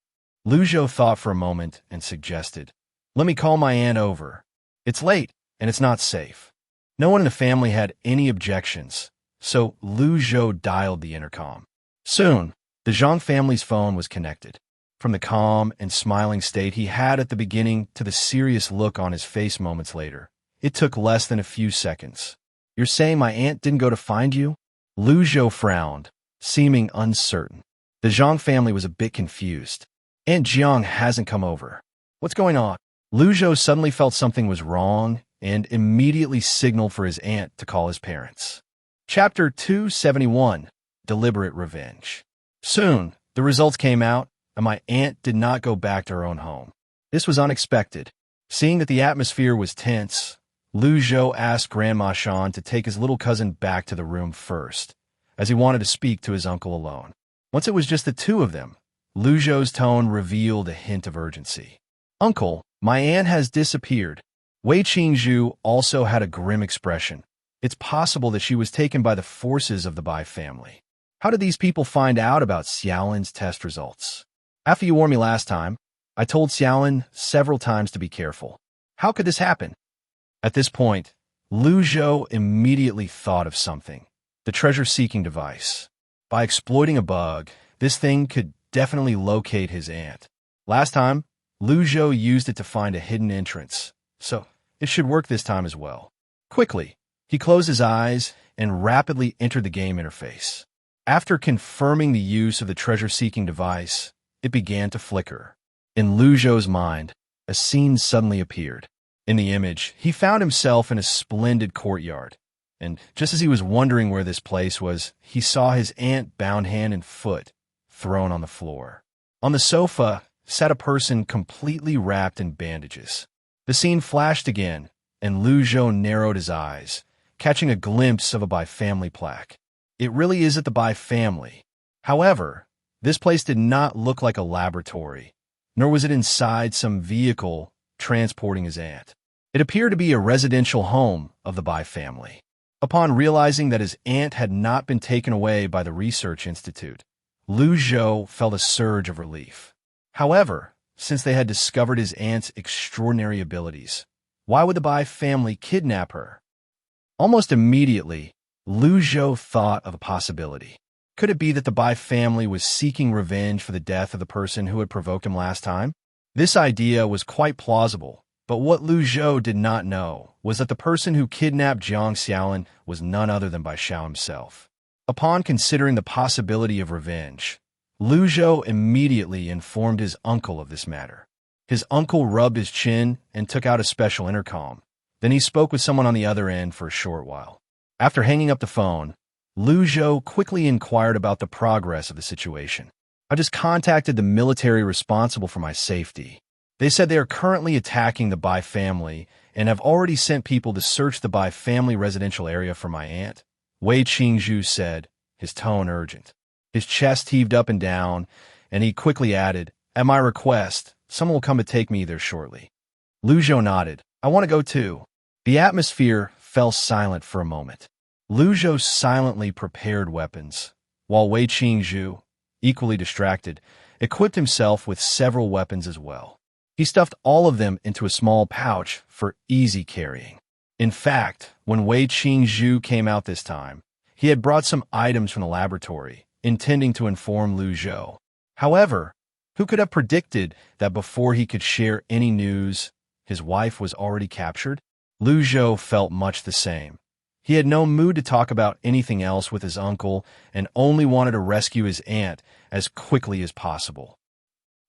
Lu Zhou thought for a moment and suggested, "Let me call my aunt over. It's late, and it's not safe." No one in the family had any objections, so Lu Zhou dialed the intercom. Soon, the Zhang family's phone was connected. From the calm and smiling state he had at the beginning to the serious look on his face moments later, it took less than a few seconds. "You're saying my aunt didn't go to find you?" Lu Zhou frowned, seeming uncertain. The Zhang family was a bit confused. "Aunt Jiang hasn't come over. What's going on?" Lu Zhou suddenly felt something was wrong and immediately signaled for his aunt to call his parents. Chapter 271, Deliberate Revenge. Soon, the results came out, and my aunt did not go back to her own home. This was unexpected. Seeing that the atmosphere was tense, Lu Zhou asked Grandma Shan to take his little cousin back to the room first, as he wanted to speak to his uncle alone. Once it was just the two of them, Lu Zhou's tone revealed a hint of urgency. "Uncle, my aunt has disappeared." Wei Qingzhu also had a grim expression. It's possible that she was taken by the forces of the Bai family. "How did these people find out about Xiaolin's test results?" "After you warned me last time, I told Xiaolin several times to be careful. How could this happen?" At this point, Lu Zhou immediately thought of something: the treasure-seeking device. By exploiting a bug, this thing could definitely locate his aunt. Last time, Lu Zhou used it to find a hidden entrance, so it should work this time as well. Quickly, he closed his eyes and rapidly entered the game interface. After confirming the use of the treasure-seeking device, it began to flicker. In Lu Zhou's mind, a scene suddenly appeared. In the image, he found himself in a splendid courtyard, and just as he was wondering where this place was, he saw his aunt bound hand and foot, thrown on the floor. On the sofa sat a person completely wrapped in bandages. The scene flashed again, and Lu Zhou narrowed his eyes, catching a glimpse of a Bai family plaque. It really is at the Bai family. However, this place did not look like a laboratory, nor was it inside some vehicle transporting his aunt. It appeared to be a residential home of the Bai family. Upon realizing that his aunt had not been taken away by the research institute, Lu Zhou felt a surge of relief. However, since they had discovered his aunt's extraordinary abilities, why would the Bai family kidnap her? Almost immediately, Lu Zhou thought of a possibility. Could it be that the Bai family was seeking revenge for the death of the person who had provoked him last time? This idea was quite plausible, but what Lu Zhou did not know was that the person who kidnapped Jiang Xiaolin was none other than Bai Xiao himself. Upon considering the possibility of revenge, Lu Zhou immediately informed his uncle of this matter. His uncle rubbed his chin and took out a special intercom. Then he spoke with someone on the other end for a short while. After hanging up the phone, Lu Zhou quickly inquired about the progress of the situation. "I just contacted the military responsible for my safety. They said they are currently attacking the Bai family and have already sent people to search the Bai family residential area for my aunt," Wei Qingzhu said, his tone urgent. His chest heaved up and down, and he quickly added, "At my request, someone will come to take me there shortly." Lu Zhou nodded. "I want to go too." The atmosphere fell silent for a moment. Lu Zhou silently prepared weapons, while Wei Qingzhu, equally distracted, equipped himself with several weapons as well. He stuffed all of them into a small pouch for easy carrying. In fact, when Wei Qingzhu came out this time, he had brought some items from the laboratory, intending to inform Lu Zhou. However, who could have predicted that before he could share any news, his wife was already captured? Lu Zhou felt much the same. He had no mood to talk about anything else with his uncle and only wanted to rescue his aunt as quickly as possible.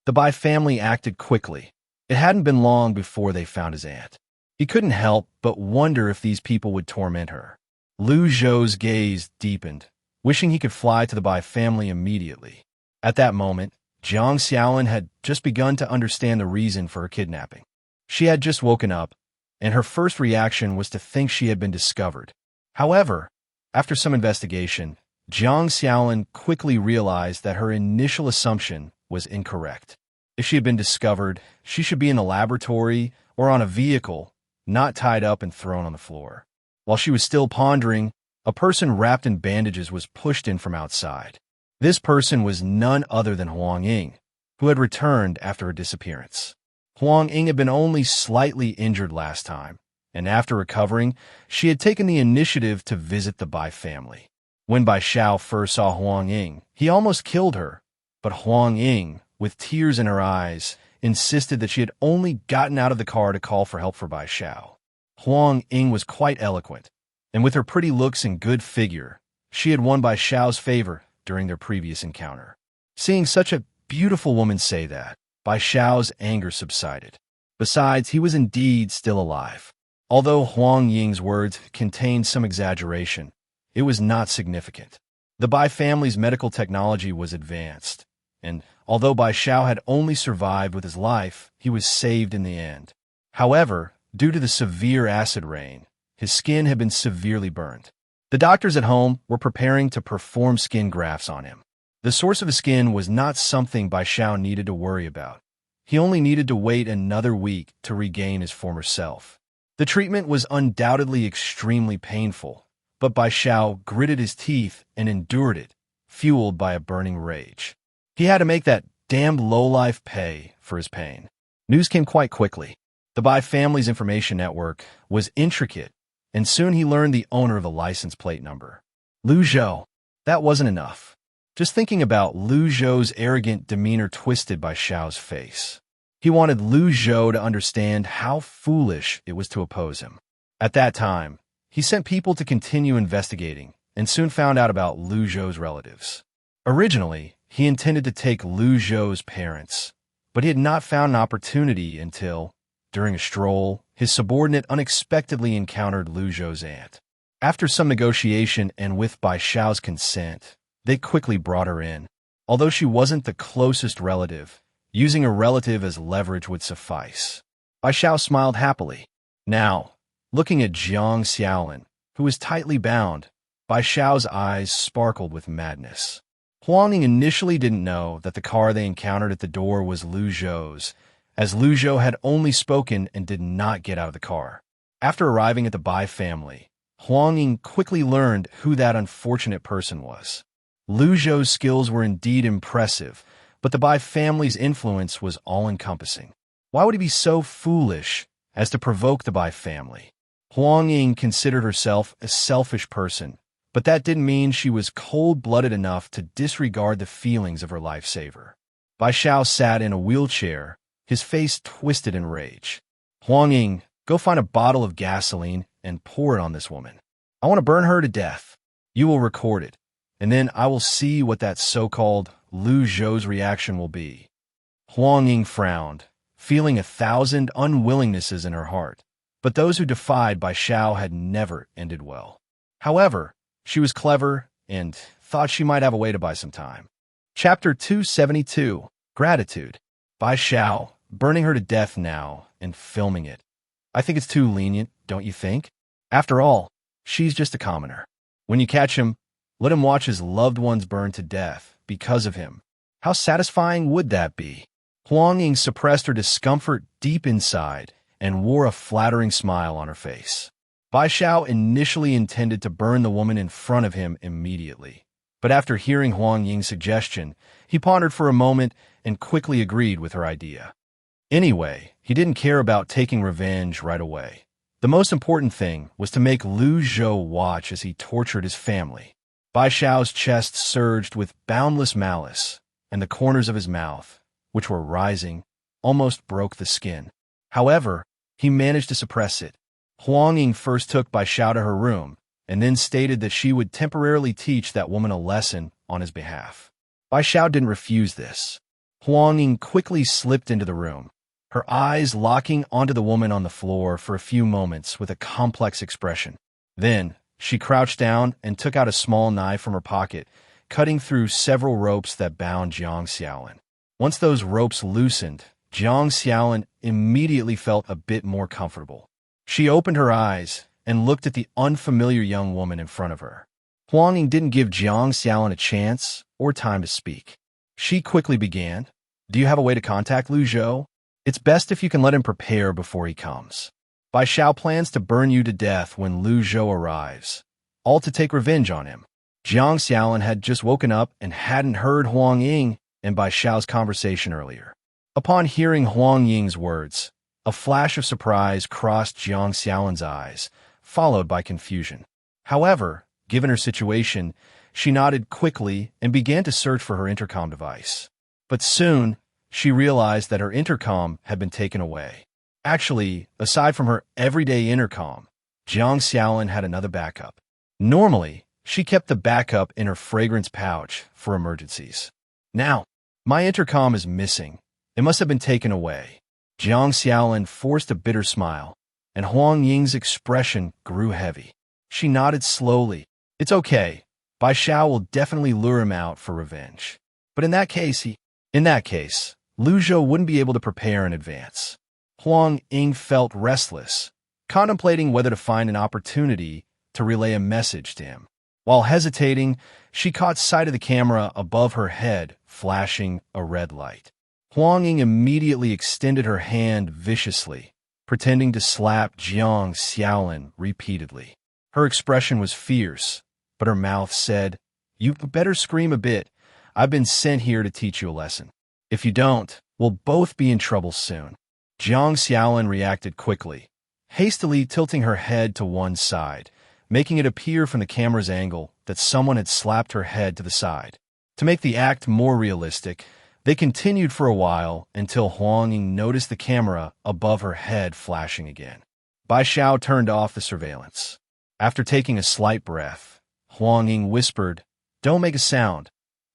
The Bai family acted quickly. It hadn't been long before they found his aunt. He couldn't help but wonder if these people would torment her. Lu Zhou's gaze deepened, wishing he could fly to the Bai family immediately. At that moment, Jiang Xiaolin had just begun to understand the reason for her kidnapping. She had just woken up, and her first reaction was to think she had been discovered. However, after some investigation, Jiang Xiaolin quickly realized that her initial assumption was incorrect. If she had been discovered, she should be in the laboratory or on a vehicle, not tied up and thrown on the floor. While she was still pondering, a person wrapped in bandages was pushed in from outside. This person was none other than Huang Ying, who had returned after her disappearance. Huang Ying had been only slightly injured last time, and after recovering, she had taken the initiative to visit the Bai family. When Bai Xiao first saw Huang Ying, he almost killed her, but Huang Ying, with tears in her eyes, insisted that she had only gotten out of the car to call for help for Bai Xiao. Huang Ying was quite eloquent, and with her pretty looks and good figure, she had won Bai Xiao's favor during their previous encounter. Seeing such a beautiful woman say that, Bai Xiao's anger subsided. Besides, he was indeed still alive. Although Huang Ying's words contained some exaggeration, it was not significant. The Bai family's medical technology was advanced, and although Bai Xiao had only survived with his life, he was saved in the end. However, due to the severe acid rain, his skin had been severely burned. The doctors at home were preparing to perform skin grafts on him. The source of his skin was not something Bai Xiao needed to worry about. He only needed to wait another week to regain his former self. The treatment was undoubtedly extremely painful, but Bai Xiao gritted his teeth and endured it, fueled by a burning rage. He had to make that damned lowlife pay for his pain. News came quite quickly. The Bai family's information network was intricate, and soon he learned the owner of the license plate number. Lu Zhou. That wasn't enough. Just thinking about Lu Zhou's arrogant demeanor twisted Bai Xiao's face. He wanted Lu Zhou to understand how foolish it was to oppose him. At that time, he sent people to continue investigating and soon found out about Lu Zhou's relatives. Originally, he intended to take Lu Zhou's parents, but he had not found an opportunity until, during a stroll, his subordinate unexpectedly encountered Lu Zhou's aunt. After some negotiation and with Bai Xiao's consent, they quickly brought her in. Although she wasn't the closest relative, using a relative as leverage would suffice. Bai Xiao smiled happily. Now, looking at Jiang Xiaolin, who was tightly bound, Bai Xiao's eyes sparkled with madness. Huang Ying initially didn't know that the car they encountered at the door was Lu Zhou's, as Lu Zhou had only spoken and did not get out of the car. After arriving at the Bai family, Huang Ying quickly learned who that unfortunate person was. Lu Zhou's skills were indeed impressive, but the Bai family's influence was all-encompassing. Why would he be so foolish as to provoke the Bai family? Huang Ying considered herself a selfish person, but that didn't mean she was cold-blooded enough to disregard the feelings of her lifesaver. Bai Xiao sat in a wheelchair, his face twisted in rage. Huang Ying, go find a bottle of gasoline and pour it on this woman. I want to burn her to death. You will record it, and then I will see what that so-called Lu Zhou's reaction will be. Huang Ying frowned, feeling 1,000 unwillingnesses in her heart, but those who defied Bai Xiao had never ended well. However, she was clever and thought she might have a way to buy some time. Chapter 272, Gratitude. Bai Xiao, burning her to death now and filming it. I think it's too lenient, don't you think? After all, she's just a commoner. When you catch him, let him watch his loved ones burn to death because of him. How satisfying would that be? Huang Ying suppressed her discomfort deep inside and wore a flattering smile on her face. Bai Xiao initially intended to burn the woman in front of him immediately, but after hearing Huang Ying's suggestion, he pondered for a moment and quickly agreed with her idea. Anyway, he didn't care about taking revenge right away. The most important thing was to make Lu Zhou watch as he tortured his family. Bai Xiao's chest surged with boundless malice, and the corners of his mouth, which were rising, almost broke the skin. However, he managed to suppress it. Huang Ying first took Bai Xiao to her room, and then stated that she would temporarily teach that woman a lesson on his behalf. Bai Xiao didn't refuse this. Huang Ying quickly slipped into the room, her eyes locking onto the woman on the floor for a few moments with a complex expression. Then, she crouched down and took out a small knife from her pocket, cutting through several ropes that bound Jiang Xiaolin. Once those ropes loosened, Jiang Xiaolin immediately felt a bit more comfortable. She opened her eyes and looked at the unfamiliar young woman in front of her. Huang Ying didn't give Jiang Xiaolin a chance or time to speak. She quickly began, "Do you have a way to contact Lu Zhou? It's best if you can let him prepare before he comes. Bai Xiao plans to burn you to death when Lu Zhou arrives, all to take revenge on him." Jiang Xiaolin had just woken up and hadn't heard Huang Ying and Bai Xiao's conversation earlier. Upon hearing Huang Ying's words, a flash of surprise crossed Jiang Xiaolin's eyes, followed by confusion. However, given her situation, she nodded quickly and began to search for her intercom device. But soon, she realized that her intercom had been taken away. Actually, aside from her everyday intercom, Jiang Xiaolin had another backup. Normally, she kept the backup in her fragrance pouch for emergencies. Now, my intercom is missing. It must have been taken away. Jiang Xiaolin forced a bitter smile, and Huang Ying's expression grew heavy. She nodded slowly. "It's okay. Bai Xiao will definitely lure him out for revenge. But in that case, Lu Zhou wouldn't be able to prepare in advance." Huang Ying felt restless, contemplating whether to find an opportunity to relay a message to him. While hesitating, she caught sight of the camera above her head, flashing a red light. Huang Ying immediately extended her hand viciously, pretending to slap Jiang Xiaolin repeatedly. Her expression was fierce, but her mouth said, "You better scream a bit. I've been sent here to teach you a lesson. If you don't, we'll both be in trouble soon." Jiang Xiaolin reacted quickly, hastily tilting her head to one side, making it appear from the camera's angle that someone had slapped her head to the side. To make the act more realistic, they continued for a while until Huang Ying noticed the camera above her head flashing again. Bai Xiao turned off the surveillance. After taking a slight breath, Huang Ying whispered, "Don't make a sound.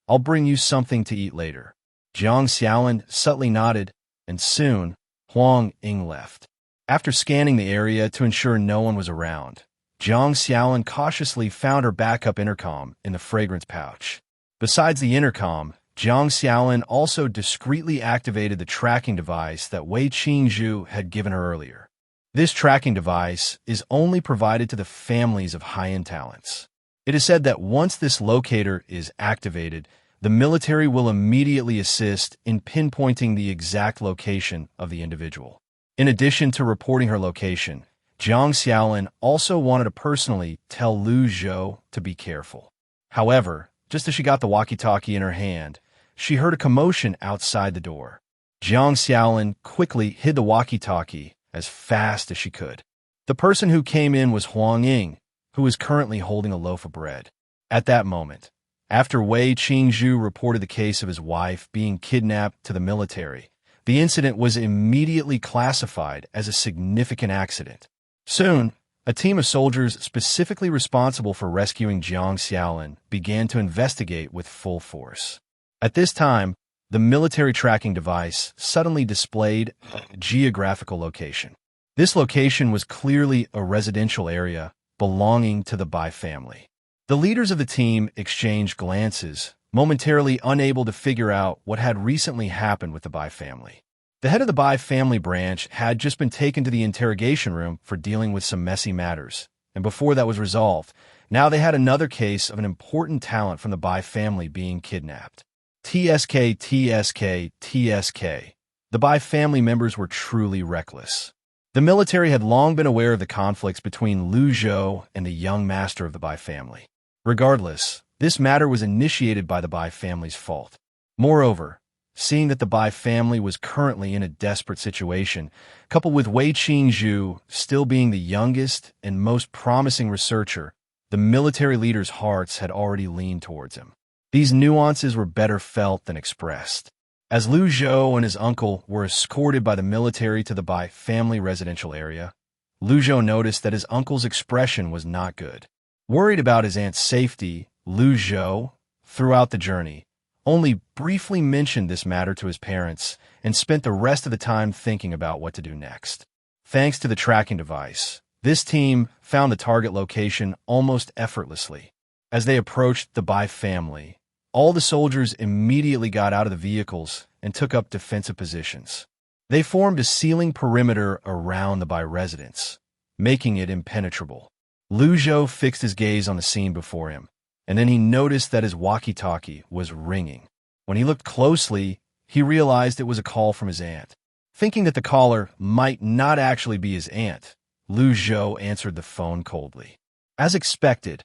I'll bring you something to eat later." Jiang Xiaolin subtly nodded, and soon Huang Ying left. After scanning the area to ensure no one was around, Jiang Xiaolin cautiously found her backup intercom in the fragrance pouch. Besides the intercom, Jiang Xiaolin also discreetly activated the tracking device that Wei Qingzhu had given her earlier. This tracking device is only provided to the families of high-end talents. It is said that once this locator is activated, the military will immediately assist in pinpointing the exact location of the individual. In addition to reporting her location, Jiang Xiaolin also wanted to personally tell Lu Zhou to be careful. However, just as she got the walkie-talkie in her hand, she heard a commotion outside the door. Jiang Xiaolin quickly hid the walkie-talkie as fast as she could. The person who came in was Huang Ying, who was currently holding a loaf of bread. At that moment, after Wei Qingzhu reported the case of his wife being kidnapped to the military, the incident was immediately classified as a significant accident. Soon, a team of soldiers specifically responsible for rescuing Jiang Xiaolin began to investigate with full force. At this time, the military tracking device suddenly displayed a geographical location. This location was clearly a residential area belonging to the Bai family. The leaders of the team exchanged glances, momentarily unable to figure out what had recently happened with the Bai family. The head of the Bai family branch had just been taken to the interrogation room for dealing with some messy matters, and before that was resolved, now they had another case of an important talent from the Bai family being kidnapped. TSK. The Bai family members were truly reckless. The military had long been aware of the conflicts between Lu Zhou and the young master of the Bai family. Regardless, this matter was initiated by the Bai family's fault. Moreover, seeing that the Bai family was currently in a desperate situation, coupled with Wei Qingzhu still being the youngest and most promising researcher, the military leaders' hearts had already leaned towards him. These nuances were better felt than expressed. As Lu Zhou and his uncle were escorted by the military to the Bai family residential area, Lu Zhou noticed that his uncle's expression was not good. Worried about his aunt's safety, Lu Zhou, throughout the journey, only briefly mentioned this matter to his parents and spent the rest of the time thinking about what to do next. Thanks to the tracking device, this team found the target location almost effortlessly. As they approached the Bai family, all the soldiers immediately got out of the vehicles and took up defensive positions. They formed a sealing perimeter around the Bai residence, making it impenetrable. Lu Zhou fixed his gaze on the scene before him, and then he noticed that his walkie-talkie was ringing. When he looked closely, he realized it was a call from his aunt. Thinking that the caller might not actually be his aunt, Lu Zhou answered the phone coldly. As expected,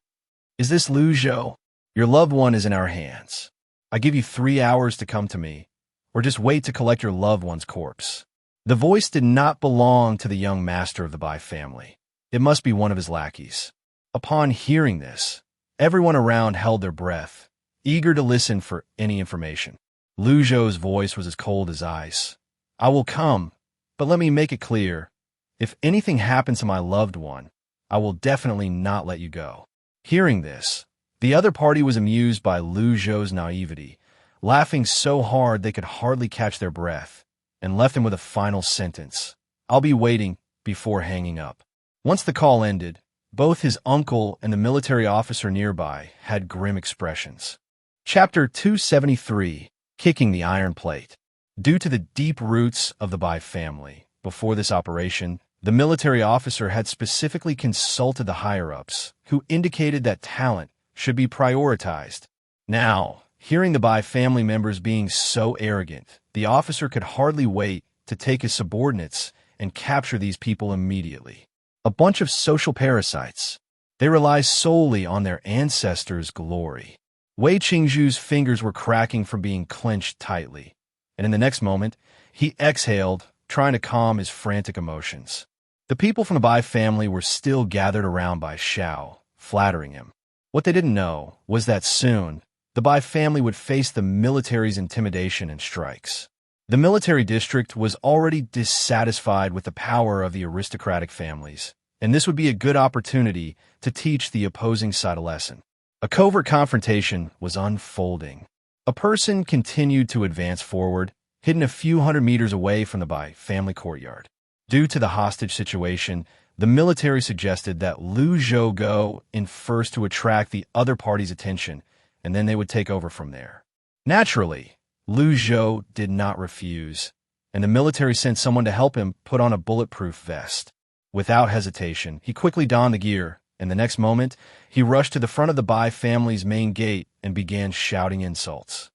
"Is this Lu Zhou? Your loved one is in our hands. I give you 3 hours to come to me, or just wait to collect your loved one's corpse." The voice did not belong to the young master of the Bai family. It must be one of his lackeys. Upon hearing this, everyone around held their breath, eager to listen for any information. Lu Zhou's voice was as cold as ice. "I will come, but let me make it clear. If anything happens to my loved one, I will definitely not let you go." Hearing this, the other party was amused by Lu Zhou's naivety, laughing so hard they could hardly catch their breath, and left him with a final sentence, "I'll be waiting," before hanging up. Once the call ended, both his uncle and the military officer nearby had grim expressions. Chapter 273, Kicking the Iron Plate. Due to the deep roots of the Bai family, before this operation, the military officer had specifically consulted the higher-ups, who indicated that talent should be prioritized. Now, hearing the Bai family members being so arrogant, the officer could hardly wait to take his subordinates and capture these people immediately. A bunch of social parasites. They rely solely on their ancestors' glory. Wei Qingzhu's fingers were cracking from being clenched tightly, and in the next moment, he exhaled, trying to calm his frantic emotions. The people from the Bai family were still gathered around Bai Xiao, flattering him. What they didn't know was that soon, the Bai family would face the military's intimidation and strikes. The military district was already dissatisfied with the power of the aristocratic families, and this would be a good opportunity to teach the opposing side a lesson. A covert confrontation was unfolding. A person continued to advance forward, hidden a few hundred meters away from the Bai family courtyard. Due to the hostage situation, the military suggested that Lu Zhou go in first to attract the other party's attention, and then they would take over from there. Naturally, Lu Zhou did not refuse, and the military sent someone to help him put on a bulletproof vest. Without hesitation, he quickly donned the gear, and the next moment, he rushed to the front of the Bai family's main gate and began shouting insults.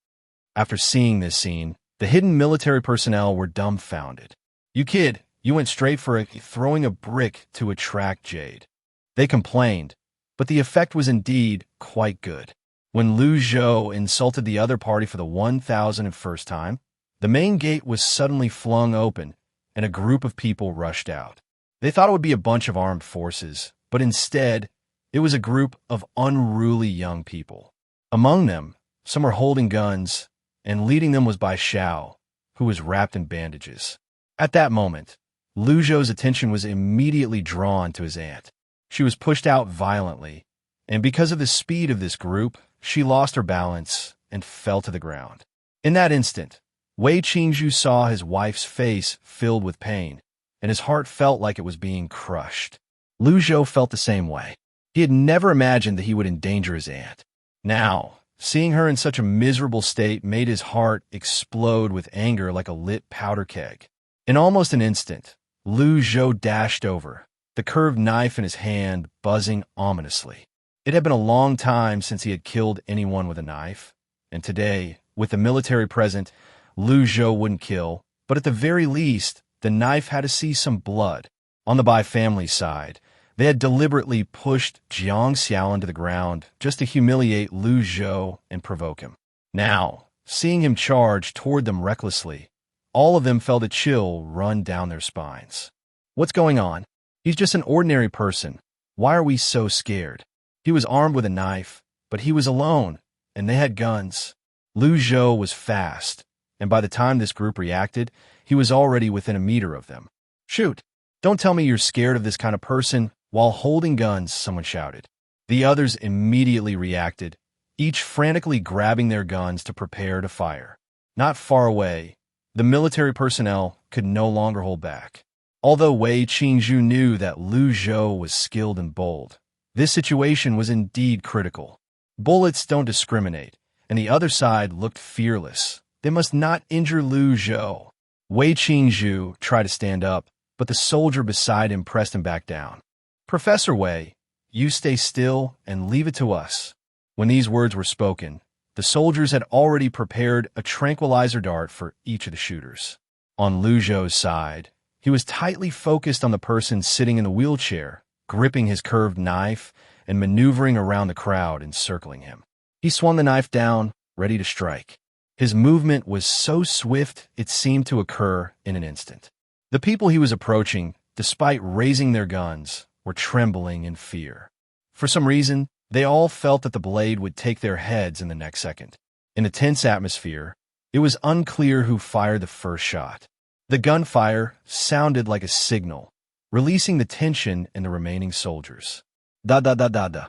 After seeing this scene, the hidden military personnel were dumbfounded. "You kid, you went straight for throwing a brick to attract Jade." They complained, but the effect was indeed quite good. When Lu Zhou insulted the other party for the 1,001st time, the main gate was suddenly flung open, and a group of people rushed out. They thought it would be a bunch of armed forces, but instead, it was a group of unruly young people. Among them, some were holding guns, and leading them was Bai Xiao, who was wrapped in bandages. At that moment, Lu Zhou's attention was immediately drawn to his aunt. She was pushed out violently, and because of the speed of this group, she lost her balance and fell to the ground. In that instant, Wei Qingzhu saw his wife's face filled with pain, and his heart felt like it was being crushed. Lu Zhou felt the same way. He had never imagined that he would endanger his aunt. Now, seeing her in such a miserable state made his heart explode with anger like a lit powder keg. In almost an instant, Lu Zhou dashed over, the curved knife in his hand buzzing ominously. It had been a long time since he had killed anyone with a knife, and today, with the military present, Lu Zhou wouldn't kill, but at the very least, the knife had to see some blood. On the Bai family side, they had deliberately pushed Jiang Xiao into the ground just to humiliate Lu Zhou and provoke him. Now, seeing him charge toward them recklessly, all of them felt a chill run down their spines. What's going on? He's just an ordinary person. Why are we so scared? He was armed with a knife, but he was alone, and they had guns. Lu Zhou was fast, and by the time this group reacted, he was already within a meter of them. "Shoot! Don't tell me you're scared of this kind of person while holding guns," someone shouted. The others immediately reacted, each frantically grabbing their guns to prepare to fire. Not far away, the military personnel could no longer hold back. Although Wei Qingzhu knew that Lu Zhou was skilled and bold, this situation was indeed critical. Bullets don't discriminate, and the other side looked fearless. They must not injure Lu Zhou. Wei Qingzhu tried to stand up, but the soldier beside him pressed him back down. Professor Wei, you stay still and leave it to us. When these words were spoken, the soldiers had already prepared a tranquilizer dart for each of the shooters. On Lu Zhou's side, he was tightly focused on the person sitting in the wheelchair, gripping his curved knife and maneuvering around the crowd encircling him. He swung the knife down, ready to strike. His movement was so swift it seemed to occur in an instant. The people he was approaching, despite raising their guns, were trembling in fear. For some reason, they all felt that the blade would take their heads in the next second. In a tense atmosphere, it was unclear who fired the first shot. The gunfire sounded like a signal, releasing the tension in the remaining soldiers. Da-da-da-da-da.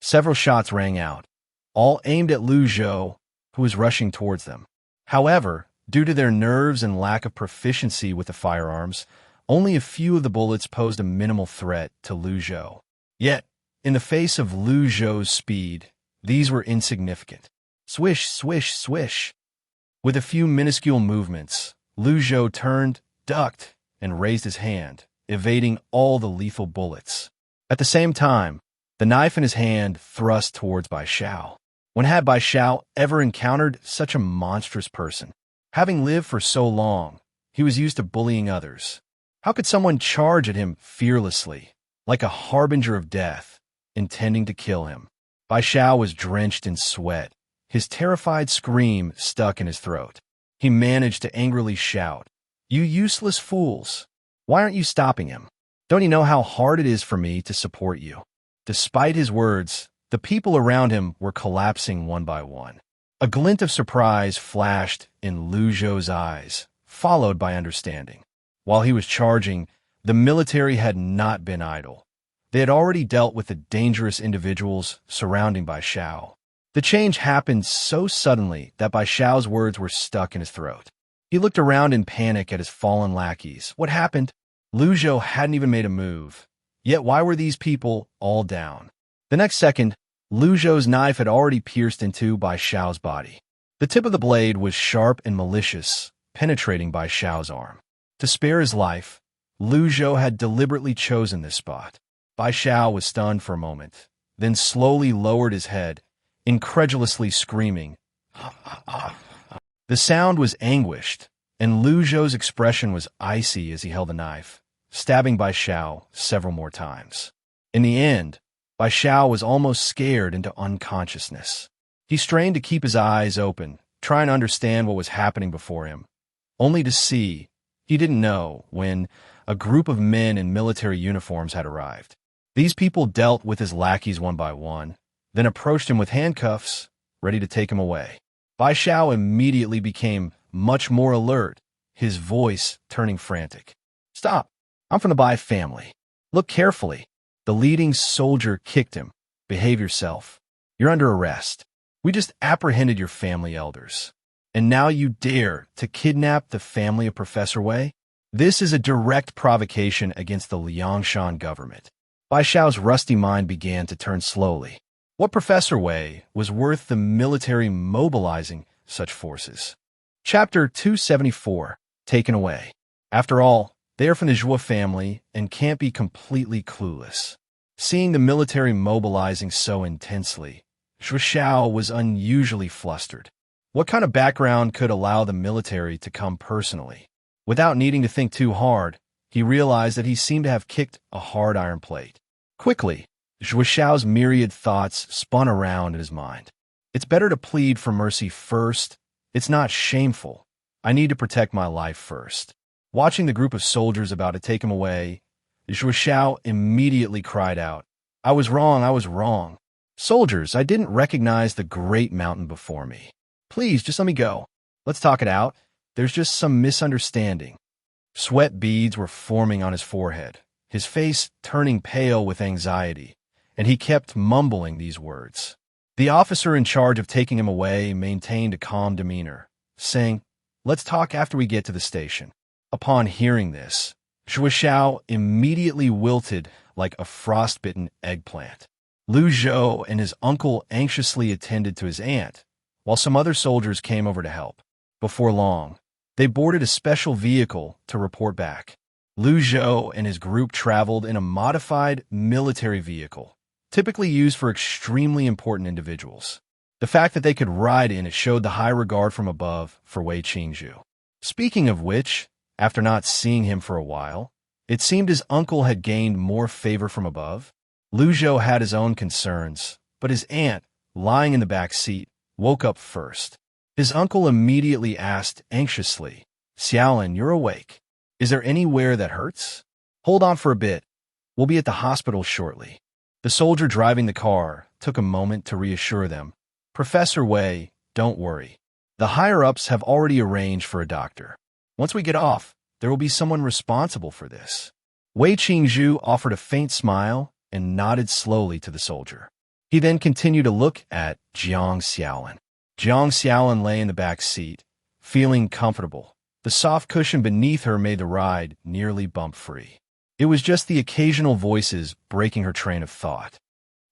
Several shots rang out, all aimed at Lu Zhou, who was rushing towards them. However, due to their nerves and lack of proficiency with the firearms, only a few of the bullets posed a minimal threat to Lu Zhou. Yet, in the face of Lu Zhou's speed, these were insignificant. Swish, swish, swish. With a few minuscule movements, Lu Zhou turned, ducked, and raised his hand, evading all the lethal bullets. At the same time, the knife in his hand thrust towards Bai Xiao. When had Bai Xiao ever encountered such a monstrous person? Having lived for so long, he was used to bullying others. How could someone charge at him fearlessly, like a harbinger of death, intending to kill him? Bai Xiao was drenched in sweat, his terrified scream stuck in his throat. He managed to angrily shout, "You useless fools! Why aren't you stopping him? Don't you know how hard it is for me to support you?" Despite his words, the people around him were collapsing one by one. A glint of surprise flashed in Lu Zhou's eyes, followed by understanding. While he was charging, the military had not been idle. They had already dealt with the dangerous individuals surrounding Bai Xiao. The change happened so suddenly that Bai Xiao's words were stuck in his throat. He looked around in panic at his fallen lackeys. What happened? Lu Zhou hadn't even made a move. Yet why were these people all down? The next second, Lu Zhou's knife had already pierced into Bai Xiao's body. The tip of the blade was sharp and malicious, penetrating Bai Xiao's arm. To spare his life, Lu Zhou had deliberately chosen this spot. Bai Xiao was stunned for a moment, then slowly lowered his head, incredulously screaming. The sound was anguished, and Lu Zhou's expression was icy as he held the knife, stabbing Bai Xiao several more times. In the end, Bai Xiao was almost scared into unconsciousness. He strained to keep his eyes open, trying to understand what was happening before him, only to see, he didn't know, when a group of men in military uniforms had arrived. These people dealt with his lackeys one by one, then approached him with handcuffs, ready to take him away. Bai Xiao immediately became much more alert, his voice turning frantic. "Stop! I'm from the Bai family. Look carefully." The leading soldier kicked him. "Behave yourself. You're under arrest. We just apprehended your family elders. And now you dare to kidnap the family of Professor Wei? This is a direct provocation against the Liangshan government." Bai Xiao's rusty mind began to turn slowly. What Professor Wei was worth the military mobilizing such forces? Chapter 274, Taken Away. After all, they are from the Zhou family and can't be completely clueless. Seeing the military mobilizing so intensely, Zhou Xiao was unusually flustered. What kind of background could allow the military to come personally? Without needing to think too hard, he realized that he seemed to have kicked a hard iron plate. Quickly, Zhou Xiao's myriad thoughts spun around in his mind. It's better to plead for mercy first. It's not shameful. I need to protect my life first. Watching the group of soldiers about to take him away, Zhou Xiao immediately cried out, I was wrong. Soldiers, I didn't recognize the great mountain before me. Please, just let me go. Let's talk it out. There's just some misunderstanding." Sweat beads were forming on his forehead, his face turning pale with anxiety, and he kept mumbling these words. The officer in charge of taking him away maintained a calm demeanor, saying, "Let's talk after we get to the station." Upon hearing this, Zhou Xiao immediately wilted like a frostbitten eggplant. Lu Zhou and his uncle anxiously attended to his aunt, while some other soldiers came over to help. Before long, they boarded a special vehicle to report back. Lu Zhou and his group traveled in a modified military vehicle, typically used for extremely important individuals. The fact that they could ride in it showed the high regard from above for Wei Qingzhu. Speaking of which, after not seeing him for a while, it seemed his uncle had gained more favor from above. Lu Zhou had his own concerns, but his aunt, lying in the back seat, woke up first. His uncle immediately asked anxiously, "Xiaolin, you're awake. Is there anywhere that hurts? Hold on for a bit. We'll be at the hospital shortly." The soldier driving the car took a moment to reassure them. "Professor Wei, don't worry. The higher-ups have already arranged for a doctor. Once we get off, there will be someone responsible for this." Wei Qingzhu offered a faint smile and nodded slowly to the soldier. He then continued to look at Jiang Xiaolin. Jiang Xiaolin lay in the back seat, feeling comfortable. The soft cushion beneath her made the ride nearly bump-free. It was just the occasional voices breaking her train of thought.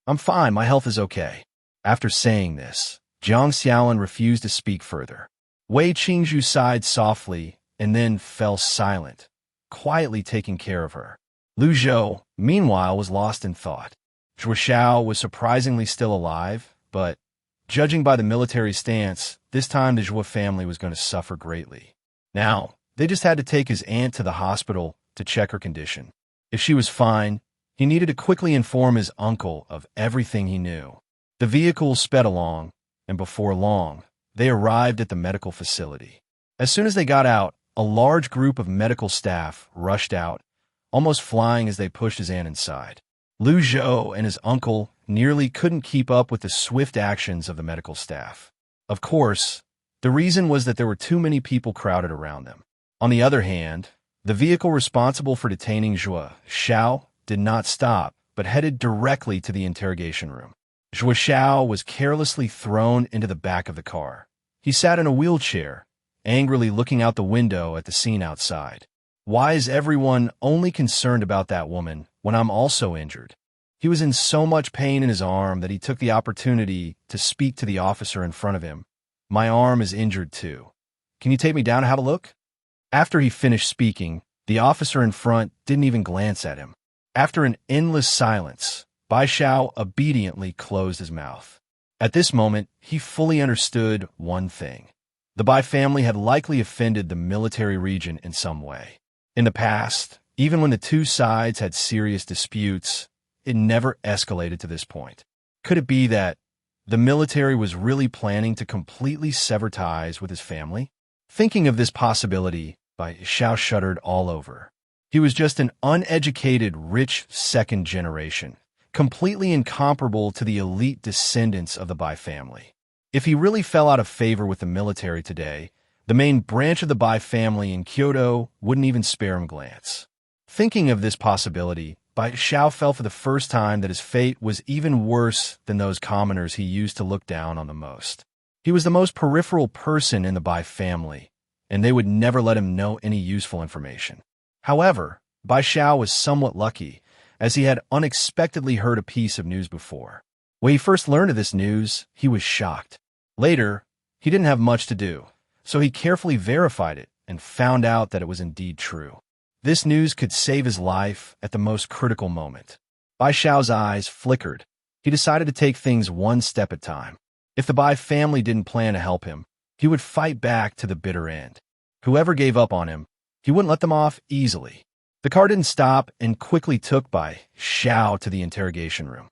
"I'm fine, my health is okay." After saying this, Jiang Xiaolin refused to speak further. Wei Qingzhu sighed softly and then fell silent, quietly taking care of her. Lu Zhou, meanwhile, was lost in thought. Zhuo Xiao was surprisingly still alive, but, judging by the military stance, this time the Zhuo family was going to suffer greatly. Now, they just had to take his aunt to the hospital to check her condition. If she was fine, he needed to quickly inform his uncle of everything he knew. The vehicle sped along, and before long, they arrived at the medical facility. As soon as they got out, a large group of medical staff rushed out, almost flying as they pushed his aunt inside. Lu Zhou and his uncle nearly couldn't keep up with the swift actions of the medical staff. Of course, the reason was that there were too many people crowded around them. On the other hand, the vehicle responsible for detaining Zhuo Xiao did not stop, but headed directly to the interrogation room. Zhuo Xiao was carelessly thrown into the back of the car. He sat in a wheelchair, angrily looking out the window at the scene outside. "Why is everyone only concerned about that woman when I'm also injured?" He was in so much pain in his arm that he took the opportunity to speak to the officer in front of him. "My arm is injured too. Can you take me down to have a look?" After he finished speaking, the officer in front didn't even glance at him. After an endless silence, Bai Xiao obediently closed his mouth. At this moment, he fully understood one thing. The Bai family had likely offended the military region in some way. In the past, even when the two sides had serious disputes, it never escalated to this point. Could it be that the military was really planning to completely sever ties with his family? Thinking of this possibility, Bai Xiao shuddered all over. He was just an uneducated, rich second generation, completely incomparable to the elite descendants of the Bai family. If he really fell out of favor with the military today, the main branch of the Bai family in Kyoto wouldn't even spare him a glance. Thinking of this possibility, Bai Xiao felt for the first time that his fate was even worse than those commoners he used to look down on the most. He was the most peripheral person in the Bai family, and they would never let him know any useful information. However, Bai Xiao was somewhat lucky, as he had unexpectedly heard a piece of news before. When he first learned of this news, he was shocked. Later, he didn't have much to do, so he carefully verified it and found out that it was indeed true. This news could save his life at the most critical moment. Bai Xiao's eyes flickered. He decided to take things one step at a time. If the Bai family didn't plan to help him, he would fight back to the bitter end. Whoever gave up on him, he wouldn't let them off easily. The car didn't stop and quickly took Bai Xiao to the interrogation room.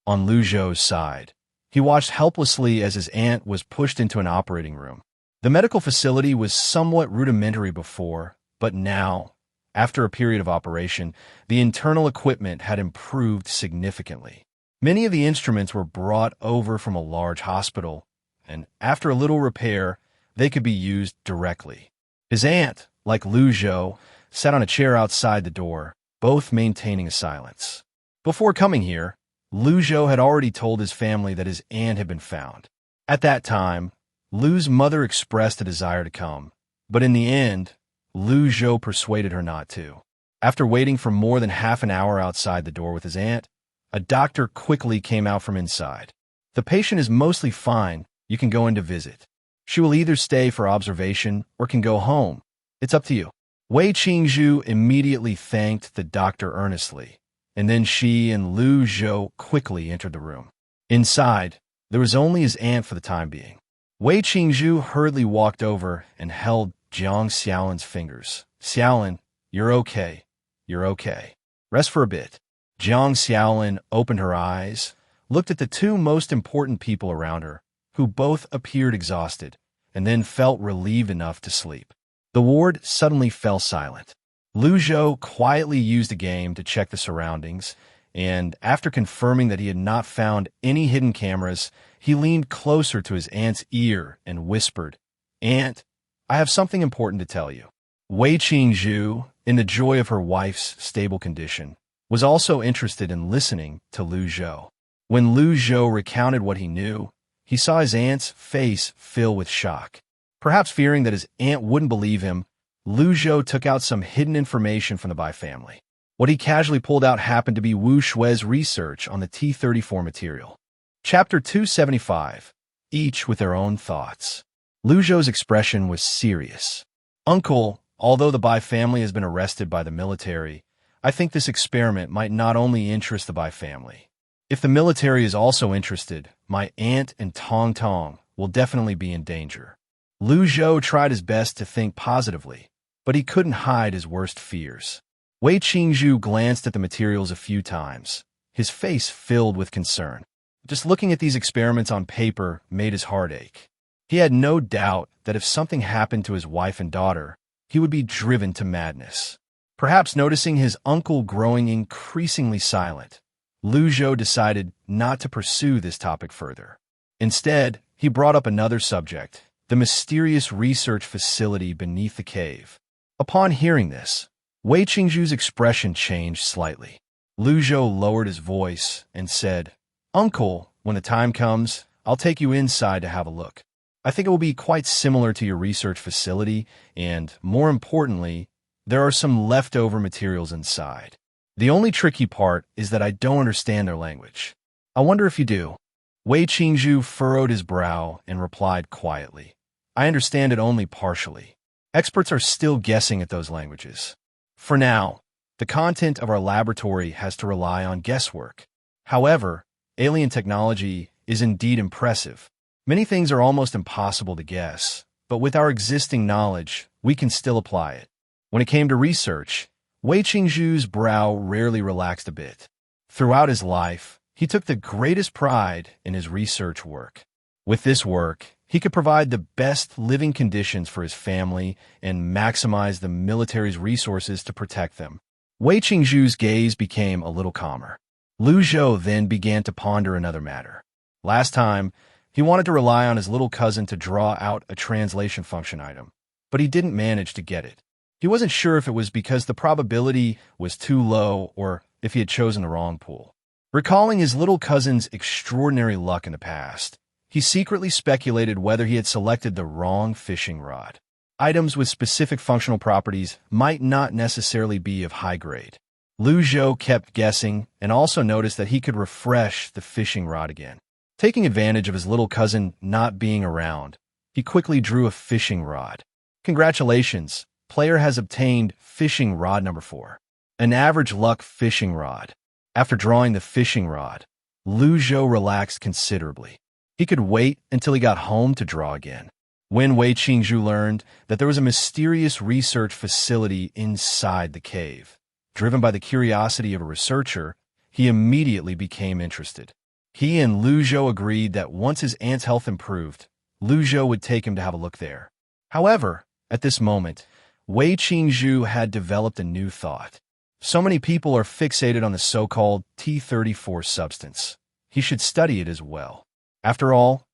On Lu Zhou's side, he watched helplessly as his aunt was pushed into an operating room. The medical facility was somewhat rudimentary before, but now, after a period of operation, the internal equipment had improved significantly. Many of the instruments were brought over from a large hospital, and after a little repair, they could be used directly. His aunt, like Lu Zhou, sat on a chair outside the door, both maintaining a silence. Before coming here, Lu Zhou had already told his family that his aunt had been found. At that time, Lu's mother expressed a desire to come, but in the end, Lu Zhou persuaded her not to. After waiting for more than half an hour outside the door with his aunt, a doctor quickly came out from inside. "The patient is mostly fine. you can go in to visit. She will either stay for observation or can go home. It's up to you." Wei Qingzhu immediately thanked the doctor earnestly, and then she and Lu Zhou quickly entered the room. Inside, there was only his aunt for the time being. Wei Qingzhu hurriedly walked over and held Jiang Xiaolin's fingers. "Xiaolin, you're okay. You're okay. Rest for a bit." Jiang Xiaolin opened her eyes, looked at the two most important people around her, who both appeared exhausted, and then felt relieved enough to sleep. The ward suddenly fell silent. Lu Zhou quietly used a game to check the surroundings, and after confirming that he had not found any hidden cameras, he leaned closer to his aunt's ear and whispered, "Aunt, I have something important to tell you." Wei Qingzhu, in the joy of her wife's stable condition, was also interested in listening to Lu Zhou. When Lu Zhou recounted what he knew, he saw his aunt's face fill with shock. Perhaps fearing that his aunt wouldn't believe him, Lu Zhou took out some hidden information from the Bai family. What he casually pulled out happened to be Wu Shui's research on the T-34 material. Chapter 275, Each with Their Own Thoughts. Lu Zhou's expression was serious. "Uncle, although the Bai family has been arrested by the military, I think this experiment might not only interest the Bai family. If the military is also interested, my aunt and Tong Tong will definitely be in danger." Lu Zhou tried his best to think positively, but he couldn't hide his worst fears. Wei Qingzhu glanced at the materials a few times, his face filled with concern. Just looking at these experiments on paper made his heart ache. He had no doubt that if something happened to his wife and daughter, he would be driven to madness. Perhaps noticing his uncle growing increasingly silent, Lu Zhou decided not to pursue this topic further. Instead, he brought up another subject, the mysterious research facility beneath the cave. Upon hearing this, Wei Qingzhu's expression changed slightly. Lu Zhou lowered his voice and said, "Uncle, when the time comes, I'll take you inside to have a look. I think it will be quite similar to your research facility, and, more importantly, there are some leftover materials inside. The only tricky part is that I don't understand their language. I wonder if you do." Wei Qingzhu furrowed his brow and replied quietly, "I understand it only partially. Experts are still guessing at those languages. For now, the content of our laboratory has to rely on guesswork. However, alien technology is indeed impressive. Many things are almost impossible to guess, but with our existing knowledge, we can still apply it." When it came to research, Wei Qingzhu's brow rarely relaxed a bit. Throughout his life, he took the greatest pride in his research work. With this work, he could provide the best living conditions for his family and maximize the military's resources to protect them. Wei Qingzhu's gaze became a little calmer. Lu Zhou then began to ponder another matter. Last time, he wanted to rely on his little cousin to draw out a translation function item, but he didn't manage to get it. He wasn't sure if it was because the probability was too low or if he had chosen the wrong pool. Recalling his little cousin's extraordinary luck in the past, he secretly speculated whether he had selected the wrong fishing rod. Items with specific functional properties might not necessarily be of high grade. Lu Zhou kept guessing and also noticed that he could refresh the fishing rod again. Taking advantage of his little cousin not being around, he quickly drew a fishing rod. "Congratulations, player has obtained fishing rod number 4. An average luck fishing rod." After drawing the fishing rod, Lu Zhou relaxed considerably. He could wait until he got home to draw again. When Wei Qingzhu learned that there was a mysterious research facility inside the cave, driven by the curiosity of a researcher, he immediately became interested. He and Lu Zhou agreed that once his aunt's health improved, Lu Zhou would take him to have a look there. However, at this moment, Wei Qingzhu had developed a new thought. So many people are fixated on the so-called T-34 substance. He should study it as well. After all,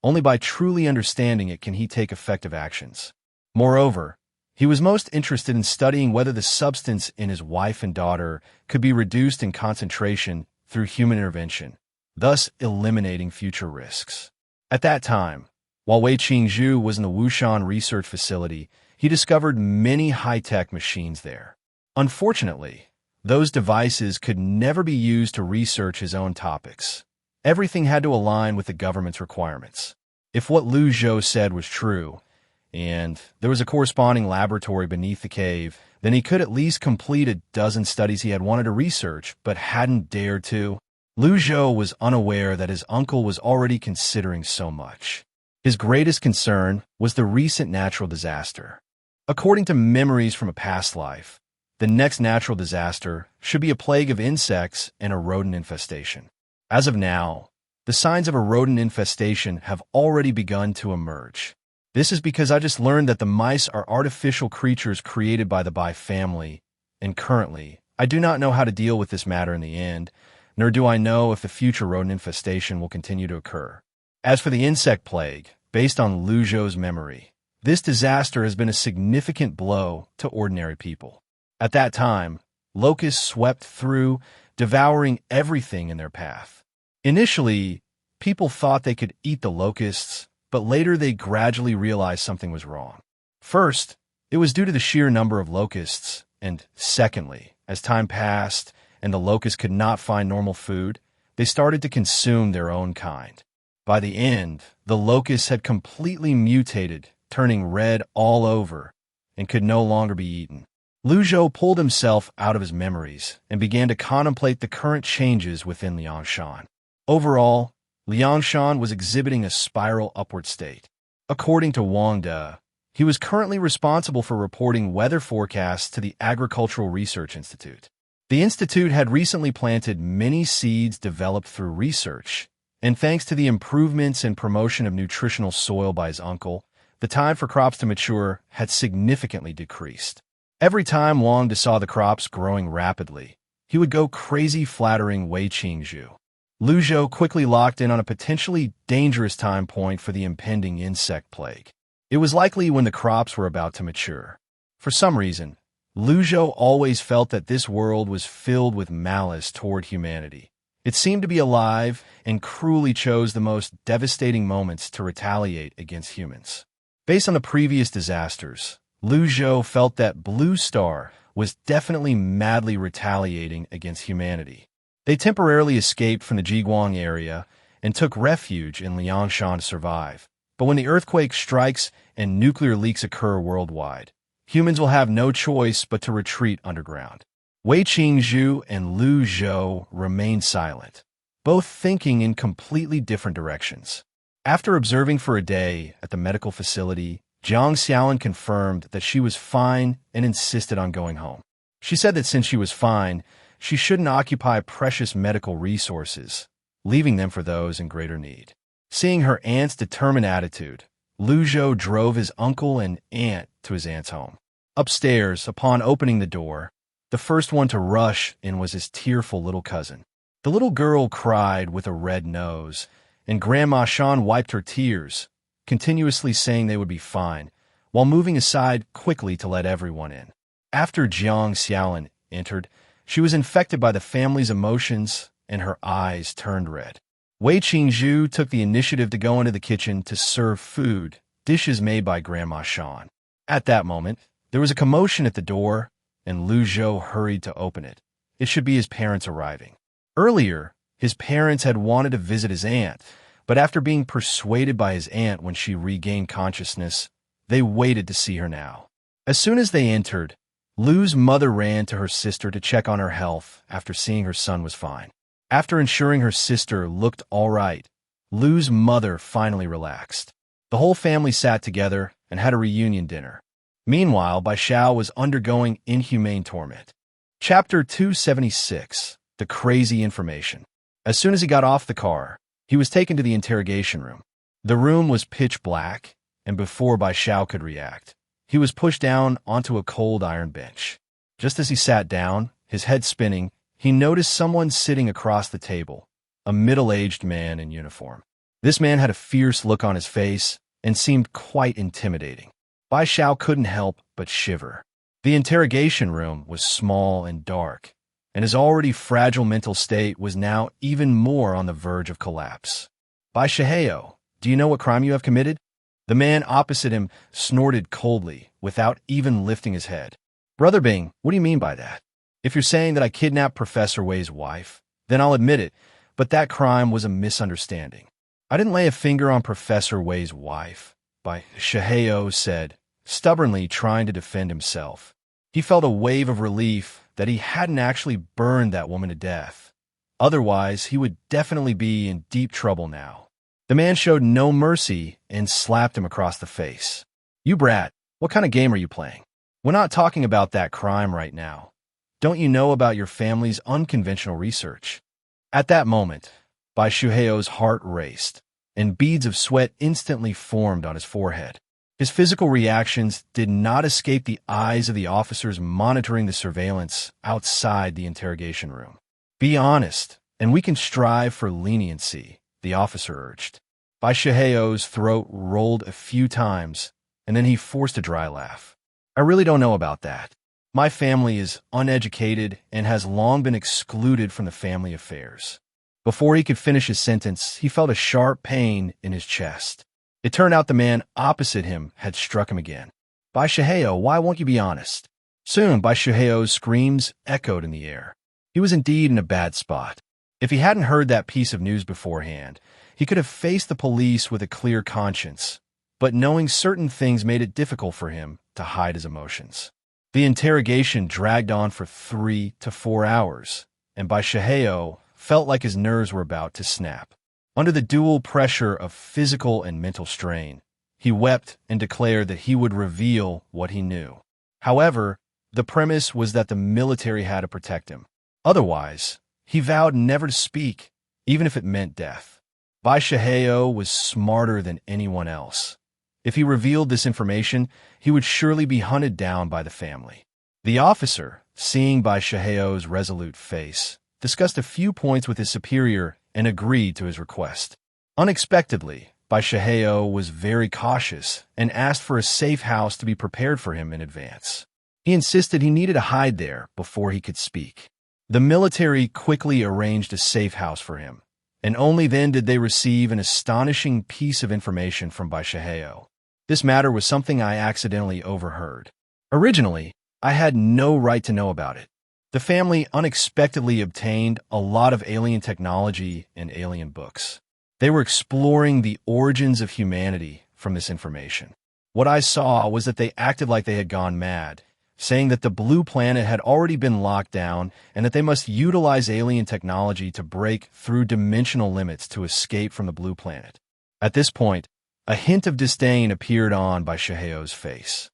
only by truly understanding it can he take effective actions. Moreover, he was most interested in studying whether the substance in his wife and daughter could be reduced in concentration through human intervention, thus eliminating future risks. At that time, while Wei Qingzhu was in the Wushan research facility, he discovered many high-tech machines there. Unfortunately, those devices could never be used to research his own topics. Everything had to align with the government's requirements. If what Lu Zhou said was true, and there was a corresponding laboratory beneath the cave, then he could at least complete a dozen studies he had wanted to research, but hadn't dared to. Lu Zhou was unaware that his uncle was already considering so much. His greatest concern was the recent natural disaster. According to memories from a past life, the next natural disaster should be a plague of insects and a rodent infestation. As of now, the signs of a rodent infestation have already begun to emerge. This is because I just learned that the mice are artificial creatures created by the Bai family, and currently, I do not know how to deal with this matter in the end, nor do I know if the future rodent infestation will continue to occur. As for the insect plague, based on Lu Zhou's memory, this disaster has been a significant blow to ordinary people. At that time, locusts swept through, devouring everything in their path. Initially, people thought they could eat the locusts, but later they gradually realized something was wrong. First, it was due to the sheer number of locusts, and secondly, as time passed and the locusts could not find normal food, they started to consume their own kind. By the end, the locusts had completely mutated, turning red all over, and could no longer be eaten. Lu Zhou pulled himself out of his memories and began to contemplate the current changes within Liangshan. Overall, Liangshan was exhibiting a spiral upward state. According to Wang De, he was currently responsible for reporting weather forecasts to the Agricultural Research Institute. The institute had recently planted many seeds developed through research, and thanks to the improvements and promotion of nutritional soil by his uncle, the time for crops to mature had significantly decreased. Every time Wang De saw the crops growing rapidly, he would go crazy flattering Wei Qingzhu. Lu Zhou quickly locked in on a potentially dangerous time point for the impending insect plague. It was likely when the crops were about to mature. For some reason, Lu Zhou always felt that this world was filled with malice toward humanity. It seemed to be alive and cruelly chose the most devastating moments to retaliate against humans. Based on the previous disasters, Lu Zhou felt that Blue Star was definitely madly retaliating against humanity. They temporarily escaped from the Jiguang area and took refuge in Liangshan to survive. But when the earthquake strikes and nuclear leaks occur worldwide, humans will have no choice but to retreat underground. Wei Qingzhu and Lu Zhou remained silent, both thinking in completely different directions. After observing for a day at the medical facility, Jiang Xiaolin confirmed that she was fine and insisted on going home. She said that since she was fine, she shouldn't occupy precious medical resources, leaving them for those in greater need. Seeing her aunt's determined attitude, Lu Zhou drove his uncle and aunt to his aunt's home. Upstairs, upon opening the door, the first one to rush in was his tearful little cousin. The little girl cried with a red nose, and Grandma Shan wiped her tears, continuously saying they would be fine, while moving aside quickly to let everyone in. After Jiang Xiaolin entered, she was infected by the family's emotions, and her eyes turned red. Wei Qingzhu took the initiative to go into the kitchen to serve food, dishes made by Grandma Shan. At that moment, there was a commotion at the door, and Lu Zhou hurried to open it. It should be his parents arriving. Earlier, his parents had wanted to visit his aunt, but after being persuaded by his aunt when she regained consciousness, they waited to see her now. As soon as they entered, Lu's mother ran to her sister to check on her health after seeing her son was fine. After ensuring her sister looked all right, Lu's mother finally relaxed. The whole family sat together and had a reunion dinner. Meanwhile, Bai Xiao was undergoing inhumane torment. Chapter 276, The Crazy Information. As soon as he got off the car, he was taken to the interrogation room. The room was pitch black, and before Bai Xiao could react, he was pushed down onto a cold iron bench. Just as he sat down, his head spinning, he noticed someone sitting across the table, a middle-aged man in uniform. This man had a fierce look on his face and seemed quite intimidating. Bai Xiao couldn't help but shiver. The interrogation room was small and dark, and his already fragile mental state was now even more on the verge of collapse. Bai Xiao, do you know what crime you have committed? The man opposite him snorted coldly, without even lifting his head. Brother Bing, what do you mean by that? If you're saying that I kidnapped Professor Wei's wife, then I'll admit it, but that crime was a misunderstanding. I didn't lay a finger on Professor Wei's wife, Bai Shiheo said, stubbornly trying to defend himself. He felt a wave of relief that he hadn't actually burned that woman to death. Otherwise, he would definitely be in deep trouble now. The man showed no mercy and slapped him across the face. You brat, what kind of game are you playing? We're not talking about that crime right now. Don't you know about your family's unconventional research? At that moment, Bai Shuheo's heart raced, and beads of sweat instantly formed on his forehead. His physical reactions did not escape the eyes of the officers monitoring the surveillance outside the interrogation room. Be honest, and we can strive for leniency, the officer urged. Bai Shuheo's throat rolled a few times, and then he forced a dry laugh. I really don't know about that. My family is uneducated and has long been excluded from the family affairs. Before he could finish his sentence, he felt a sharp pain in his chest. It turned out the man opposite him had struck him again. Bai Shuheo, why won't you be honest? Soon, Bai Shuheo's screams echoed in the air. He was indeed in a bad spot. If he hadn't heard that piece of news beforehand, he could have faced the police with a clear conscience, but knowing certain things made it difficult for him to hide his emotions. The interrogation dragged on for 3 to 4 hours, and Bai Shuheo felt like his nerves were about to snap. Under the dual pressure of physical and mental strain, he wept and declared that he would reveal what he knew. However, the premise was that the military had to protect him. Otherwise, he vowed never to speak, even if it meant death. Bai Shuheo was smarter than anyone else. If he revealed this information, he would surely be hunted down by the family. The officer, seeing Bai Shuheo's resolute face, discussed a few points with his superior and agreed to his request. Unexpectedly, Bai Shuheo was very cautious and asked for a safe house to be prepared for him in advance. He insisted he needed to hide there before he could speak. The military quickly arranged a safe house for him, and only then did they receive an astonishing piece of information from Bai Shuheo. This matter was something I accidentally overheard. Originally, I had no right to know about it. The family unexpectedly obtained a lot of alien technology and alien books. They were exploring the origins of humanity from this information. What I saw was that they acted like they had gone mad, saying that the blue planet had already been locked down and that they must utilize alien technology to break through dimensional limits to escape from the blue planet. At this point, a hint of disdain appeared on Bai Shuheo's face.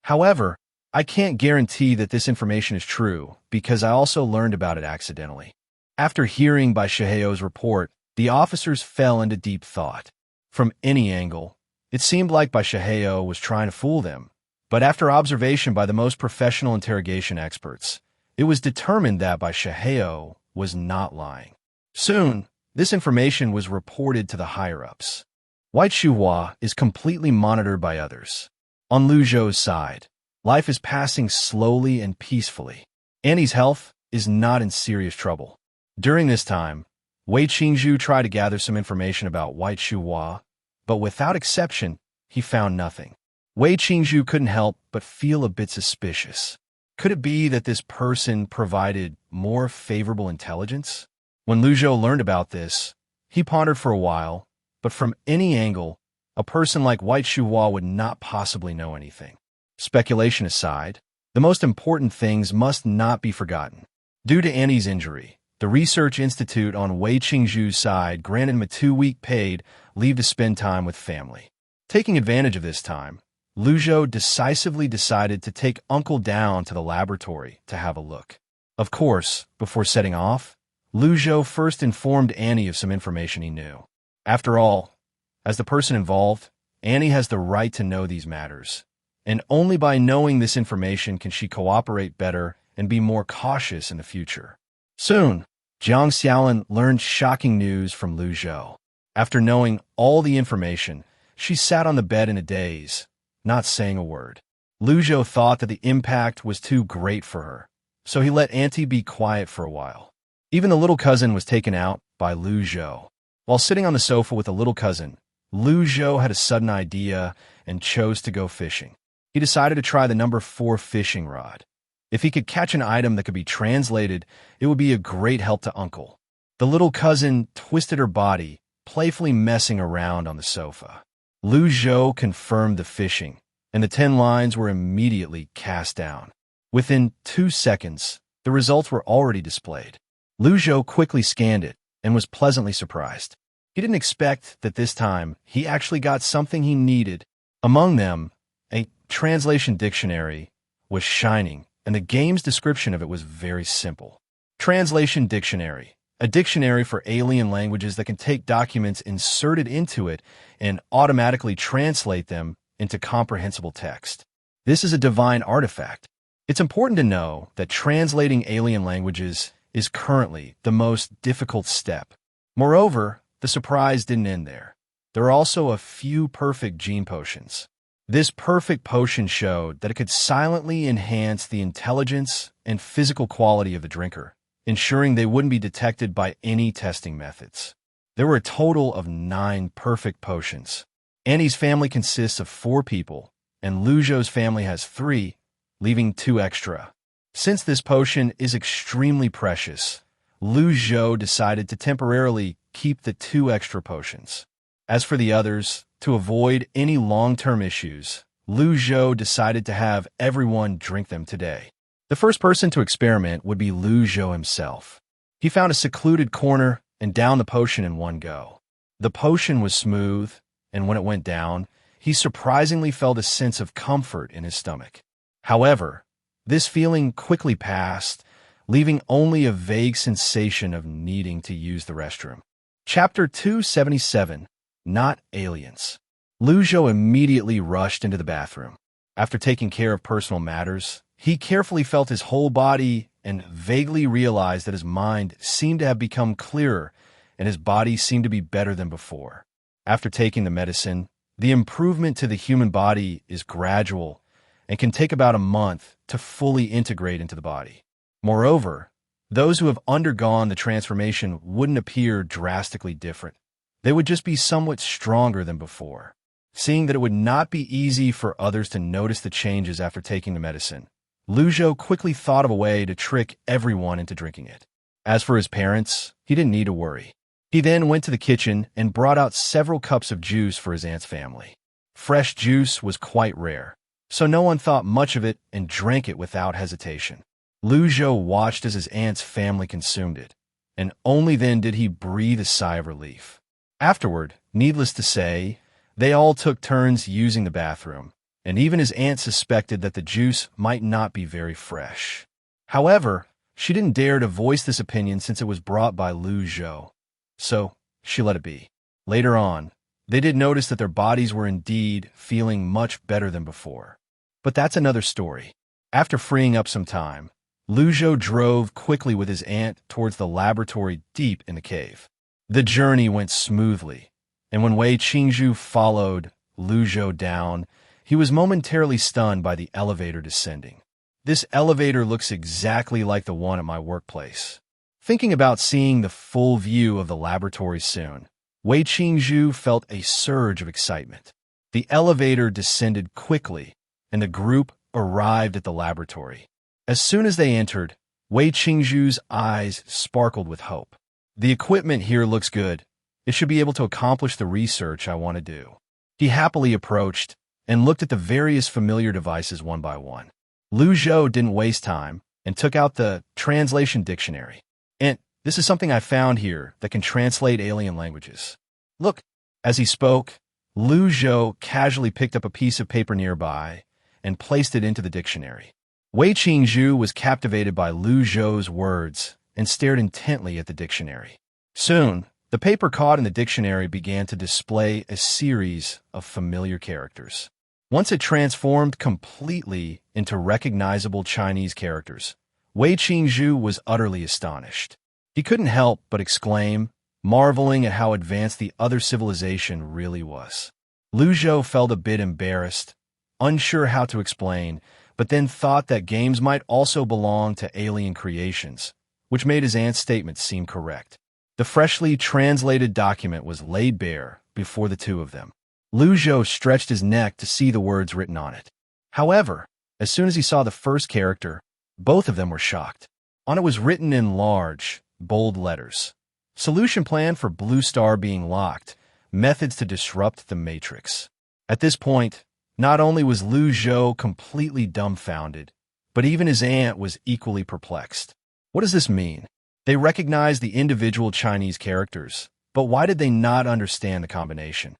However, I can't guarantee that this information is true because I also learned about it accidentally. After hearing Bai Shuheo's report, the officers fell into deep thought. From any angle, it seemed like Bai Shuheo was trying to fool them. But after observation by the most professional interrogation experts, it was determined that Bai Shuheo was not lying. Soon, this information was reported to the higher-ups. White Shuhua is completely monitored by others. On Lu Zhou's side, life is passing slowly and peacefully. Annie's health is not in serious trouble. During this time, Wei Qingzhu tried to gather some information about White Shuhua, but without exception, he found nothing. Wei Qingzhu couldn't help but feel a bit suspicious. Could it be that this person provided more favorable intelligence? When Lu Zhou learned about this, he pondered for a while, but from any angle, a person like White Shuhua would not possibly know anything. Speculation aside, the most important things must not be forgotten. Due to Annie's injury, the Research Institute on Wei Qingzhu's side granted him a 2-week paid leave to spend time with family. Taking advantage of this time, Lu Zhou decisively decided to take Uncle down to the laboratory to have a look. Of course, before setting off, Lu Zhou first informed Annie of some information he knew. After all, as the person involved, Annie has the right to know these matters, and only by knowing this information can she cooperate better and be more cautious in the future. Soon, Jiang Xiaolin learned shocking news from Lu Zhou. After knowing all the information, she sat on the bed in a daze, not saying a word. Lu Zhou thought that the impact was too great for her, so he let Auntie be quiet for a while. Even the little cousin was taken out by Lu Zhou. While sitting on the sofa with the little cousin, Lu Zhou had a sudden idea and chose to go fishing. He decided to try the number 4 fishing rod. If he could catch an item that could be translated, it would be a great help to Uncle. The little cousin twisted her body, playfully messing around on the sofa. Lu Zhou confirmed the phishing, and the 10 lines were immediately cast down. Within 2 seconds, the results were already displayed. Lu Zhou quickly scanned it and was pleasantly surprised. He didn't expect that this time he actually got something he needed. Among them, a translation dictionary was shining, and the game's description of it was very simple. Translation dictionary, a dictionary for alien languages that can take documents inserted into it and automatically translate them into comprehensible text. This is a divine artifact. It's important to know that translating alien languages is currently the most difficult step. Moreover, the surprise didn't end there. There are also a few perfect gene potions. This perfect potion showed that it could silently enhance the intelligence and physical quality of the drinker, ensuring they wouldn't be detected by any testing methods. There were a total of 9 perfect potions. Annie's family consists of 4 people, and Lu Zhou's family has 3, leaving 2 extra. Since this potion is extremely precious, Lu Zhou decided to temporarily keep the 2 extra potions. As for the others, to avoid any long-term issues, Lu Zhou decided to have everyone drink them today. The first person to experiment would be Lu Zhou himself. He found a secluded corner and downed the potion in one go. The potion was smooth, and when it went down, he surprisingly felt a sense of comfort in his stomach. However, this feeling quickly passed, leaving only a vague sensation of needing to use the restroom. Chapter 277, Not Aliens. Lu Zhou immediately rushed into the bathroom. After taking care of personal matters, he carefully felt his whole body and vaguely realized that his mind seemed to have become clearer and his body seemed to be better than before. After taking the medicine, the improvement to the human body is gradual and can take about a month to fully integrate into the body. Moreover, those who have undergone the transformation wouldn't appear drastically different. They would just be somewhat stronger than before. Seeing that it would not be easy for others to notice the changes after taking the medicine, Lu Zhou quickly thought of a way to trick everyone into drinking it. As for his parents, he didn't need to worry. He then went to the kitchen and brought out several cups of juice for his aunt's family. Fresh juice was quite rare, so no one thought much of it and drank it without hesitation. Lu Zhou watched as his aunt's family consumed it, and only then did he breathe a sigh of relief. Afterward, needless to say, they all took turns using the bathroom, and even his aunt suspected that the juice might not be very fresh. However, she didn't dare to voice this opinion since it was brought by Lu Zhou, so she let it be. Later on, they did notice that their bodies were indeed feeling much better than before. But that's another story. After freeing up some time, Lu Zhou drove quickly with his aunt towards the laboratory deep in the cave. The journey went smoothly, and when Wei Qingzhu followed Lu Zhou down, he was momentarily stunned by the elevator descending. This elevator looks exactly like the one at my workplace. Thinking about seeing the full view of the laboratory soon, Wei Qingzhu felt a surge of excitement. The elevator descended quickly, and the group arrived at the laboratory. As soon as they entered, Wei Qingzhu's eyes sparkled with hope. The equipment here looks good. It should be able to accomplish the research I want to do. He happily approached and looked at the various familiar devices one by one. Lu Zhou didn't waste time and took out the translation dictionary. And this is something I found here that can translate alien languages. Look. As he spoke, Lu Zhou casually picked up a piece of paper nearby and placed it into the dictionary. Wei Qingzhu was captivated by Lu Zhou's words and stared intently at the dictionary. Soon, the paper caught in the dictionary began to display a series of familiar characters. Once it transformed completely into recognizable Chinese characters, Wei Qingzhu was utterly astonished. He couldn't help but exclaim, marveling at how advanced the other civilization really was. Lu Zhou felt a bit embarrassed, unsure how to explain, but then thought that games might also belong to alien creations, which made his aunt's statement seem correct. The freshly translated document was laid bare before the two of them. Lu Zhou stretched his neck to see the words written on it. However, as soon as he saw the first character, both of them were shocked. On it was written in large, bold letters, Solution plan for Blue Star being locked. Methods to disrupt the Matrix. At this point, not only was Lu Zhou completely dumbfounded, but even his aunt was equally perplexed. What does this mean? They recognized the individual Chinese characters, but why did they not understand the combination?